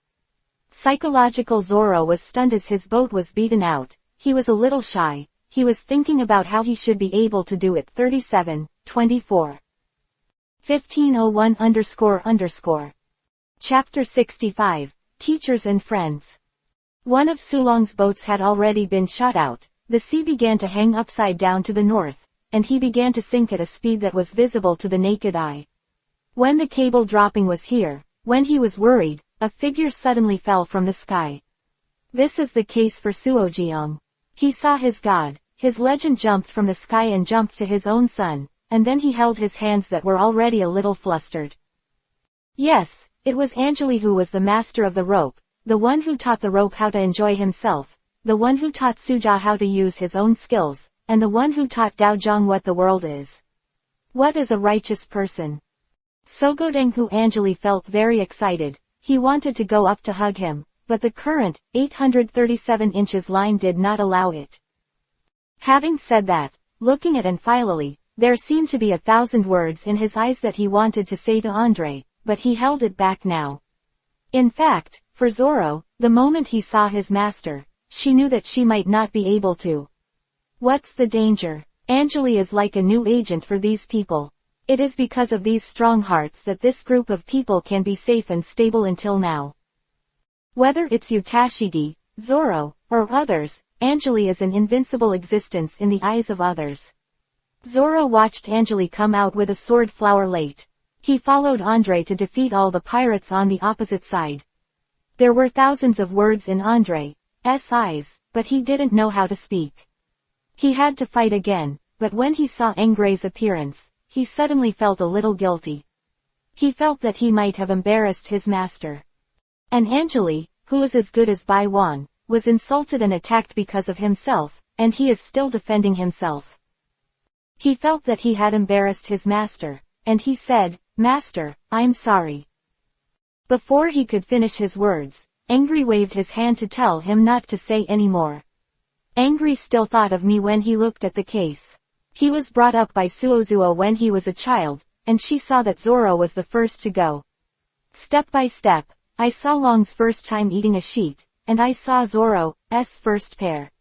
Psychological Zoro was stunned as his boat was beaten out. He was a little shy. He was thinking about how he should be able to do it. 37:24. 1501__. Chapter 65. Teachers and Friends. One of Sulong's boats had already been shot out. The sea began to hang upside down to the north, and he began to sink at a speed that was visible to the naked eye. When the cable dropping was here, when he was worried, a figure suddenly fell from the sky. This is the case for Suojeong. He saw his god. His legend jumped from the sky and jumped to his own son, and then he held his hands that were already a little flustered. Yes, it was Angeli who was the master of the rope, the one who taught the rope how to enjoy himself, the one who taught Suja how to use his own skills, and the one who taught Daojong what the world is. What is a righteous person? Sogodeng, who Angeli felt very excited. He wanted to go up to hug him, but the current, 837 inches line did not allow it. Having said that, looking at Anphiloli, there seemed to be 1,000 words in his eyes that he wanted to say to Andre, but he held it back now. In fact, for Zoro, the moment he saw his master, she knew that she might not be able to. What's the danger? Angeli is like a new agent for these people. It is because of these strong hearts that this group of people can be safe and stable until now. Whether it's Utashigi, Zoro, or others, Angeli is an invincible existence in the eyes of others. Zoro watched Angeli come out with a sword flower late. He followed Andre to defeat all the pirates on the opposite side. There were thousands of words in Andre's eyes, but he didn't know how to speak. He had to fight again, but when he saw Engre's appearance, he suddenly felt a little guilty. He felt that he might have embarrassed his master. And Angeli, who is as good as Bai Wan, was insulted and attacked because of himself, and he is still defending himself. He felt that he had embarrassed his master, and he said, "Master, I'm sorry." Before he could finish his words, Engri waved his hand to tell him not to say any more. Engri still thought of me when he looked at the case. He was brought up by Suozuo when he was a child, and she saw that Zoro was the first to go. Step by step, I saw Long's first time eating a sheet, and I saw Zoro's first pair.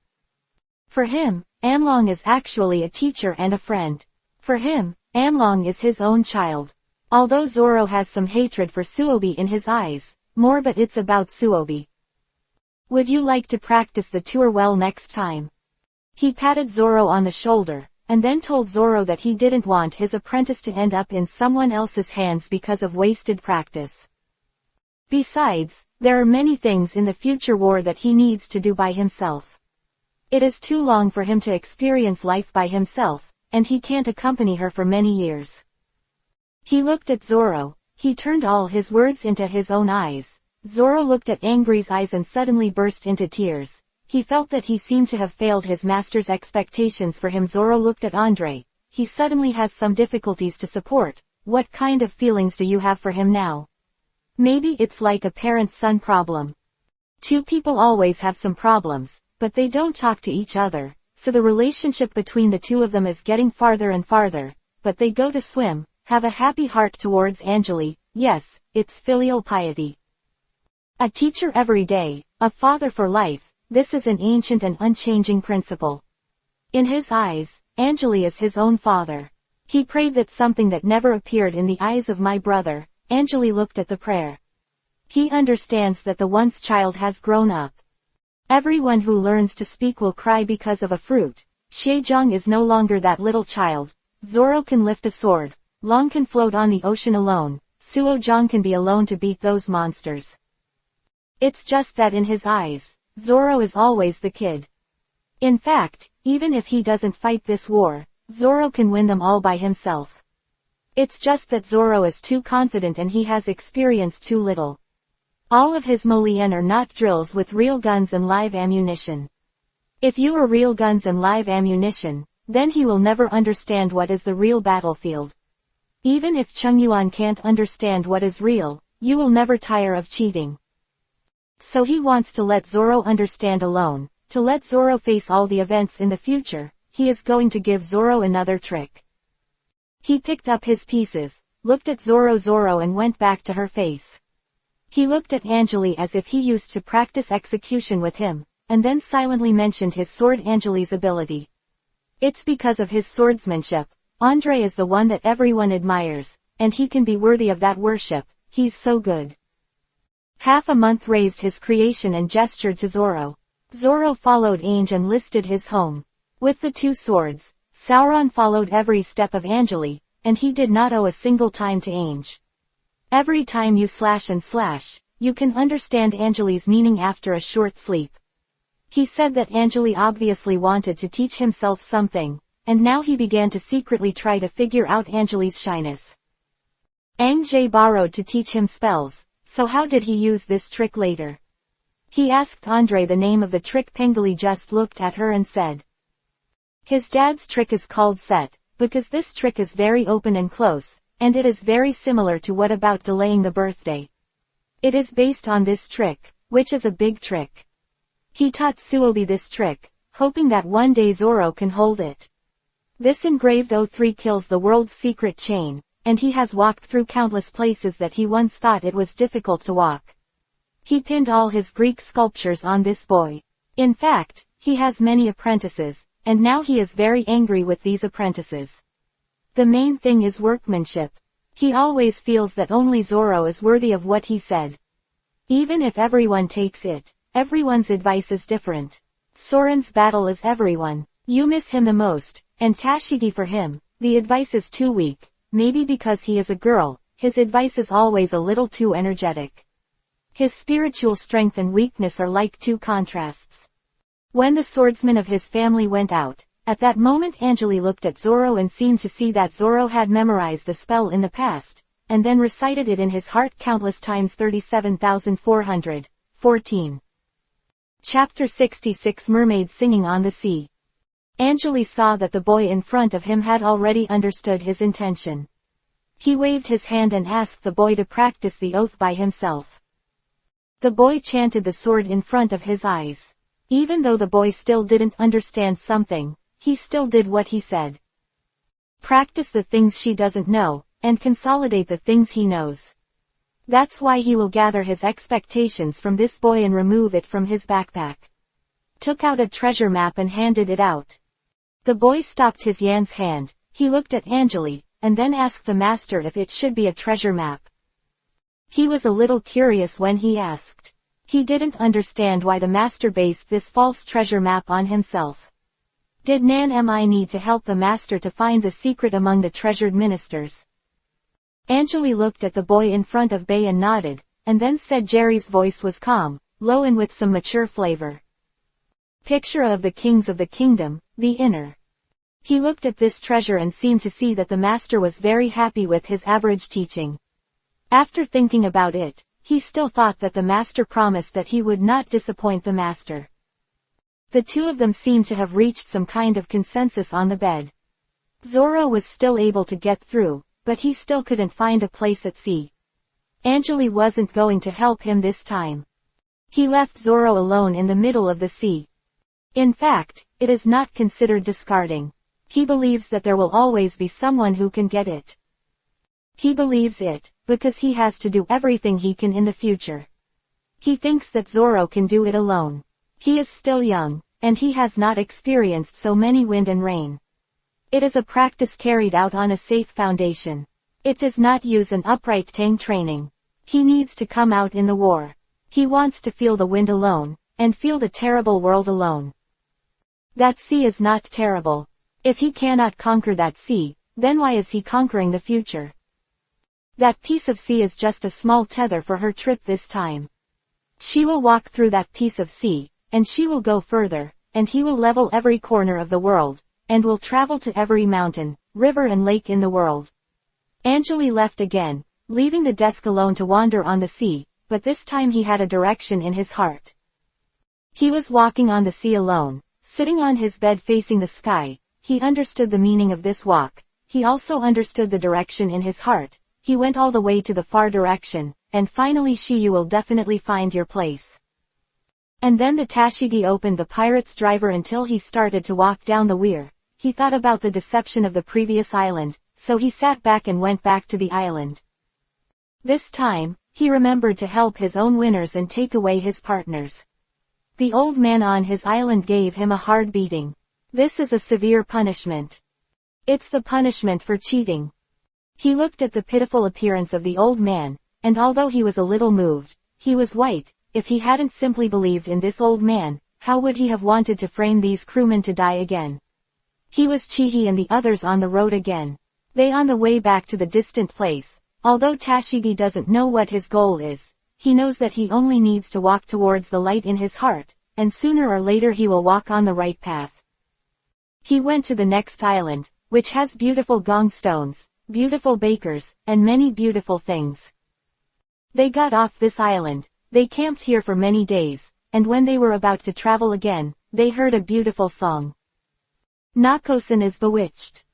For him, Anlong is actually a teacher and a friend. For him, Anlong is his own child. Although Zoro has some hatred for Suobi in his eyes, more but it's about Suobi. Would you like to practice the tour well next time? He patted Zoro on the shoulder, and then told Zoro that he didn't want his apprentice to end up in someone else's hands because of wasted practice. Besides, there are many things in the future war that he needs to do by himself. It is too long for him to experience life by himself, and he can't accompany her for many years. He looked at Zoro. He turned all his words into his own eyes. Zoro looked at Angri's eyes and suddenly burst into tears. He felt that he seemed to have failed his master's expectations for him. Zoro looked at Andre. He suddenly has some difficulties to support. What kind of feelings do you have for him now? Maybe it's like a parent-son problem. Two people always have some problems, but they don't talk to each other, so the relationship between the two of them is getting farther and farther, but they go to swim, have a happy heart towards Angeli. Yes, it's filial piety. A teacher every day, a father for life, this is an ancient and unchanging principle. In his eyes, Angeli is his own father. He prayed that something that never appeared in the eyes of my brother, Anjali looked at the prayer. He understands that the once child has grown up. Everyone who learns to speak will cry because of a fruit. Xie is no longer that little child. Zoro can lift a sword. Long can float on the ocean alone. Suo Zhang can be alone to beat those monsters. It's just that in his eyes, Zoro is always the kid. In fact, even if he doesn't fight this war, Zoro can win them all by himself. It's just that Zoro is too confident and he has experienced too little. All of his Molien are not drills with real guns and live ammunition. If you are real guns and live ammunition, then he will never understand what is the real battlefield. Even if Chungyuan can't understand what is real, you will never tire of cheating. So he wants to let Zoro understand alone, to let Zoro face all the events in the future. He is going to give Zoro another trick. He picked up his pieces, looked at Zoro and went back to her face. He looked at Anjali as if he used to practice execution with him, and then silently mentioned his sword Anjali's ability. It's because of his swordsmanship. Andre is the one that everyone admires, and he can be worthy of that worship. He's so good. Half a month raised his creation and gestured to Zoro. Zoro followed Ange and listed his home. With the two swords, Sauron followed every step of Anjali, and he did not owe a single time to Ange. Every time you slash and slash, you can understand Anjali's meaning after a short sleep. He said that Anjali obviously wanted to teach himself something, and now he began to secretly try to figure out Anjali's shyness. Ang-jae borrowed to teach him spells, so how did he use this trick later? He asked Andre the name of the trick. Pengali just looked at her and said. His dad's trick is called set, because this trick is very open and close, and it is very similar to what about delaying the birthday. It is based on this trick, which is a big trick. He taught Suobi this trick, hoping that one day Zoro can hold it. This engraved O3 kills the world's secret chain, and he has walked through countless places that he once thought it was difficult to walk. He pinned all his Greek sculptures on this boy. In fact, he has many apprentices, and now he is very angry with these apprentices. The main thing is workmanship. He always feels that only Zoro is worthy of what he said. Even if everyone takes it, everyone's advice is different. Soren's battle is everyone. You miss him the most, and Tashigi for him, the advice is too weak. Maybe because he is a girl, his advice is always a little too energetic. His spiritual strength and weakness are like two contrasts. When the swordsman of his family went out, at that moment Anjali looked at Zoro and seemed to see that Zoro had memorized the spell in the past, and then recited it in his heart countless times. 37,414. Chapter 66 Mermaids Singing on the Sea. Anjali saw that the boy in front of him had already understood his intention. He waved his hand and asked the boy to practice the oath by himself. The boy chanted the sword in front of his eyes. Even though the boy still didn't understand something, he still did what he said. Practice the things she doesn't know, and consolidate the things he knows. That's why he will gather his expectations from this boy and remove it from his backpack. Took out a treasure map and handed it out. The boy stopped his Yan's hand, he looked at Anjali, and then asked the master if it should be a treasure map. He was a little curious when he asked. He didn't understand why the master based this false treasure map on himself. Did Nan Mi need to help the master to find the secret among the treasured ministers? Anjali looked at the boy in front of Bay and nodded, and then said. Jerry's voice was calm, low and with some mature flavor. Picture of the kings of the kingdom, the inner. He looked at this treasure and seemed to see that the master was very happy with his average teaching. After thinking about it, he still thought that the master promised that he would not disappoint the master. The two of them seemed to have reached some kind of consensus on the bed. Zoro was still able to get through, but he still couldn't find a place at sea. Anjali wasn't going to help him this time. He left Zoro alone in the middle of the sea. In fact, it is not considered discarding. He believes that there will always be someone who can get it. He believes it, because he has to do everything he can in the future. He thinks that Zoro can do it alone. He is still young, and he has not experienced so many wind and rain. It is a practice carried out on a safe foundation. It does not use an upright tank training. He needs to come out in the war. He wants to feel the wind alone, and feel the terrible world alone. That sea is not terrible. If he cannot conquer that sea, then why is he conquering the future? That piece of sea is just a small tether for her trip this time. She will walk through that piece of sea, and she will go further, and he will level every corner of the world, and will travel to every mountain, river and lake in the world. Angeli left again, leaving the desk alone to wander on the sea, but this time he had a direction in his heart. He was walking on the sea alone, sitting on his bed facing the sky. He understood the meaning of this walk. He also understood the direction in his heart. He went all the way to the far direction, and finally you will definitely find your place. And then the Tashigi opened the pirate's driver until he started to walk down the weir. He thought about the deception of the previous island, so he sat back and went back to the island. This time, he remembered to help his own winners and take away his partners. The old man on his island gave him a hard beating. This is a severe punishment. It's the punishment for cheating. He looked at the pitiful appearance of the old man, and although he was a little moved, he was white. If he hadn't simply believed in this old man, how would he have wanted to frame these crewmen to die again? He was Chihi and the others on the road again. They on the way back to the distant place. Although Tashigi doesn't know what his goal is, he knows that he only needs to walk towards the light in his heart, and sooner or later he will walk on the right path. He went to the next island, which has beautiful gong stones, beautiful bakers, and many beautiful things. They got off this island. They camped here for many days, and when they were about to travel again, they heard a beautiful song. Nako-san is bewitched.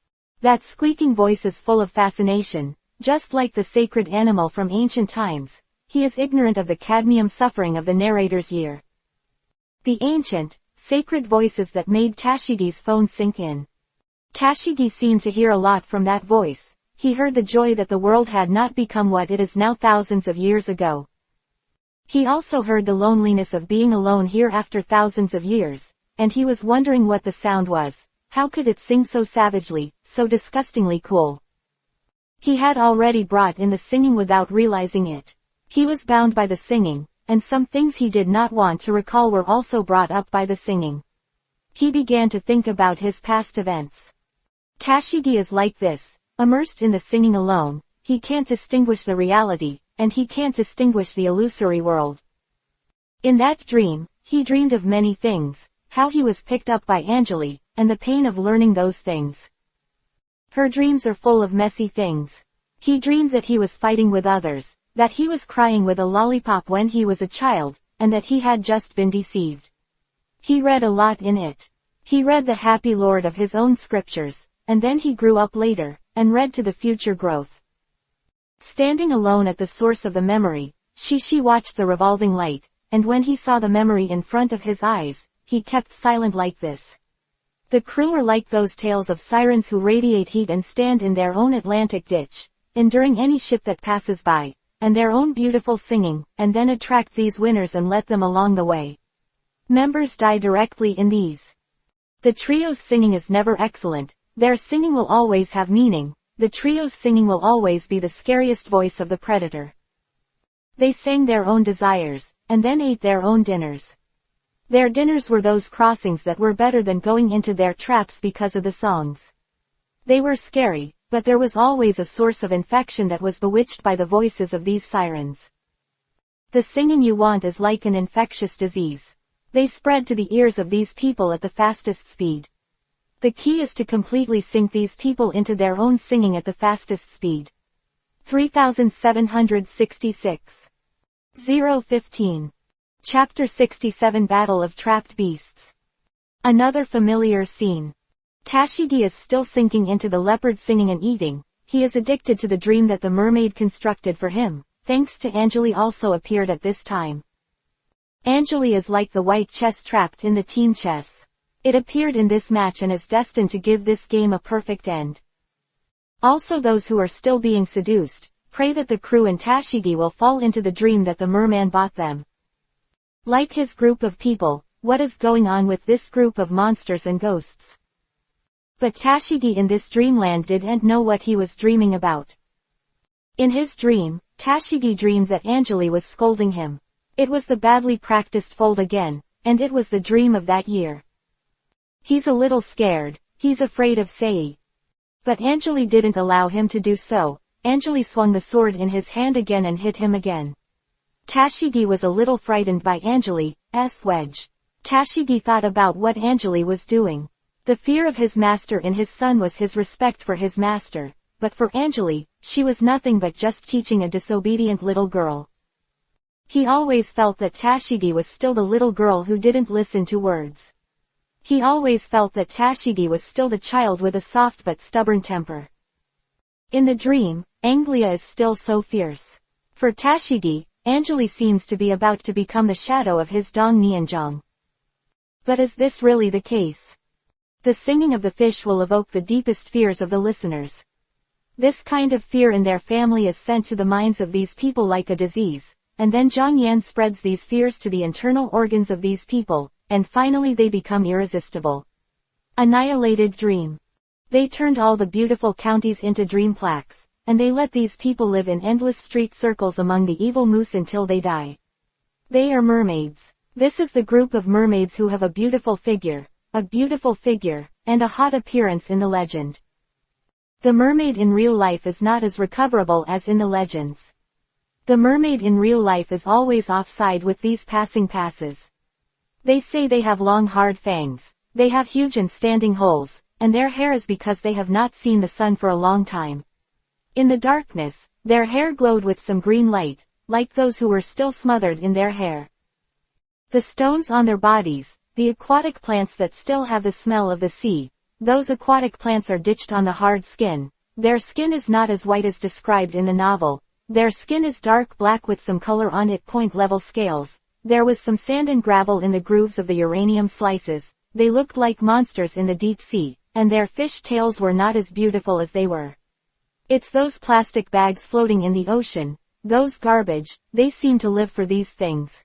That squeaking voice is full of fascination, just like the sacred animal from ancient times. He is ignorant of the cadmium suffering of the narrator's year. The ancient, sacred voices that made Tashigi's phone sink in. Tashigi seemed to hear a lot from that voice. He heard the joy that the world had not become what it is now thousands of years ago. He also heard the loneliness of being alone here after thousands of years, and he was wondering what the sound was. How could it sing so savagely, so disgustingly cool? He had already brought in the singing without realizing it. He was bound by the singing, and some things he did not want to recall were also brought up by the singing. He began to think about his past events. Tashigi is like this, immersed in the singing alone. He can't distinguish the reality, and he can't distinguish the illusory world. In that dream, he dreamed of many things, how he was picked up by Angeli, and the pain of learning those things. Her dreams are full of messy things. He dreamed that he was fighting with others, that he was crying with a lollipop when he was a child, and that he had just been deceived. He read a lot in it. He read the happy lord of his own scriptures, and then he grew up later, and read to the future growth. Standing alone at the source of the memory, she watched the revolving light, and when he saw the memory in front of his eyes, he kept silent like this. The crew are like those tales of sirens who radiate heat and stand in their own Atlantic ditch, enduring any ship that passes by, and their own beautiful singing, and then attract these winners and let them along the way. Members die directly in these. The trio's singing is never excellent. Their singing will always have meaning. The trio's singing will always be the scariest voice of the predator. They sang their own desires, and then ate their own dinners. Their dinners were those crossings that were better than going into their traps because of the songs. They were scary, but there was always a source of infection that was bewitched by the voices of these sirens. The singing you want is like an infectious disease. They spread to the ears of these people at the fastest speed. The key is to completely sink these people into their own singing at the fastest speed. 3766. 015. Chapter 67 Battle of Trapped Beasts. Another familiar scene. Tashigi is still sinking into the leopard singing and eating. He is addicted to the dream that the mermaid constructed for him. Thanks to Angeli also appeared at this time. Angeli is like the white chess trapped in the team chess. It appeared in this match and is destined to give this game a perfect end. Also those who are still being seduced, pray that the crew and Tashigi will fall into the dream that the merman bought them. Like his group of people, what is going on with this group of monsters and ghosts? But Tashigi in this dreamland didn't know what he was dreaming about. In his dream, Tashigi dreamed that Anjali was scolding him. It was the badly practiced fold again, and it was the dream of that year. He's a little scared, he's afraid of Sei. But Anjali didn't allow him to do so. Anjali swung the sword in his hand again and hit him again. Tashigi was a little frightened by Anjali's wedge. Tashigi thought about what Anjali was doing. The fear of his master in his son was his respect for his master, but for Anjali, she was nothing but just teaching a disobedient little girl. He always felt that Tashigi was still the little girl who didn't listen to words. He always felt that Tashigi was still the child with a soft but stubborn temper. In the dream, Anglia is still so fierce. For Tashigi, Anjali seems to be about to become the shadow of his Dong Nianzhong. But is this really the case? The singing of the fish will evoke the deepest fears of the listeners. This kind of fear in their family is sent to the minds of these people like a disease, and then Zhang Yan spreads these fears to the internal organs of these people, and finally they become irresistible. Annihilated dream. They turned all the beautiful counties into dream plaques, and they let these people live in endless street circles among the evil moose until they die. They are mermaids. This is the group of mermaids who have a beautiful figure, and a hot appearance in the legend. The mermaid in real life is not as recoverable as in the legends. The mermaid in real life is always offside with these passing passes. They say they have long hard fangs, they have huge and standing holes, and their hair is because they have not seen the sun for a long time. In the darkness, their hair glowed with some green light, like those who were still smothered in their hair. The stones on their bodies, the aquatic plants that still have the smell of the sea, those aquatic plants are ditched on the hard skin. Their skin is not as white as described in the novel. Their skin is dark black with some color on it point-level scales. There was some sand and gravel in the grooves of the uranium slices. They looked like monsters in the deep sea, and their fish tails were not as beautiful as they were. It's those plastic bags floating in the ocean, those garbage, they seem to live for these things.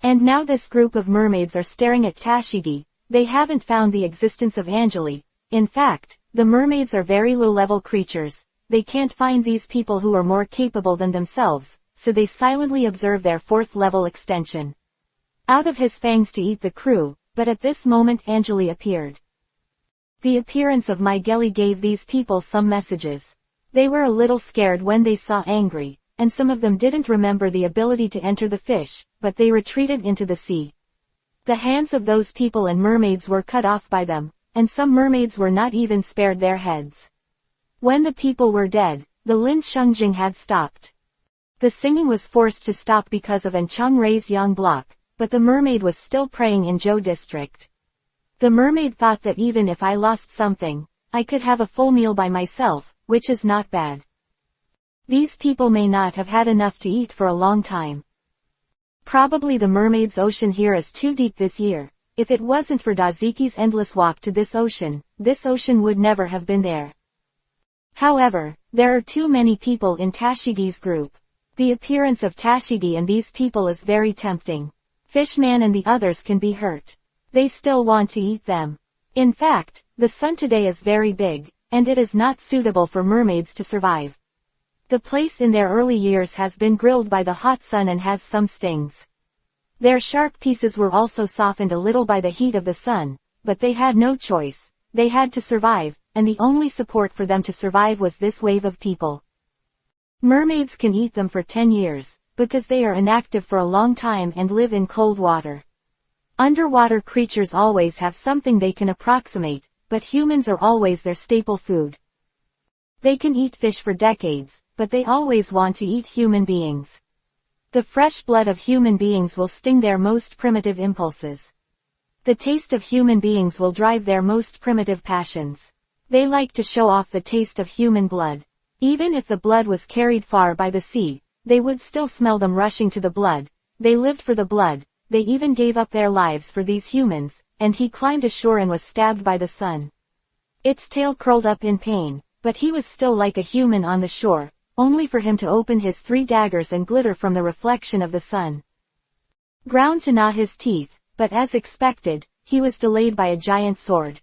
And now this group of mermaids are staring at Tashigi. They haven't found the existence of Anjali. In fact, the mermaids are very low-level creatures. They can't find these people who are more capable than themselves, so they silently observe their fourth-level extension. Out of his fangs to eat the crew, but at this moment Anjali appeared. The appearance of Migeli gave these people some messages. They were a little scared when they saw Angry, and some of them didn't remember the ability to enter the fish, but they retreated into the sea. The hands of those people and mermaids were cut off by them, and some mermaids were not even spared their heads. When the people were dead, the Lin Shengjing had stopped. The singing was forced to stop because of Anchang Rei's Yang block, but the mermaid was still praying in Zhou district. The mermaid thought that even if I lost something, I could have a full meal by myself, which is not bad. These people may not have had enough to eat for a long time. Probably the mermaid's ocean here is too deep this year. If it wasn't for Dazuki's endless walk to this ocean would never have been there. However, there are too many people in Tashigi's group. The appearance of Tashigi and these people is very tempting. Fishman and the others can be hurt. They still want to eat them. In fact, the sun today is very big, and it is not suitable for mermaids to survive. The place in their early years has been grilled by the hot sun and has some stings. Their sharp pieces were also softened a little by the heat of the sun, but they had no choice. They had to survive, and the only support for them to survive was this wave of people. Mermaids can eat them for 10 years, because they are inactive for a long time and live in cold water. Underwater creatures always have something they can approximate, but humans are always their staple food. They can eat fish for decades, but they always want to eat human beings. The fresh blood of human beings will sting their most primitive impulses. The taste of human beings will drive their most primitive passions. They like to show off the taste of human blood. Even if the blood was carried far by the sea, they would still smell them rushing to the blood. They lived for the blood. They even gave up their lives for these humans, and he climbed ashore and was stabbed by the sun. Its tail curled up in pain, but he was still like a human on the shore, only for him to open his 3 daggers and glitter from the reflection of the sun. Ground to gnaw his teeth, but as expected, he was delayed by a giant sword.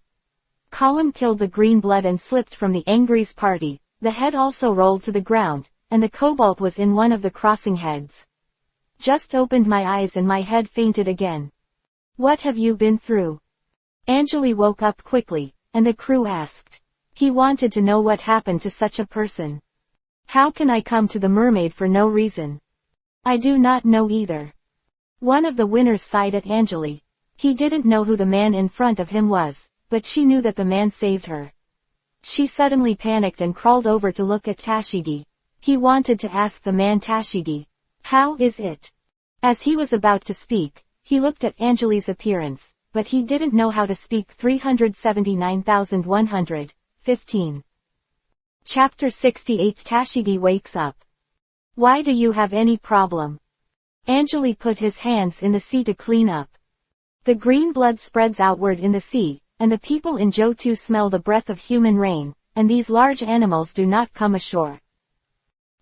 Column killed the green blood and slipped from the Angry's party. The head also rolled to the ground, and the cobalt was in one of the crossing heads. Just opened my eyes and my head fainted again. What have you been through? Angeli woke up quickly, and the crew asked. He wanted to know what happened to such a person. How can I come to the mermaid for no reason? I do not know either. One of the winners sighed at Angeli. He didn't know who the man in front of him was, but she knew that the man saved her. She suddenly panicked and crawled over to look at Tashigi. He wanted to ask the man Tashigi, how is it? As he was about to speak, he looked at Angeli's appearance, but he didn't know how to speak. 379,115. Chapter 68. Tashigi wakes up. Why do you have any problem? Angeli put his hands in the sea to clean up. The green blood spreads outward in the sea, and the people in Johto smell the breath of human rain, and these large animals do not come ashore.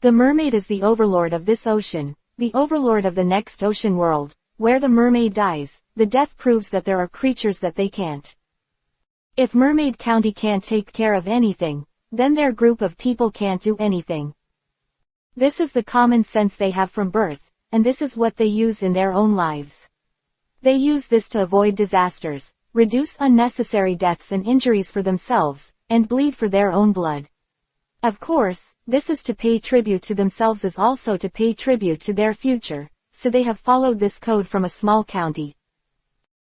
The mermaid is the overlord of this ocean, the overlord of the next ocean world. Where the mermaid dies, the death proves that there are creatures that they can't. If Mermaid County can't take care of anything, then their group of people can't do anything. This is the common sense they have from birth, and this is what they use in their own lives. They use this to avoid disasters, reduce unnecessary deaths and injuries for themselves, and bleed for their own blood. Of course, this is to pay tribute to themselves as also to pay tribute to their future, so they have followed this code from a small county.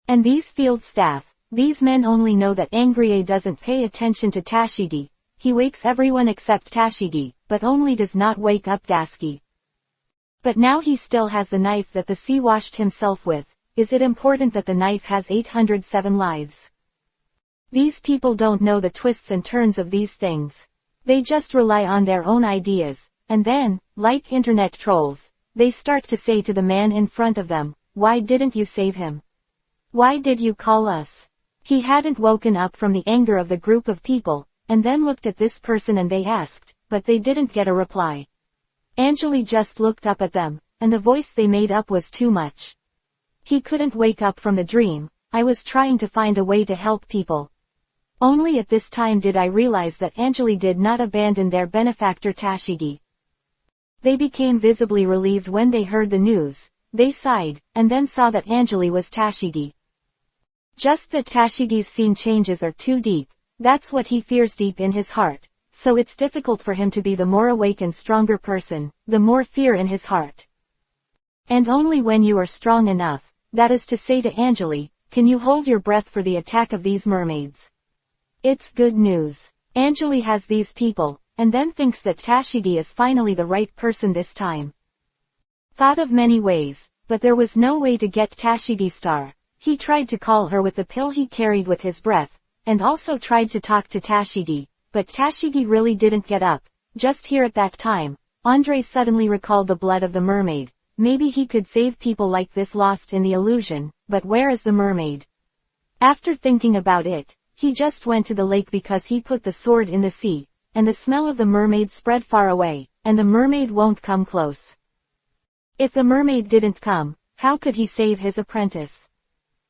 And these field staff, these men only know that Angrie doesn't pay attention to Tashigi. He wakes everyone except Tashigi, but only does not wake up Daisuke. But now he still has the knife that the sea washed himself with. Is it important that the knife has 807 lives? These people don't know the twists and turns of these things. They just rely on their own ideas, and then, like internet trolls, they start to say to the man in front of them, why didn't you save him? Why did you call us? He hadn't woken up from the anger of the group of people, and then looked at this person and they asked, but they didn't get a reply. Angeli just looked up at them, and the voice they made up was too much. He couldn't wake up from the dream. I was trying to find a way to help people. Only at this time did I realize that Angeli did not abandon their benefactor Tashigi. They became visibly relieved when they heard the news. They sighed, and then saw that Angeli was Tashigi. Just that Tashigi's scene changes are too deep. That's what he fears deep in his heart. So it's difficult for him to be the more awake and stronger person, the more fear in his heart. And only when you are strong enough, that is to say to Angeli, can you hold your breath for the attack of these mermaids. It's good news. Angeli has these people, and then thinks that Tashigi is finally the right person this time. Thought of many ways, but there was no way to get Tashigi star. He tried to call her with the pill he carried with his breath, and also tried to talk to Tashigi, but Tashigi really didn't get up. Just here at that time, Andre suddenly recalled the blood of the mermaid. Maybe he could save people like this lost in the illusion, but where is the mermaid? After thinking about it, he just went to the lake because he put the sword in the sea, and the smell of the mermaid spread far away, and the mermaid won't come close. If the mermaid didn't come, how could he save his apprentice?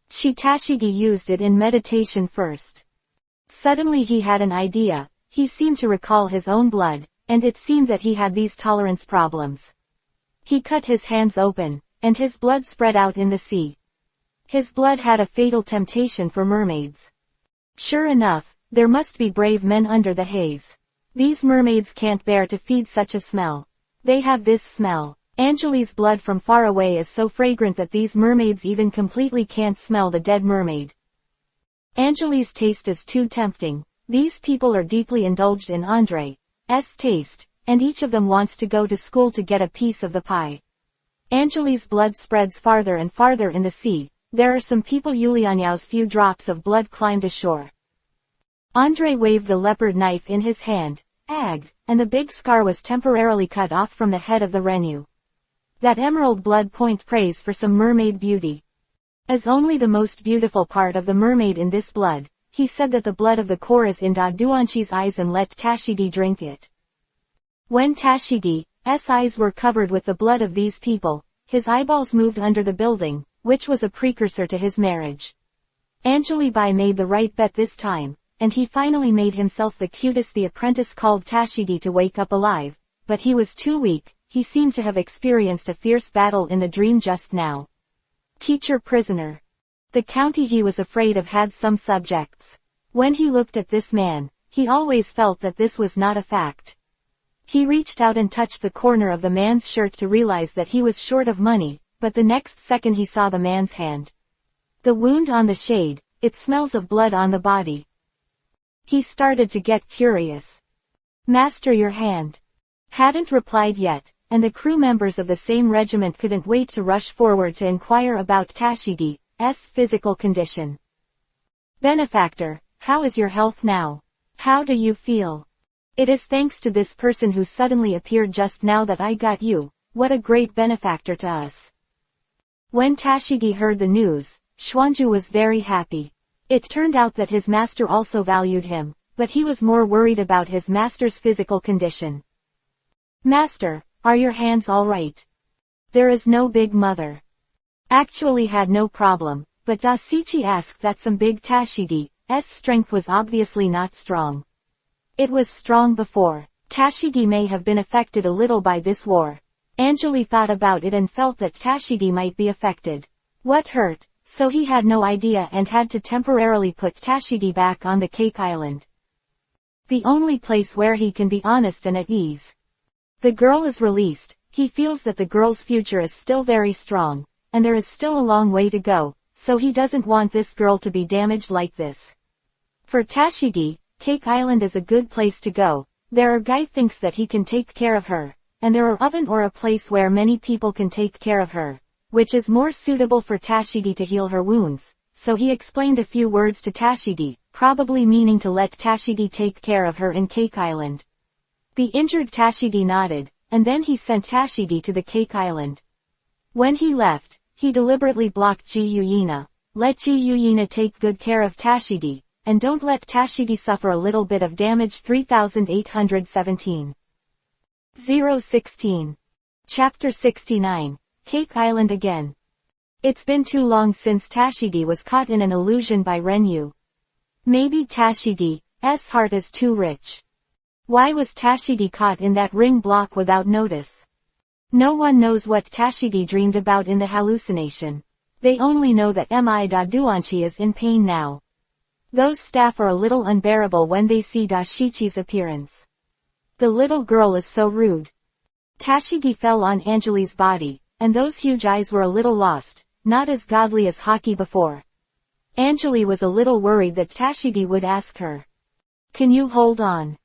Tashigi used it in meditation first. Suddenly he had an idea. He seemed to recall his own blood, and it seemed that he had these tolerance problems. He cut his hands open, and his blood spread out in the sea. His blood had a fatal temptation for mermaids. Sure enough, there must be brave men under the haze. These mermaids can't bear to feed such a smell. They have this smell. Angeli's blood from far away is so fragrant that these mermaids even completely can't smell the dead mermaid. Angeli's taste is too tempting. These people are deeply indulged in Andre's taste, and each of them wants to go to school to get a piece of the pie. Angeli's blood spreads farther and farther in the sea. There are some people. Yulianyau's few drops of blood climbed ashore. Andre waved the leopard knife in his hand, agged, and the big scar was temporarily cut off from the head of the Renu. That emerald blood point prays for some mermaid beauty. As only the most beautiful part of the mermaid in this blood, he said that the blood of the core is in Daduanshi's eyes and let Tashigi drink it. When Tashigi's eyes were covered with the blood of these people, his eyeballs moved under the building, which was a precursor to his marriage. Angeli Bai made the right bet this time, and he finally made himself the cutest. The apprentice called Tashigi to wake up alive, but he was too weak. He seemed to have experienced a fierce battle in the dream just now. Teacher prisoner. The county he was afraid of had some subjects. When he looked at this man, he always felt that this was not a fact. He reached out and touched the corner of the man's shirt to realize that he was short of money, but the next second he saw the man's hand. The wound on the shade, it smells of blood on the body. He started to get curious. Master, your hand. Hadn't replied yet, and the crew members of the same regiment couldn't wait to rush forward to inquire about Tashigi's physical condition. Benefactor, how is your health now? How do you feel? It is thanks to this person who suddenly appeared just now that I got you. What a great benefactor to us. When Tashigi heard the news, Xuanju was very happy. It turned out that his master also valued him, but he was more worried about his master's physical condition. Master, are your hands all right? There is no big mother. Actually had no problem, but Dasichi asked that some big Tashigi's strength was obviously not strong. It was strong before. Tashigi may have been affected a little by this war. Anjali thought about it and felt that Tashigi might be affected. What hurt? So he had no idea and had to temporarily put Tashigi back on the Cake Island. The only place where he can be honest and at ease. The girl is released. He feels that the girl's future is still very strong, and there is still a long way to go, so he doesn't want this girl to be damaged like this. For Tashigi, Cake Island is a good place to go. There are guy thinks that he can take care of her, and there are oven or a place where many people can take care of her, which is more suitable for Tashigi to heal her wounds, so he explained a few words to Tashigi, probably meaning to let Tashigi take care of her in Cake Island. The injured Tashigi nodded, and then he sent Tashigi to the Cake Island. When he left, he deliberately blocked Jiyuyina. Let Jiyuyina take good care of Tashigi, and don't let Tashigi suffer a little bit of damage. 3817. 016. Chapter 69. Cake Island again. It's been too long since Tashigi was caught in an illusion by Renyu. Maybe Tashigi's heart is too rich. Why was Tashigi caught in that ring block without notice? No one knows what Tashigi dreamed about in the hallucination. They only know that Duanchi is in pain now. Those staff are a little unbearable when they see Dashichi's appearance. The little girl is so rude. Tashigi fell on Anjali's body, and those huge eyes were a little lost, not as godly as Haki before. Anjali was a little worried that Tashigi would ask her. Can you hold on?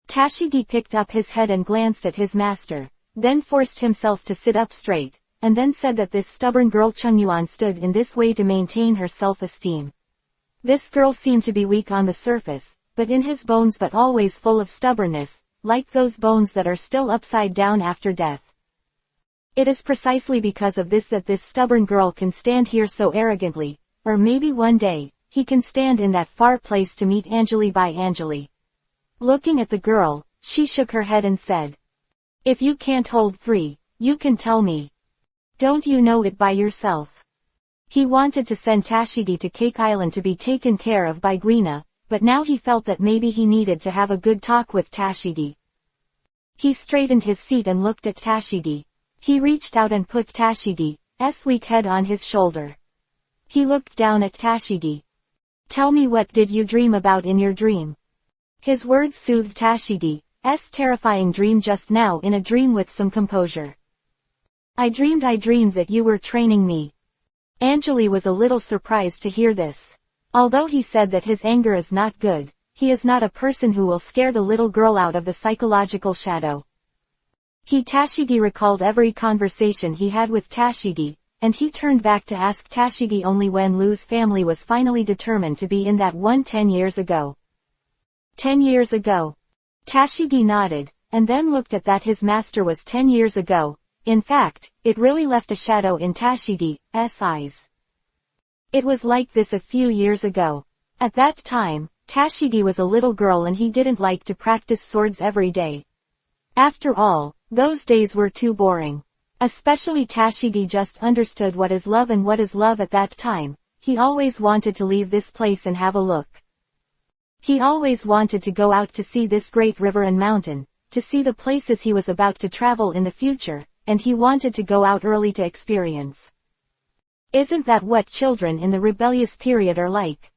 Tashigi picked up his head and glanced at his master, then forced himself to sit up straight, and then said that this stubborn girl Chungyuan stood in this way to maintain her self-esteem. This girl seemed to be weak on the surface, but in his bones but always full of stubbornness, like those bones that are still upside down after death. It is precisely because of this that this stubborn girl can stand here so arrogantly, or maybe one day, he can stand in that far place to meet Anjali by Anjali. Looking at the girl, she shook her head and said, if you can't hold 3, you can tell me. Don't you know it by yourself? He wanted to send Tashigi to Cake Island to be taken care of by Guina, but now he felt that maybe he needed to have a good talk with Tashigi. He straightened his seat and looked at Tashigi. He reached out and put Tashigi's weak head on his shoulder. He looked down at Tashigi. Tell me, what did you dream about in your dream? His words soothed Tashigi's terrifying dream just now in a dream with some composure. I dreamed that you were training me. Anjali was a little surprised to hear this. Although he said that his anger is not good, he is not a person who will scare the little girl out of the psychological shadow. Tashigi recalled every conversation he had with Tashigi, and he turned back to ask Tashigi only when Lu's family was finally determined to be in that one 10 years ago. 10 years ago. Tashigi nodded, and then looked at that his master was 10 years ago. In fact, it really left a shadow in Tashigi's eyes. It was like this a few years ago. At that time, Tashigi was a little girl and he didn't like to practice swords every day. After all, those days were too boring. Especially Tashigi just understood what is love and what is love at that time. He always wanted to leave this place and have a look. He always wanted to go out to see this great river and mountain, to see the places he was about to travel in the future, and he wanted to go out early to experience. Isn't that what children in the rebellious period are like?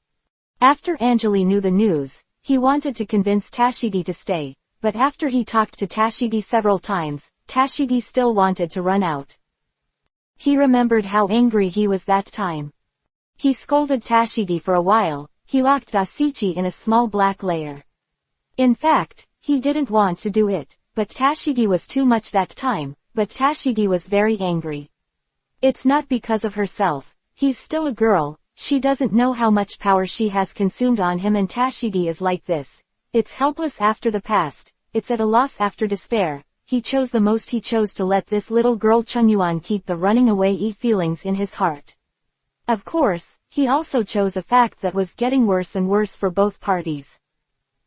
After Anjali knew the news, he wanted to convince Tashigi to stay, but after he talked to Tashigi several times, Tashigi still wanted to run out. He remembered how angry he was that time. He scolded Tashigi for a while. He locked Dasichi in a small black lair. In fact, he didn't want to do it, but Tashigi was too much that time, but Tashigi was very angry. It's not because of herself. He's still a girl, she doesn't know how much power she has consumed on him, and Tashigi is like this. It's helpless after the past, it's at a loss after despair. He chose the most. He chose to let this little girl Chungyuan keep the running away feelings in his heart. Of course, he also chose a fact that was getting worse and worse for both parties.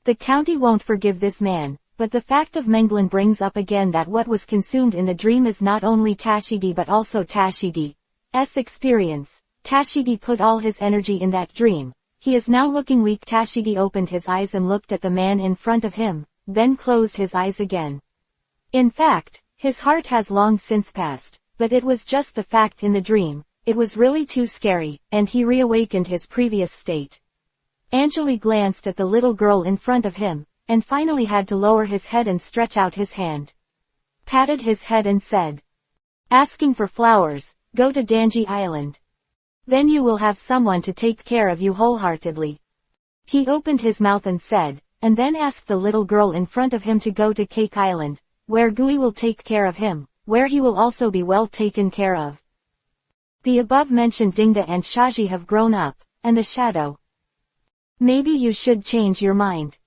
The county won't forgive this man, but the fact of Menglin brings up again that what was consumed in the dream is not only Tashigi but also Tashigi's experience. Tashigi put all his energy in that dream. He is now looking weak. Tashigi opened his eyes and looked at the man in front of him, then closed his eyes again. In fact, his heart has long since passed, but it was just the fact in the dream. It was really too scary, and he reawakened his previous state. Anjali glanced at the little girl in front of him, and finally had to lower his head and stretch out his hand. Patted his head and said, "Asking for flowers, go to Danji Island. Then you will have someone to take care of you wholeheartedly." He opened his mouth and said, and then asked the little girl in front of him to go to Cake Island, where Gui will take care of him, where he will also be well taken care of. The above-mentioned Dingda and Shaji have grown up, and the shadow. Maybe you should change your mind.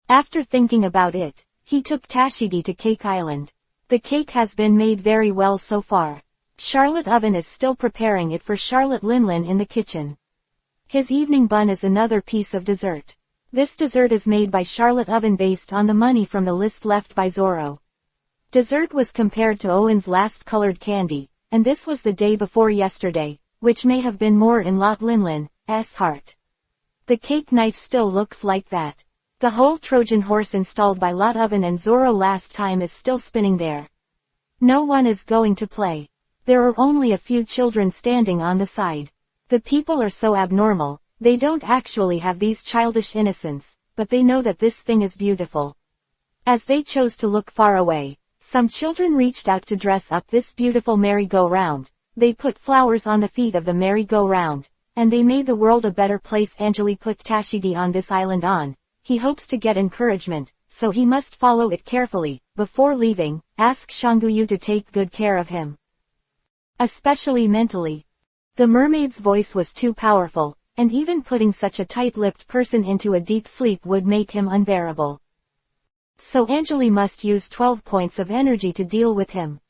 After thinking about it, he took Tashigi to Cake Island. The cake has been made very well so far. Charlotte Oven is still preparing it for Charlotte Linlin in the kitchen. His evening bun is another piece of dessert. This dessert is made by Charlotte Oven based on the money from the list left by Zoro. Dessert was compared to Owen's last colored candy, and this was the day before yesterday, which may have been more in Lot Linlin's heart. The cake knife still looks like that. The whole Trojan horse installed by Lot Oven and Zoro last time is still spinning there. No one is going to play. There are only a few children standing on the side. The people are so abnormal, they don't actually have these childish innocence, but they know that this thing is beautiful. As they chose to look far away, some children reached out to dress up this beautiful merry-go-round. They put flowers on the feet of the merry-go-round, and they made the world a better place. Anjali put Tashigi on this island on. He hopes to get encouragement, so he must follow it carefully. Before leaving, ask Shanguyu to take good care of him. Especially mentally. The mermaid's voice was too powerful, and even putting such a tight-lipped person into a deep sleep would make him unbearable. So Anjali must use 12 points of energy to deal with him.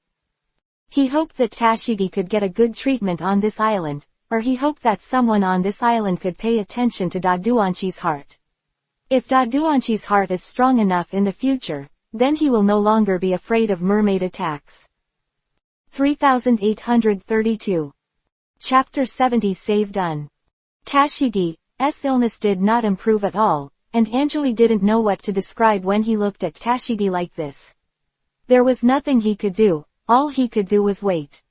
He hoped that Tashigi could get a good treatment on this island, or he hoped that someone on this island could pay attention to Daduanchi's heart. If Daduanchi's heart is strong enough in the future, then he will no longer be afraid of mermaid attacks. 3832. Chapter 70 Save Done. Tashigi's illness did not improve at all, and Anjali didn't know what to describe when he looked at Tashigi like this. There was nothing he could do, all he could do was wait.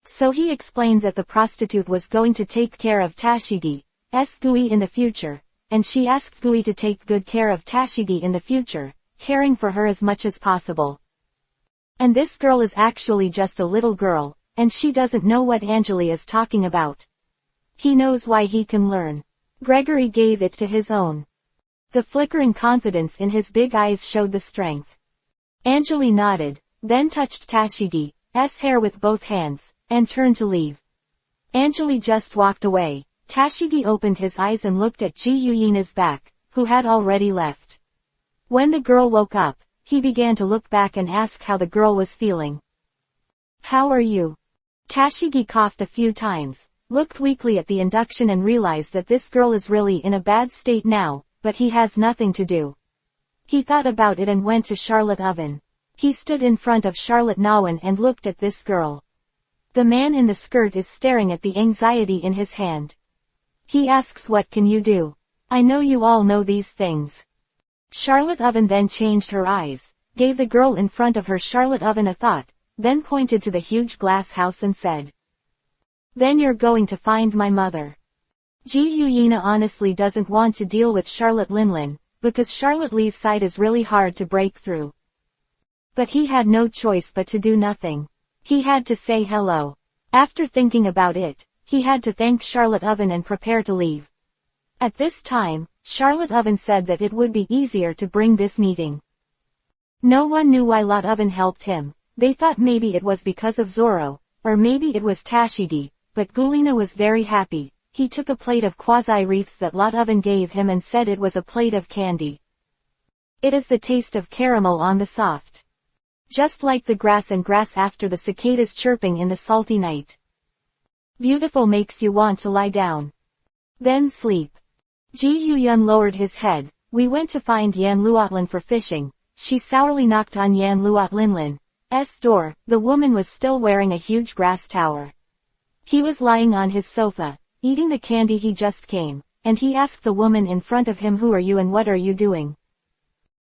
So he explained that the prostitute was going to take care of Tashigi's Gui in the future, and she asked Gui to take good care of Tashigi in the future, caring for her as much as possible. And this girl is actually just a little girl, and she doesn't know what Anjali is talking about. He knows why he can learn. Gregory gave it to his own. The flickering confidence in his big eyes showed the strength. Anjali nodded, then touched Tashigi's hair with both hands, and turned to leave. Anjali just walked away. Tashigi opened his eyes and looked at Ji Yuyina's back, who had already left. When the girl woke up, he began to look back and ask how the girl was feeling. "How are you?" Tashigi coughed a few times, looked weakly at the induction and realized that this girl is really in a bad state now, but he has nothing to do. He thought about it and went to Charlotte Oven. He stood in front of Charlotte Nawan and looked at this girl. The man in the skirt is staring at the anxiety in his hand. He asks, "What can you do? I know you all know these things." Charlotte Oven then changed her eyes. gave the girl in front of her Charlotte Oven a thought, then pointed to the huge glass house and said, "Then you're going to find my mother." Ji Yuna honestly doesn't want to deal with Charlotte Linlin, because Charlotte Lee's side is really hard to break through. But he had no choice but to do nothing. He had to say hello. After thinking about it, he had to thank Charlotte Oven and prepare to leave. At this time, Charlotte Oven said that it would be easier to bring this meeting. No one knew why Lot Oven helped him. They thought maybe it was because of Zoro, or maybe it was Tashigi, but Gulina was very happy. He took a plate of quasi-reefs that Lot Oven gave him and said it was a plate of candy. It is the taste of caramel on the soft. Just like the grass and grass after the cicadas chirping in the salty night. Beautiful makes you want to lie down. Then sleep. Ji Yuyun lowered his head. We went to find Yan Luotlin for fishing. She sourly knocked on Yan Luotlin's door. The woman was still wearing a huge grass tower. He was lying on his sofa, eating the candy he just came, and he asked the woman in front of him, "Who are you and what are you doing?"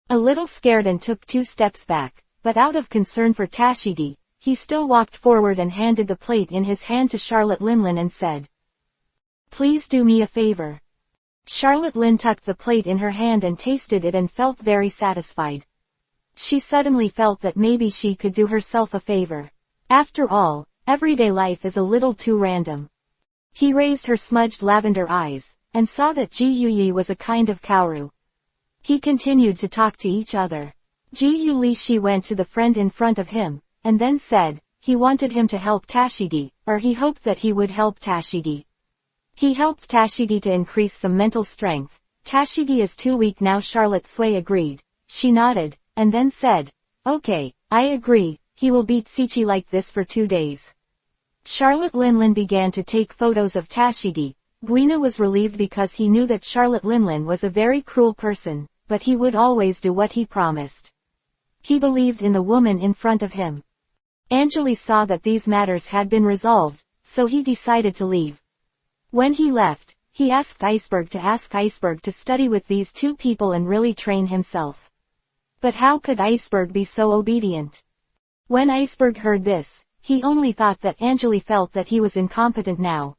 A little scared and took 2 steps back, but out of concern for Tashigi, he still walked forward and handed the plate in his hand to Charlotte Linlin and said, "Please do me a favor." Charlotte Lin tucked the plate in her hand and tasted it and felt very satisfied. She suddenly felt that maybe she could do herself a favor. After all, everyday life is a little too random. He raised her smudged lavender eyes, and saw that Ji Yuyi was a kind of Kaoru. He continued to talk to each other. Ji Yulishi went to the friend in front of him, and then said, he wanted him to help Tashigi, or he hoped that he would help Tashigi. He helped Tashigi to increase some mental strength. Tashigi is too weak now. Charlotte Sui agreed. She nodded, and then said, "Okay, I agree, he will beat Sichi like this for 2 days." Charlotte Linlin began to take photos of Tashigi. Guina was relieved because he knew that Charlotte Linlin was a very cruel person, but he would always do what he promised. He believed in the woman in front of him. Angeli saw that these matters had been resolved, so he decided to leave. When he left, he asked Iceberg to study with these 2 people and really train himself. But how could Iceberg be so obedient? When Iceberg heard this, he only thought that Angeli felt that he was incompetent now.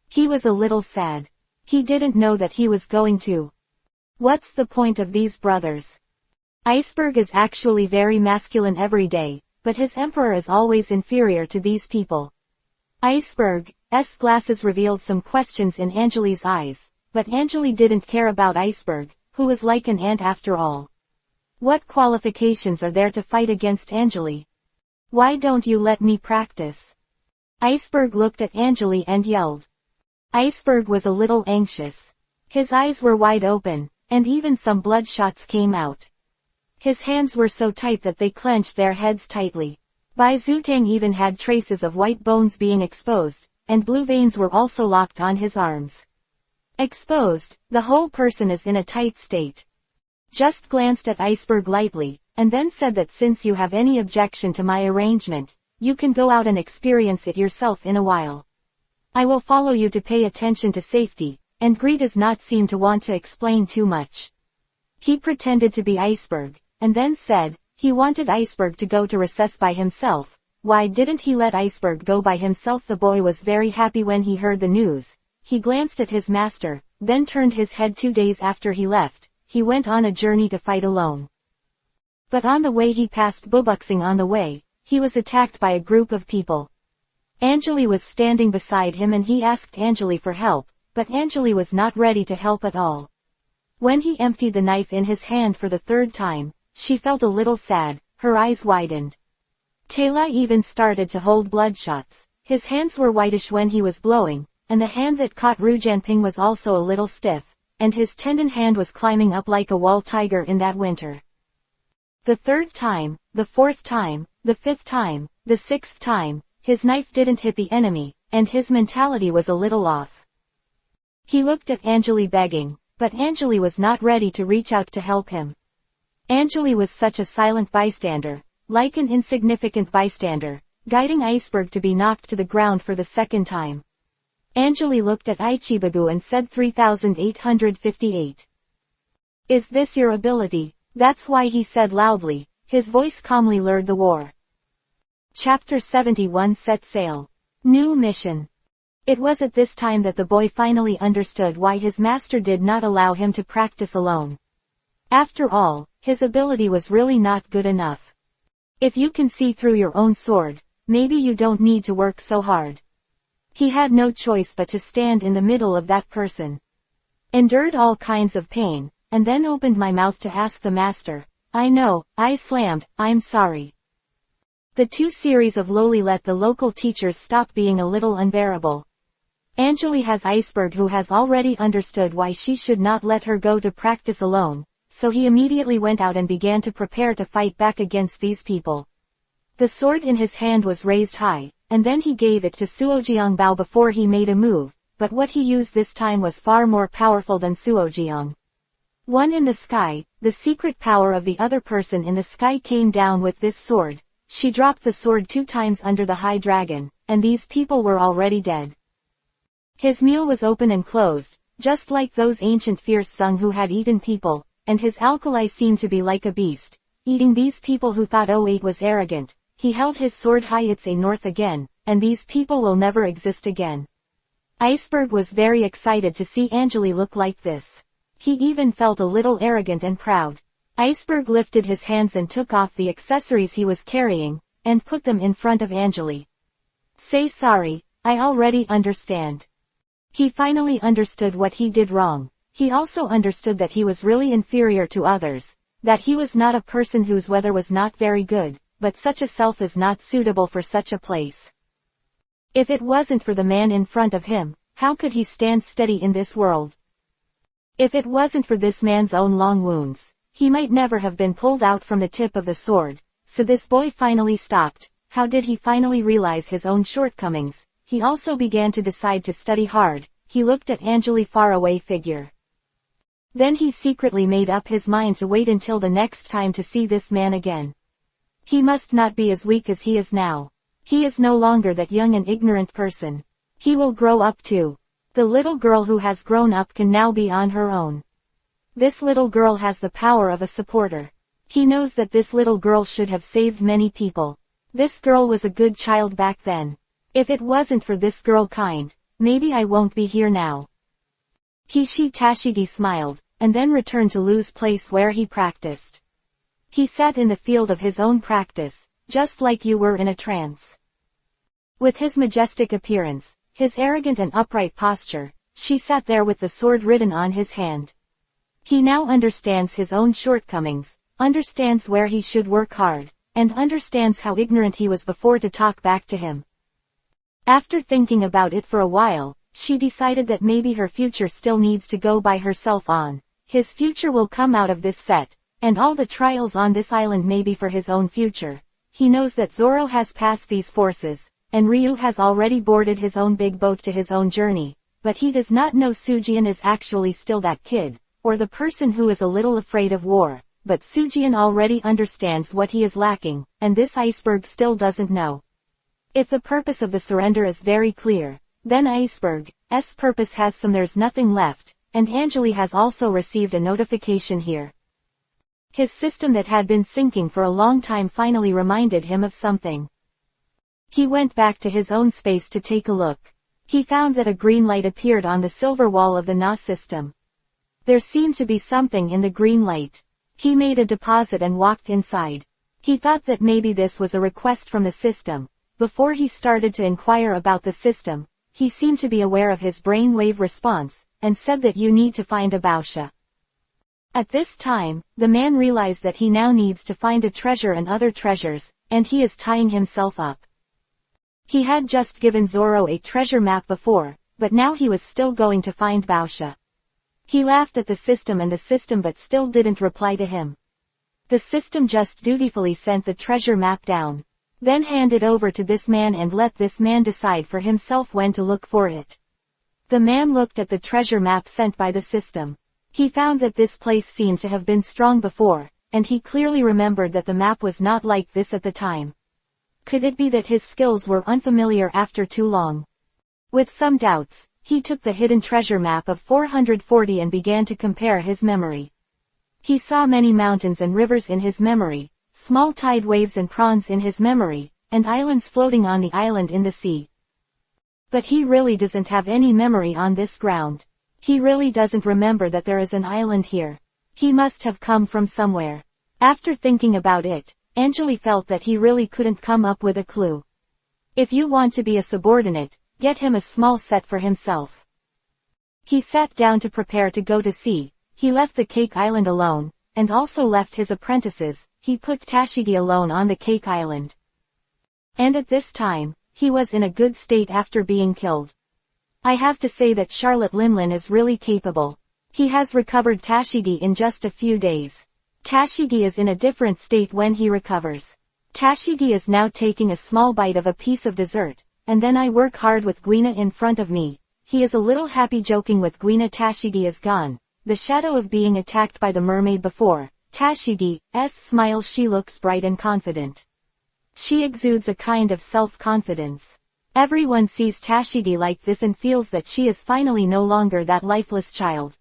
He was a little sad. He didn't know that he was going to. What's the point of these brothers? Iceberg is actually very masculine every day, but his emperor is always inferior to these people. Iceberg's glasses revealed some questions in Angeli's eyes, but Angeli didn't care about Iceberg, who was like an ant after all. What qualifications are there to fight against Angeli? Why don't you let me practice? Iceberg looked at Angeli and yelled. Iceberg was a little anxious. His eyes were wide open, and even some bloodshots came out. His hands were so tight that they clenched their heads tightly. Bai Zutang even had traces of white bones being exposed, and blue veins were also locked on his arms. Exposed, the whole person is in a tight state. Just glanced at Iceberg lightly, and then said that since you have any objection to my arrangement, you can go out and experience it yourself in a while. I will follow you to pay attention to safety, and Gree does not seem to want to explain too much. He pretended to be Iceberg, and then said, he wanted Iceberg to go to recess by himself. Why didn't he let Iceberg go by himself? The boy was very happy when he heard the news. He glanced at his master, then turned his head. 2 days after he left, he went on a journey to fight alone. But on the way he passed Bubuxing. On the way, he was attacked by a group of people. Angeli was standing beside him and he asked Angeli for help, but Angeli was not ready to help at all. When he emptied the knife in his hand for the 3rd time, she felt a little sad, her eyes widened. Taylor even started to hold bloodshots. His hands were whitish when he was blowing, and the hand that caught Rujanping was also a little stiff, and his tendon hand was climbing up like a wall tiger in that winter. The 3rd time, the 4th time, the 5th time, the 6th time, his knife didn't hit the enemy, and his mentality was a little off. He looked at Angeli begging, but Angeli was not ready to reach out to help him. Angeli was such a silent bystander, like an insignificant bystander, guiding Iceberg to be knocked to the ground for the 2nd time. Angeli looked at Ichibagu and said 3858. Is this your ability? That's why he said loudly, His voice calmly lured the war. Chapter 71 Set Sail. New Mission. It was at this time that the boy finally understood why his master did not allow him to practice alone. After all, his ability was really not good enough. If you can see through your own sword, maybe you don't need to work so hard. He had no choice but to stand in the middle of that person. Endured all kinds of pain, and then opened my mouth to ask the master. I know, I slammed, I'm sorry. The two series of lowly let the local teachers stop being a little unbearable. Anjali has Iceberg who has already understood why she should not let her go to practice alone, so he immediately went out and began to prepare to fight back against these people. The sword in his hand was raised high, and then he gave it to Suojiang Bao before he made a move, but what he used this time was far more powerful than Suojiang. One in the sky, the secret power of the other person in the sky came down with this sword. She dropped the sword 2 times under the high dragon, and these people were already dead. His meal was open and closed, just like those ancient fierce Sung who had eaten people, and his alkali seemed to be like a beast, eating these people who thought 08 was arrogant. He held his sword high. It's a north again, and these people will never exist again. Iceberg was very excited to see Anjali look like this. He even felt a little arrogant and proud. Iceberg lifted his hands and took off the accessories he was carrying, and put them in front of Anjali. Say sorry, I already understand. He finally understood what he did wrong. He also understood that he was really inferior to others, that he was not a person whose weather was not very good, but such a self is not suitable for such a place. If it wasn't for the man in front of him, how could he stand steady in this world? If it wasn't for this man's own long wounds, he might never have been pulled out from the tip of the sword. So this boy finally stopped. How did he finally realize his own shortcomings? He also began to decide to study hard. He looked at Anjali's faraway figure. Then he secretly made up his mind to wait until the next time to see this man again. He must not be as weak as he is now. He is no longer that young and ignorant person. He will grow up too. The little girl who has grown up can now be on her own. This little girl has the power of a supporter. He knows that this little girl should have saved many people. This girl was a good child back then. If it wasn't for this girl kind, maybe I won't be here now. Hishi Tashigi smiled, and then returned to Lu's place where he practiced. He sat in the field of his own practice, just like you were in a trance. With his majestic appearance, his arrogant and upright posture, she sat there with the sword written on his hand. He now understands his own shortcomings, understands where he should work hard, and understands how ignorant he was before to talk back to him. After thinking about it for a while, she decided that maybe her future still needs to go by herself on. His future will come out of this set, and all the trials on this island may be for his own future. He knows that Zoro has passed these forces, and Ryu has already boarded his own big boat to his own journey, but he does not know Sujian is actually still that kid, or the person who is a little afraid of war, but Sujian already understands what he is lacking, and this Iceberg still doesn't know. If the purpose of the surrender is very clear, then Iceberg's purpose has some. There's nothing left, and Anjali has also received a notification here. His system that had been sinking for a long time finally reminded him of something. He went back to his own space to take a look. He found that a green light appeared on the silver wall of the Na system. There seemed to be something in the green light. He made a deposit and walked inside. He thought that maybe this was a request from the system. Before he started to inquire about the system, he seemed to be aware of his brainwave response, and said that you need to find a Baosha. At this time, the man realized that he now needs to find a treasure and other treasures, and he is tying himself up. He had just given Zoro a treasure map before, but now he was still going to find Baosha. He laughed at the system and the system but still didn't reply to him. The system just dutifully sent the treasure map down, then handed over to this man and let this man decide for himself when to look for it. The man looked at the treasure map sent by the system. He found that this place seemed to have been strong before, and he clearly remembered that the map was not like this at the time. Could it be that his skills were unfamiliar after too long? With some doubts, he took the hidden treasure map of 440 and began to compare his memory. He saw many mountains and rivers in his memory, small tide waves and prawns in his memory, and islands floating on the island in the sea. But he really doesn't have any memory on this ground. He really doesn't remember that there is an island here. He must have come from somewhere. After thinking about it, Angeli felt that he really couldn't come up with a clue. If you want to be a subordinate, get him a small set for himself. He sat down to prepare to go to sea. He left the cake island alone, and also left his apprentices. He put Tashigi alone on the cake island. And at this time, he was in a good state after being killed. I have to say that Charlotte Linlin is really capable. He has recovered Tashigi in just a few days. Tashigi is in a different state when he recovers. Tashigi is now taking a small bite of a piece of dessert, and then I work hard with Guina in front of me. He is a little happy joking with Guina. Tashigi is gone. The shadow of being attacked by the mermaid before. Tashigi's smile. She looks bright and confident. She exudes a kind of self-confidence. Everyone sees Tashigi like this and feels that she is finally no longer that lifeless child.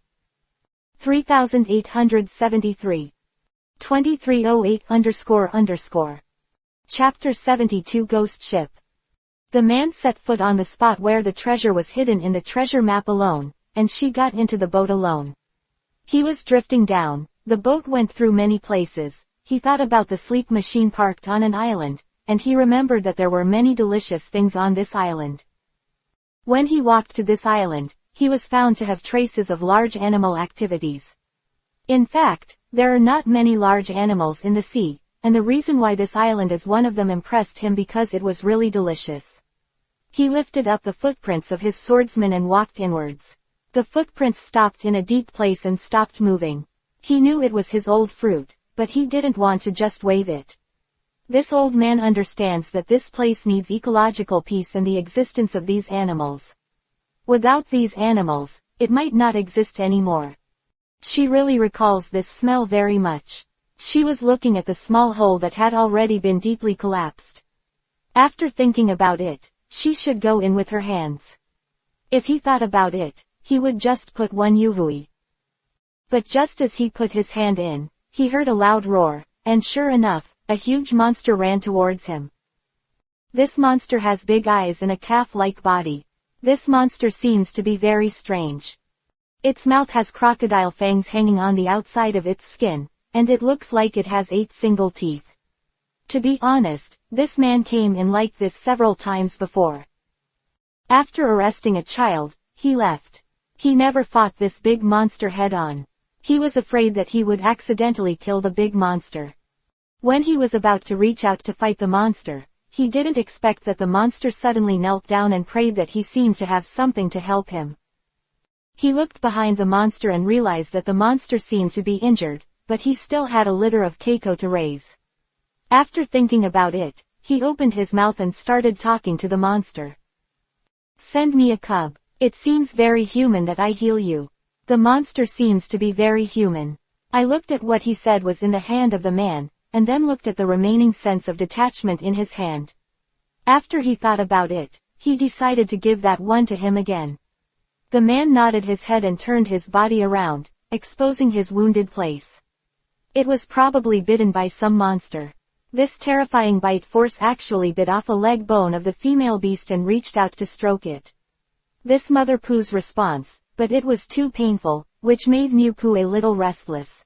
3873. 2308__. Chapter 72 Ghost Ship. The man set foot on the spot where the treasure was hidden in the treasure map alone, and she got into the boat alone. He was drifting down. The boat went through many places. He thought about the sleep machine parked on an island, and he remembered that there were many delicious things on this island. When he walked to this island, he was found to have traces of large animal activities. In fact, there are not many large animals in the sea, and the reason why this island is one of them impressed him because it was really delicious. He lifted up the footprints of his swordsman and walked inwards. The footprints stopped in a deep place and stopped moving. He knew it was his old fruit, but he didn't want to just wave it. This old man understands that this place needs ecological peace and the existence of these animals. Without these animals, it might not exist anymore. She really recalls this smell very much. She was looking at the small hole that had already been deeply collapsed. After thinking about it, she should go in with her hands. If he thought about it, he would just put one uvui. But just as he put his hand in, he heard a loud roar, and sure enough, a huge monster ran towards him. This monster has big eyes and a calf-like body. This monster seems to be very strange. Its mouth has crocodile fangs hanging on the outside of its skin, and it looks like it has 8 single teeth. To be honest, this man came in like this several times before. After arresting a child, he left. He never fought this big monster head-on. He was afraid that he would accidentally kill the big monster. When he was about to reach out to fight the monster, he didn't expect that the monster suddenly knelt down and prayed that he seemed to have something to help him. He looked behind the monster and realized that the monster seemed to be injured, but he still had a litter of keiko to raise. After thinking about it, he opened his mouth and started talking to the monster. Send me a cub. It seems very human that I heal you. The monster seems to be very human. I looked at what he said was in the hand of the man, and then looked at the remaining sense of detachment in his hand. After he thought about it, he decided to give that one to him again. The man nodded his head and turned his body around, exposing his wounded place. It was probably bitten by some monster. This terrifying bite force actually bit off a leg bone of the female beast and reached out to stroke it. This mother Pooh's response, but it was too painful, which made Mew Pooh a little restless.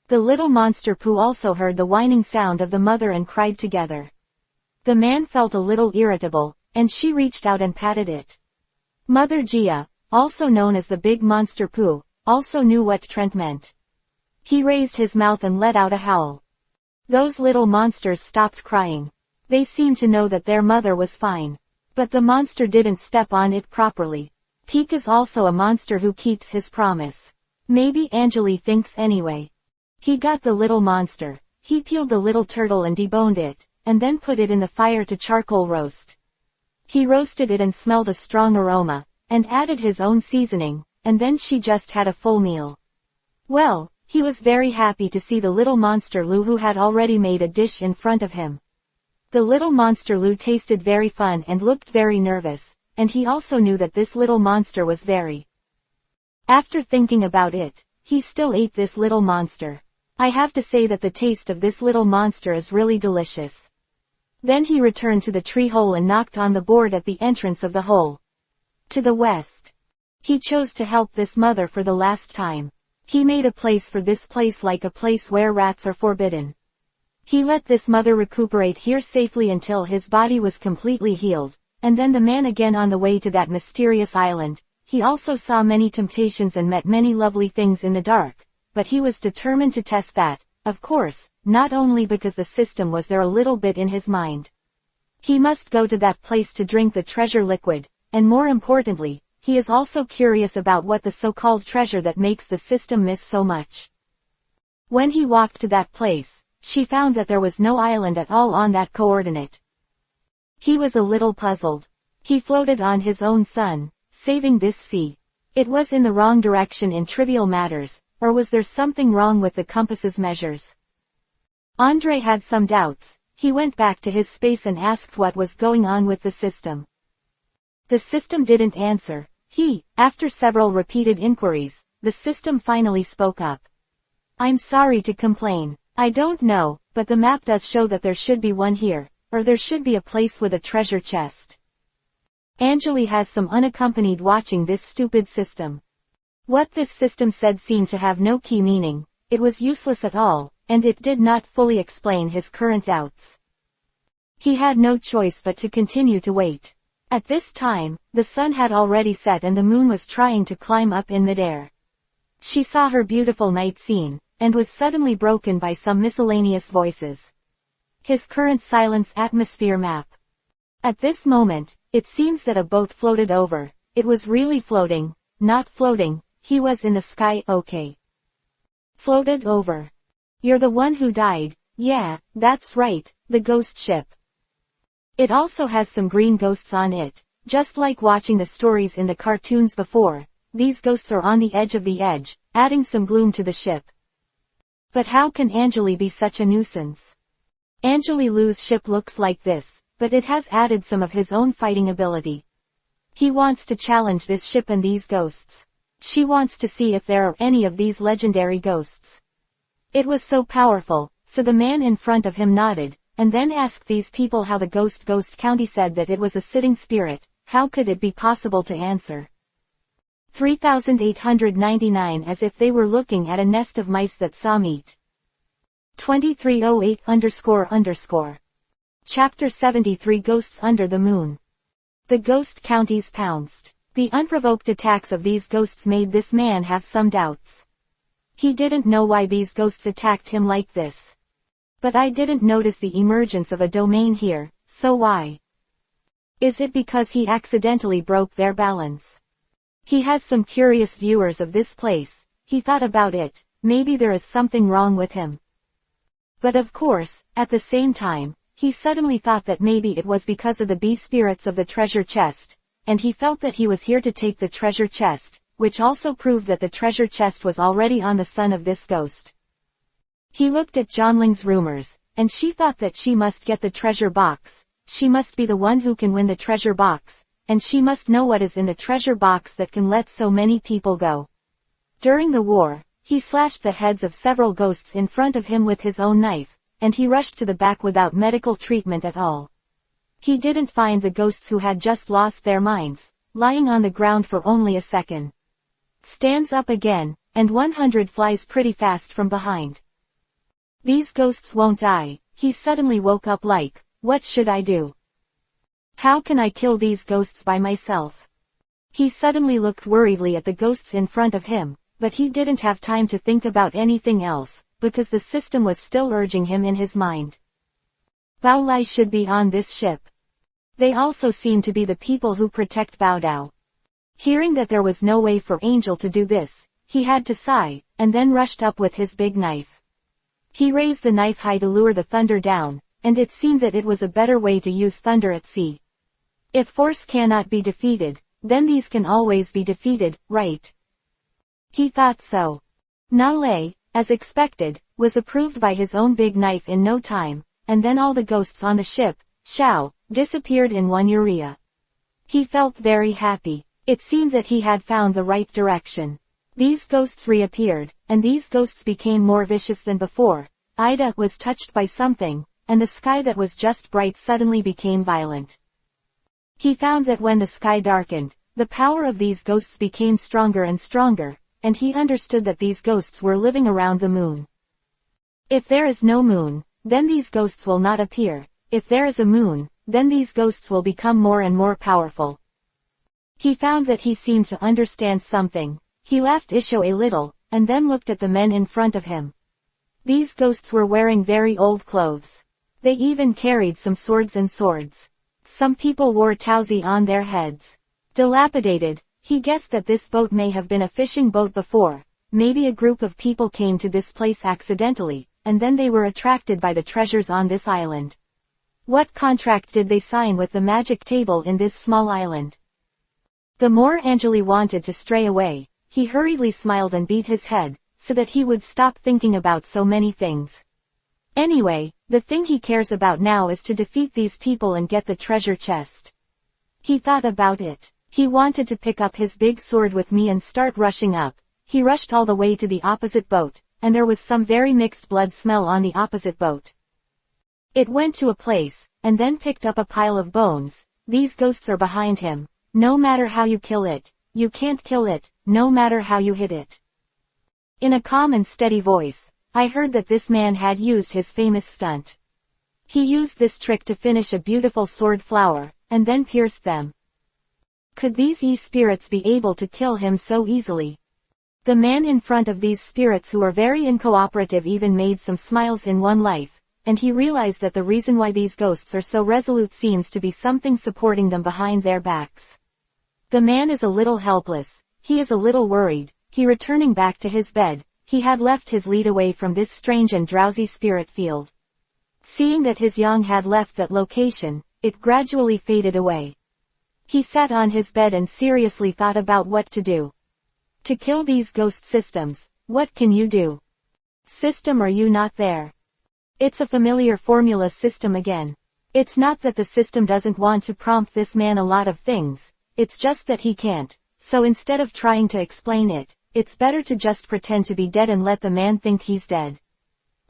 The little monster Pooh also heard the whining sound of the mother and cried together. The man felt a little irritable, and she reached out and patted it. Mother Gia, also known as the big monster Pooh, also knew what Trent meant. He raised his mouth and let out a howl. Those little monsters stopped crying. They seemed to know that their mother was fine. But the monster didn't step on it properly. Peek is also a monster who keeps his promise. Maybe Angeli thinks anyway. He got the little monster. He peeled the little turtle and deboned it, and then put it in the fire to charcoal roast. He roasted it and smelled a strong aroma, and added his own seasoning, and then she just had a full meal. Well, he was very happy to see the little monster Lou who had already made a dish in front of him. The little monster Lou tasted very fun and looked very nervous, and he also knew that this little monster was very. After thinking about it, he still ate this little monster. I have to say that the taste of this little monster is really delicious. Then he returned to the tree hole and knocked on the board at the entrance of the hole. To the west. He chose to help this mother for the last time. He made a place for this place like a place where rats are forbidden. He let this mother recuperate here safely until his body was completely healed, and then the man again on the way to that mysterious island. He also saw many temptations and met many lovely things in the dark, but he was determined to test that, of course, not only because the system was there a little bit in his mind. He must go to that place to drink the treasure liquid, and more importantly, he is also curious about what the so-called treasure that makes the system miss so much. When he walked to that place, she found that there was no island at all on that coordinate. He was a little puzzled. He floated on his own sun, saving this sea. It was in the wrong direction in trivial matters, or was there something wrong with the compass's measures? Andre had some doubts. He went back to his space and asked what was going on with the system. The system didn't answer. After several repeated inquiries, the system finally spoke up. I'm sorry to complain. I don't know, but the map does show that there should be one here, or there should be a place with a treasure chest. Anjali has some unaccompanied watching this stupid system. What this system said seemed to have no key meaning, it was useless at all, and it did not fully explain his current doubts. He had no choice but to continue to wait. At this time, the sun had already set and the moon was trying to climb up in midair. She saw her beautiful night scene, and was suddenly broken by some miscellaneous voices. His current silence atmosphere map. At this moment, it seems that a boat floated over. It was really floating, not floating, he was in the sky, okay. Floated over. You're the one who died, yeah, that's right, the ghost ship. It also has some green ghosts on it, just like watching the stories in the cartoons before. These ghosts are on the edge, adding some gloom to the ship. But how can Anjali be such a nuisance? Anjali Lu's ship looks like this, but it has added some of his own fighting ability. He wants to challenge this ship and these ghosts. She wants to see if there are any of these legendary ghosts. It was so powerful, so the man in front of him nodded, and then asked these people how the ghost county said that it was a sitting spirit. How could it be possible to answer? 3899 as if they were looking at a nest of mice that saw meat. 2308__. Chapter 73 Ghosts Under the Moon. The ghost counties pounced. The unprovoked attacks of these ghosts made this man have some doubts. He didn't know why these ghosts attacked him like this. But I didn't notice the emergence of a domain here, so why? Is it because he accidentally broke their balance? He has some curious viewers of this place. He thought about it, maybe there is something wrong with him. But of course, at the same time, he suddenly thought that maybe it was because of the bee spirits of the treasure chest, and he felt that he was here to take the treasure chest, which also proved that the treasure chest was already on the son of this ghost. He looked at Zhongling's rumors, and she thought that she must get the treasure box. She must be the one who can win the treasure box, and she must know what is in the treasure box that can let so many people go. During the war, he slashed the heads of several ghosts in front of him with his own knife, and he rushed to the back without medical treatment at all. He didn't find the ghosts who had just lost their minds, lying on the ground for only a second. Stands up again, and 100 flies pretty fast from behind. These ghosts won't die. He suddenly woke up like, what should I do? How can I kill these ghosts by myself? He suddenly looked worriedly at the ghosts in front of him, but he didn't have time to think about anything else, because the system was still urging him in his mind. Bao Lai should be on this ship. They also seem to be the people who protect Bao Dao. Hearing that there was no way for Angel to do this, he had to sigh, and then rushed up with his big knife. He raised the knife high to lure the thunder down, and it seemed that it was a better way to use thunder at sea. If force cannot be defeated, then these can always be defeated, right? He thought so. Nale, as expected, was approved by his own big knife in no time, and then all the ghosts on the ship, Shao, disappeared in one area. He felt very happy. It seemed that he had found the right direction. These ghosts reappeared, and these ghosts became more vicious than before. Ida was touched by something, and the sky that was just bright suddenly became violent. He found that when the sky darkened, the power of these ghosts became stronger and stronger, and he understood that these ghosts were living around the moon. If there is no moon, then these ghosts will not appear. If there is a moon, then these ghosts will become more and more powerful. He found that he seemed to understand something. He laughed a little, and then looked at the men in front of him. These ghosts were wearing very old clothes. They even carried some swords and swords. Some people wore towsy on their heads. Dilapidated, he guessed that this boat may have been a fishing boat before. Maybe a group of people came to this place accidentally, and then they were attracted by the treasures on this island. What contract did they sign with the magic table in this small island? The more Angeli wanted to stray away, he hurriedly smiled and beat his head, so that he would stop thinking about so many things. Anyway, the thing he cares about now is to defeat these people and get the treasure chest. He thought about it. He wanted to pick up his big sword with me and start rushing up. He rushed all the way to the opposite boat, and there was some very mixed blood smell on the opposite boat. It went to a place, and then picked up a pile of bones. These ghosts are behind him. No matter how you kill it, you can't kill it, no matter how you hit it. In a calm and steady voice, I heard that this man had used his famous stunt. He used this trick to finish a beautiful sword flower, and then pierced them. Could these spirits be able to kill him so easily? The man in front of these spirits who are very uncooperative even made some smiles in one life, and he realized that the reason why these ghosts are so resolute seems to be something supporting them behind their backs. The man is a little helpless, he is a little worried. He returning back to his bed, he had left his lead away from this strange and drowsy spirit field. Seeing that his yang had left that location, it gradually faded away. He sat on his bed and seriously thought about what to do. To kill these ghost systems, what can you do? System, are you not there? It's a familiar formula, system again. It's not that the system doesn't want to prompt this man a lot of things, it's just that he can't. So instead of trying to explain it, it's better to just pretend to be dead and let the man think he's dead.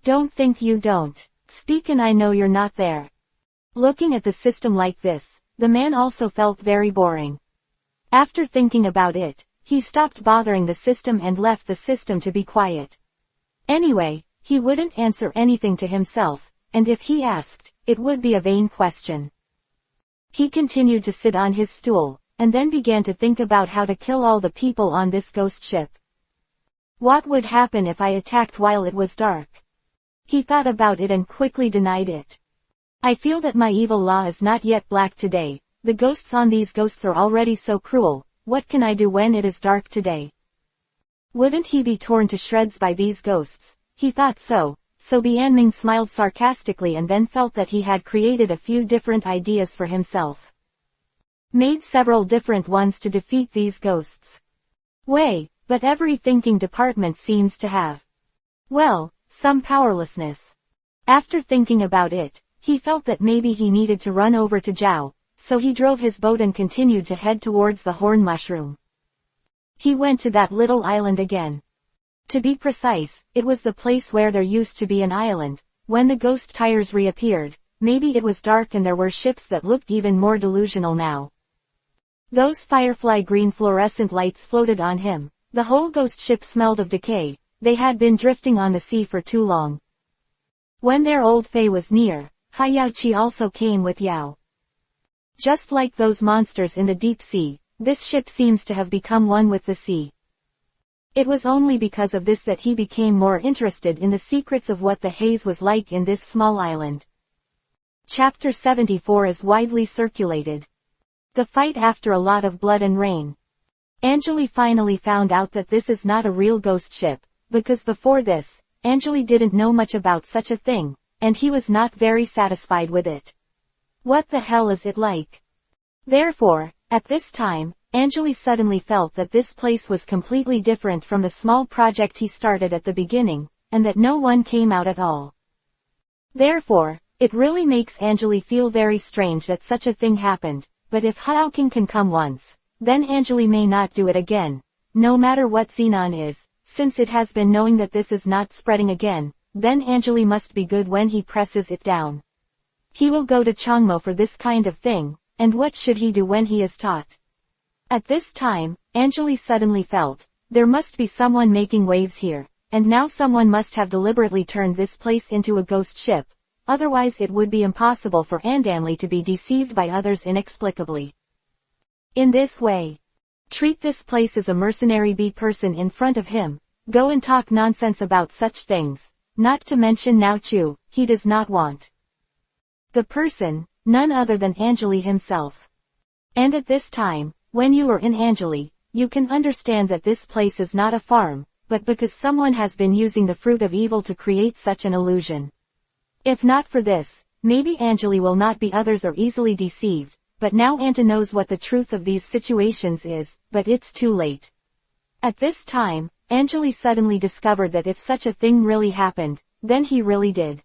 Don't think you don't speak and I know you're not there. Looking at the system like this, the man also felt very boring. After thinking about it, he stopped bothering the system and left the system to be quiet. Anyway, he wouldn't answer anything to himself, and if he asked, it would be a vain question. He continued to sit on his stool, and then began to think about how to kill all the people on this ghost ship. What would happen if I attacked while it was dark? He thought about it and quickly denied it. I feel that my evil law is not yet black today. The ghosts on these ghosts are already so cruel. What can I do when it is dark today? Wouldn't he be torn to shreds by these ghosts? He thought so Bianming smiled sarcastically and then felt that he had created a few different ideas for himself. Made several different ones to defeat these ghosts. But every thinking department seems to have, well, some powerlessness. After thinking about it, he felt that maybe he needed to run over to Zhao, so he drove his boat and continued to head towards the horn mushroom. He went to that little island again. To be precise, it was the place where there used to be an island. When the ghost tires reappeared, maybe it was dark and there were ships that looked even more delusional now. Those firefly green fluorescent lights floated on him. The whole ghost ship smelled of decay. They had been drifting on the sea for too long. When their old Fae was near, Hayaoqi also came with Yao. Just like those monsters in the deep sea, this ship seems to have become one with the sea. It was only because of this that he became more interested in the secrets of what the haze was like in this small island. Chapter 74 is widely circulated. The fight after a lot of blood and rain. Angeli finally found out that this is not a real ghost ship, because before this, Angeli didn't know much about such a thing, and he was not very satisfied with it. What the hell is it like? Therefore, at this time, Angeli suddenly felt that this place was completely different from the small project he started at the beginning, and that no one came out at all. Therefore, it really makes Angeli feel very strange that such a thing happened. But if Haoking can come once, then Angeli may not do it again. no matter what Xenon is, since it has been knowing that this is not spreading again, then Anjali must be good when he presses it down. He will go to Changmo for this kind of thing, and what should he do when he is taught? At this time, Anjali suddenly felt, there must be someone making waves here, and now someone must have deliberately turned this place into a ghost ship, otherwise it would be impossible for Andanli to be deceived by others inexplicably. In this way, treat this place as a mercenary bee person in front of him, go and talk nonsense about such things, not to mention Nao Chu, he does not want. The person, none other than Anjali himself. And at this time, when you are in Anjali, you can understand that this place is not a farm, but because someone has been using the fruit of evil to create such an illusion. If not for this, maybe Anjali will not be others or easily deceived, but now Anta knows what the truth of these situations is, but it's too late. At this time, Anjali suddenly discovered that if such a thing really happened, then he really did.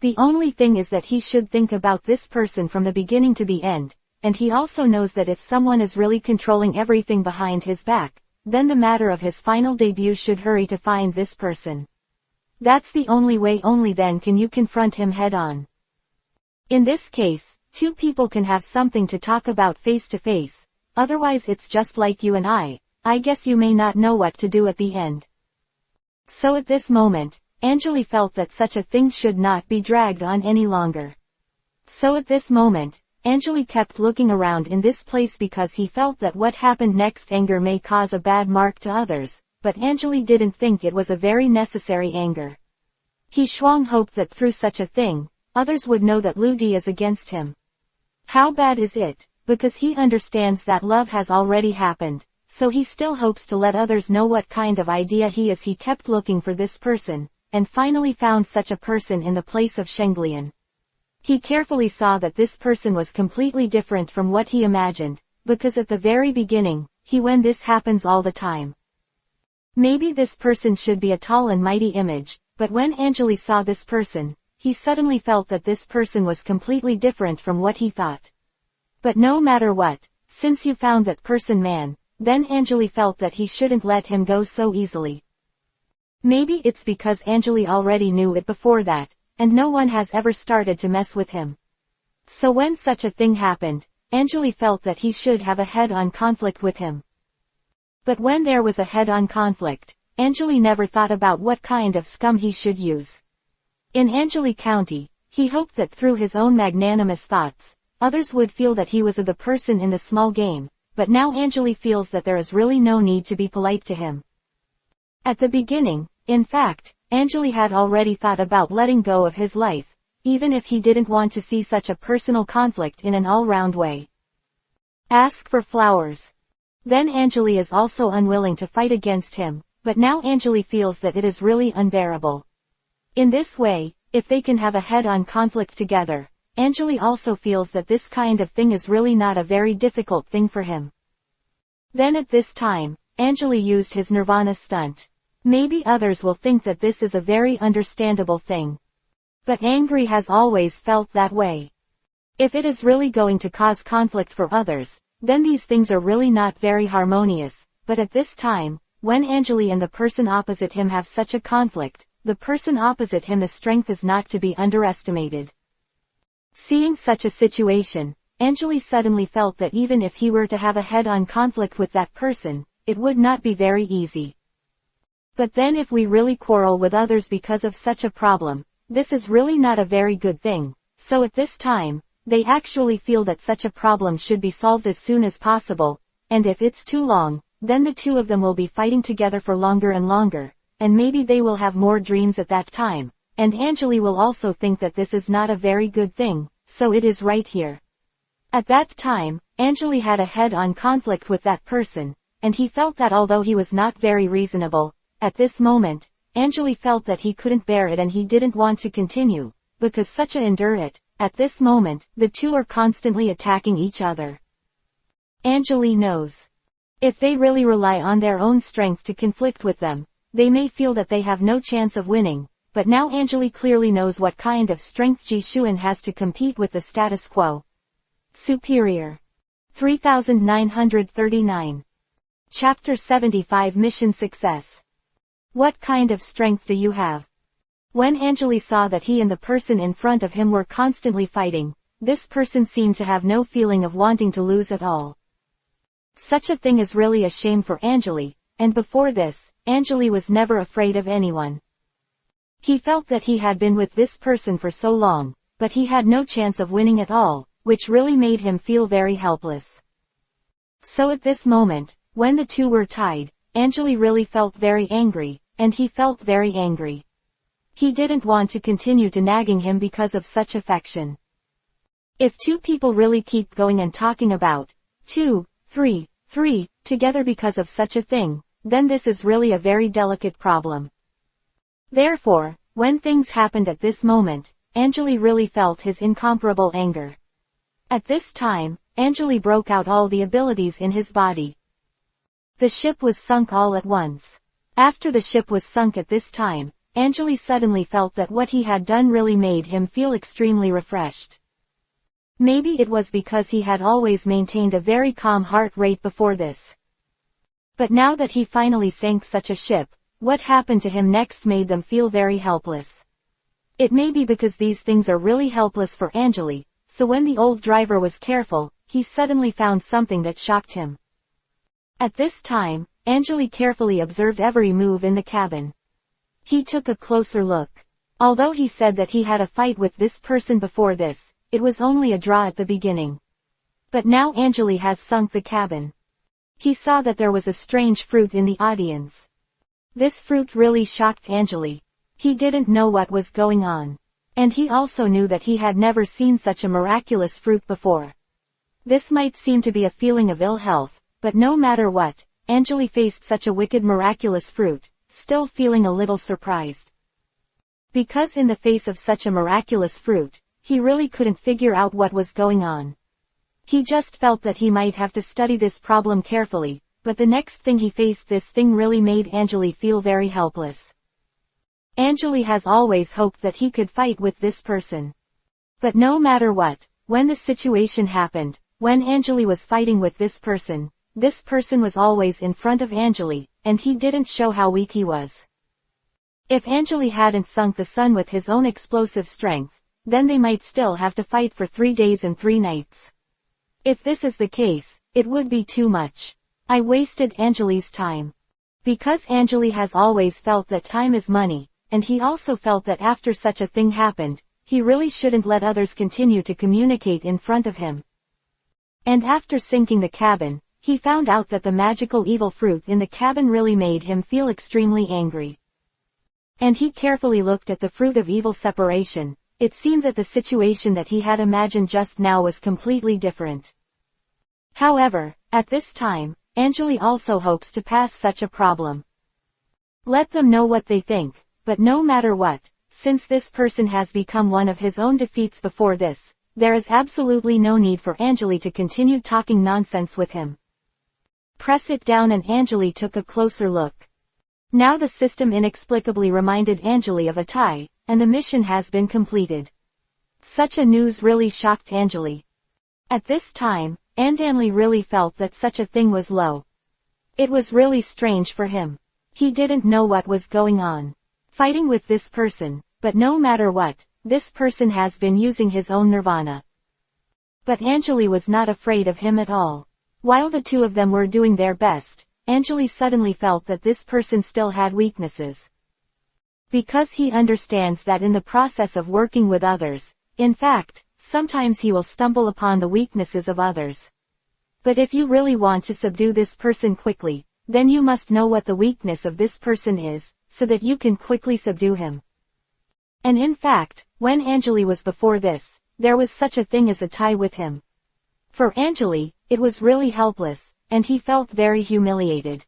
The only thing is that he should think about this person from the beginning to the end, and he also knows that if someone is really controlling everything behind his back, then the matter of his final debut should hurry to find this person. That's the only way, only then can you confront him head on. In this case, two people can have something to talk about face to face, otherwise it's just like you and I guess you may not know what to do at the end. So at this moment, Anjali felt that such a thing should not be dragged on any longer. So at this moment, Anjali kept looking around in this place because he felt that what happened next anger may cause a bad mark to others, but Anjali didn't think it was a very necessary anger. He Shuang hoped that through such a thing, others would know that Lu Di is against him. How bad is it? Because he understands that love has already happened, so he still hopes to let others know what kind of idea he is. He kept looking for this person, and finally found such a person in the place of Shenglian. He carefully saw that this person was completely different from what he imagined, because at the very beginning, when this happens all the time. Maybe this person should be a tall and mighty image, but when Anjali saw this person, he suddenly felt that this person was completely different from what he thought. But no matter what, since you found that person man, then Anjali felt that he shouldn't let him go so easily. Maybe it's because Anjali already knew it before that, and no one has ever started to mess with him. So when such a thing happened, Anjali felt that he should have a head-on conflict with him. But when there was a head-on conflict, Anjali never thought about what kind of scum he should use. In Anjali County, he hoped that through his own magnanimous thoughts, others would feel that he was the person in the small game, but now Anjali feels that there is really no need to be polite to him. At the beginning, in fact, Anjali had already thought about letting go of his life, even if he didn't want to see such a personal conflict in an all-round way. Ask for flowers. Then Anjali is also unwilling to fight against him, but now Anjali feels that it is really unbearable. In this way, if they can have a head-on conflict together, Anjali also feels that this kind of thing is really not a very difficult thing for him. Then at this time, Anjali used his Nirvana stunt. Maybe others will think that this is a very understandable thing. But Angry has always felt that way. If it is really going to cause conflict for others, then these things are really not very harmonious, but at this time, when Anjali and the person opposite him have such a conflict, the person opposite him the strength is not to be underestimated. Seeing such a situation, Anjali suddenly felt that even if he were to have a head-on conflict with that person, it would not be very easy. But then if we really quarrel with others because of such a problem, this is really not a very good thing, so at this time, they actually feel that such a problem should be solved as soon as possible, and if it's too long, then the two of them will be fighting together for longer and longer, and maybe they will have more dreams at that time, and Anjali will also think that this is not a very good thing, so it is right here. At that time, Anjali had a head-on conflict with that person, and he felt that although he was not very reasonable, at this moment, Anjali felt that he couldn't bear it and he didn't want to continue, because such a endure it. At this moment, the two are constantly attacking each other. Anjali knows. If they really rely on their own strength to conflict with them, they may feel that they have no chance of winning, but now Anjali clearly knows what kind of strength Ji Xuan has to compete with the status quo. Superior. 3939. Chapter 75 Mission Success. What kind of strength do you have? When Anjali saw that he and the person in front of him were constantly fighting, this person seemed to have no feeling of wanting to lose at all. Such a thing is really a shame for Anjali, and before this, Anjali was never afraid of anyone. He felt that he had been with this person for so long, but he had no chance of winning at all, which really made him feel very helpless. So at this moment, when the two were tied, Anjali really felt very angry, and he felt very angry. He didn't want to continue to nagging him because of such affection. If two people really keep going and talking about 2, 3, together because of such a thing, then this is really a very delicate problem. Therefore, when things happened at this moment, Anjali really felt his incomparable anger. At this time, Anjali broke out all the abilities in his body. The ship was sunk all at once. After the ship was sunk at this time, Anjali suddenly felt that what he had done really made him feel extremely refreshed. Maybe it was because he had always maintained a very calm heart rate before this. But now that he finally sank such a ship, what happened to him next made them feel very helpless. It may be because these things are really helpless for Anjali, so when the old driver was careful, he suddenly found something that shocked him. At this time, Anjali carefully observed every move in the cabin. He took a closer look. Although he said that he had a fight with this person before this, it was only a draw at the beginning. But now Anjali has sunk the cabin. He saw that there was a strange fruit in the audience. This fruit really shocked Anjali. He didn't know what was going on. And he also knew that he had never seen such a miraculous fruit before. This might seem to be a feeling of ill health, but no matter what, Anjali faced such a wicked miraculous fruit, still feeling a little surprised. Because in the face of such a miraculous fruit, he really couldn't figure out what was going on. He just felt that he might have to study this problem carefully, but the next thing he faced, this thing really made Anjali feel very helpless. Anjali has always hoped that he could fight with this person. But no matter what, when the situation happened, when Anjali was fighting with this person was always in front of Anjali, and he didn't show how weak he was. If Anjali hadn't sunk the sun with his own explosive strength, then they might still have to fight for 3 days and 3 nights. If this is the case, it would be too much. I wasted Anjali's time. Because Anjali has always felt that time is money, and he also felt that after such a thing happened, he really shouldn't let others continue to communicate in front of him. And after sinking the cabin, he found out that the magical evil fruit in the cabin really made him feel extremely angry. And he carefully looked at the fruit of evil separation. It seemed that the situation that he had imagined just now was completely different. However, at this time, Anjali also hopes to pass such a problem. Let them know what they think, but no matter what, since this person has become one of his own defeats before this, there is absolutely no need for Anjali to continue talking nonsense with him. Press it down, and Anjali took a closer look. Now the system inexplicably reminded Anjali of a tie, and the mission has been completed. Such a news really shocked Anjali. At this time, Anjali really felt that such a thing was low. It was really strange for him. He didn't know what was going on. Fighting with this person, but no matter what, this person has been using his own nirvana. But Anjali was not afraid of him at all. While the two of them were doing their best, Anjali suddenly felt that this person still had weaknesses. Because he understands that in the process of working with others, in fact, sometimes he will stumble upon the weaknesses of others. But if you really want to subdue this person quickly, then you must know what the weakness of this person is, so that you can quickly subdue him. And in fact, when Anjali was before this, there was such a thing as a tie with him. For Anjali, it was really helpless, and he felt very humiliated.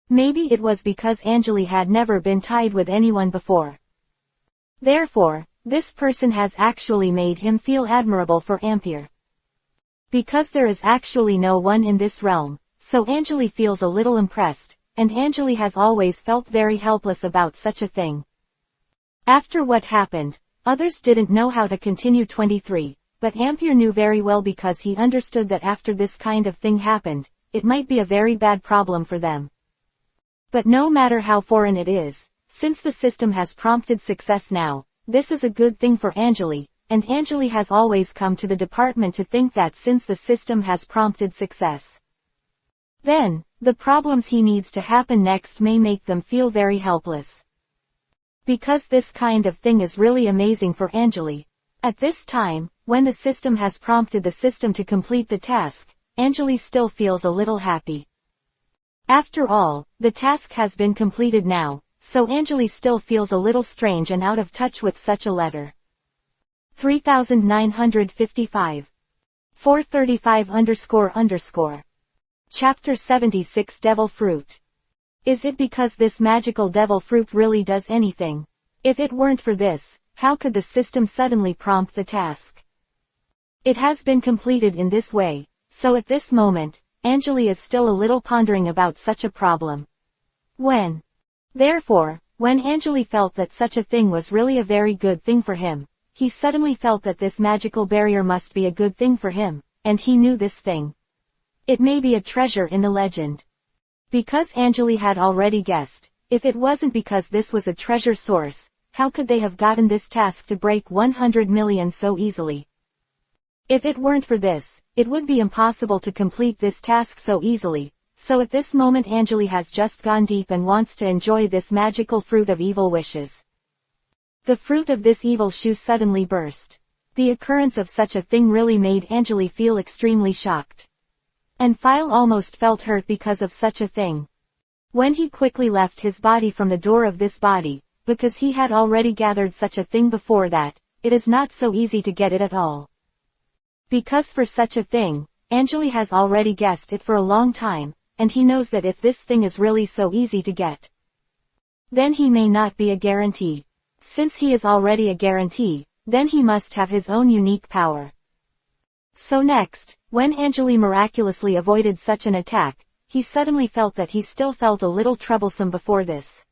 Maybe it was because Anjali had never been tied with anyone before. Therefore, this person has actually made him feel admirable for Ampere. Because there is actually no one in this realm, so Anjali feels a little impressed, and Anjali has always felt very helpless about such a thing. After what happened, others didn't know how to continue 23, but Ampere knew very well because he understood that after this kind of thing happened, it might be a very bad problem for them. But no matter how foreign it is, since the system has prompted success now, this is a good thing for Anjali, and Anjali has always come to the department to think that since the system has prompted success, then, the problems he needs to happen next may make them feel very helpless. Because this kind of thing is really amazing for Anjali. At this time, when the system has prompted the system to complete the task, Anjali still feels a little happy. After all, the task has been completed now, so Anjali still feels a little strange and out of touch with such a letter. 3955. 435__. Chapter 76 Devil Fruit. Is it because this magical devil fruit really does anything? If it weren't for this, how could the system suddenly prompt the task? It has been completed in this way, so at this moment, Anjali is still a little pondering about such a problem. Therefore, when Anjali felt that such a thing was really a very good thing for him, he suddenly felt that this magical barrier must be a good thing for him, and he knew this thing. It may be a treasure in the legend. Because Anjali had already guessed, if it wasn't because this was a treasure source, how could they have gotten this task to break 100 million so easily? If it weren't for this, it would be impossible to complete this task so easily, so at this moment Anjali has just gone deep and wants to enjoy this magical fruit of evil wishes. The fruit of this evil shoe suddenly burst. The occurrence of such a thing really made Anjali feel extremely shocked. And Phil almost felt hurt because of such a thing. When he quickly left his body from the door of this body, because he had already gathered such a thing before that, it is not so easy to get it at all. Because for such a thing, Anjali has already guessed it for a long time, and he knows that if this thing is really so easy to get, then he may not be a guarantee. Since he is already a guarantee, then he must have his own unique power. So next, when Anjali miraculously avoided such an attack, he suddenly felt that he still felt a little troublesome before this.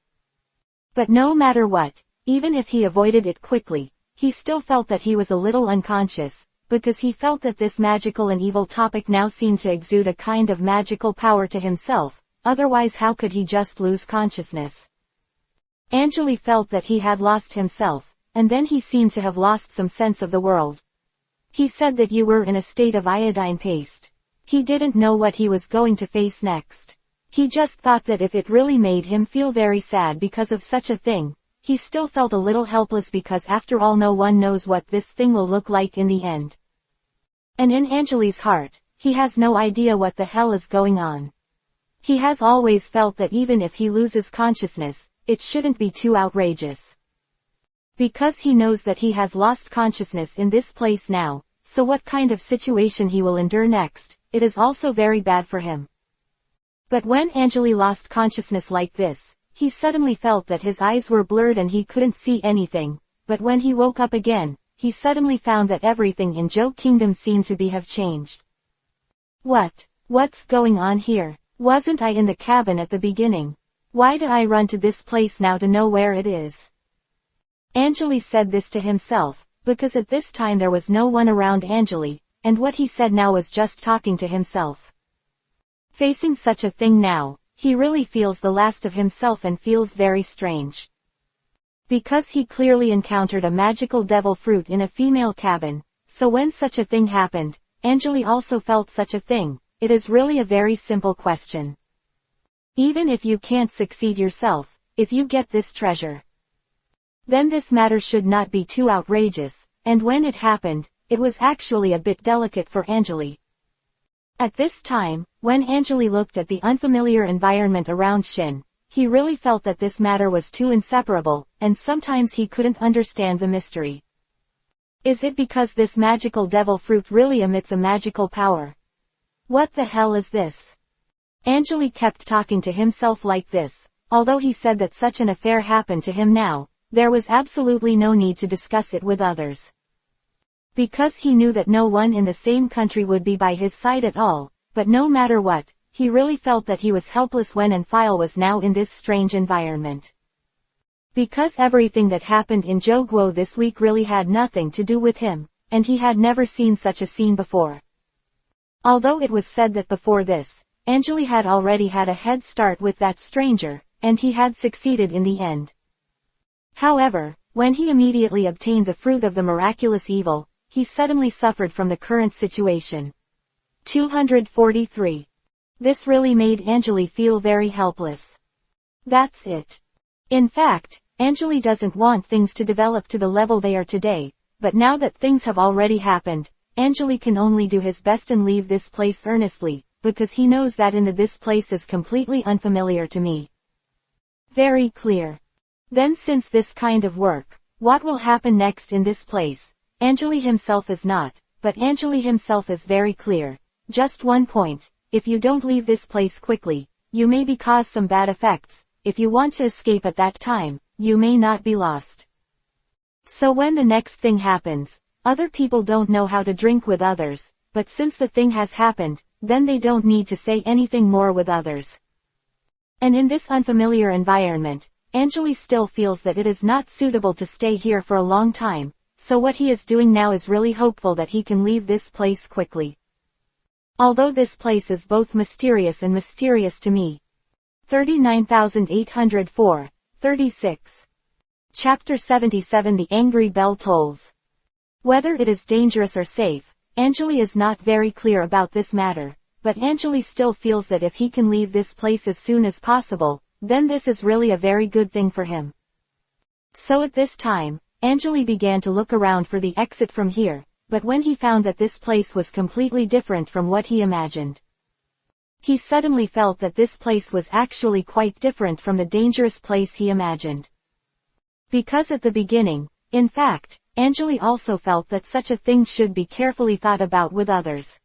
But no matter what, even if he avoided it quickly, he still felt that he was a little unconscious, because he felt that this magical and evil topic now seemed to exude a kind of magical power to himself, otherwise how could he just lose consciousness? Anjali felt that he had lost himself, and then he seemed to have lost some sense of the world. He said that you were in a state of iodine paste. He didn't know what he was going to face next. He just thought that if it really made him feel very sad because of such a thing, he still felt a little helpless because after all no one knows what this thing will look like in the end. And in Anjali's heart, he has no idea what the hell is going on. He has always felt that even if he loses consciousness, it shouldn't be too outrageous. Because he knows that he has lost consciousness in this place now, so what kind of situation he will endure next, it is also very bad for him. But when Anjali lost consciousness like this, he suddenly felt that his eyes were blurred and he couldn't see anything, but when he woke up again, he suddenly found that everything in Joe Kingdom seemed to have changed. What's going on here? Wasn't I in the cabin at the beginning? Why did I run to this place now to know where it is? Anjali said this to himself, because at this time there was no one around Anjali, and what he said now was just talking to himself. Facing such a thing now, he really feels the last of himself and feels very strange. Because he clearly encountered a magical devil fruit in a female cabin, so when such a thing happened, Anjali also felt such a thing. It is really a very simple question. Even if you can't succeed yourself, if you get this treasure, then this matter should not be too outrageous, and when it happened, it was actually a bit delicate for Anjali. At this time, when Anjali looked at the unfamiliar environment around Shin, he really felt that this matter was too inseparable, and sometimes he couldn't understand the mystery. Is it because this magical devil fruit really emits a magical power? What the hell is this? Anjali kept talking to himself like this. Although he said that such an affair happened to him now, there was absolutely no need to discuss it with others. Because he knew that no one in the same country would be by his side at all, but no matter what, he really felt that he was helpless when Anphile was now in this strange environment. Because everything that happened in Jogwo this week really had nothing to do with him, and he had never seen such a scene before. Although it was said that before this, Anjali had already had a head start with that stranger, and he had succeeded in the end. However, when he immediately obtained the fruit of the miraculous evil, he suddenly suffered from the current situation. 243. This really made Anjali feel very helpless. That's it. In fact, Anjali doesn't want things to develop to the level they are today, but now that things have already happened, Anjali can only do his best and leave this place earnestly, because he knows that this place is completely unfamiliar to me. Very clear. Then since this kind of work, what will happen next in this place? Anjali himself is not, but Anjali himself is very clear. Just one point, if you don't leave this place quickly, you may be cause some bad effects. If you want to escape at that time, you may not be lost. So when the next thing happens, other people don't know how to drink with others, but since the thing has happened, then they don't need to say anything more with others. And in this unfamiliar environment, Anjali still feels that it is not suitable to stay here for a long time, so what he is doing now is really hopeful that he can leave this place quickly. Although this place is both mysterious and mysterious to me. 39,804, 36. Chapter 77 The Angry Bell Tolls. Whether it is dangerous or safe, Anjali is not very clear about this matter, but Anjali still feels that if he can leave this place as soon as possible, then this is really a very good thing for him. So at this time, Anjali began to look around for the exit from here, but when he found that this place was completely different from what he imagined, he suddenly felt that this place was actually quite different from the dangerous place he imagined. Because at the beginning, in fact, Anjali also felt that such a thing should be carefully thought about with others.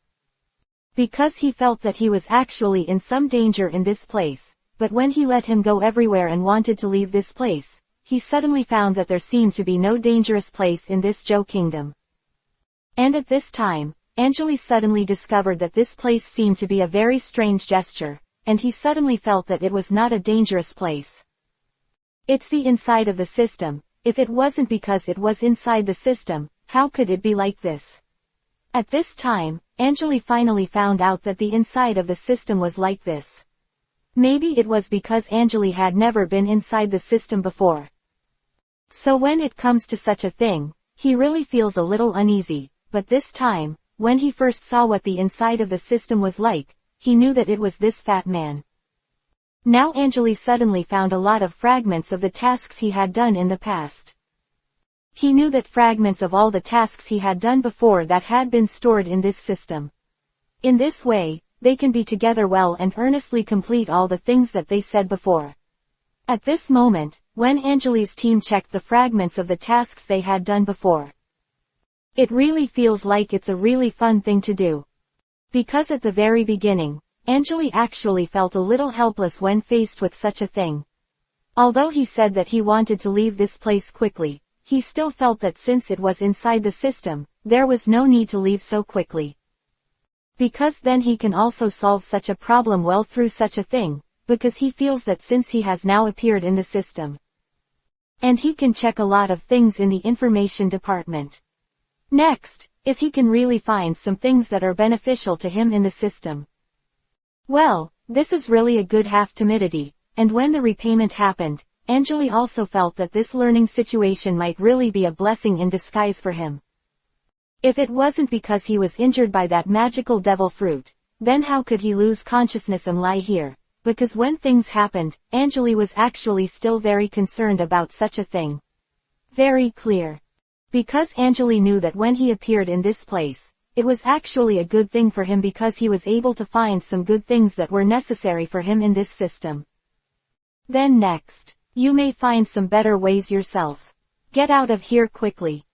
Because he felt that he was actually in some danger in this place, but when he let him go everywhere and wanted to leave this place, he suddenly found that there seemed to be no dangerous place in this Joe kingdom. And at this time, Anjali suddenly discovered that this place seemed to be a very strange gesture, and he suddenly felt that it was not a dangerous place. It's the inside of the system. If it wasn't because it was inside the system, how could it be like this? At this time, Anjali finally found out that the inside of the system was like this. Maybe it was because Anjali had never been inside the system before. So when it comes to such a thing, he really feels a little uneasy, but this time, when he first saw what the inside of the system was like, he knew that it was this fat man. Now Anjali suddenly found a lot of fragments of the tasks he had done in the past. He knew that fragments of all the tasks he had done before that had been stored in this system. In this way, they can be together well and earnestly complete all the things that they said before. At this moment, when Anjali's team checked the fragments of the tasks they had done before, it really feels like it's a really fun thing to do. Because at the very beginning, Anjali actually felt a little helpless when faced with such a thing. Although he said that he wanted to leave this place quickly, he still felt that since it was inside the system, there was no need to leave so quickly. Because then he can also solve such a problem well through such a thing, because he feels that since he has now appeared in the system, and he can check a lot of things in the information department. Next, if he can really find some things that are beneficial to him in the system. Well, this is really a good half timidity, and when the repayment happened, Anjali also felt that this learning situation might really be a blessing in disguise for him. If it wasn't because he was injured by that magical devil fruit, then how could he lose consciousness and lie here? Because when things happened, Anjali was actually still very concerned about such a thing. Very clear. Because Anjali knew that when he appeared in this place, it was actually a good thing for him because he was able to find some good things that were necessary for him in this system. Then next, you may find some better ways yourself. Get out of here quickly.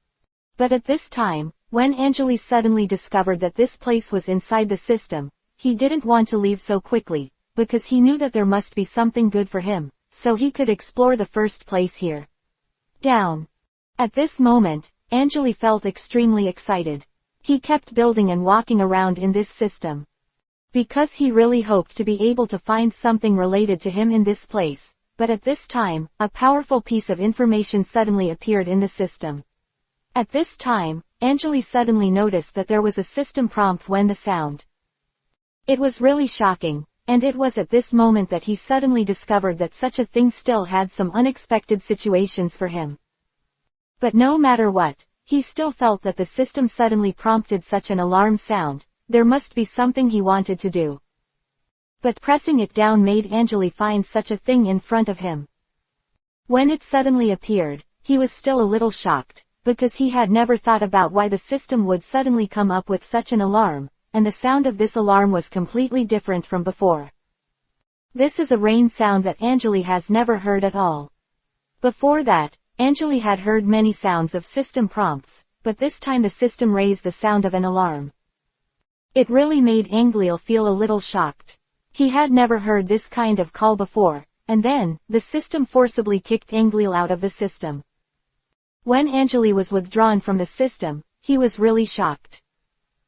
But at this time, when Anjali suddenly discovered that this place was inside the system, he didn't want to leave so quickly, because he knew that there must be something good for him, so he could explore the first place here. Down. At this moment, Anjali felt extremely excited. He kept building and walking around in this system. Because he really hoped to be able to find something related to him in this place, but at this time, a powerful piece of information suddenly appeared in the system. At this time, Anjali suddenly noticed that there was a system prompt when the sound. It was really shocking, And it was at this moment that he suddenly discovered that such a thing still had some unexpected situations for him. But no matter what, he still felt that the system suddenly prompted such an alarm sound. There must be something he wanted to do. But pressing it down made Angeli find such a thing in front of him. When it suddenly appeared, he was still a little shocked, because he had never thought about why the system would suddenly come up with such an alarm, and the sound of this alarm was completely different from before. This is a rain sound that Angeli has never heard at all. Before that, Angeli had heard many sounds of system prompts, but this time the system raised the sound of an alarm. It really made Angeli feel a little shocked. He had never heard this kind of call before, and then, the system forcibly kicked Angeli out of the system. When Angeli was withdrawn from the system, he was really shocked.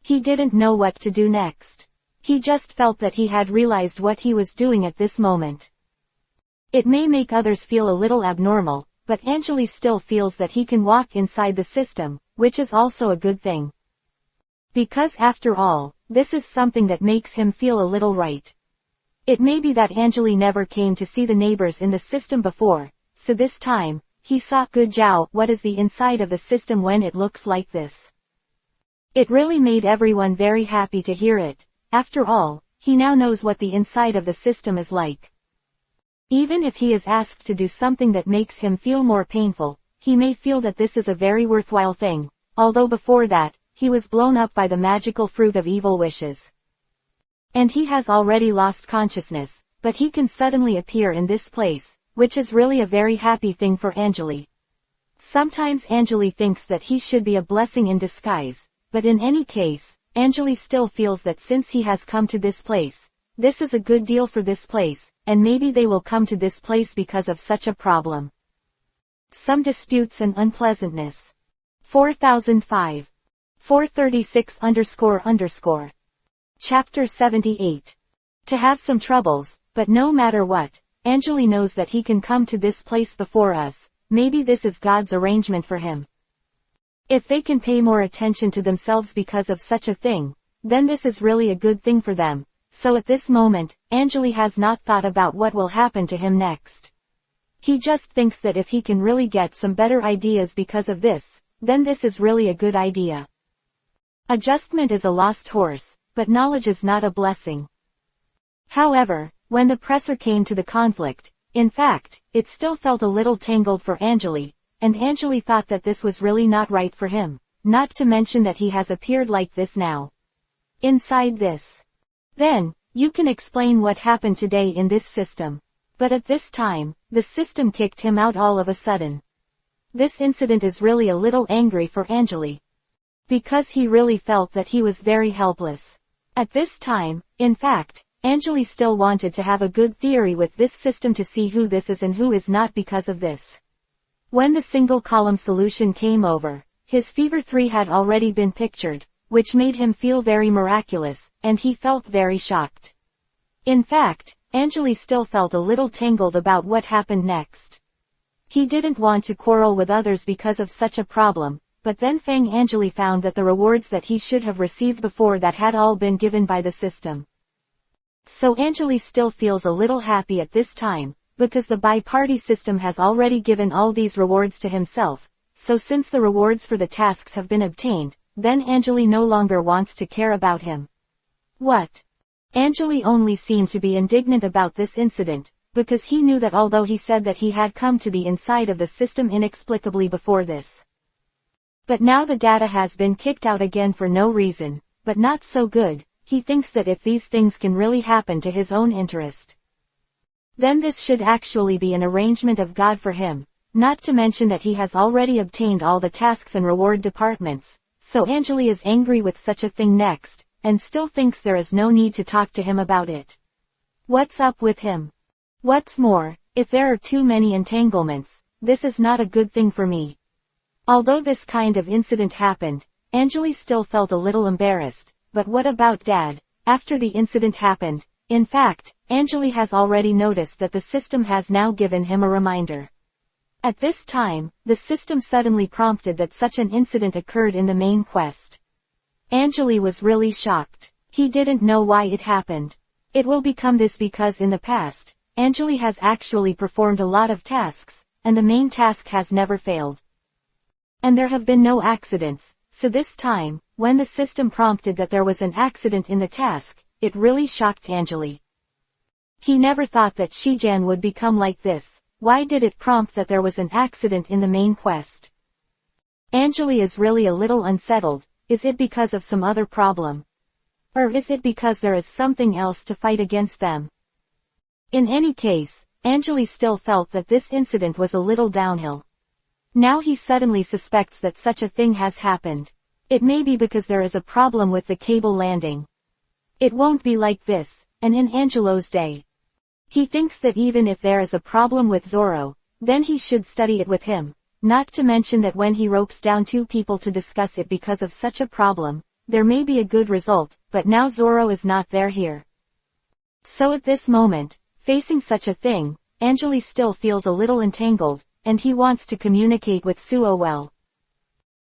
He didn't know what to do next. He just felt that he had realized what he was doing at this moment. It may make others feel a little abnormal, but Angeli still feels that he can walk inside the system, which is also a good thing. Because after all, this is something that makes him feel a little right. It may be that Angeli never came to see the neighbors in the system before, so this time, he saw good Zhao what is the inside of the system when it looks like this. It really made everyone very happy to hear it. After all, he now knows what the inside of the system is like. Even if he is asked to do something that makes him feel more painful, he may feel that this is a very worthwhile thing, although before that, he was blown up by the magical fruit of evil wishes. And he has already lost consciousness, but he can suddenly appear in this place, which is really a very happy thing for Angeli. Sometimes Angeli thinks that he should be a blessing in disguise. But in any case, Angeli still feels that since he has come to this place, this is a good deal for this place, and maybe they will come to this place because of such a problem. Some disputes and unpleasantness. 4005. 436__. Chapter 78. To have some troubles, but no matter what, Angeli knows that he can come to this place before us. Maybe this is God's arrangement for him. If they can pay more attention to themselves because of such a thing, then this is really a good thing for them. So at this moment, Angeli has not thought about what will happen to him next. He just thinks that if he can really get some better ideas because of this, then this is really a good idea. Adjustment is a lost horse, but knowledge is not a blessing. However, when the pressure came to the conflict, in fact, it still felt a little tangled for Angeli. And Angeli thought that this was really not right for him, not to mention that he has appeared like this now. Inside this. Then, you can explain what happened today in this system. But at this time, the system kicked him out all of a sudden. This incident is really a little angry for Angeli. Because he really felt that he was very helpless. At this time, in fact, Angeli still wanted to have a good theory with this system to see who this is and who is not because of this. When the single-column solution came over, his fever 3 had already been pictured, which made him feel very miraculous, and he felt very shocked. In fact, Angeli still felt a little tangled about what happened next. He didn't want to quarrel with others because of such a problem, but then Angeli found that the rewards that he should have received before that had all been given by the system. So Angeli still feels a little happy at this time, because the bi-party system has already given all these rewards to himself, so since the rewards for the tasks have been obtained, then Angeli no longer wants to care about him. What? Angeli only seemed to be indignant about this incident, because he knew that although he said that he had come to the inside of the system inexplicably before this. But now the data has been kicked out again for no reason, but not so good. He thinks that if these things can really happen to his own interest, then this should actually be an arrangement of God for him, not to mention that he has already obtained all the tasks and reward departments, so Angeli is angry with such a thing next, and still thinks there is no need to talk to him about it. What's up with him? What's more, if there are too many entanglements, this is not a good thing for me. Although this kind of incident happened, Angeli still felt a little embarrassed, but what about Dad? After the incident happened, in fact, Angeli has already noticed that the system has now given him a reminder. At this time, the system suddenly prompted that such an incident occurred in the main quest. Angeli was really shocked. He didn't know why it happened. It will become this because in the past, Anjali has actually performed a lot of tasks, and the main task has never failed. And there have been no accidents, so this time, when the system prompted that there was an accident in the task, it really shocked Anjali. He never thought that Shijan would become like this. Why did it prompt that there was an accident in the main quest? Anjali is really a little unsettled. Is it because of some other problem? Or is it because there is something else to fight against them? In any case, Anjali still felt that this incident was a little downhill. Now he suddenly suspects that such a thing has happened. It may be because there is a problem with the cable landing. It won't be like this, and in Angelo's day. He thinks that even if there is a problem with Zoro, then he should study it with him, not to mention that when he ropes down two people to discuss it because of such a problem, there may be a good result, but now Zoro is not there here. So at this moment, facing such a thing, Anjali still feels a little entangled, and he wants to communicate with Suo well.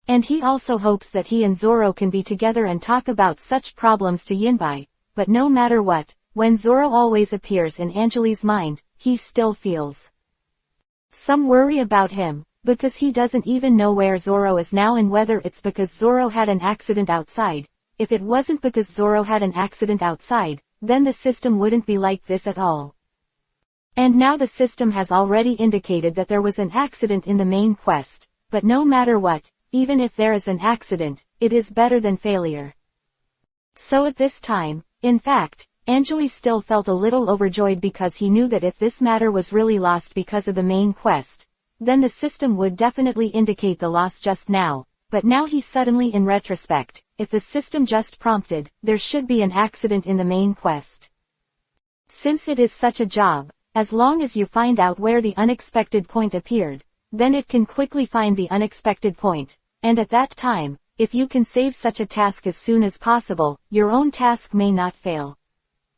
And he also hopes that he and Zoro can be together and talk about such problems to Yinbai, but no matter what, when Zoro always appears in Anjali's mind, he still feels some worry about him, because he doesn't even know where Zoro is now and whether it's because Zoro had an accident outside. If it wasn't because Zoro had an accident outside, then the system wouldn't be like this at all. And now the system has already indicated that there was an accident in the main quest, but no matter what, even if there is an accident, it is better than failure. So at this time, in fact, Anjali still felt a little overjoyed because he knew that if this matter was really lost because of the main quest, then the system would definitely indicate the loss just now, but now he suddenly in retrospect, if the system just prompted, there should be an accident in the main quest. Since it is such a job, as long as you find out where the unexpected point appeared, then it can quickly find the unexpected point, and at that time, if you can save such a task as soon as possible, your own task may not fail.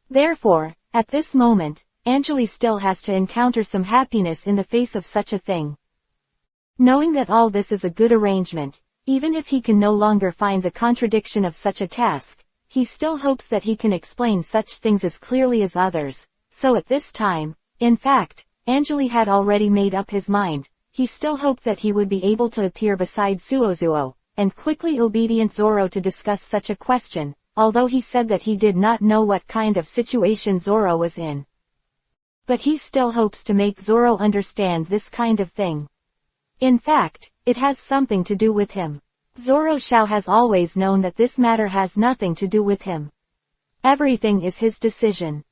Therefore, at this moment, Anjali still has to encounter some happiness in the face of such a thing. Knowing that all this is a good arrangement, even if he can no longer find the contradiction of such a task, he still hopes that he can explain such things as clearly as others. So at this time, in fact, Anjali had already made up his mind. He still hoped that he would be able to appear beside Suozuo, and quickly obedient Zoro to discuss such a question, although he said that he did not know what kind of situation Zoro was in. But he still hopes to make Zoro understand this kind of thing. In fact, it has something to do with him. Zoro Shao has always known that this matter has nothing to do with him. Everything is his decision.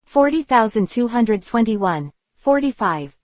40,221, 45.